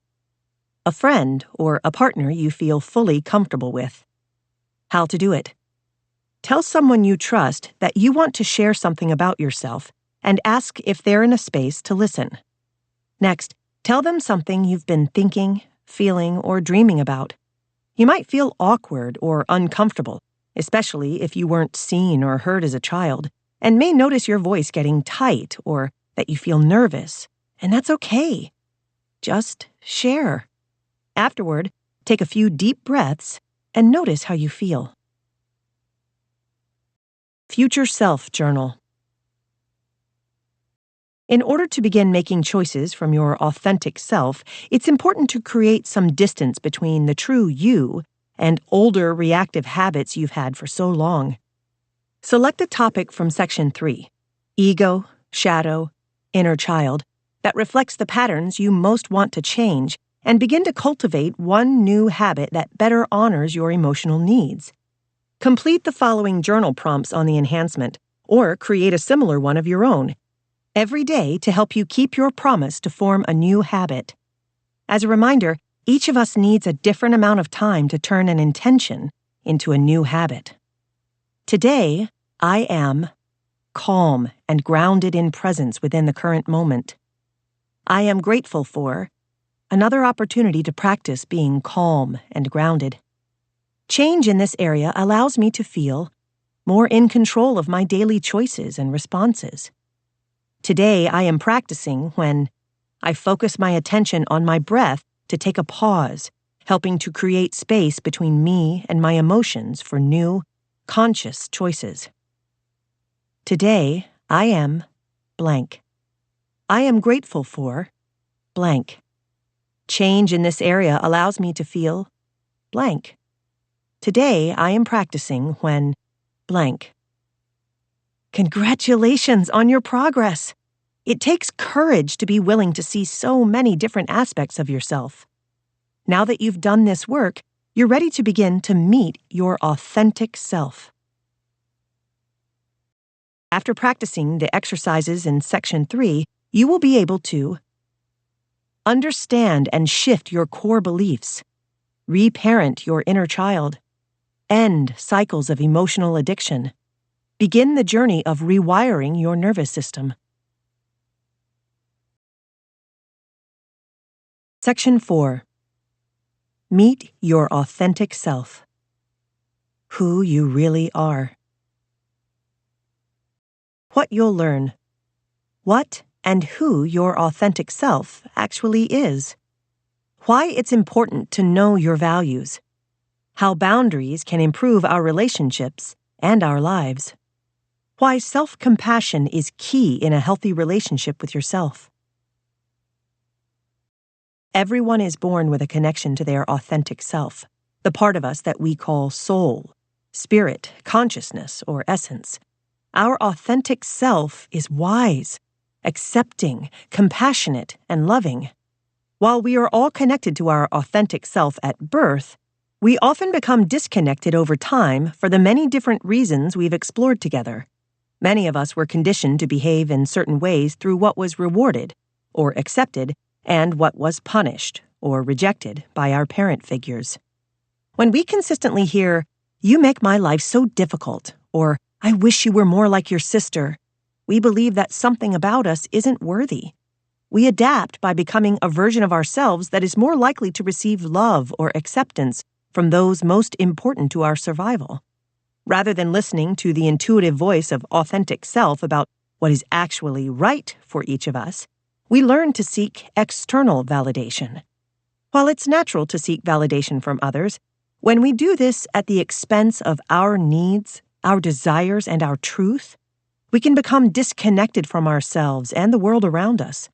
A: a friend or a partner you feel fully comfortable with. How to do it: tell someone you trust that you want to share something about yourself and ask if they're in a space to listen. Next, tell them something you've been thinking, feeling, or dreaming about. You might feel awkward or uncomfortable, especially if you weren't seen or heard as a child, and may notice your voice getting tight or that you feel nervous, and that's okay. Just share. Afterward, take a few deep breaths and notice how you feel. Future Self Journal. In order to begin making choices from your authentic self, it's important to create some distance between the true you and older reactive habits you've had for so long. Select a topic from Section 3, Ego, Shadow, Inner Child, that reflects the patterns you most want to change, and begin to cultivate one new habit that better honors your emotional needs. Complete the following journal prompts on the enhancement, or create a similar one of your own, every day to help you keep your promise to form a new habit. As a reminder, each of us needs a different amount of time to turn an intention into a new habit. Today, I am calm and grounded in presence within the current moment. I am grateful for another opportunity to practice being calm and grounded. Change in this area allows me to feel more in control of my daily choices and responses. Today, I am practicing when I focus my attention on my breath to take a pause, helping to create space between me and my emotions for new, conscious choices. Today, I am blank. I am grateful for blank. Change in this area allows me to feel blank. Today, I am practicing when blank. Congratulations on your progress! It takes courage to be willing to see so many different aspects of yourself. Now that you've done this work, you're ready to begin to meet your authentic self. After practicing the exercises in Section 3, you will be able to understand and shift your core beliefs, reparent your inner child, end cycles of emotional addiction, begin the journey of rewiring your nervous system. Section 4. Meet your authentic self. Who you really are. What you'll learn. What and who your authentic self actually is. Why it's important to know your values. How boundaries can improve our relationships and our lives. Why self-compassion is key in a healthy relationship with yourself. Everyone is born with a connection to their authentic self, the part of us that we call soul, spirit, consciousness, or essence. Our authentic self is wise, accepting, compassionate, and loving. While we are all connected to our authentic self at birth, we often become disconnected over time for the many different reasons we've explored together. Many of us were conditioned to behave in certain ways through what was rewarded or accepted and what was punished or rejected by our parent figures. When we consistently hear, "You make my life so difficult," or "I wish you were more like your sister," we believe that something about us isn't worthy. We adapt by becoming a version of ourselves that is more likely to receive love or acceptance from those most important to our survival. Rather than listening to the intuitive voice of authentic self about what is actually right for each of us, we learn to seek external validation. While it's natural to seek validation from others, when we do this at the expense of our needs, our desires, and our truth, we can become disconnected from ourselves and the world around us.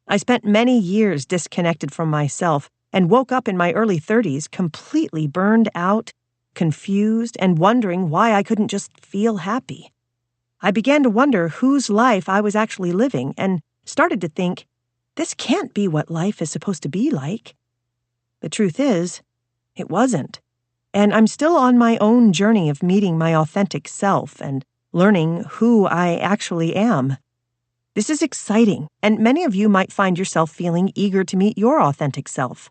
A: I spent many years disconnected from myself and woke up in my early 30s completely burned out, confused, and wondering why I couldn't just feel happy. I began to wonder whose life I was actually living and started to think, this can't be what life is supposed to be like. The truth is, it wasn't. And I'm still on my own journey of meeting my authentic self and learning who I actually am. This is exciting, and many of you might find yourself feeling eager to meet your authentic self.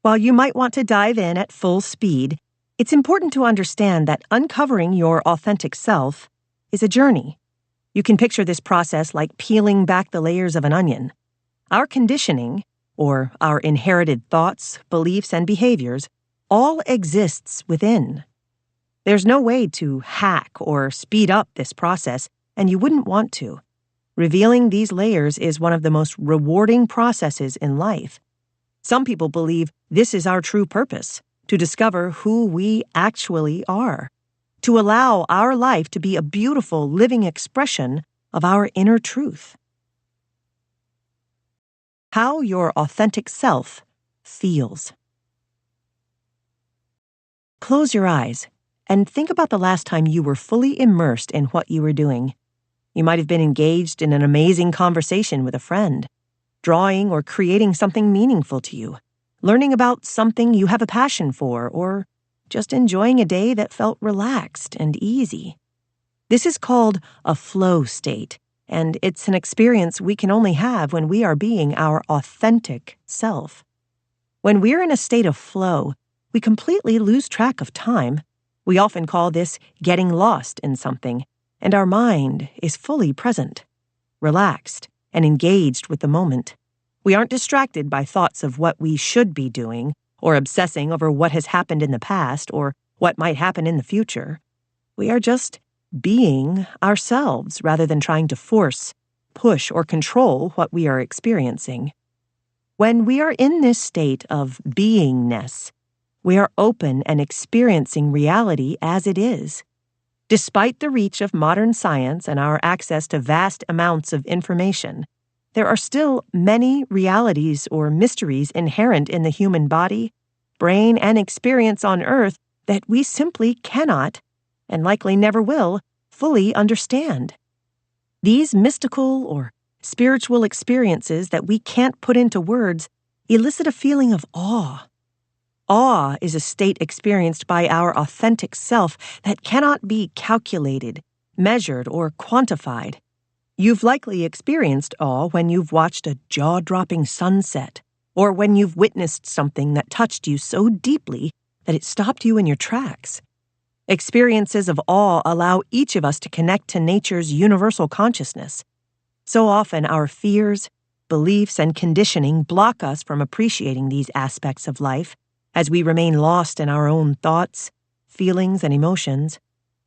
A: While you might want to dive in at full speed, it's important to understand that uncovering your authentic self is a journey. You can picture this process like peeling back the layers of an onion. Our conditioning, or our inherited thoughts, beliefs, and behaviors, all exists within. There's no way to hack or speed up this process, and you wouldn't want to. Revealing these layers is one of the most rewarding processes in life. Some people believe this is our true purpose, to discover who we actually are, to allow our life to be a beautiful, living expression of our inner truth. How your authentic self feels. Close your eyes and think about the last time you were fully immersed in what you were doing. You might have been engaged in an amazing conversation with a friend, drawing or creating something meaningful to you, learning about something you have a passion for, or just enjoying a day that felt relaxed and easy. This is called a flow state, and it's an experience we can only have when we are being our authentic self. When we're in a state of flow, we completely lose track of time. We often call this getting lost in something, and our mind is fully present, relaxed, and engaged with the moment. We aren't distracted by thoughts of what we should be doing, or obsessing over what has happened in the past or what might happen in the future. We are just being ourselves rather than trying to force, push, or control what we are experiencing. When we are in this state of beingness, we are open and experiencing reality as it is. Despite the reach of modern science and our access to vast amounts of information, there are still many realities or mysteries inherent in the human body, brain, and experience on Earth that we simply cannot, and likely never will, fully understand. These mystical or spiritual experiences that we can't put into words elicit a feeling of awe. Awe is a state experienced by our authentic self that cannot be calculated, measured, or quantified. You've likely experienced awe when you've watched a jaw-dropping sunset, or when you've witnessed something that touched you so deeply that it stopped you in your tracks. Experiences of awe allow each of us to connect to nature's universal consciousness. So often our fears, beliefs, and conditioning block us from appreciating these aspects of life as we remain lost in our own thoughts, feelings, and emotions.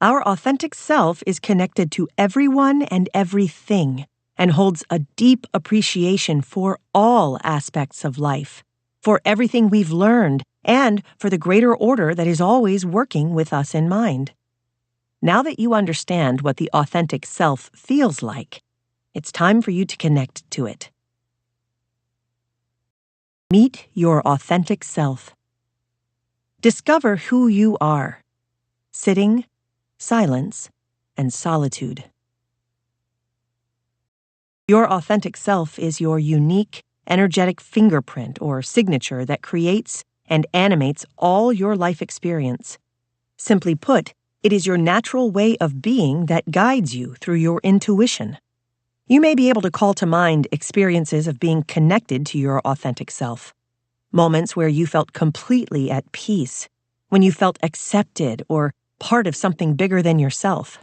A: Our authentic self is connected to everyone and everything and holds a deep appreciation for all aspects of life, for everything we've learned, and for the greater order that is always working with us in mind. Now that you understand what the authentic self feels like, it's time for you to connect to it. Meet your authentic self. Discover who you are. Sitting, silence, and solitude. Your authentic self is your unique, energetic fingerprint or signature that creates and animates all your life experience. Simply put, it is your natural way of being that guides you through your intuition. You may be able to call to mind experiences of being connected to your authentic self. Moments where you felt completely at peace, when you felt accepted or part of something bigger than yourself.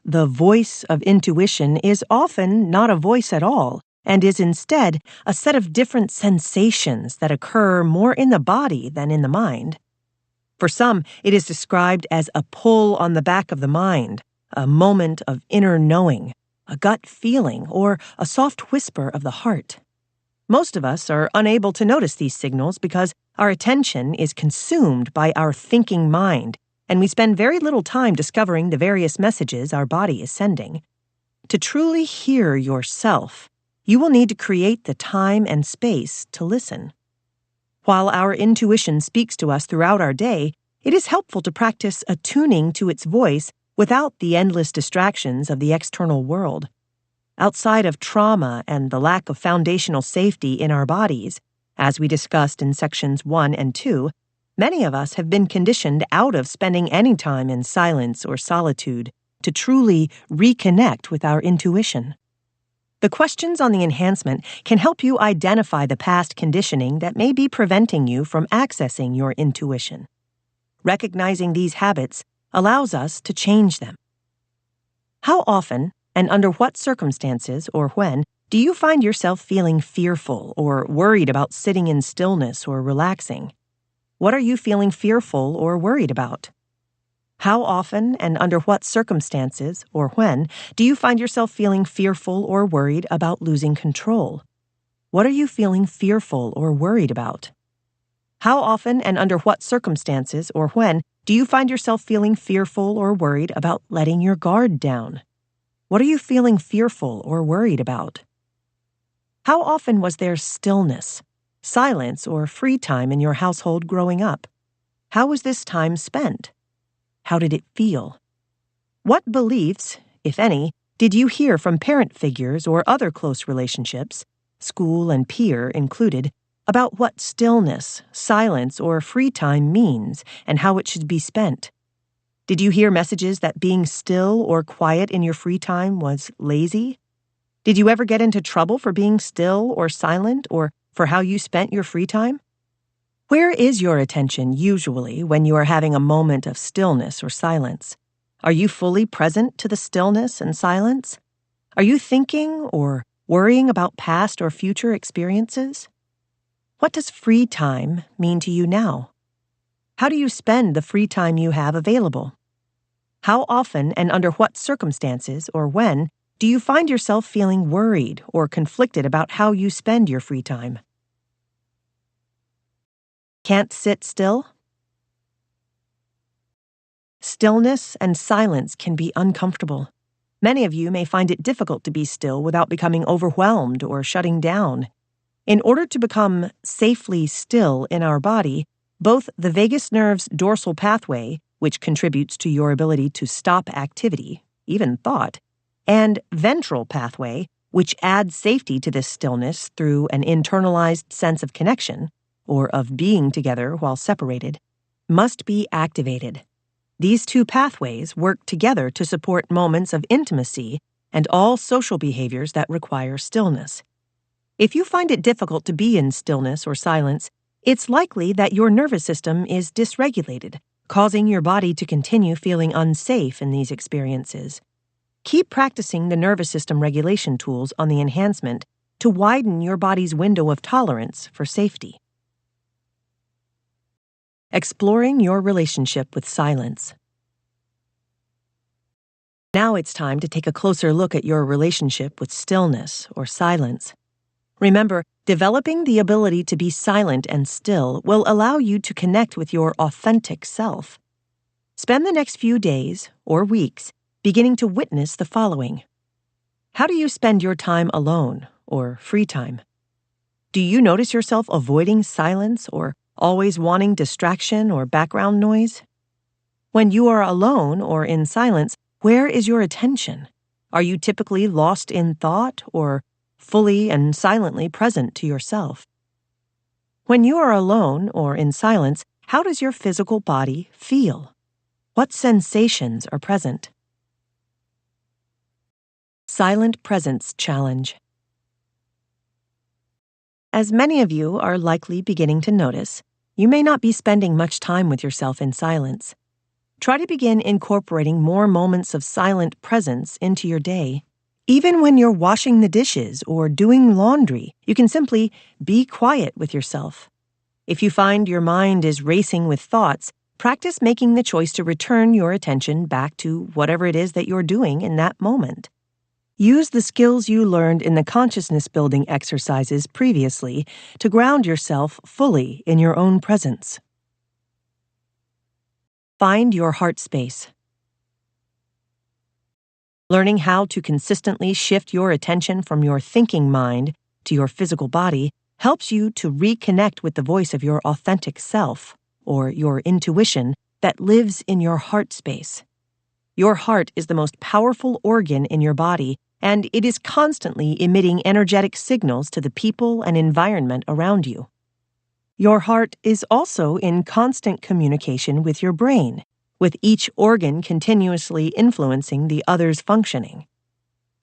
A: The voice of intuition is often not a voice at all, and is instead a set of different sensations that occur more in the body than in the mind. For some, it is described as a pull on the back of the mind, a moment of inner knowing, a gut feeling, or a soft whisper of the heart. Most of us are unable to notice these signals because our attention is consumed by our thinking mind, and we spend very little time discovering the various messages our body is sending. To truly hear yourself, you will need to create the time and space to listen. While our intuition speaks to us throughout our day, it is helpful to practice attuning to its voice without the endless distractions of the external world. Outside of trauma and the lack of foundational safety in our bodies, as we discussed in sections 1 and 2, many of us have been conditioned out of spending any time in silence or solitude to truly reconnect with our intuition. The questions on the enhancement can help you identify the past conditioning that may be preventing you from accessing your intuition. Recognizing these habits allows us to change them. How often and under what circumstances or when do you find yourself feeling fearful or worried about sitting in stillness or relaxing? What are you feeling fearful or worried about? How often and under what circumstances or when do you find yourself feeling fearful or worried about losing control? What are you feeling fearful or worried about? How often and under what circumstances or when do you find yourself feeling fearful or worried about letting your guard down? What are you feeling fearful or worried about? How often was there stillness, silence, or free time in your household growing up? How was this time spent? How did it feel? What beliefs, if any, did you hear from parent figures or other close relationships, school and peer included, about what stillness, silence, or free time means and how it should be spent? Did you hear messages that being still or quiet in your free time was lazy? Did you ever get into trouble for being still or silent or for how you spent your free time? Where is your attention usually when you are having a moment of stillness or silence? Are you fully present to the stillness and silence? Are you thinking or worrying about past or future experiences? What does free time mean to you now? How do you spend the free time you have available? How often and under what circumstances or when do you find yourself feeling worried or conflicted about how you spend your free time? Can't sit still? Stillness and silence can be uncomfortable. Many of you may find it difficult to be still without becoming overwhelmed or shutting down. In order to become safely still in our body, both the vagus nerve's dorsal pathway, which contributes to your ability to stop activity, even thought, and ventral pathway, which adds safety to this stillness through an internalized sense of connection, or of being together while separated, must be activated. These two pathways work together to support moments of intimacy and all social behaviors that require stillness. If you find it difficult to be in stillness or silence, it's likely that your nervous system is dysregulated, causing your body to continue feeling unsafe in these experiences. Keep practicing the nervous system regulation tools on the enhancement to widen your body's window of tolerance for safety. Exploring your relationship with silence. Now it's time to take a closer look at your relationship with stillness or silence. Remember, developing the ability to be silent and still will allow you to connect with your authentic self. Spend the next few days or weeks beginning to witness the following. How do you spend your time alone or free time? Do you notice yourself avoiding silence or always wanting distraction or background noise? When you are alone or in silence, where is your attention? Are you typically lost in thought or fully and silently present to yourself? When you are alone or in silence, how does your physical body feel? What sensations are present? Silent Presence Challenge. As many of you are likely beginning to notice, you may not be spending much time with yourself in silence. Try to begin incorporating more moments of silent presence into your day. Even when you're washing the dishes or doing laundry, you can simply be quiet with yourself. If you find your mind is racing with thoughts, practice making the choice to return your attention back to whatever it is that you're doing in that moment. Use the skills you learned in the consciousness-building exercises previously to ground yourself fully in your own presence. Find your heart space. Learning how to consistently shift your attention from your thinking mind to your physical body helps you to reconnect with the voice of your authentic self, or your intuition, that lives in your heart space. Your heart is the most powerful organ in your body, and it is constantly emitting energetic signals to the people and environment around you. Your heart is also in constant communication with your brain, with each organ continuously influencing the other's functioning.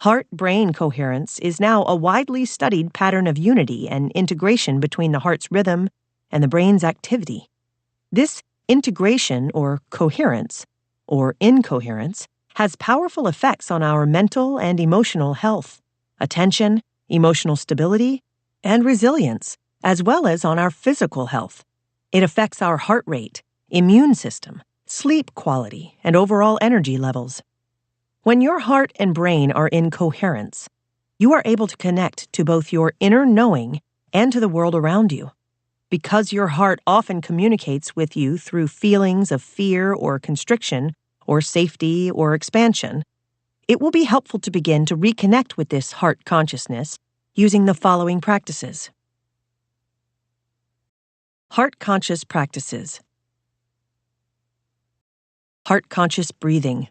A: Heart-brain coherence is now a widely studied pattern of unity and integration between the heart's rhythm and the brain's activity. This integration, or coherence, or incoherence, has powerful effects on our mental and emotional health, attention, emotional stability, and resilience, as well as on our physical health. It affects our heart rate, immune system, sleep quality, and overall energy levels. When your heart and brain are in coherence, you are able to connect to both your inner knowing and to the world around you. Because your heart often communicates with you through feelings of fear or constriction, or safety or expansion, it will be helpful to begin to reconnect with this heart consciousness using the following practices. Heart-conscious practices. Heart-conscious breathing.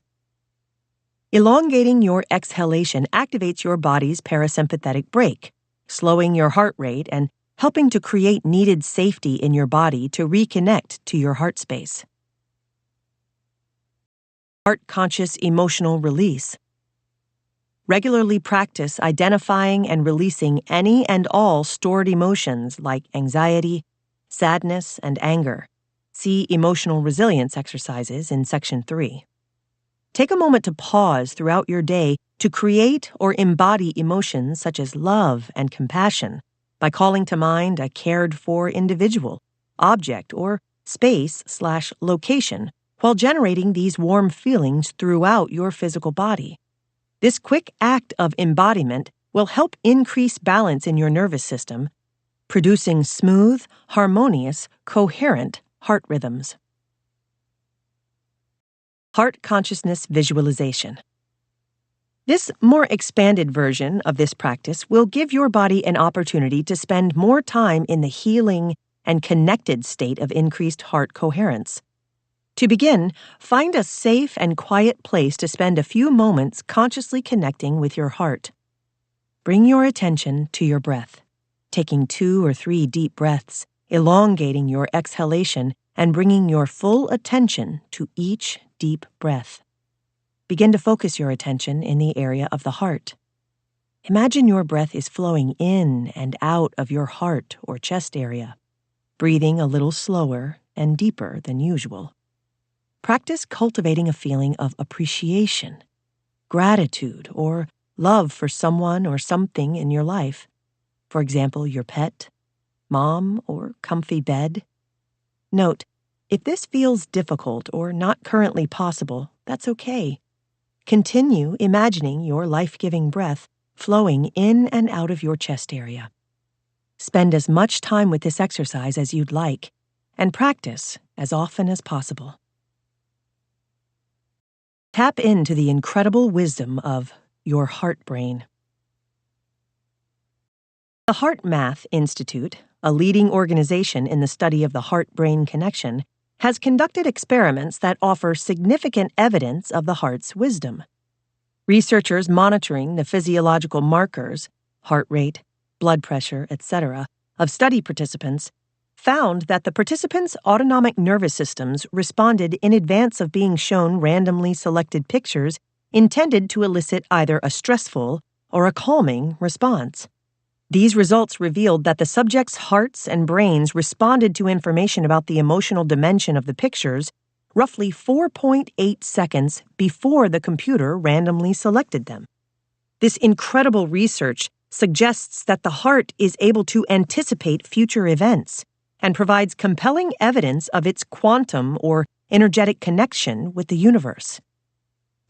A: Elongating your exhalation activates your body's parasympathetic brake, slowing your heart rate and helping to create needed safety in your body to reconnect to your heart space. Heart-conscious emotional release. Regularly practice identifying and releasing any and all stored emotions like anxiety, sadness, and anger. See emotional resilience exercises in Section 3. Take a moment to pause throughout your day to create or embody emotions such as love and compassion by calling to mind a cared-for individual, object, or space/location while generating these warm feelings throughout your physical body. This quick act of embodiment will help increase balance in your nervous system, producing smooth, harmonious, coherent heart rhythms. Heart consciousness visualization. This more expanded version of this practice will give your body an opportunity to spend more time in the healing and connected state of increased heart coherence. To begin, find a safe and quiet place to spend a few moments consciously connecting with your heart. Bring your attention to your breath, taking 2 or 3 deep breaths, elongating your exhalation, and bringing your full attention to each deep breath. Begin to focus your attention in the area of the heart. Imagine your breath is flowing in and out of your heart or chest area, breathing a little slower and deeper than usual. Practice cultivating a feeling of appreciation, gratitude, or love for someone or something in your life. For example, your pet, mom, or comfy bed. Note, if this feels difficult or not currently possible, that's okay. Continue imagining your life-giving breath flowing in and out of your chest area. Spend as much time with this exercise as you'd like, and practice as often as possible. Tap into the incredible wisdom of your heart brain. The Heart Math Institute, a leading organization in the study of the heart-brain connection, has conducted experiments that offer significant evidence of the heart's wisdom. Researchers monitoring the physiological markers, heart rate, blood pressure, etc., of study participants found that the participants' autonomic nervous systems responded in advance of being shown randomly selected pictures intended to elicit either a stressful or a calming response. These results revealed that the subjects' hearts and brains responded to information about the emotional dimension of the pictures roughly 4.8 seconds before the computer randomly selected them. This incredible research suggests that the heart is able to anticipate future events and provides compelling evidence of its quantum or energetic connection with the universe.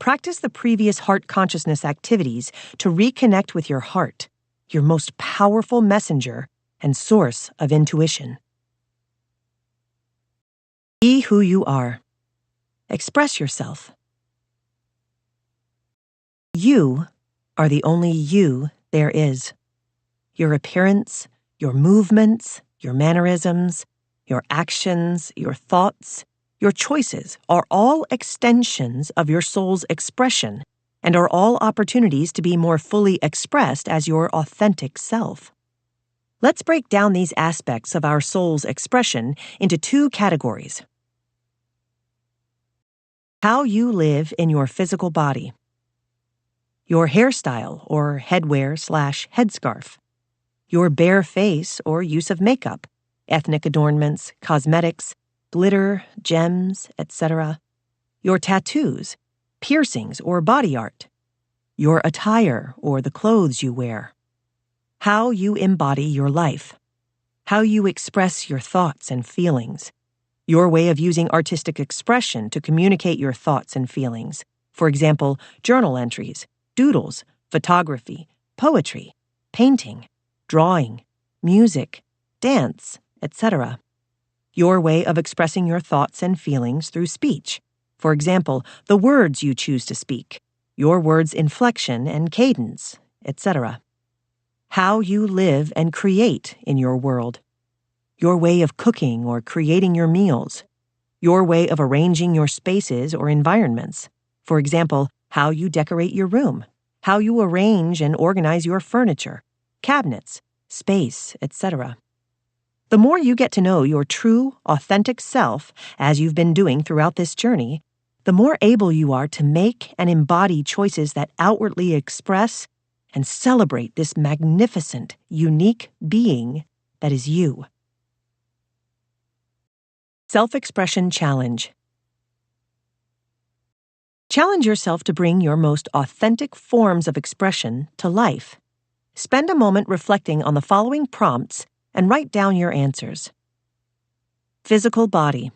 A: Practice the previous heart consciousness activities to reconnect with your heart, your most powerful messenger and source of intuition. Be who you are. Express yourself. You are the only you there is. Your appearance, your movements, your mannerisms, your actions, your thoughts, your choices are all extensions of your soul's expression and are all opportunities to be more fully expressed as your authentic self. Let's break down these aspects of our soul's expression into two categories. How you live in your physical body. Your hairstyle or headwear/headscarf. Your bare face or use of makeup, ethnic adornments, cosmetics, glitter, gems, etc. Your tattoos, piercings, or body art. Your attire or the clothes you wear. How you embody your life. How you express your thoughts and feelings. Your way of using artistic expression to communicate your thoughts and feelings. For example, journal entries, doodles, photography, poetry, painting, drawing, music, dance, etc. Your way of expressing your thoughts and feelings through speech. For example, the words you choose to speak, your words' inflection and cadence, etc. How you live and create in your world. Your way of cooking or creating your meals. Your way of arranging your spaces or environments. For example, how you decorate your room, how you arrange and organize your furniture, cabinets, space, etc. The more you get to know your true, authentic self, as you've been doing throughout this journey, the more able you are to make and embody choices that outwardly express and celebrate this magnificent, unique being that is you. Self-Expression Challenge. Challenge yourself to bring your most authentic forms of expression to life. Spend a moment reflecting on the following prompts and write down your answers. Physical body.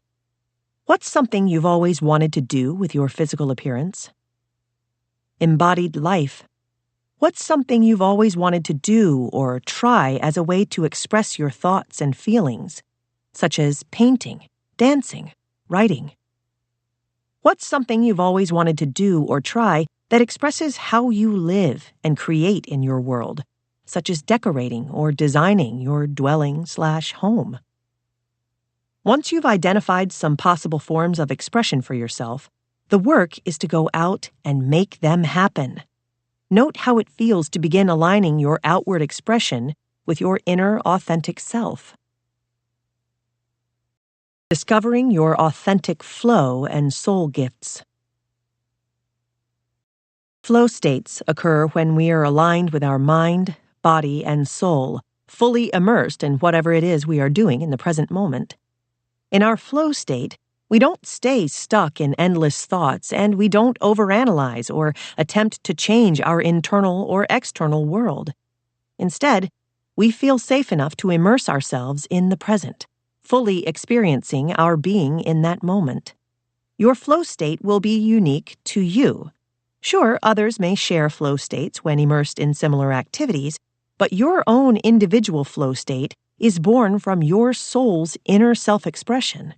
A: What's something you've always wanted to do with your physical appearance? Embodied life. What's something you've always wanted to do or try as a way to express your thoughts and feelings, such as painting, dancing, writing? What's something you've always wanted to do or try that expresses how you live and create in your world, such as decorating or designing your dwelling/home? Once you've identified some possible forms of expression for yourself, the work is to go out and make them happen. Note how it feels to begin aligning your outward expression with your inner authentic self. Discovering your authentic flow and soul gifts. Flow states occur when we are aligned with our mind, body, and soul, fully immersed in whatever it is we are doing in the present moment. In our flow state, we don't stay stuck in endless thoughts, and we don't overanalyze or attempt to change our internal or external world. Instead, we feel safe enough to immerse ourselves in the present, fully experiencing our being in that moment. Your flow state will be unique to you. Sure, others may share flow states when immersed in similar activities, but your own individual flow state is born from your soul's inner self-expression.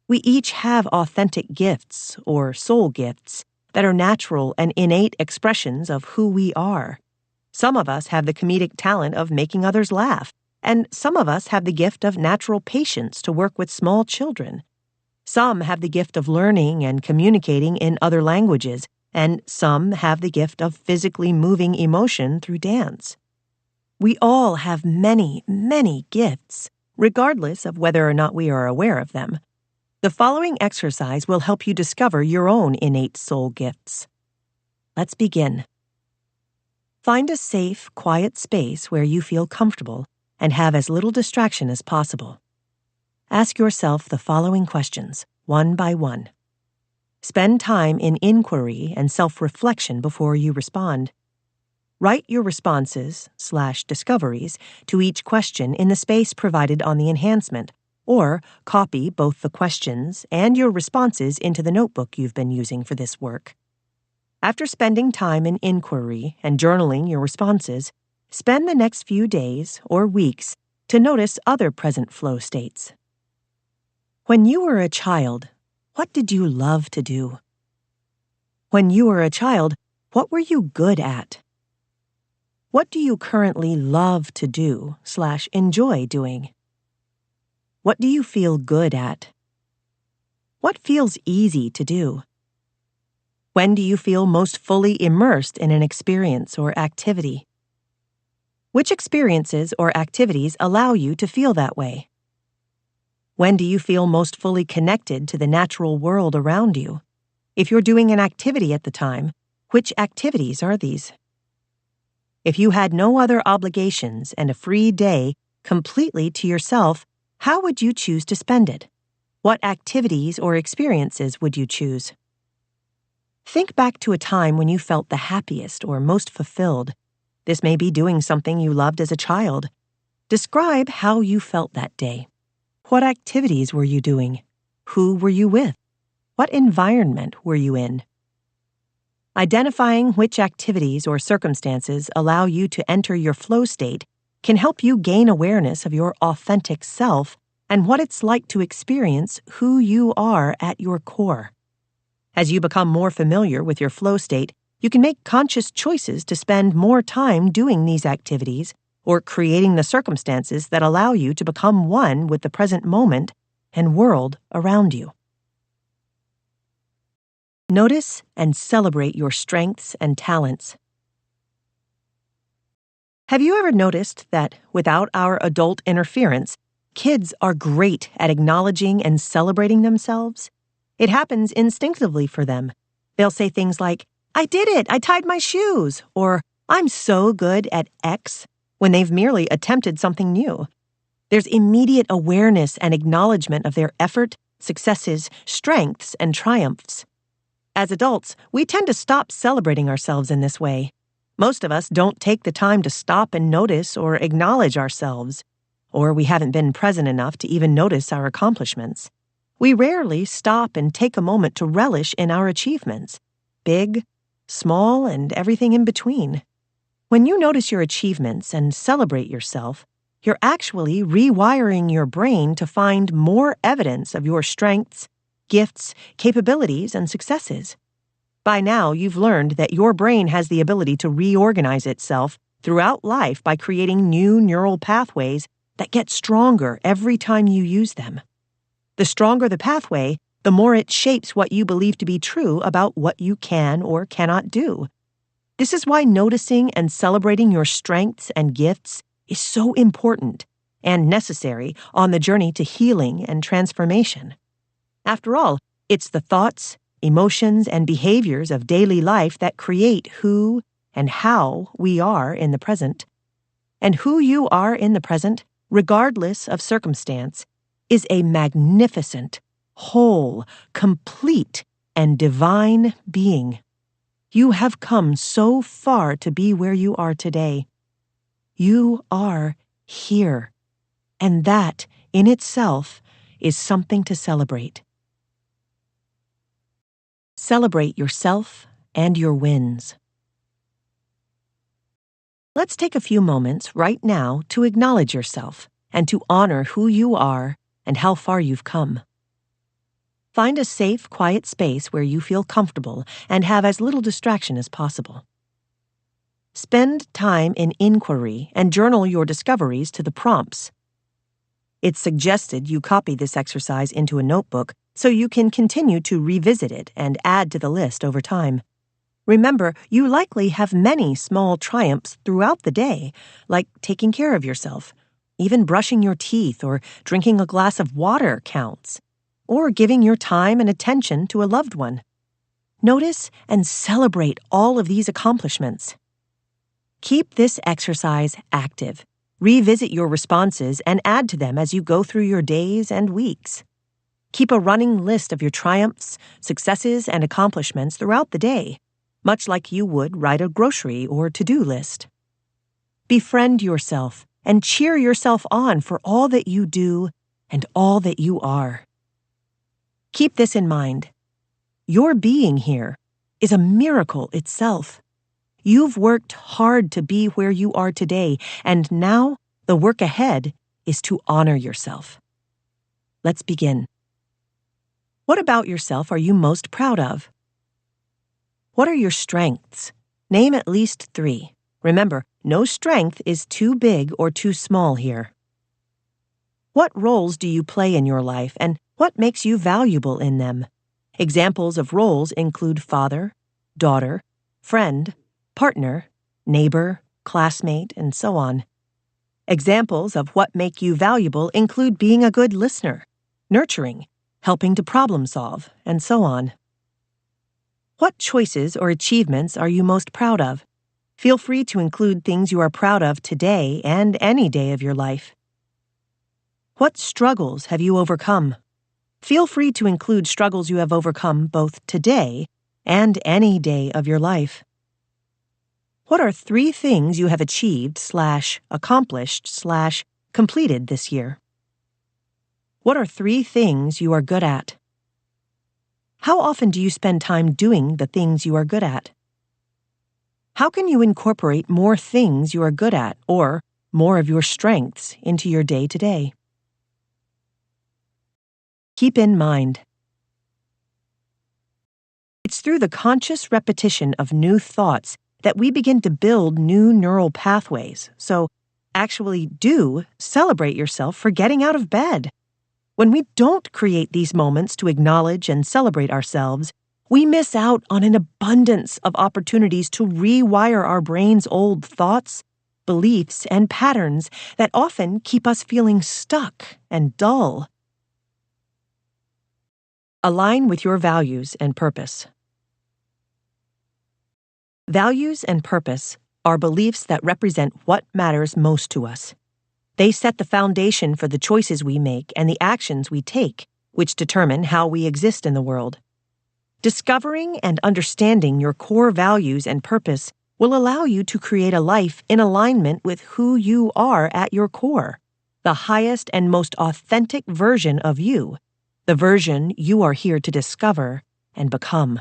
A: We each have authentic gifts, or soul gifts, that are natural and innate expressions of who we are. Some of us have the comedic talent of making others laugh, and some of us have the gift of natural patience to work with small children. Some have the gift of learning and communicating in other languages, and some have the gift of physically moving emotion through dance. We all have many, many gifts, regardless of whether or not we are aware of them. The following exercise will help you discover your own innate soul gifts. Let's begin. Find a safe, quiet space where you feel comfortable and have as little distraction as possible. Ask yourself the following questions, one by one. Spend time in inquiry and self-reflection before you respond. Write your responses/discoveries to each question in the space provided on the enhancement, or copy both the questions and your responses into the notebook you've been using for this work. After spending time in inquiry and journaling your responses, spend the next few days or weeks to notice other present flow states. When you were a child, what did you love to do? When you were a child, what were you good at? What do you currently love to do/enjoy doing? What do you feel good at? What feels easy to do? When do you feel most fully immersed in an experience or activity? Which experiences or activities allow you to feel that way? When do you feel most fully connected to the natural world around you? If you're doing an activity at the time, which activities are these? If you had no other obligations and a free day completely to yourself, how would you choose to spend it? What activities or experiences would you choose? Think back to a time when you felt the happiest or most fulfilled. This may be doing something you loved as a child. Describe how you felt that day. What activities were you doing? Who were you with? What environment were you in? Identifying which activities or circumstances allow you to enter your flow state can help you gain awareness of your authentic self and what it's like to experience who you are at your core. As you become more familiar with your flow state, you can make conscious choices to spend more time doing these activities or creating the circumstances that allow you to become one with the present moment and world around you. Notice and celebrate your strengths and talents. Have you ever noticed that without our adult interference, kids are great at acknowledging and celebrating themselves? It happens instinctively for them. They'll say things like, "I did it, I tied my shoes," or "I'm so good at X," when they've merely attempted something new. There's immediate awareness and acknowledgement of their effort, successes, strengths, and triumphs. As adults, we tend to stop celebrating ourselves in this way. Most of us don't take the time to stop and notice or acknowledge ourselves, or we haven't been present enough to even notice our accomplishments. We rarely stop and take a moment to relish in our achievements, big, small, and everything in between. When you notice your achievements and celebrate yourself, you're actually rewiring your brain to find more evidence of your strengths, gifts, capabilities, and successes. By now, you've learned that your brain has the ability to reorganize itself throughout life by creating new neural pathways that get stronger every time you use them. The stronger the pathway, the more it shapes what you believe to be true about what you can or cannot do. This is why noticing and celebrating your strengths and gifts is so important and necessary on the journey to healing and transformation. After all, it's the thoughts, emotions, and behaviors of daily life that create who and how we are in the present. And who you are in the present, regardless of circumstance, is a magnificent, whole, complete, and divine being. You have come so far to be where you are today. You are here, and that, in itself, is something to celebrate. Celebrate yourself and your wins. Let's take a few moments right now to acknowledge yourself and to honor who you are and how far you've come. Find a safe, quiet space where you feel comfortable and have as little distraction as possible. Spend time in inquiry and journal your discoveries to the prompts. It's suggested you copy this exercise into a notebook so you can continue to revisit it and add to the list over time. Remember, you likely have many small triumphs throughout the day, like taking care of yourself. Even brushing your teeth or drinking a glass of water counts, or giving your time and attention to a loved one. Notice and celebrate all of these accomplishments. Keep this exercise active. Revisit your responses and add to them as you go through your days and weeks. Keep a running list of your triumphs, successes, and accomplishments throughout the day, much like you would write a grocery or to-do list. Befriend yourself and cheer yourself on for all that you do and all that you are. Keep this in mind. Your being here is a miracle itself. You've worked hard to be where you are today, and now the work ahead is to honor yourself. Let's begin. What about yourself are you most proud of? What are your strengths? Name at least 3. Remember, no strength is too big or too small here. What roles do you play in your life, and what makes you valuable in them? Examples of roles include father, daughter, friend, partner, neighbor, classmate, and so on. Examples of what make you valuable include being a good listener, nurturing, helping to problem solve, and so on. What choices or achievements are you most proud of? Feel free to include things you are proud of today and any day of your life. What struggles have you overcome? Feel free to include struggles you have overcome both today and any day of your life. What are 3 things you have achieved/accomplished/completed this year? What are 3 things you are good at? How often do you spend time doing the things you are good at? How can you incorporate more things you are good at or more of your strengths into your day-to-day? Keep in mind, it's through the conscious repetition of new thoughts that we begin to build new neural pathways. So actually do celebrate yourself for getting out of bed. When we don't create these moments to acknowledge and celebrate ourselves, we miss out on an abundance of opportunities to rewire our brain's old thoughts, beliefs, and patterns that often keep us feeling stuck and dull. Align with your values and purpose. Values and purpose are beliefs that represent what matters most to us. They set the foundation for the choices we make and the actions we take, which determine how we exist in the world. Discovering and understanding your core values and purpose will allow you to create a life in alignment with who you are at your core, the highest and most authentic version of you, the version you are here to discover and become.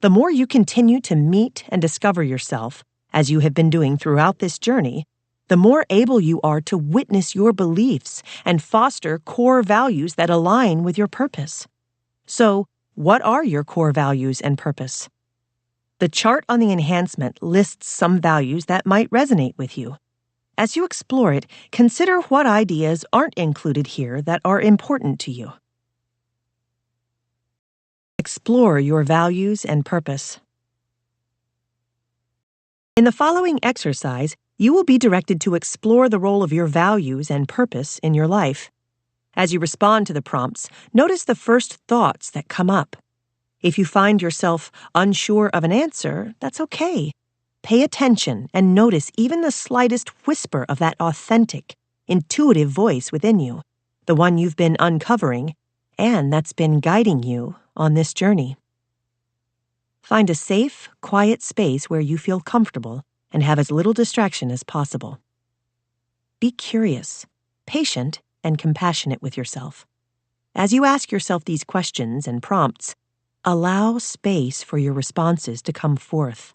A: The more you continue to meet and discover yourself, as you have been doing throughout this journey, the more able you are to witness your beliefs and foster core values that align with your purpose. So, what are your core values and purpose? The chart on the enhancement lists some values that might resonate with you. As you explore it, consider what ideas aren't included here that are important to you. Explore your values and purpose. In the following exercise, you will be directed to explore the role of your values and purpose in your life. As you respond to the prompts, notice the first thoughts that come up. If you find yourself unsure of an answer, that's okay. Pay attention and notice even the slightest whisper of that authentic, intuitive voice within you, the one you've been uncovering, and that's been guiding you on this journey. Find a safe, quiet space where you feel comfortable and have as little distraction as possible. Be curious, patient, and compassionate with yourself. As you ask yourself these questions and prompts, allow space for your responses to come forth.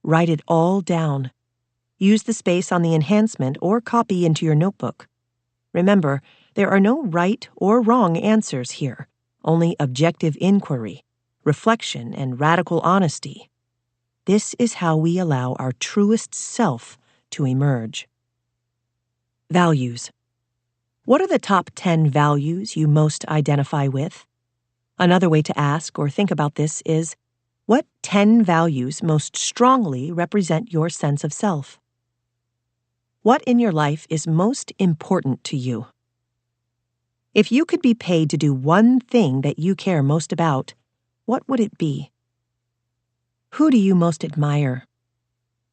A: Write it all down. Use the space on the enhancement or copy into your notebook. Remember, there are no right or wrong answers here, only objective inquiry, reflection, and radical honesty. This is how we allow our truest self to emerge. Values. What are the top 10 values you most identify with? Another way to ask or think about this is, What 10 values most strongly represent your sense of self? What in your life is most important to you? If you could be paid to do one thing that you care most about, what would it be? Who do you most admire?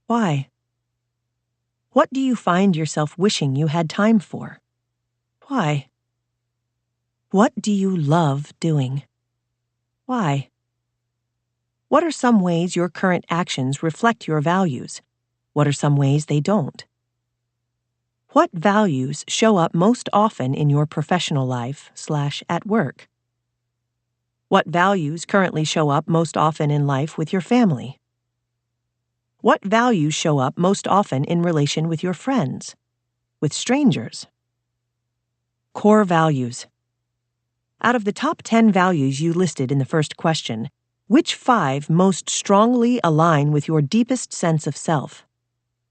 A: Why? What do you find yourself wishing you had time for? Why? What do you love doing? Why? What are some ways your current actions reflect your values? What are some ways they don't? What values show up most often in your professional life/at work? What values currently show up most often in life with your family? What values show up most often in relation with your friends, with strangers? Core values. Out of the top 10 values you listed in the first question, which 5 most strongly align with your deepest sense of self?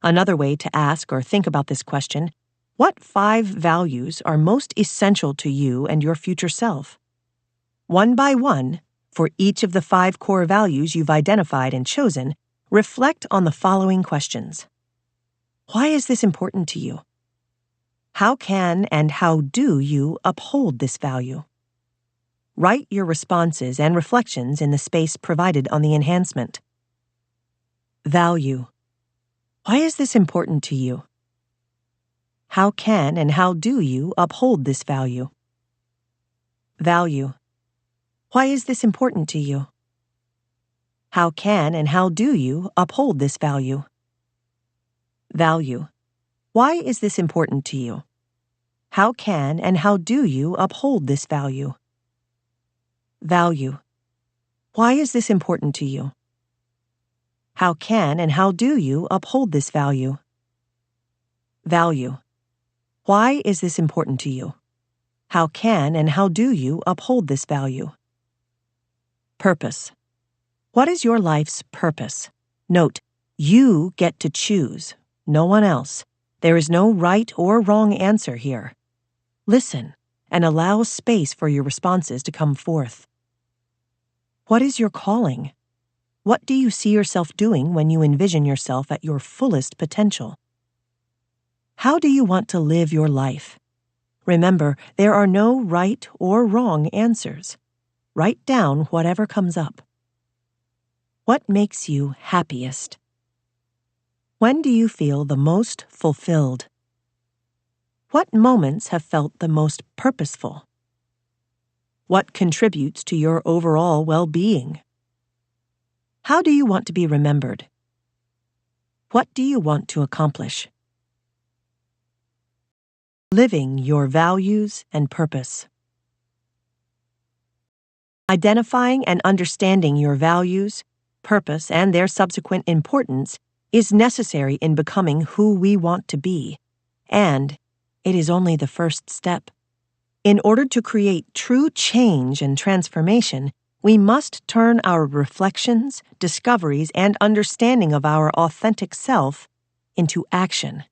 A: Another way to ask or think about this question: what 5 values are most essential to you and your future self? One by one, for each of the 5 core values you've identified and chosen, reflect on the following questions. Why is this important to you? How can and how do you uphold this value? Write your responses and reflections in the space provided on the enhancement. Value. Why is this important to you? How can and how do you uphold this value? Value. Why is this important to you? How can and how do you uphold this value? Value. Why is this important to you? How can and how do you uphold this value? Value. Why is this important to you? How can and how do you uphold this value? Value. Why is this important to you? How can and how do you uphold this value? Purpose. What is your life's purpose? Note, you get to choose, no one else. There is no right or wrong answer here. Listen and allow space for your responses to come forth. What is your calling? What do you see yourself doing when you envision yourself at your fullest potential? How do you want to live your life? Remember, there are no right or wrong answers. Write down whatever comes up. What makes you happiest? When do you feel the most fulfilled? What moments have felt the most purposeful? What contributes to your overall well-being? How do you want to be remembered? What do you want to accomplish? Living your values and purpose. Identifying and understanding your values, purpose, and their subsequent importance is necessary in becoming who we want to be, and it is only the first step. In order to create true change and transformation, we must turn our reflections, discoveries, and understanding of our authentic self into action.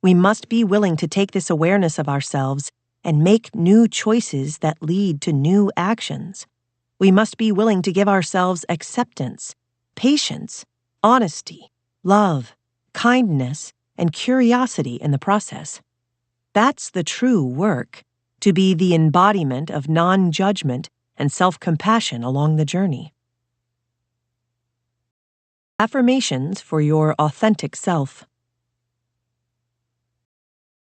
A: We must be willing to take this awareness of ourselves and make new choices that lead to new actions. We must be willing to give ourselves acceptance, patience, honesty, love, kindness, and curiosity in the process. That's the true work, to be the embodiment of non-judgment and self-compassion along the journey. Affirmations for your authentic self.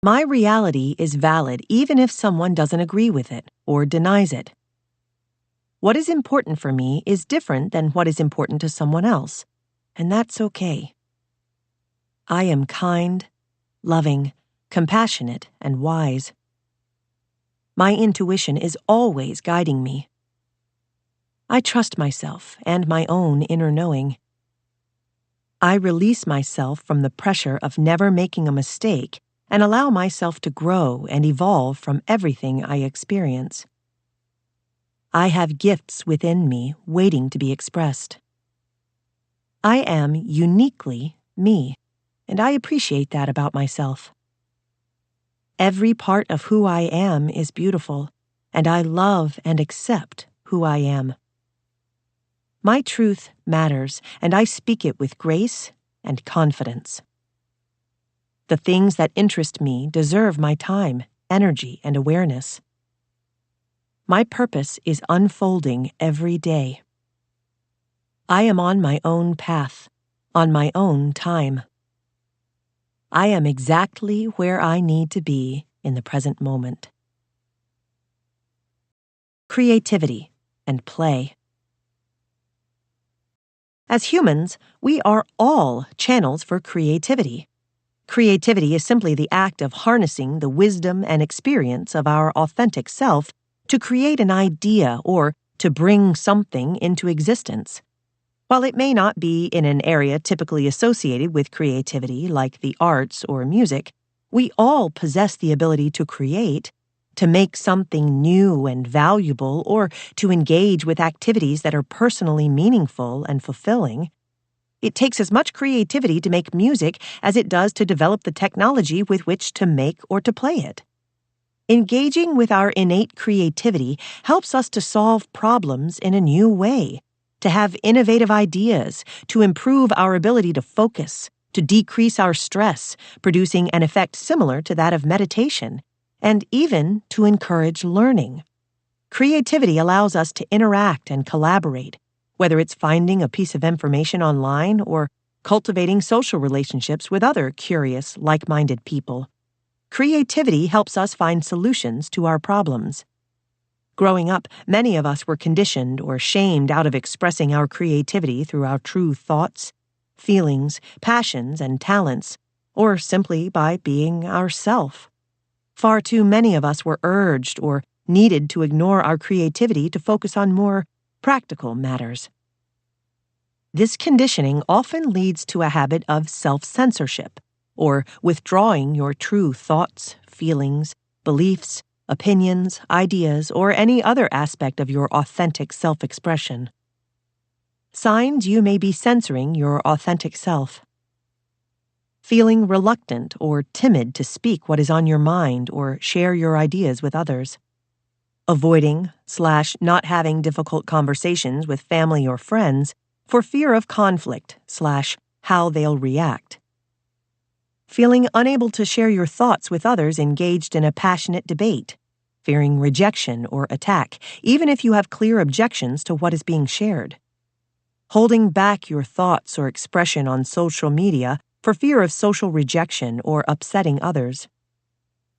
A: My reality is valid even if someone doesn't agree with it or denies it. What is important for me is different than what is important to someone else, and that's okay. I am kind, loving, compassionate, and wise. My intuition is always guiding me. I trust myself and my own inner knowing. I release myself from the pressure of never making a mistake and allow myself to grow and evolve from everything I experience. I have gifts within me waiting to be expressed. I am uniquely me, and I appreciate that about myself. Every part of who I am is beautiful, and I love and accept who I am. My truth matters, and I speak it with grace and confidence. The things that interest me deserve my time, energy, and awareness. My purpose is unfolding every day. I am on my own path, on my own time. I am exactly where I need to be in the present moment. Creativity and play. As humans, we are all channels for creativity. Creativity is simply the act of harnessing the wisdom and experience of our authentic self to create an idea or to bring something into existence. While it may not be in an area typically associated with creativity like the arts or music, we all possess the ability to create, to make something new and valuable, or to engage with activities that are personally meaningful and fulfilling. It takes as much creativity to make music as it does to develop the technology with which to make or to play it. Engaging with our innate creativity helps us to solve problems in a new way, to have innovative ideas, to improve our ability to focus, to decrease our stress, producing an effect similar to that of meditation, and even to encourage learning. Creativity allows us to interact and collaborate, whether it's finding a piece of information online or cultivating social relationships with other curious, like-minded people. Creativity helps us find solutions to our problems. Growing up, many of us were conditioned or shamed out of expressing our creativity through our true thoughts, feelings, passions, and talents, or simply by being ourself. Far too many of us were urged or needed to ignore our creativity to focus on more practical matters. This conditioning often leads to a habit of self-censorship, or withdrawing your true thoughts, feelings, beliefs, opinions, ideas, or any other aspect of your authentic self-expression. Signs you may be censoring your authentic self. Feeling reluctant or timid to speak what is on your mind or share your ideas with others. Avoiding/not having difficult conversations with family or friends for fear of conflict/how they'll react. Feeling unable to share your thoughts with others engaged in a passionate debate, fearing rejection or attack, even if you have clear objections to what is being shared. Holding back your thoughts or expression on social media for fear of social rejection or upsetting others.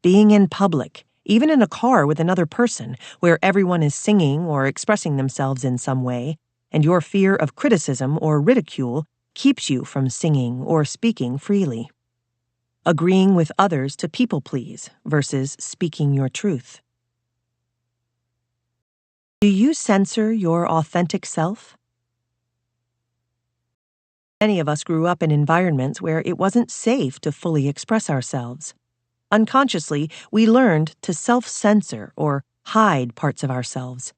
A: Being in public, even in a car with another person, where everyone is singing or expressing themselves in some way, and your fear of criticism or ridicule keeps you from singing or speaking freely. Agreeing with others to people please versus speaking your truth. Do you censor your authentic self? Many of us grew up in environments where it wasn't safe to fully express ourselves. Unconsciously, we learned to self-censor or hide parts of ourselves.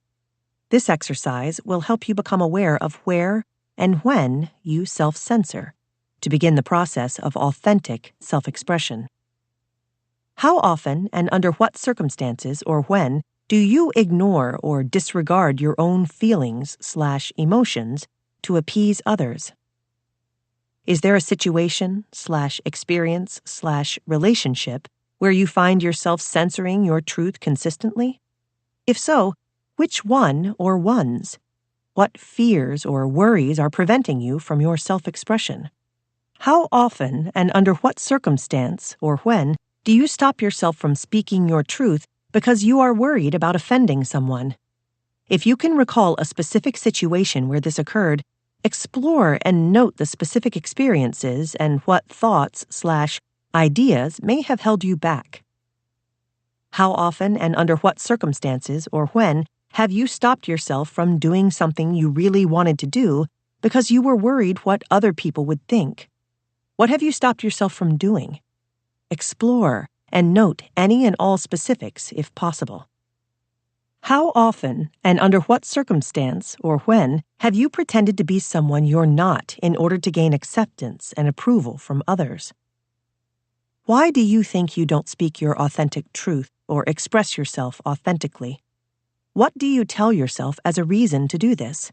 A: This exercise will help you become aware of where and when you self-censor, to begin the process of authentic self-expression. How often and under what circumstances or when do you ignore or disregard your own feelings/emotions to appease others? Is there a situation/experience/relationship where you find yourself censoring your truth consistently? If so, which one or ones? What fears or worries are preventing you from your self-expression? How often and under what circumstance or when do you stop yourself from speaking your truth because you are worried about offending someone? If you can recall a specific situation where this occurred, explore and note the specific experiences and what thoughts/ideas may have held you back. How often and under what circumstances or when have you stopped yourself from doing something you really wanted to do because you were worried what other people would think? What have you stopped yourself from doing? Explore and note any and all specifics if possible. How often and under what circumstance or when have you pretended to be someone you're not in order to gain acceptance and approval from others? Why do you think you don't speak your authentic truth or express yourself authentically? What do you tell yourself as a reason to do this?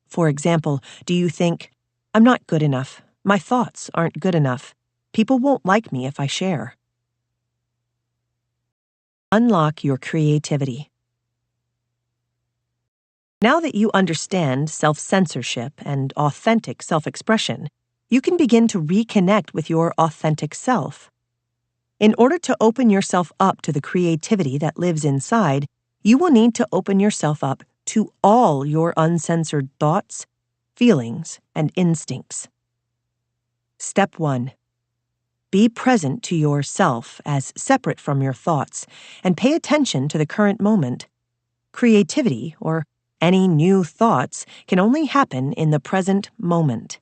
A: For example, do you think, "I'm not good enough. My thoughts aren't good enough. People won't like me if I share"? Unlock your creativity. Now that you understand self-censorship and authentic self-expression, you can begin to reconnect with your authentic self. In order to open yourself up to the creativity that lives inside, you will need to open yourself up to all your uncensored thoughts, feelings, and instincts. Step 1. Be present to yourself as separate from your thoughts and pay attention to the current moment. Creativity, or any new thoughts, can only happen in the present moment.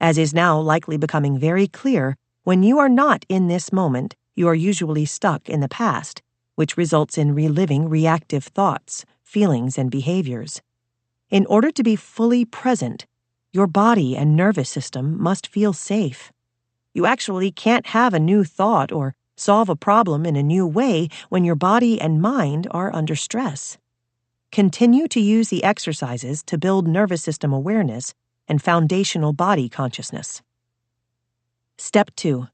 A: As is now likely becoming very clear, when you are not in this moment, you are usually stuck in the past, which results in reliving reactive thoughts, feelings, and behaviors. In order to be fully present, your body and nervous system must feel safe. You actually can't have a new thought or solve a problem in a new way when your body and mind are under stress. Continue to use the exercises to build nervous system awareness and foundational body consciousness. Step 2.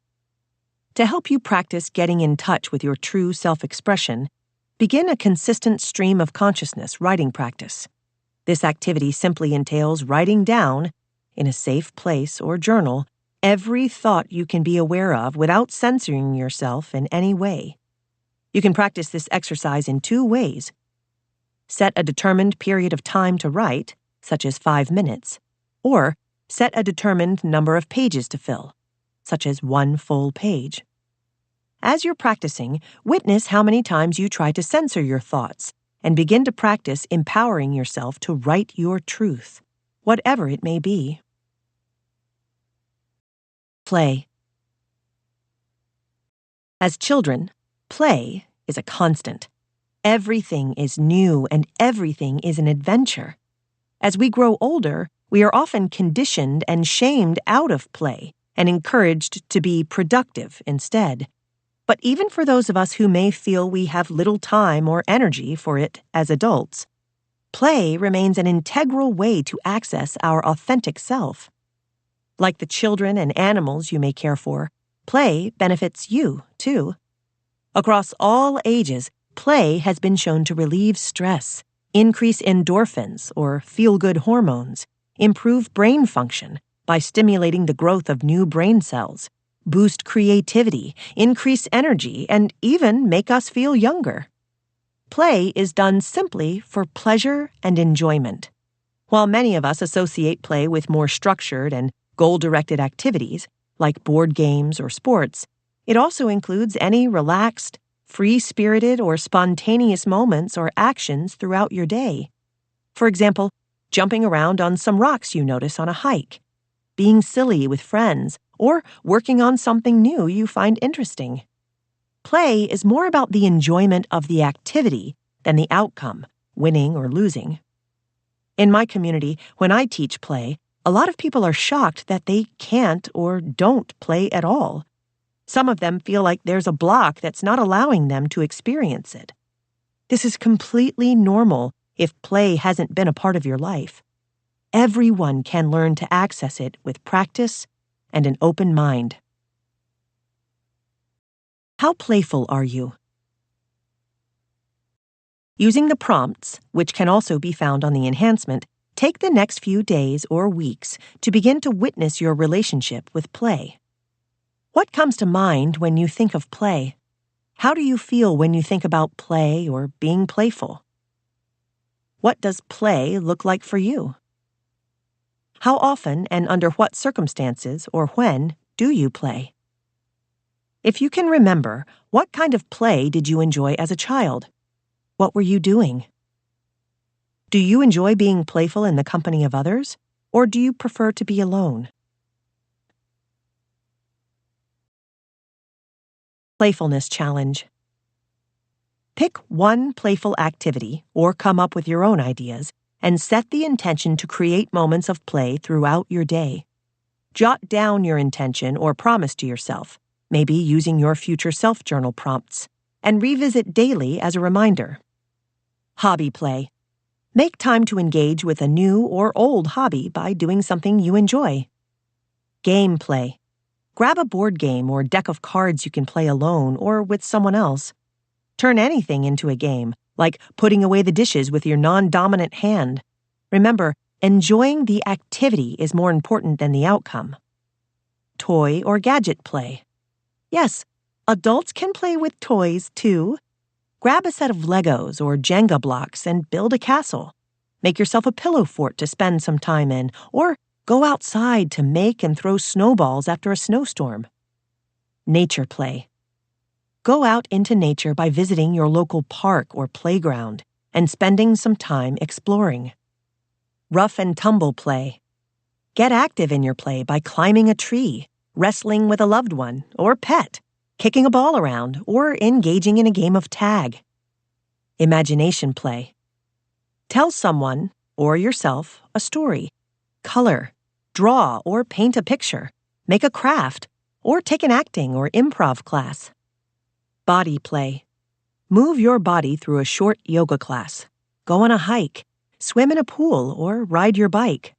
A: To help you practice getting in touch with your true self-expression, begin a consistent stream of consciousness writing practice. This activity simply entails writing down, in a safe place or journal, every thought you can be aware of without censoring yourself in any way. You can practice this exercise in 2 ways. Set a determined period of time to write, such as 5 minutes, or set a determined number of pages to fill, such as 1 full page. As you're practicing, witness how many times you try to censor your thoughts and begin to practice empowering yourself to write your truth, whatever it may be. Play. As children, play is a constant. Everything is new and everything is an adventure. As we grow older, we are often conditioned and shamed out of play and encouraged to be productive instead. But even for those of us who may feel we have little time or energy for it as adults, play remains an integral way to access our authentic self. Like the children and animals you may care for, play benefits you, too. Across all ages, play has been shown to relieve stress, increase endorphins or feel-good hormones, improve brain function by stimulating the growth of new brain cells, boost creativity, increase energy, and even make us feel younger. Play is done simply for pleasure and enjoyment. While many of us associate play with more structured and goal-directed activities, like board games or sports, it also includes any relaxed, free-spirited, or spontaneous moments or actions throughout your day. For example, jumping around on some rocks you notice on a hike, being silly with friends, or working on something new you find interesting. Play is more about the enjoyment of the activity than the outcome, winning or losing. In my community, when I teach play, a lot of people are shocked that they can't or don't play at all. Some of them feel like there's a block that's not allowing them to experience it. This is completely normal if play hasn't been a part of your life. Everyone can learn to access it with practice and an open mind. How playful are you? Using the prompts, which can also be found on the enhancement, take the next few days or weeks to begin to witness your relationship with play. What comes to mind when you think of play? How do you feel when you think about play or being playful? What does play look like for you? How often and under what circumstances or when do you play? If you can remember, what kind of play did you enjoy as a child? What were you doing? Do you enjoy being playful in the company of others, or do you prefer to be alone? Playfulness Challenge. Pick one playful activity or come up with your own ideas and set the intention to create moments of play throughout your day. Jot down your intention or promise to yourself, maybe using your future self-journal prompts, and revisit daily as a reminder. Hobby play. Make time to engage with a new or old hobby by doing something you enjoy. Game play. Grab a board game or deck of cards you can play alone or with someone else. Turn anything into a game, like putting away the dishes with your non-dominant hand. Remember, enjoying the activity is more important than the outcome. Toy or gadget play. Yes, adults can play with toys too. Grab a set of Legos or Jenga blocks and build a castle. Make yourself a pillow fort to spend some time in, or go outside to make and throw snowballs after a snowstorm. Nature play. Go out into nature by visiting your local park or playground and spending some time exploring. Rough and tumble play. Get active in your play by climbing a tree, wrestling with a loved one or pet, kicking a ball around, or engaging in a game of tag. Imagination play. Tell someone, or yourself, a story. Color, draw or paint a picture, make a craft, or take an acting or improv class. Body play. Move your body through a short yoga class. Go on a hike, swim in a pool, or ride your bike.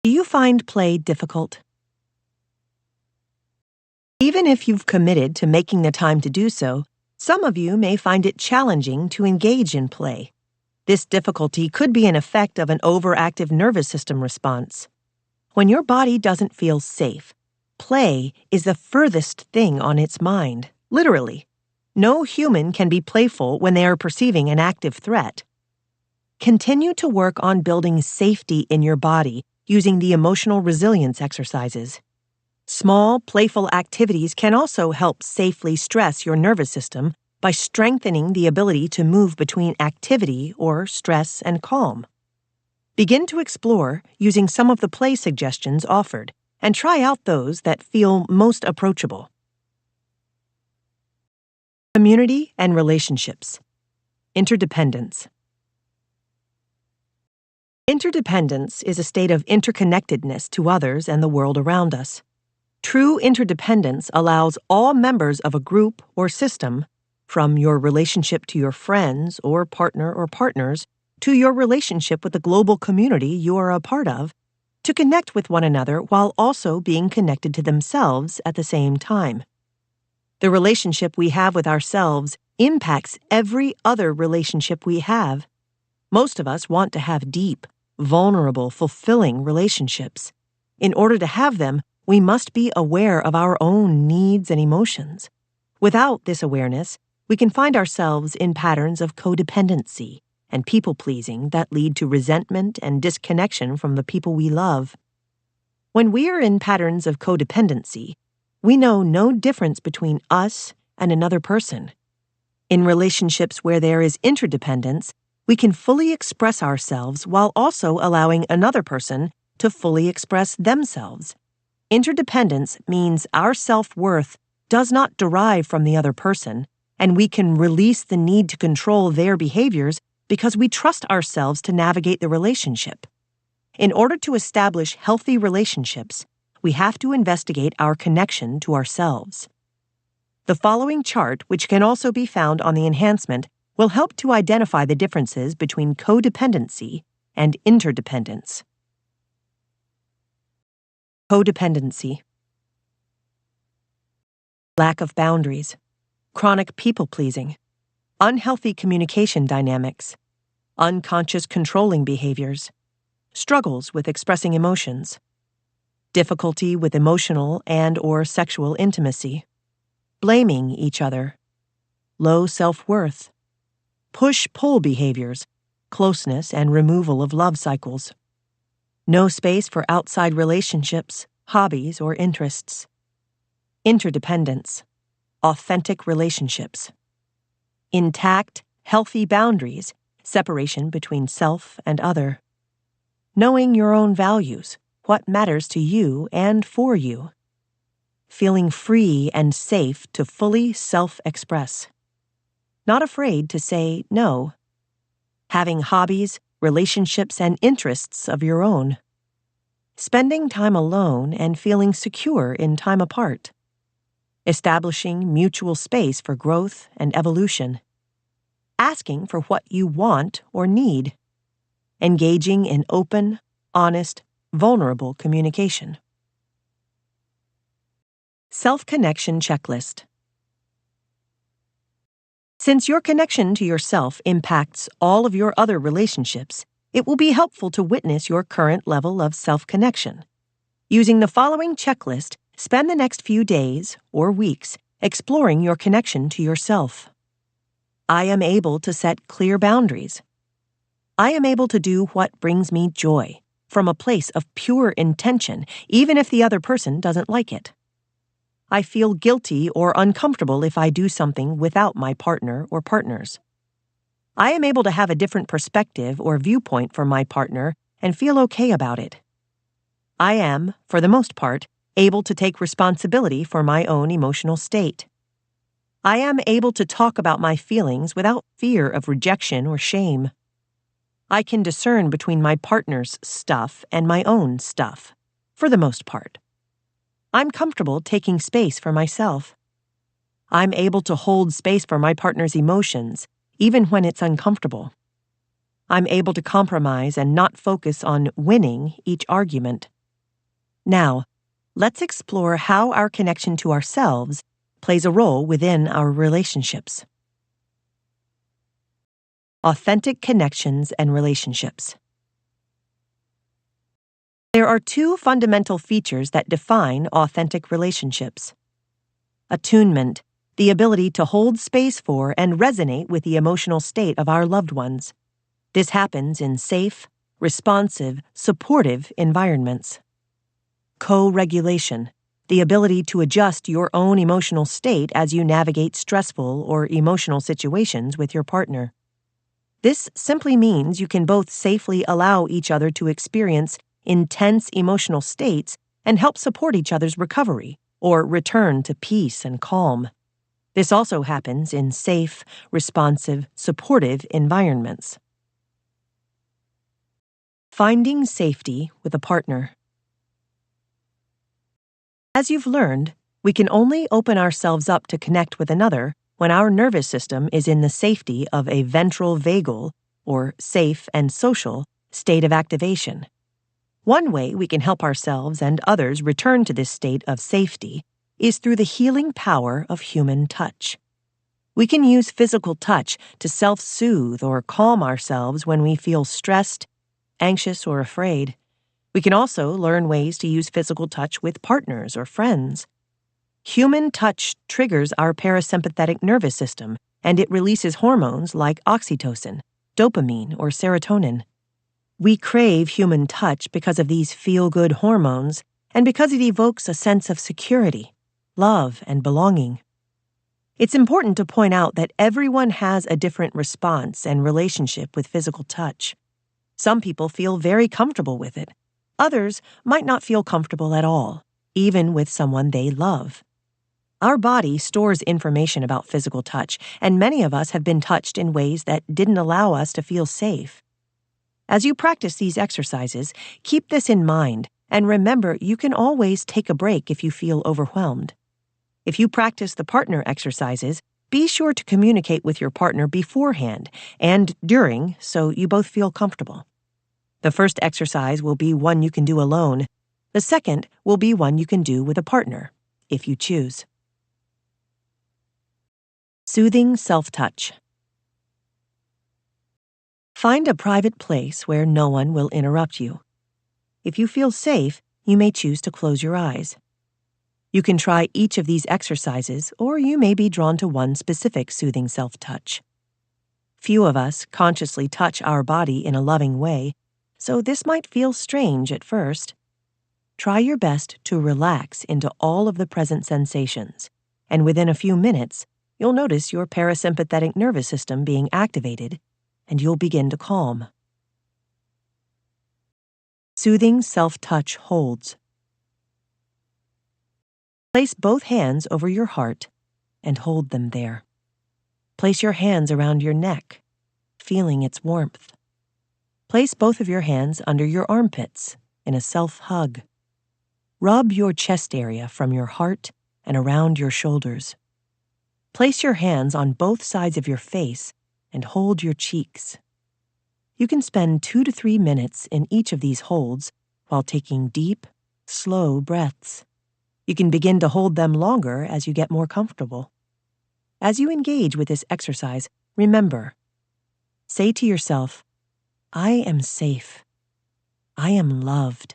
A: Do you find play difficult? Even if you've committed to making the time to do so, some of you may find it challenging to engage in play. This difficulty could be an effect of an overactive nervous system response. When your body doesn't feel safe, play is the furthest thing on its mind, literally. No human can be playful when they are perceiving an active threat. Continue to work on building safety in your body using the emotional resilience exercises. Small, playful activities can also help safely stress your nervous system by strengthening the ability to move between activity or stress and calm. Begin to explore using some of the play suggestions offered and try out those that feel most approachable. Community and relationships. Interdependence. Interdependence is a state of interconnectedness to others and the world around us. True interdependence allows all members of a group or system, from your relationship to your friends or partner or partners, to your relationship with the global community you are a part of, to connect with one another while also being connected to themselves at the same time. The relationship we have with ourselves impacts every other relationship we have. Most of us want to have deep, vulnerable, fulfilling relationships. In order to have them, we must be aware of our own needs and emotions. Without this awareness, we can find ourselves in patterns of codependency and people-pleasing that lead to resentment and disconnection from the people we love. When we are in patterns of codependency, we know no difference between us and another person. In relationships where there is interdependence, we can fully express ourselves while also allowing another person to fully express themselves. Interdependence means our self-worth does not derive from the other person, and we can release the need to control their behaviors because we trust ourselves to navigate the relationship. In order to establish healthy relationships, we have to investigate our connection to ourselves. The following chart, which can also be found on the enhancement, will help to identify the differences between codependency and interdependence. Codependency. Lack of boundaries. Chronic people-pleasing. Unhealthy communication dynamics. Unconscious controlling behaviors. Struggles with expressing emotions. Difficulty with emotional and/or sexual intimacy. Blaming each other. Low self-worth. Push-pull behaviors. Closeness and removal of love cycles. No space for outside relationships, hobbies, or interests. Interdependence. Authentic relationships. Intact, healthy boundaries, separation between self and other. Knowing your own values, what matters to you and for you. Feeling free and safe to fully self-express. Not afraid to say no. Having hobbies, relationships, and interests of your own. Spending time alone and feeling secure in time apart. Establishing mutual space for growth and evolution. asking for what you want or need, engaging in open, honest, vulnerable communication. Self-connection checklist. Since your connection to yourself impacts all of your other relationships, it will be helpful to witness your current level of self-connection. Using the following checklist, spend the next few days or weeks exploring your connection to yourself. I am able to set clear boundaries. I am able to do what brings me joy, from a place of pure intention, even if the other person doesn't like it. I feel guilty or uncomfortable if I do something without my partner or partners. I am able to have a different perspective or viewpoint from my partner and feel okay about it. I am, for the most part, able to take responsibility for my own emotional state. I am able to talk about my feelings without fear of rejection or shame. I can discern between my partner's stuff and my own stuff, for the most part. I'm comfortable taking space for myself. I'm able to hold space for my partner's emotions, even when it's uncomfortable. I'm able to compromise and not focus on winning each argument. Now, let's explore how our connection to ourselves plays a role within our relationships. Authentic connections and relationships. There are two fundamental features that define authentic relationships. Attunement, the ability to hold space for and resonate with the emotional state of our loved ones. This happens in safe, responsive, supportive environments. Co-regulation, the ability to adjust your own emotional state as you navigate stressful or emotional situations with your partner. This simply means you can both safely allow each other to experience intense emotional states and help support each other's recovery or return to peace and calm. This also happens in safe, responsive, supportive environments. Finding safety with a partner. As you've learned, we can only open ourselves up to connect with another when our nervous system is in the safety of a ventral vagal, or safe and social, state of activation. One way we can help ourselves and others return to this state of safety is through the healing power of human touch. We can use physical touch to self-soothe or calm ourselves when we feel stressed, anxious, or afraid. We can also learn ways to use physical touch with partners or friends. Human touch triggers our parasympathetic nervous system, and it releases hormones like oxytocin, dopamine, or serotonin. We crave human touch because of these feel-good hormones and because it evokes a sense of security, love, and belonging. It's important to point out that everyone has a different response and relationship with physical touch. Some people feel very comfortable with it. Others might not feel comfortable at all, even with someone they love. Our body stores information about physical touch, and many of us have been touched in ways that didn't allow us to feel safe. As you practice these exercises, keep this in mind, and remember you can always take a break if you feel overwhelmed. If you practice the partner exercises, be sure to communicate with your partner beforehand and during so you both feel comfortable. The first exercise will be one you can do alone. The second will be one you can do with a partner, if you choose. Soothing self-touch. Find a private place where no one will interrupt you. If you feel safe, you may choose to close your eyes. You can try each of these exercises, or you may be drawn to one specific soothing self-touch. Few of us consciously touch our body in a loving way, so this might feel strange at first. Try your best to relax into all of the present sensations, and within a few minutes, you'll notice your parasympathetic nervous system being activated, and you'll begin to calm. Soothing self-touch holds. Place both hands over your heart and hold them there. Place your hands around your neck, feeling its warmth. Place both of your hands under your armpits in a self-hug. Rub your chest area from your heart and around your shoulders. Place your hands on both sides of your face and hold your cheeks. You can spend 2 to 3 minutes in each of these holds while taking deep, slow breaths. You can begin to hold them longer as you get more comfortable. As you engage with this exercise, remember, say to yourself, I am safe. I am loved.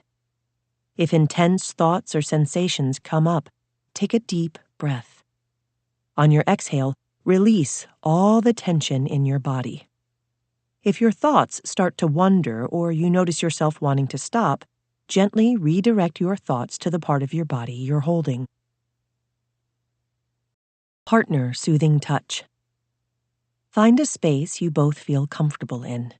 A: If intense thoughts or sensations come up, take a deep breath. On your exhale, release all the tension in your body. If your thoughts start to wander or you notice yourself wanting to stop, gently redirect your thoughts to the part of your body you're holding. Partner soothing touch. Find a space you both feel comfortable in.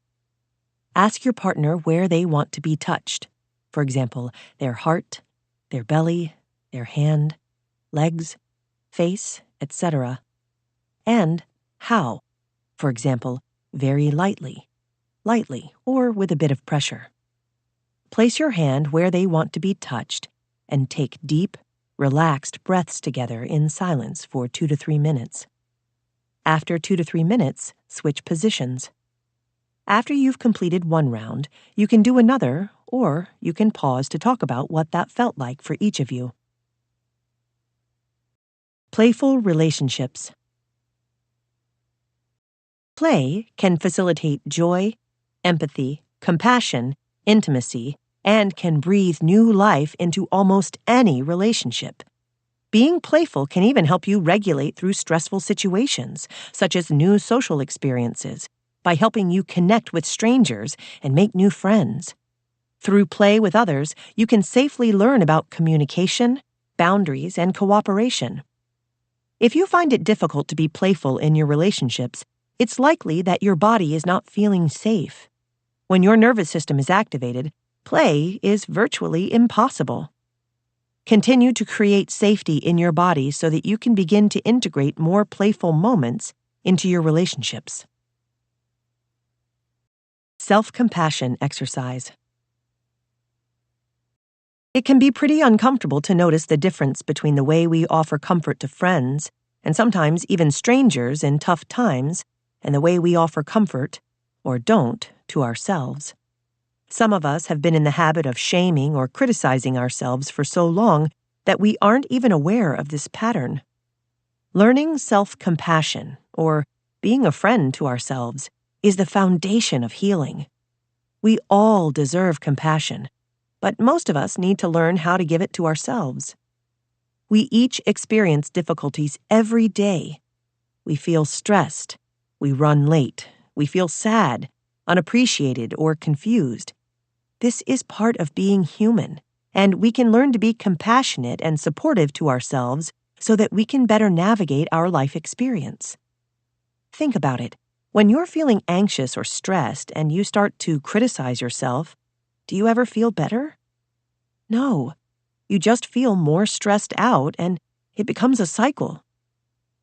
A: Ask your partner where they want to be touched. For example, their heart, their belly, their hand, legs, face, etc. And how. For example, very lightly, or with a bit of pressure. Place your hand where they want to be touched and take deep, relaxed breaths together in silence for 2 to 3 minutes. After 2 to 3 minutes, switch positions. After you've completed one round, you can do another, or you can pause to talk about what that felt like for each of you. Playful relationships. Play can facilitate joy, empathy, compassion, intimacy, and can breathe new life into almost any relationship. Being playful can even help you regulate through stressful situations, such as new social experiences, by helping you connect with strangers and make new friends. Through play with others, you can safely learn about communication, boundaries, and cooperation. If you find it difficult to be playful in your relationships, it's likely that your body is not feeling safe. When your nervous system is activated, play is virtually impossible. Continue to create safety in your body so that you can begin to integrate more playful moments into your relationships. Self-compassion exercise. It can be pretty uncomfortable to notice the difference between the way we offer comfort to friends, and sometimes even strangers in tough times, and the way we offer comfort, or don't, to ourselves. Some of us have been in the habit of shaming or criticizing ourselves for so long that we aren't even aware of this pattern. Learning self-compassion, or being a friend to ourselves, is the foundation of healing. We all deserve compassion, but most of us need to learn how to give it to ourselves. We each experience difficulties every day. We feel stressed, we run late, we feel sad, unappreciated, or confused. This is part of being human, and we can learn to be compassionate and supportive to ourselves so that we can better navigate our life experience. Think about it. When you're feeling anxious or stressed and you start to criticize yourself, do you ever feel better? No. You just feel more stressed out, and it becomes a cycle.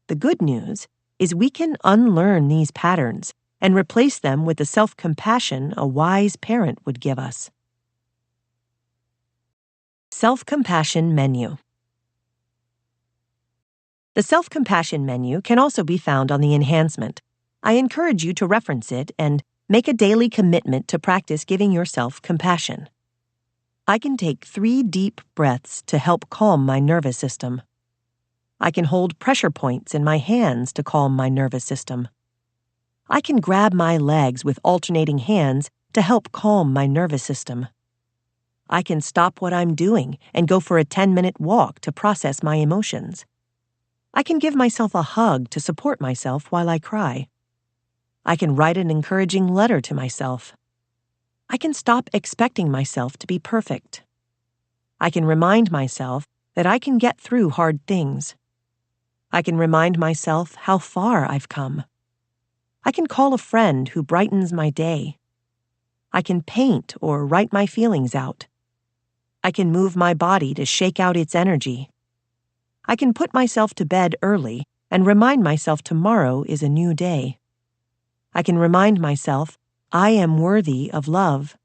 A: The good news is we can unlearn these patterns and replace them with the self-compassion a wise parent would give us. Self-compassion menu. The self-compassion menu can also be found on the enhancement. I encourage you to reference it and make a daily commitment to practice giving yourself compassion. I can take 3 deep breaths to help calm my nervous system. I can hold pressure points in my hands to calm my nervous system. I can grab my legs with alternating hands to help calm my nervous system. I can stop what I'm doing and go for a 10-minute walk to process my emotions. I can give myself a hug to support myself while I cry. I can write an encouraging letter to myself. I can stop expecting myself to be perfect. I can remind myself that I can get through hard things. I can remind myself how far I've come. I can call a friend who brightens my day. I can paint or write my feelings out. I can move my body to shake out its energy. I can put myself to bed early and remind myself tomorrow is a new day. I can remind myself I am worthy of love.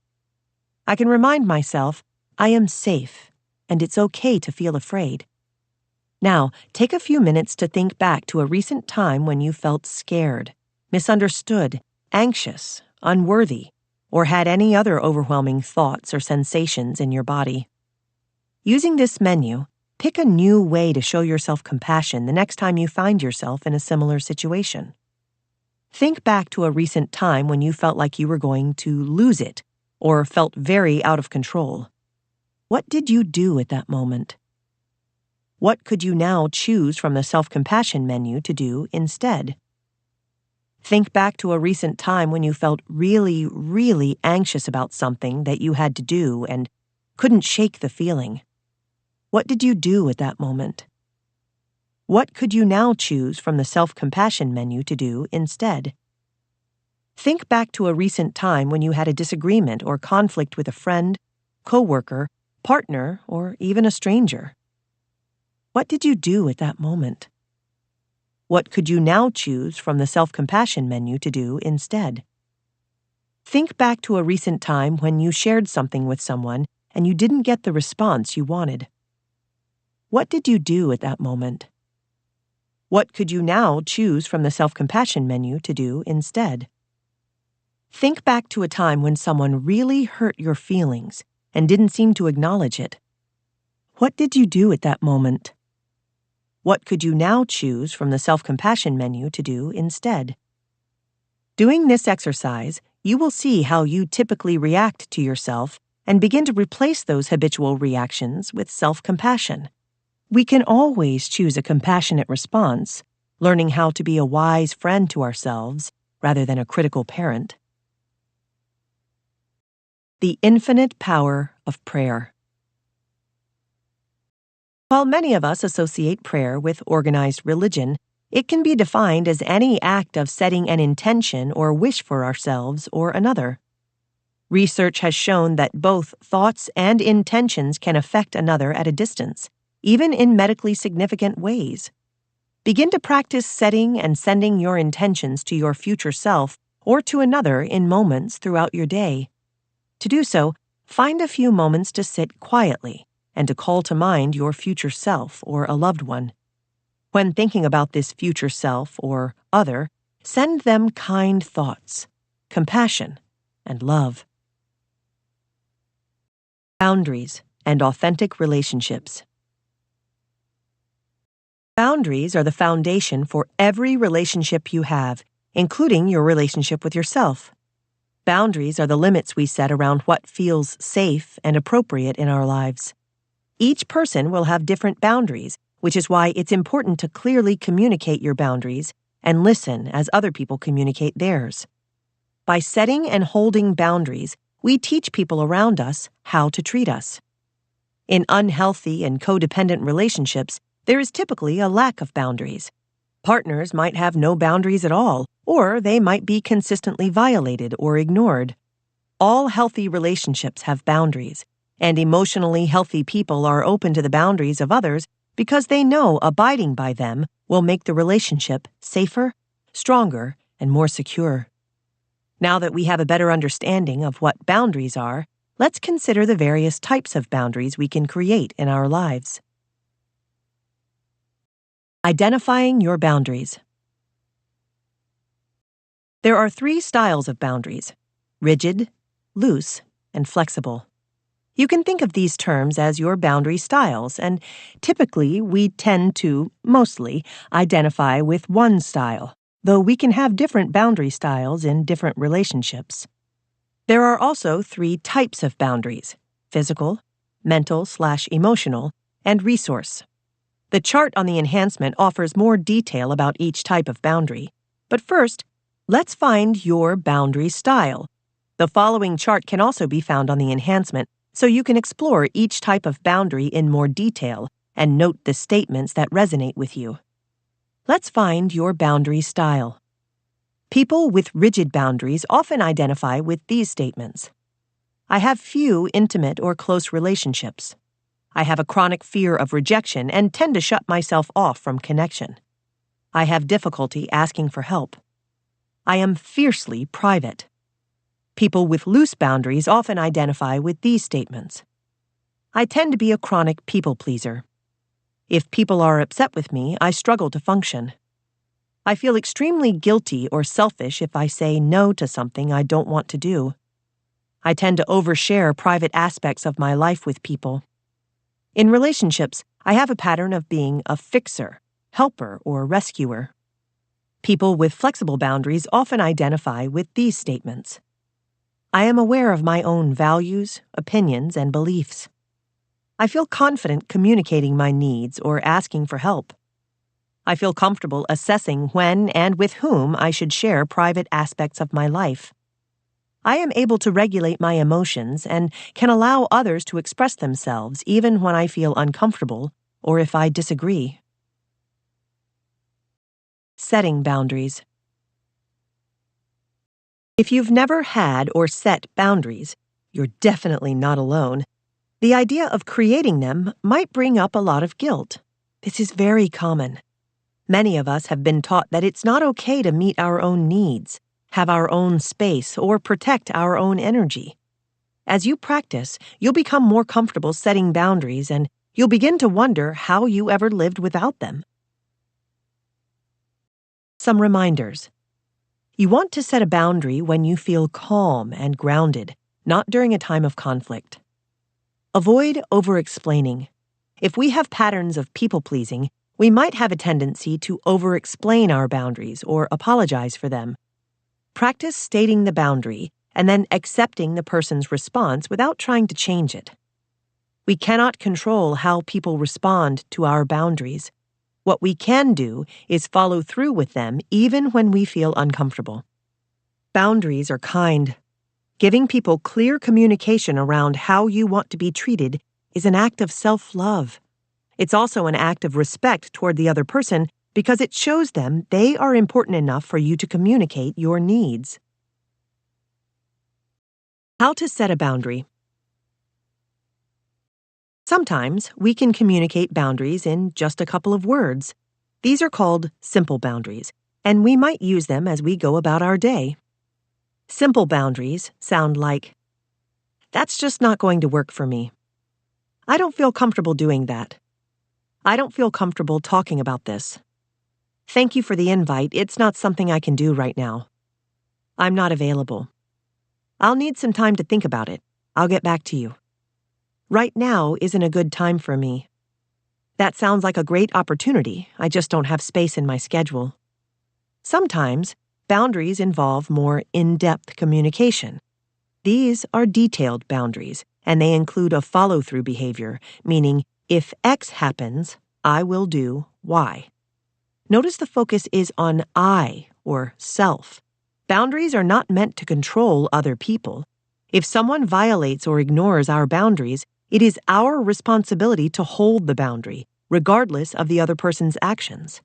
A: I can remind myself I am safe and it's okay to feel afraid. Now, take a few minutes to think back to a recent time when you felt scared. misunderstood, anxious, unworthy, or had any other overwhelming thoughts or sensations in your body. Using this menu, pick a new way to show yourself compassion the next time you find yourself in a similar situation. Think back to a recent time when you felt like you were going to lose it or felt very out of control. What did you do at that moment? What could you now choose from the self-compassion menu to do instead? Think back to a recent time when you felt really, really anxious about something that you had to do and couldn't shake the feeling. What did you do at that moment? What could you now choose from the self-compassion menu to do instead? Think back to a recent time when you had a disagreement or conflict with a friend, coworker, partner, or even a stranger. What did you do at that moment? What could you now choose from the self-compassion menu to do instead? Think back to a recent time when you shared something with someone and you didn't get the response you wanted. What did you do at that moment? What could you now choose from the self-compassion menu to do instead? Think back to a time when someone really hurt your feelings and didn't seem to acknowledge it. What did you do at that moment? What could you now choose from the self-compassion menu to do instead? Doing this exercise, you will see how you typically react to yourself and begin to replace those habitual reactions with self-compassion. We can always choose a compassionate response, learning how to be a wise friend to ourselves rather than a critical parent. The infinite power of prayer. While many of us associate prayer with organized religion, it can be defined as any act of setting an intention or wish for ourselves or another. Research has shown that both thoughts and intentions can affect another at a distance, even in medically significant ways. Begin to practice setting and sending your intentions to your future self or to another in moments throughout your day. To do so, find a few moments to sit quietly and to call to mind your future self or a loved one. When thinking about this future self or other, send them kind thoughts, compassion, and love. Boundaries and authentic relationships. Boundaries are the foundation for every relationship you have, including your relationship with yourself. Boundaries are the limits we set around what feels safe and appropriate in our lives. Each person will have different boundaries, which is why it's important to clearly communicate your boundaries and listen as other people communicate theirs. By setting and holding boundaries, we teach people around us how to treat us. In unhealthy and codependent relationships, there is typically a lack of boundaries. Partners might have no boundaries at all, or they might be consistently violated or ignored. All healthy relationships have boundaries, and emotionally healthy people are open to the boundaries of others because they know abiding by them will make the relationship safer, stronger, and more secure. Now that we have a better understanding of what boundaries are, let's consider the various types of boundaries we can create in our lives. Identifying your boundaries. There are 3 styles of boundaries: rigid, loose, and flexible. You can think of these terms as your boundary styles, and typically we tend to, mostly, identify with one style, though we can have different boundary styles in different relationships. There are also 3 types of boundaries: physical, mental/emotional, and resource. The chart on the enhancement offers more detail about each type of boundary. But first, let's find your boundary style. The following chart can also be found on the enhancement, so you can explore each type of boundary in more detail and note the statements that resonate with you. Let's find your boundary style. People with rigid boundaries often identify with these statements. I have few intimate or close relationships. I have a chronic fear of rejection and tend to shut myself off from connection. I have difficulty asking for help. I am fiercely private. People with loose boundaries often identify with these statements. I tend to be a chronic people pleaser. If people are upset with me, I struggle to function. I feel extremely guilty or selfish if I say no to something I don't want to do. I tend to overshare private aspects of my life with people. In relationships, I have a pattern of being a fixer, helper, or rescuer. People with flexible boundaries often identify with these statements. I am aware of my own values, opinions, and beliefs. I feel confident communicating my needs or asking for help. I feel comfortable assessing when and with whom I should share private aspects of my life. I am able to regulate my emotions and can allow others to express themselves even when I feel uncomfortable or if I disagree. Setting boundaries. If you've never had or set boundaries, you're definitely not alone. The idea of creating them might bring up a lot of guilt. This is very common. Many of us have been taught that it's not okay to meet our own needs, have our own space, or protect our own energy. As you practice, you'll become more comfortable setting boundaries and you'll begin to wonder how you ever lived without them. Some reminders. You want to set a boundary when you feel calm and grounded, not during a time of conflict. Avoid over-explaining. If we have patterns of people-pleasing, we might have a tendency to over-explain our boundaries or apologize for them. Practice stating the boundary and then accepting the person's response without trying to change it. We cannot control how people respond to our boundaries. What we can do is follow through with them even when we feel uncomfortable. Boundaries are kind. Giving people clear communication around how you want to be treated is an act of self-love. It's also an act of respect toward the other person because it shows them they are important enough for you to communicate your needs. How to set a boundary. Sometimes we can communicate boundaries in just a couple of words. These are called simple boundaries, and we might use them as we go about our day. Simple boundaries sound like, "That's just not going to work for me. I don't feel comfortable doing that. I don't feel comfortable talking about this. Thank you for the invite. It's not something I can do right now. I'm not available. I'll need some time to think about it. I'll get back to you. Right now isn't a good time for me. That sounds like a great opportunity. I just don't have space in my schedule." Sometimes, boundaries involve more in-depth communication. These are detailed boundaries, and they include a follow-through behavior, meaning if X happens, I will do Y. Notice the focus is on I, or self. Boundaries are not meant to control other people. If someone violates or ignores our boundaries, it is our responsibility to hold the boundary, regardless of the other person's actions.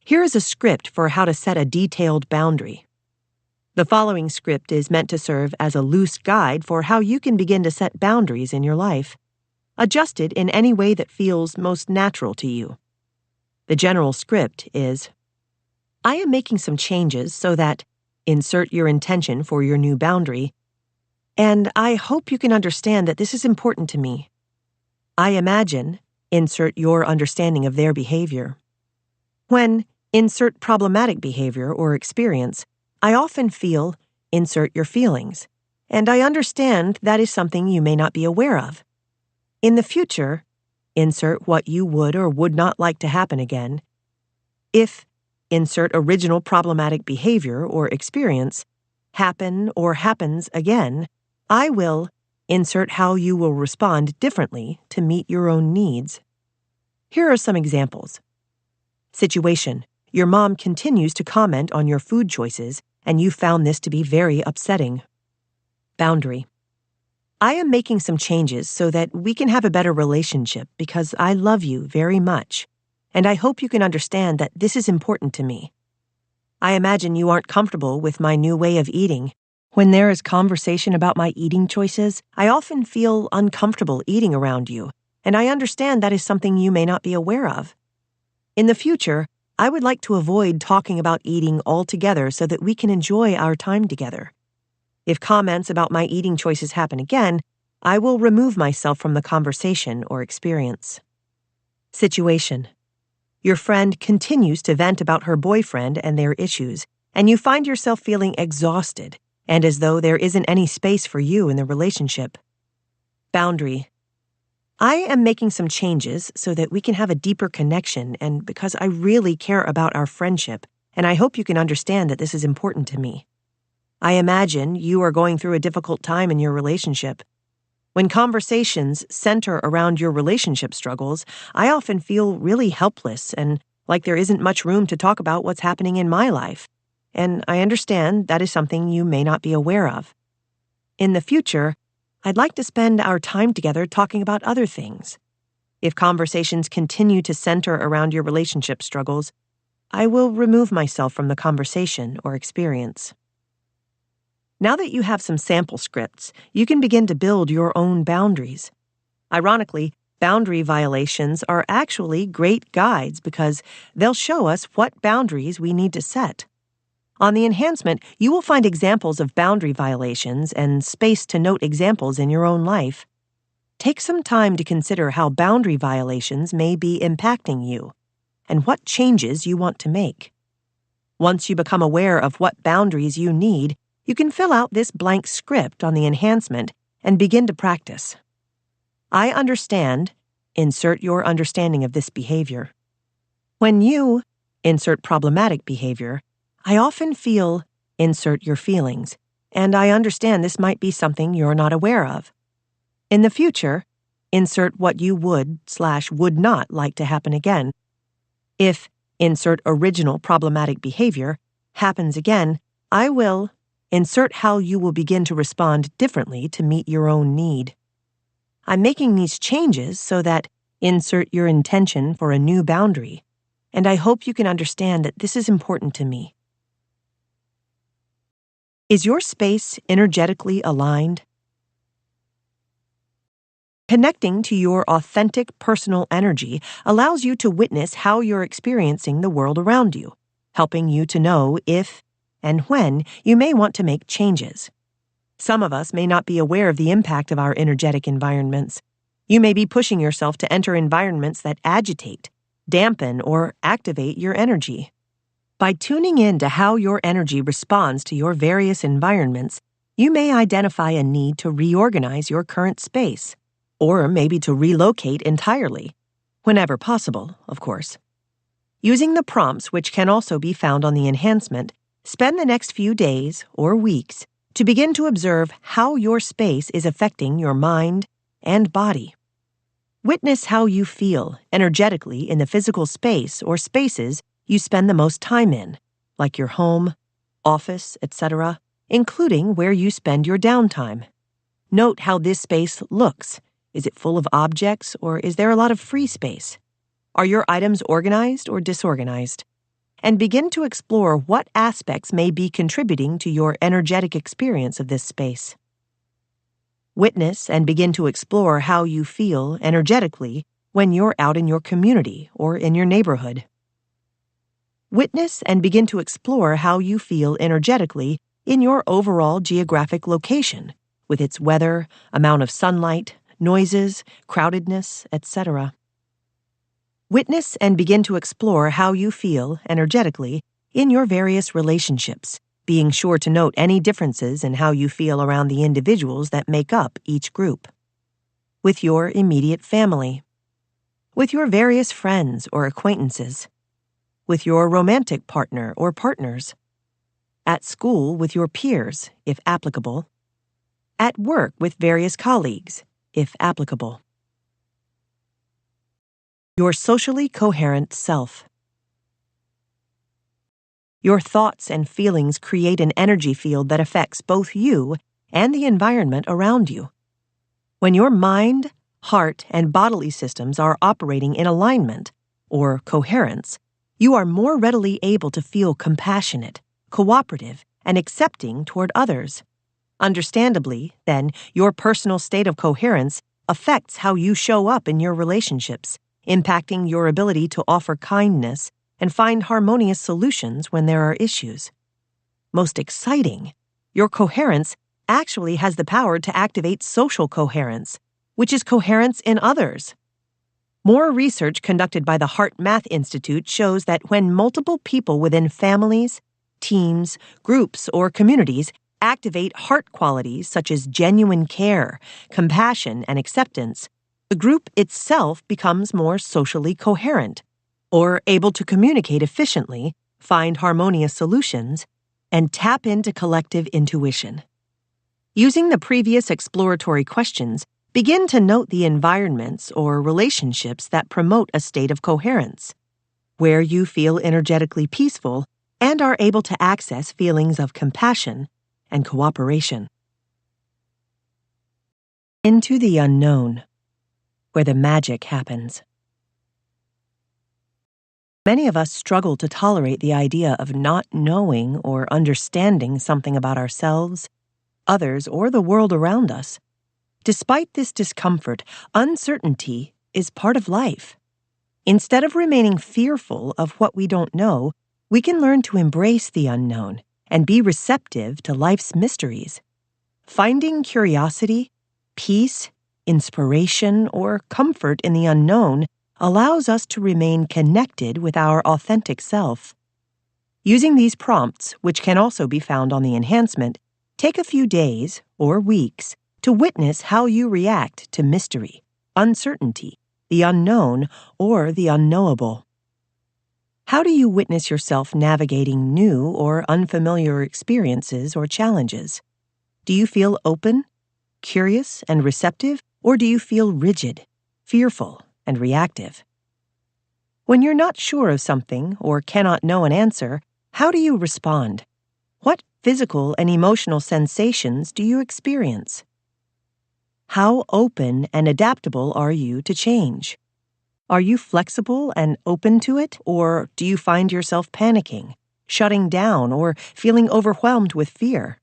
A: Here is a script for how to set a detailed boundary. The following script is meant to serve as a loose guide for how you can begin to set boundaries in your life. Adjust it in any way that feels most natural to you. The general script is, I am making some changes so that, insert your intention for your new boundary, and I hope you can understand that this is important to me. I imagine, insert your understanding of their behavior. When, insert problematic behavior or experience, I often feel, insert your feelings, and I understand that is something you may not be aware of. In the future, insert what you would or would not like to happen again. If, insert original problematic behavior or experience, happen or happens again, I will, insert how you will respond differently to meet your own needs. Here are some examples. Situation: your mom continues to comment on your food choices, and you found this to be very upsetting. Boundary: I am making some changes so that we can have a better relationship because I love you very much, and I hope you can understand that this is important to me. I imagine you aren't comfortable with my new way of eating. When there is conversation about my eating choices, I often feel uncomfortable eating around you, and I understand that is something you may not be aware of. In the future, I would like to avoid talking about eating altogether so that we can enjoy our time together. If comments about my eating choices happen again, I will remove myself from the conversation or experience. Situation: Your friend continues to vent about her boyfriend and their issues, and you find yourself feeling exhausted and as though there isn't any space for you in the relationship. Boundary. I am making some changes so that we can have a deeper connection and because I really care about our friendship, and I hope you can understand that this is important to me. I imagine you are going through a difficult time in your relationship. When conversations center around your relationship struggles, I often feel really helpless and like there isn't much room to talk about what's happening in my life. And I understand that is something you may not be aware of. In the future, I'd like to spend our time together talking about other things. If conversations continue to center around your relationship struggles, I will remove myself from the conversation or experience. Now that you have some sample scripts, you can begin to build your own boundaries. Ironically, boundary violations are actually great guides because they'll show us what boundaries we need to set. On the enhancement, you will find examples of boundary violations and space to note examples in your own life. Take some time to consider how boundary violations may be impacting you and what changes you want to make. Once you become aware of what boundaries you need, you can fill out this blank script on the enhancement and begin to practice. I understand, insert your understanding of this behavior. When you, insert problematic behavior, I often feel, insert your feelings, and I understand this might be something you're not aware of. In the future, insert what you would/would not like to happen again. If, insert original problematic behavior, happens again, I will, insert how you will begin to respond differently to meet your own need. I'm making these changes so that, insert your intention for a new boundary, and I hope you can understand that this is important to me. Is your space energetically aligned? Connecting to your authentic personal energy allows you to witness how you're experiencing the world around you, helping you to know if and when you may want to make changes. Some of us may not be aware of the impact of our energetic environments. You may be pushing yourself to enter environments that agitate, dampen, or activate your energy. By tuning in to how your energy responds to your various environments, you may identify a need to reorganize your current space, or maybe to relocate entirely, whenever possible, of course. Using the prompts, which can also be found on the enhancement, spend the next few days or weeks to begin to observe how your space is affecting your mind and body. Witness how you feel energetically in the physical space or spaces you spend the most time in, like your home, office, etc., including where you spend your downtime. Note how this space looks. Is it full of objects, or is there a lot of free space? Are your items organized or disorganized? And begin to explore what aspects may be contributing to your energetic experience of this space. Witness and begin to explore how you feel energetically when you're out in your community or in your neighborhood. Witness and begin to explore how you feel energetically in your overall geographic location, with its weather, amount of sunlight, noises, crowdedness, etc. Witness and begin to explore how you feel energetically in your various relationships, being sure to note any differences in how you feel around the individuals that make up each group. With your immediate family. With your various friends or acquaintances. With your romantic partner or partners. At school with your peers, if applicable. At work with various colleagues, if applicable. Your socially coherent self. Your thoughts and feelings create an energy field that affects both you and the environment around you. When your mind, heart, and bodily systems are operating in alignment, or coherence, you are more readily able to feel compassionate, cooperative, and accepting toward others. Understandably, then, your personal state of coherence affects how you show up in your relationships, impacting your ability to offer kindness and find harmonious solutions when there are issues. Most exciting, your coherence actually has the power to activate social coherence, which is coherence in others. More research conducted by the Heart Math Institute shows that when multiple people within families, teams, groups, or communities activate heart qualities such as genuine care, compassion, and acceptance, the group itself becomes more socially coherent, or able to communicate efficiently, find harmonious solutions, and tap into collective intuition. Using the previous exploratory questions, begin to note the environments or relationships that promote a state of coherence, where you feel energetically peaceful and are able to access feelings of compassion and cooperation. Into the unknown, where the magic happens. Many of us struggle to tolerate the idea of not knowing or understanding something about ourselves, others, or the world around us. Despite this discomfort, uncertainty is part of life. Instead of remaining fearful of what we don't know, we can learn to embrace the unknown and be receptive to life's mysteries. Finding curiosity, peace, inspiration, or comfort in the unknown allows us to remain connected with our authentic self. Using these prompts, which can also be found on the enhancement, take a few days or weeks to witness how you react to mystery, uncertainty, the unknown, or the unknowable. How do you witness yourself navigating new or unfamiliar experiences or challenges? Do you feel open, curious, and receptive, or do you feel rigid, fearful, and reactive? When you're not sure of something or cannot know an answer, how do you respond? What physical and emotional sensations do you experience? How open and adaptable are you to change? Are you flexible and open to it, or do you find yourself panicking, shutting down, or feeling overwhelmed with fear?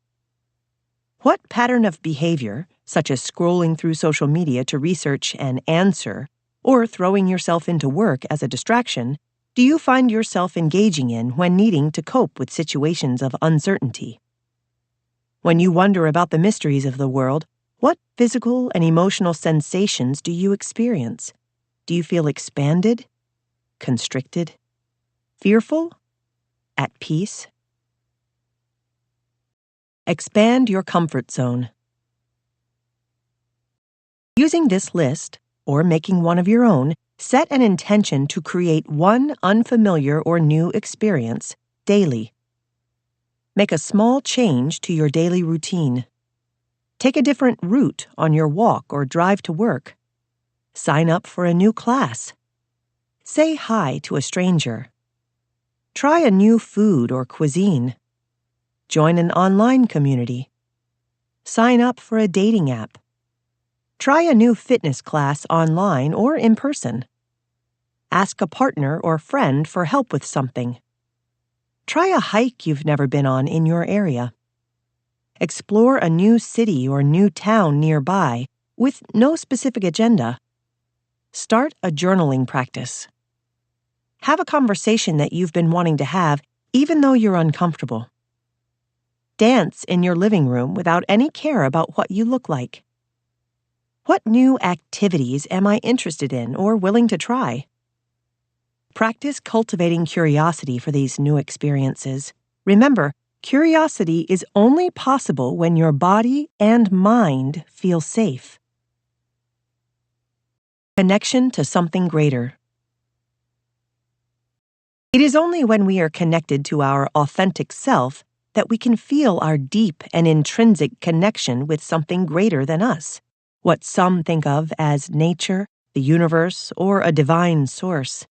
A: What pattern of behavior, such as scrolling through social media to research an answer, or throwing yourself into work as a distraction, do you find yourself engaging in when needing to cope with situations of uncertainty? When you wonder about the mysteries of the world, what physical and emotional sensations do you experience? Do you feel expanded, constricted, fearful, at peace? Expand your comfort zone. Using this list, or making one of your own, set an intention to create one unfamiliar or new experience daily. Make a small change to your daily routine. Take a different route on your walk or drive to work. Sign up for a new class. Say hi to a stranger. Try a new food or cuisine. Join an online community. Sign up for a dating app. Try a new fitness class online or in person. Ask a partner or friend for help with something. Try a hike you've never been on in your area. Explore a new city or new town nearby with no specific agenda. Start a journaling practice. Have a conversation that you've been wanting to have even though you're uncomfortable. Dance in your living room without any care about what you look like. What new activities am I interested in or willing to try? Practice cultivating curiosity for these new experiences. Remember, curiosity is only possible when your body and mind feel safe. Connection to something greater. It is only when we are connected to our authentic self that we can feel our deep and intrinsic connection with something greater than us, what some think of as nature, the universe, or a divine source.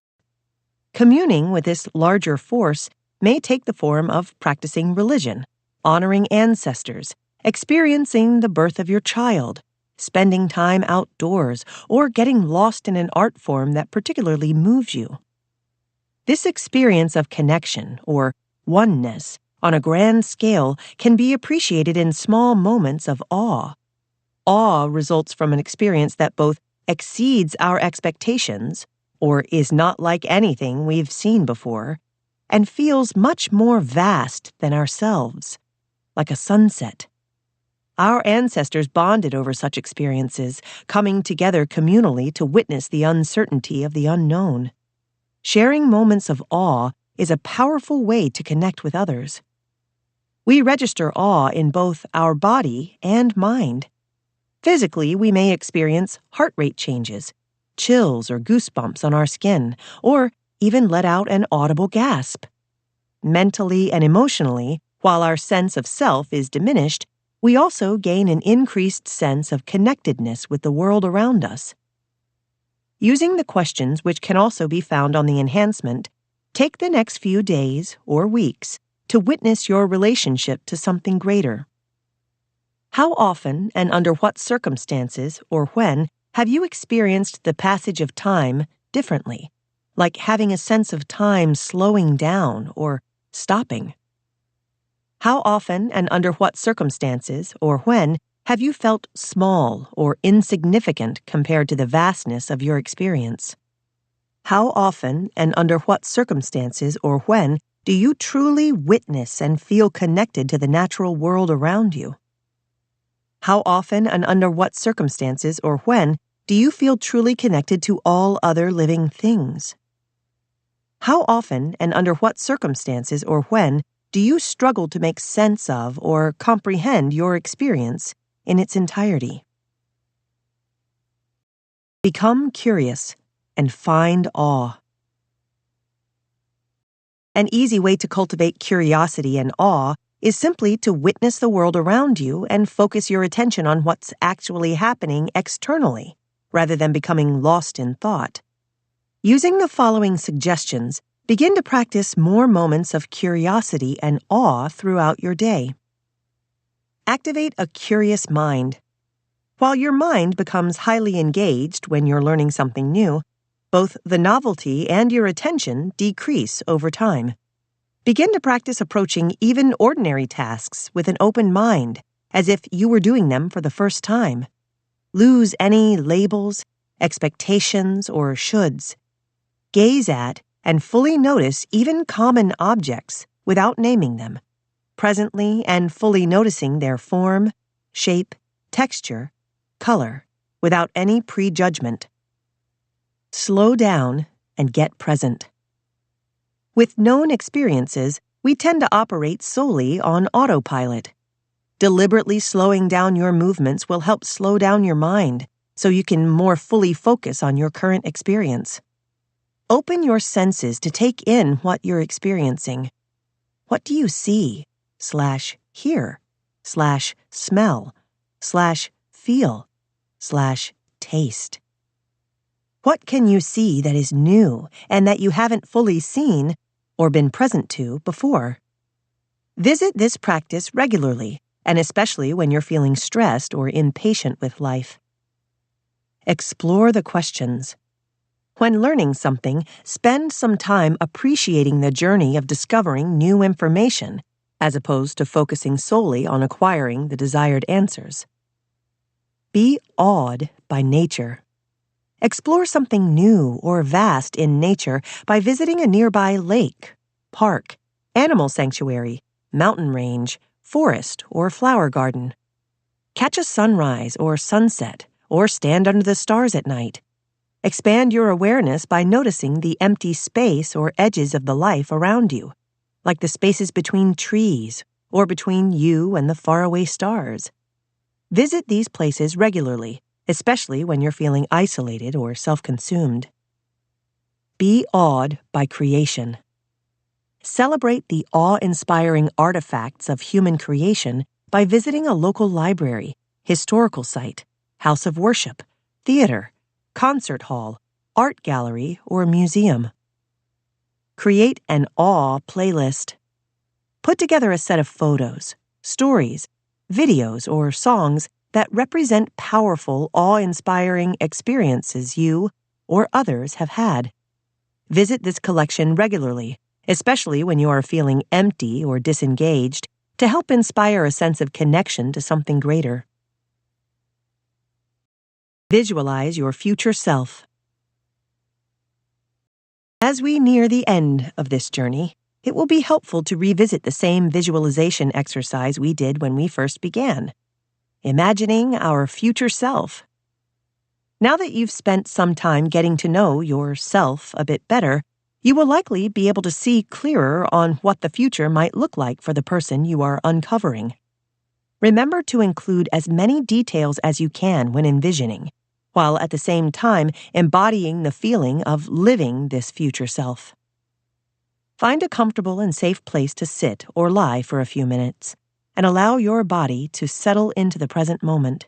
A: Communing with this larger force may take the form of practicing religion, honoring ancestors, experiencing the birth of your child, spending time outdoors, or getting lost in an art form that particularly moves you. This experience of connection, or oneness, on a grand scale can be appreciated in small moments of awe. Awe results from an experience that both exceeds our expectations, or is not like anything we've seen before, and feels much more vast than ourselves, like a sunset. Our ancestors bonded over such experiences, coming together communally to witness the uncertainty of the unknown. Sharing moments of awe is a powerful way to connect with others. We register awe in both our body and mind. Physically, we may experience heart rate changes, chills or goosebumps on our skin, or even let out an audible gasp. Mentally and emotionally, while our sense of self is diminished, we also gain an increased sense of connectedness with the world around us. Using the questions which can also be found on the enhancement, take the next few days or weeks to witness your relationship to something greater. How often and under what circumstances or when have you experienced the passage of time differently, like having a sense of time slowing down or stopping? How often and under what circumstances or when have you felt small or insignificant compared to the vastness of your experience? How often and under what circumstances or when do you truly witness and feel connected to the natural world around you? How often and under what circumstances or when do you feel truly connected to all other living things? How often and under what circumstances or when do you struggle to make sense of or comprehend your experience in its entirety? Become curious and find awe. An easy way to cultivate curiosity and awe is simply to witness the world around you and focus your attention on what's actually happening externally, rather than becoming lost in thought. Using the following suggestions, begin to practice more moments of curiosity and awe throughout your day. Activate a curious mind. While your mind becomes highly engaged when you're learning something new, both the novelty and your attention decrease over time. Begin to practice approaching even ordinary tasks with an open mind, as if you were doing them for the first time. Lose any labels, expectations, or shoulds. Gaze at and fully notice even common objects without naming them, presently and fully noticing their form, shape, texture, color, without any prejudgment. Slow down and get present. With known experiences, we tend to operate solely on autopilot. Deliberately slowing down your movements will help slow down your mind so you can more fully focus on your current experience. Open your senses to take in what you're experiencing. What do you see, /hear, /smell, /feel, /taste? What can you see that is new and that you haven't fully seen or been present to before? Visit this practice regularly, and especially when you're feeling stressed or impatient with life. Explore the questions. When learning something, spend some time appreciating the journey of discovering new information, as opposed to focusing solely on acquiring the desired answers. Be awed by nature. Explore something new or vast in nature by visiting a nearby lake, park, animal sanctuary, mountain range, forest, or flower garden. Catch a sunrise or sunset, or stand under the stars at night. Expand your awareness by noticing the empty space or edges of the life around you, like the spaces between trees or between you and the faraway stars. Visit these places regularly, especially when you're feeling isolated or self-consumed. Be awed by creation. Celebrate the awe-inspiring artifacts of human creation by visiting a local library, historical site, house of worship, theater, concert hall, art gallery, or museum. Create an awe playlist. Put together a set of photos, stories, videos, or songs that represent powerful, awe-inspiring experiences you or others have had. Visit this collection regularly, especially when you are feeling empty or disengaged, to help inspire a sense of connection to something greater. Visualize your future self. As we near the end of this journey, it will be helpful to revisit the same visualization exercise we did when we first began. imagining our future self. Now that you've spent some time getting to know yourself a bit better, you will likely be able to see clearer on what the future might look like for the person you are uncovering. Remember to include as many details as you can when envisioning, while at the same time embodying the feeling of living this future self. Find a comfortable and safe place to sit or lie for a few minutes, and allow your body to settle into the present moment.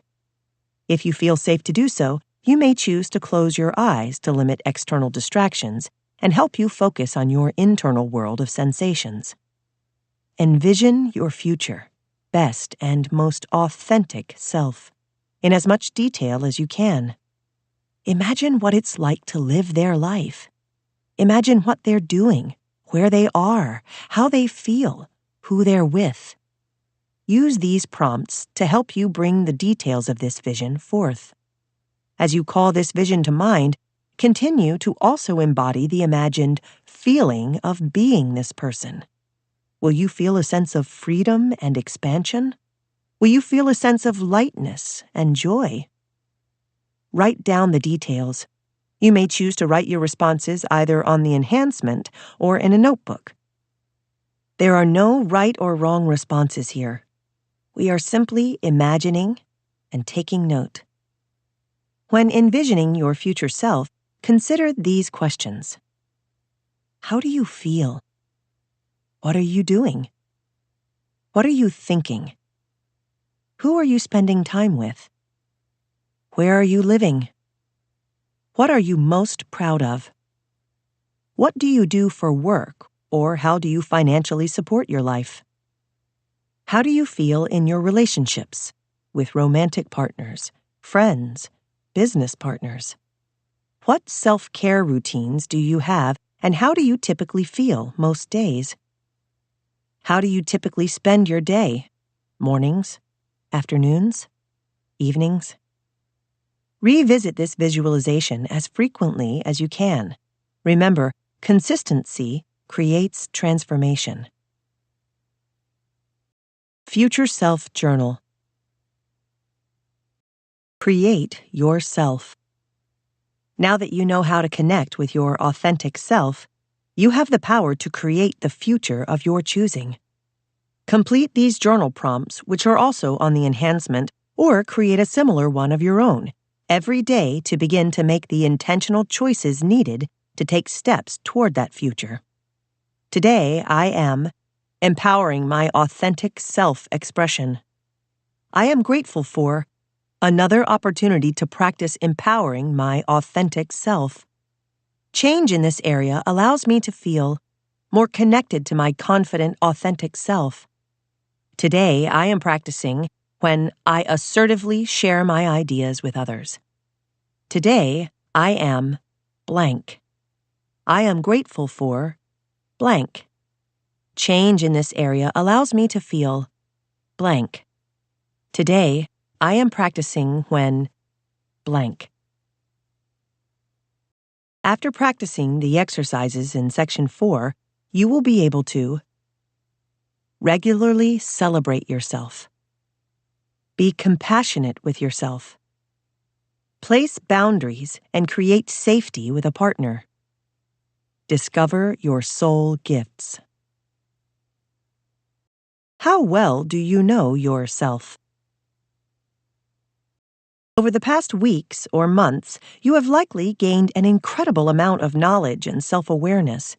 A: If you feel safe to do so, you may choose to close your eyes to limit external distractions and help you focus on your internal world of sensations. Envision your future, best and most authentic self, in as much detail as you can. Imagine what it's like to live their life. Imagine what they're doing, where they are, how they feel, who they're with. Use these prompts to help you bring the details of this vision forth. As you call this vision to mind, continue to also embody the imagined feeling of being this person. Will you feel a sense of freedom and expansion? Will you feel a sense of lightness and joy? Write down the details. You may choose to write your responses either on the enhancement or in a notebook. There are no right or wrong responses here. We are simply imagining and taking note. When envisioning your future self, consider these questions. How do you feel? What are you doing? What are you thinking? Who are you spending time with? Where are you living? What are you most proud of? What do you do for work, or how do you financially support your life? How do you feel in your relationships with romantic partners, friends, business partners? What self-care routines do you have, and how do you typically feel most days? How do you typically spend your day? Mornings, afternoons, evenings? Revisit this visualization as frequently as you can. Remember, consistency creates transformation. Future Self Journal. Create yourself. Now that you know how to connect with your authentic self, you have the power to create the future of your choosing. Complete these journal prompts, which are also on the enhancement, or create a similar one of your own, every day to begin to make the intentional choices needed to take steps toward that future. Today, I am empowering my authentic self-expression. I am grateful for another opportunity to practice empowering my authentic self. Change in this area allows me to feel more connected to my confident, authentic self. Today, I am practicing when I assertively share my ideas with others. Today, I am blank. I am grateful for blank. Change in this area allows me to feel blank. Today, I am practicing when blank. After practicing the exercises in Section 4, you will be able to regularly celebrate yourself. Be compassionate with yourself. Place boundaries and create safety with a partner. Discover your soul gifts. How well do you know yourself? Over the past weeks or months, you have likely gained an incredible amount of knowledge and self-awareness.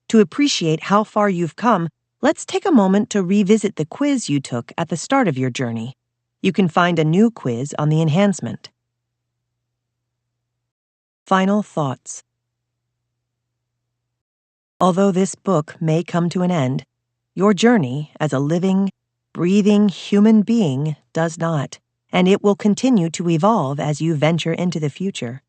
A: To appreciate how far you've come, let's take a moment to revisit the quiz you took at the start of your journey. You can find a new quiz on the enhancement. Final thoughts. Although this book may come to an end, your journey as a living, breathing human being does not, and it will continue to evolve as you venture into the future.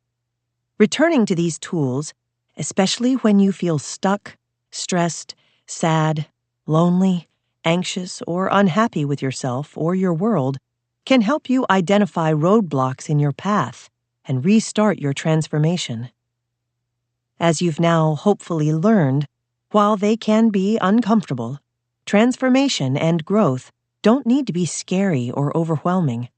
A: Returning to these tools, especially when you feel stuck, stressed, sad, lonely, anxious, or unhappy with yourself or your world, can help you identify roadblocks in your path and restart your transformation. As you've now hopefully learned, while they can be uncomfortable, transformation and growth don't need to be scary or overwhelming.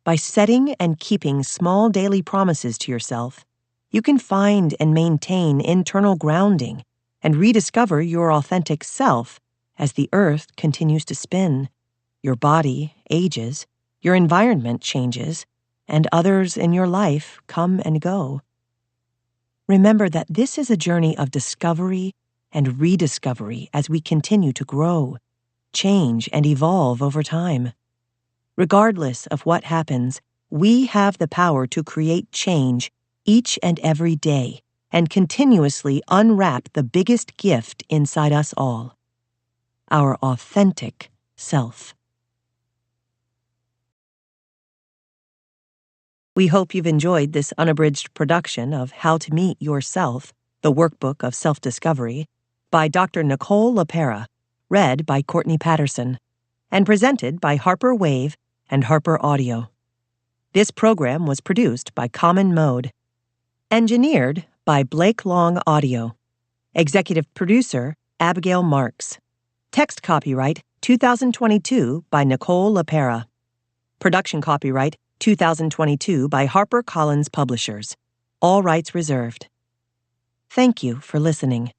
A: By setting and keeping small daily promises to yourself, you can find and maintain internal grounding and rediscover your authentic self as the earth continues to spin, your body ages, your environment changes, and others in your life come and go. Remember that this is a journey of discovery and rediscovery as we continue to grow, change, and evolve over time. Regardless of what happens, we have the power to create change each and every day and continuously unwrap the biggest gift inside us all, our authentic self. We hope you've enjoyed this unabridged production of How to Meet Yourself, the Workbook of Self-Discovery, by Dr. Nicole LaPera, read by Courtney Patterson, and presented by Harper Wave and Harper Audio. This program was produced by Common Mode. Engineered by Blake Long Audio. Executive producer, Abigail Marks. Text copyright 2022 by Nicole LaPera. Production copyright 2022 by HarperCollins Publishers. All rights reserved. Thank you for listening.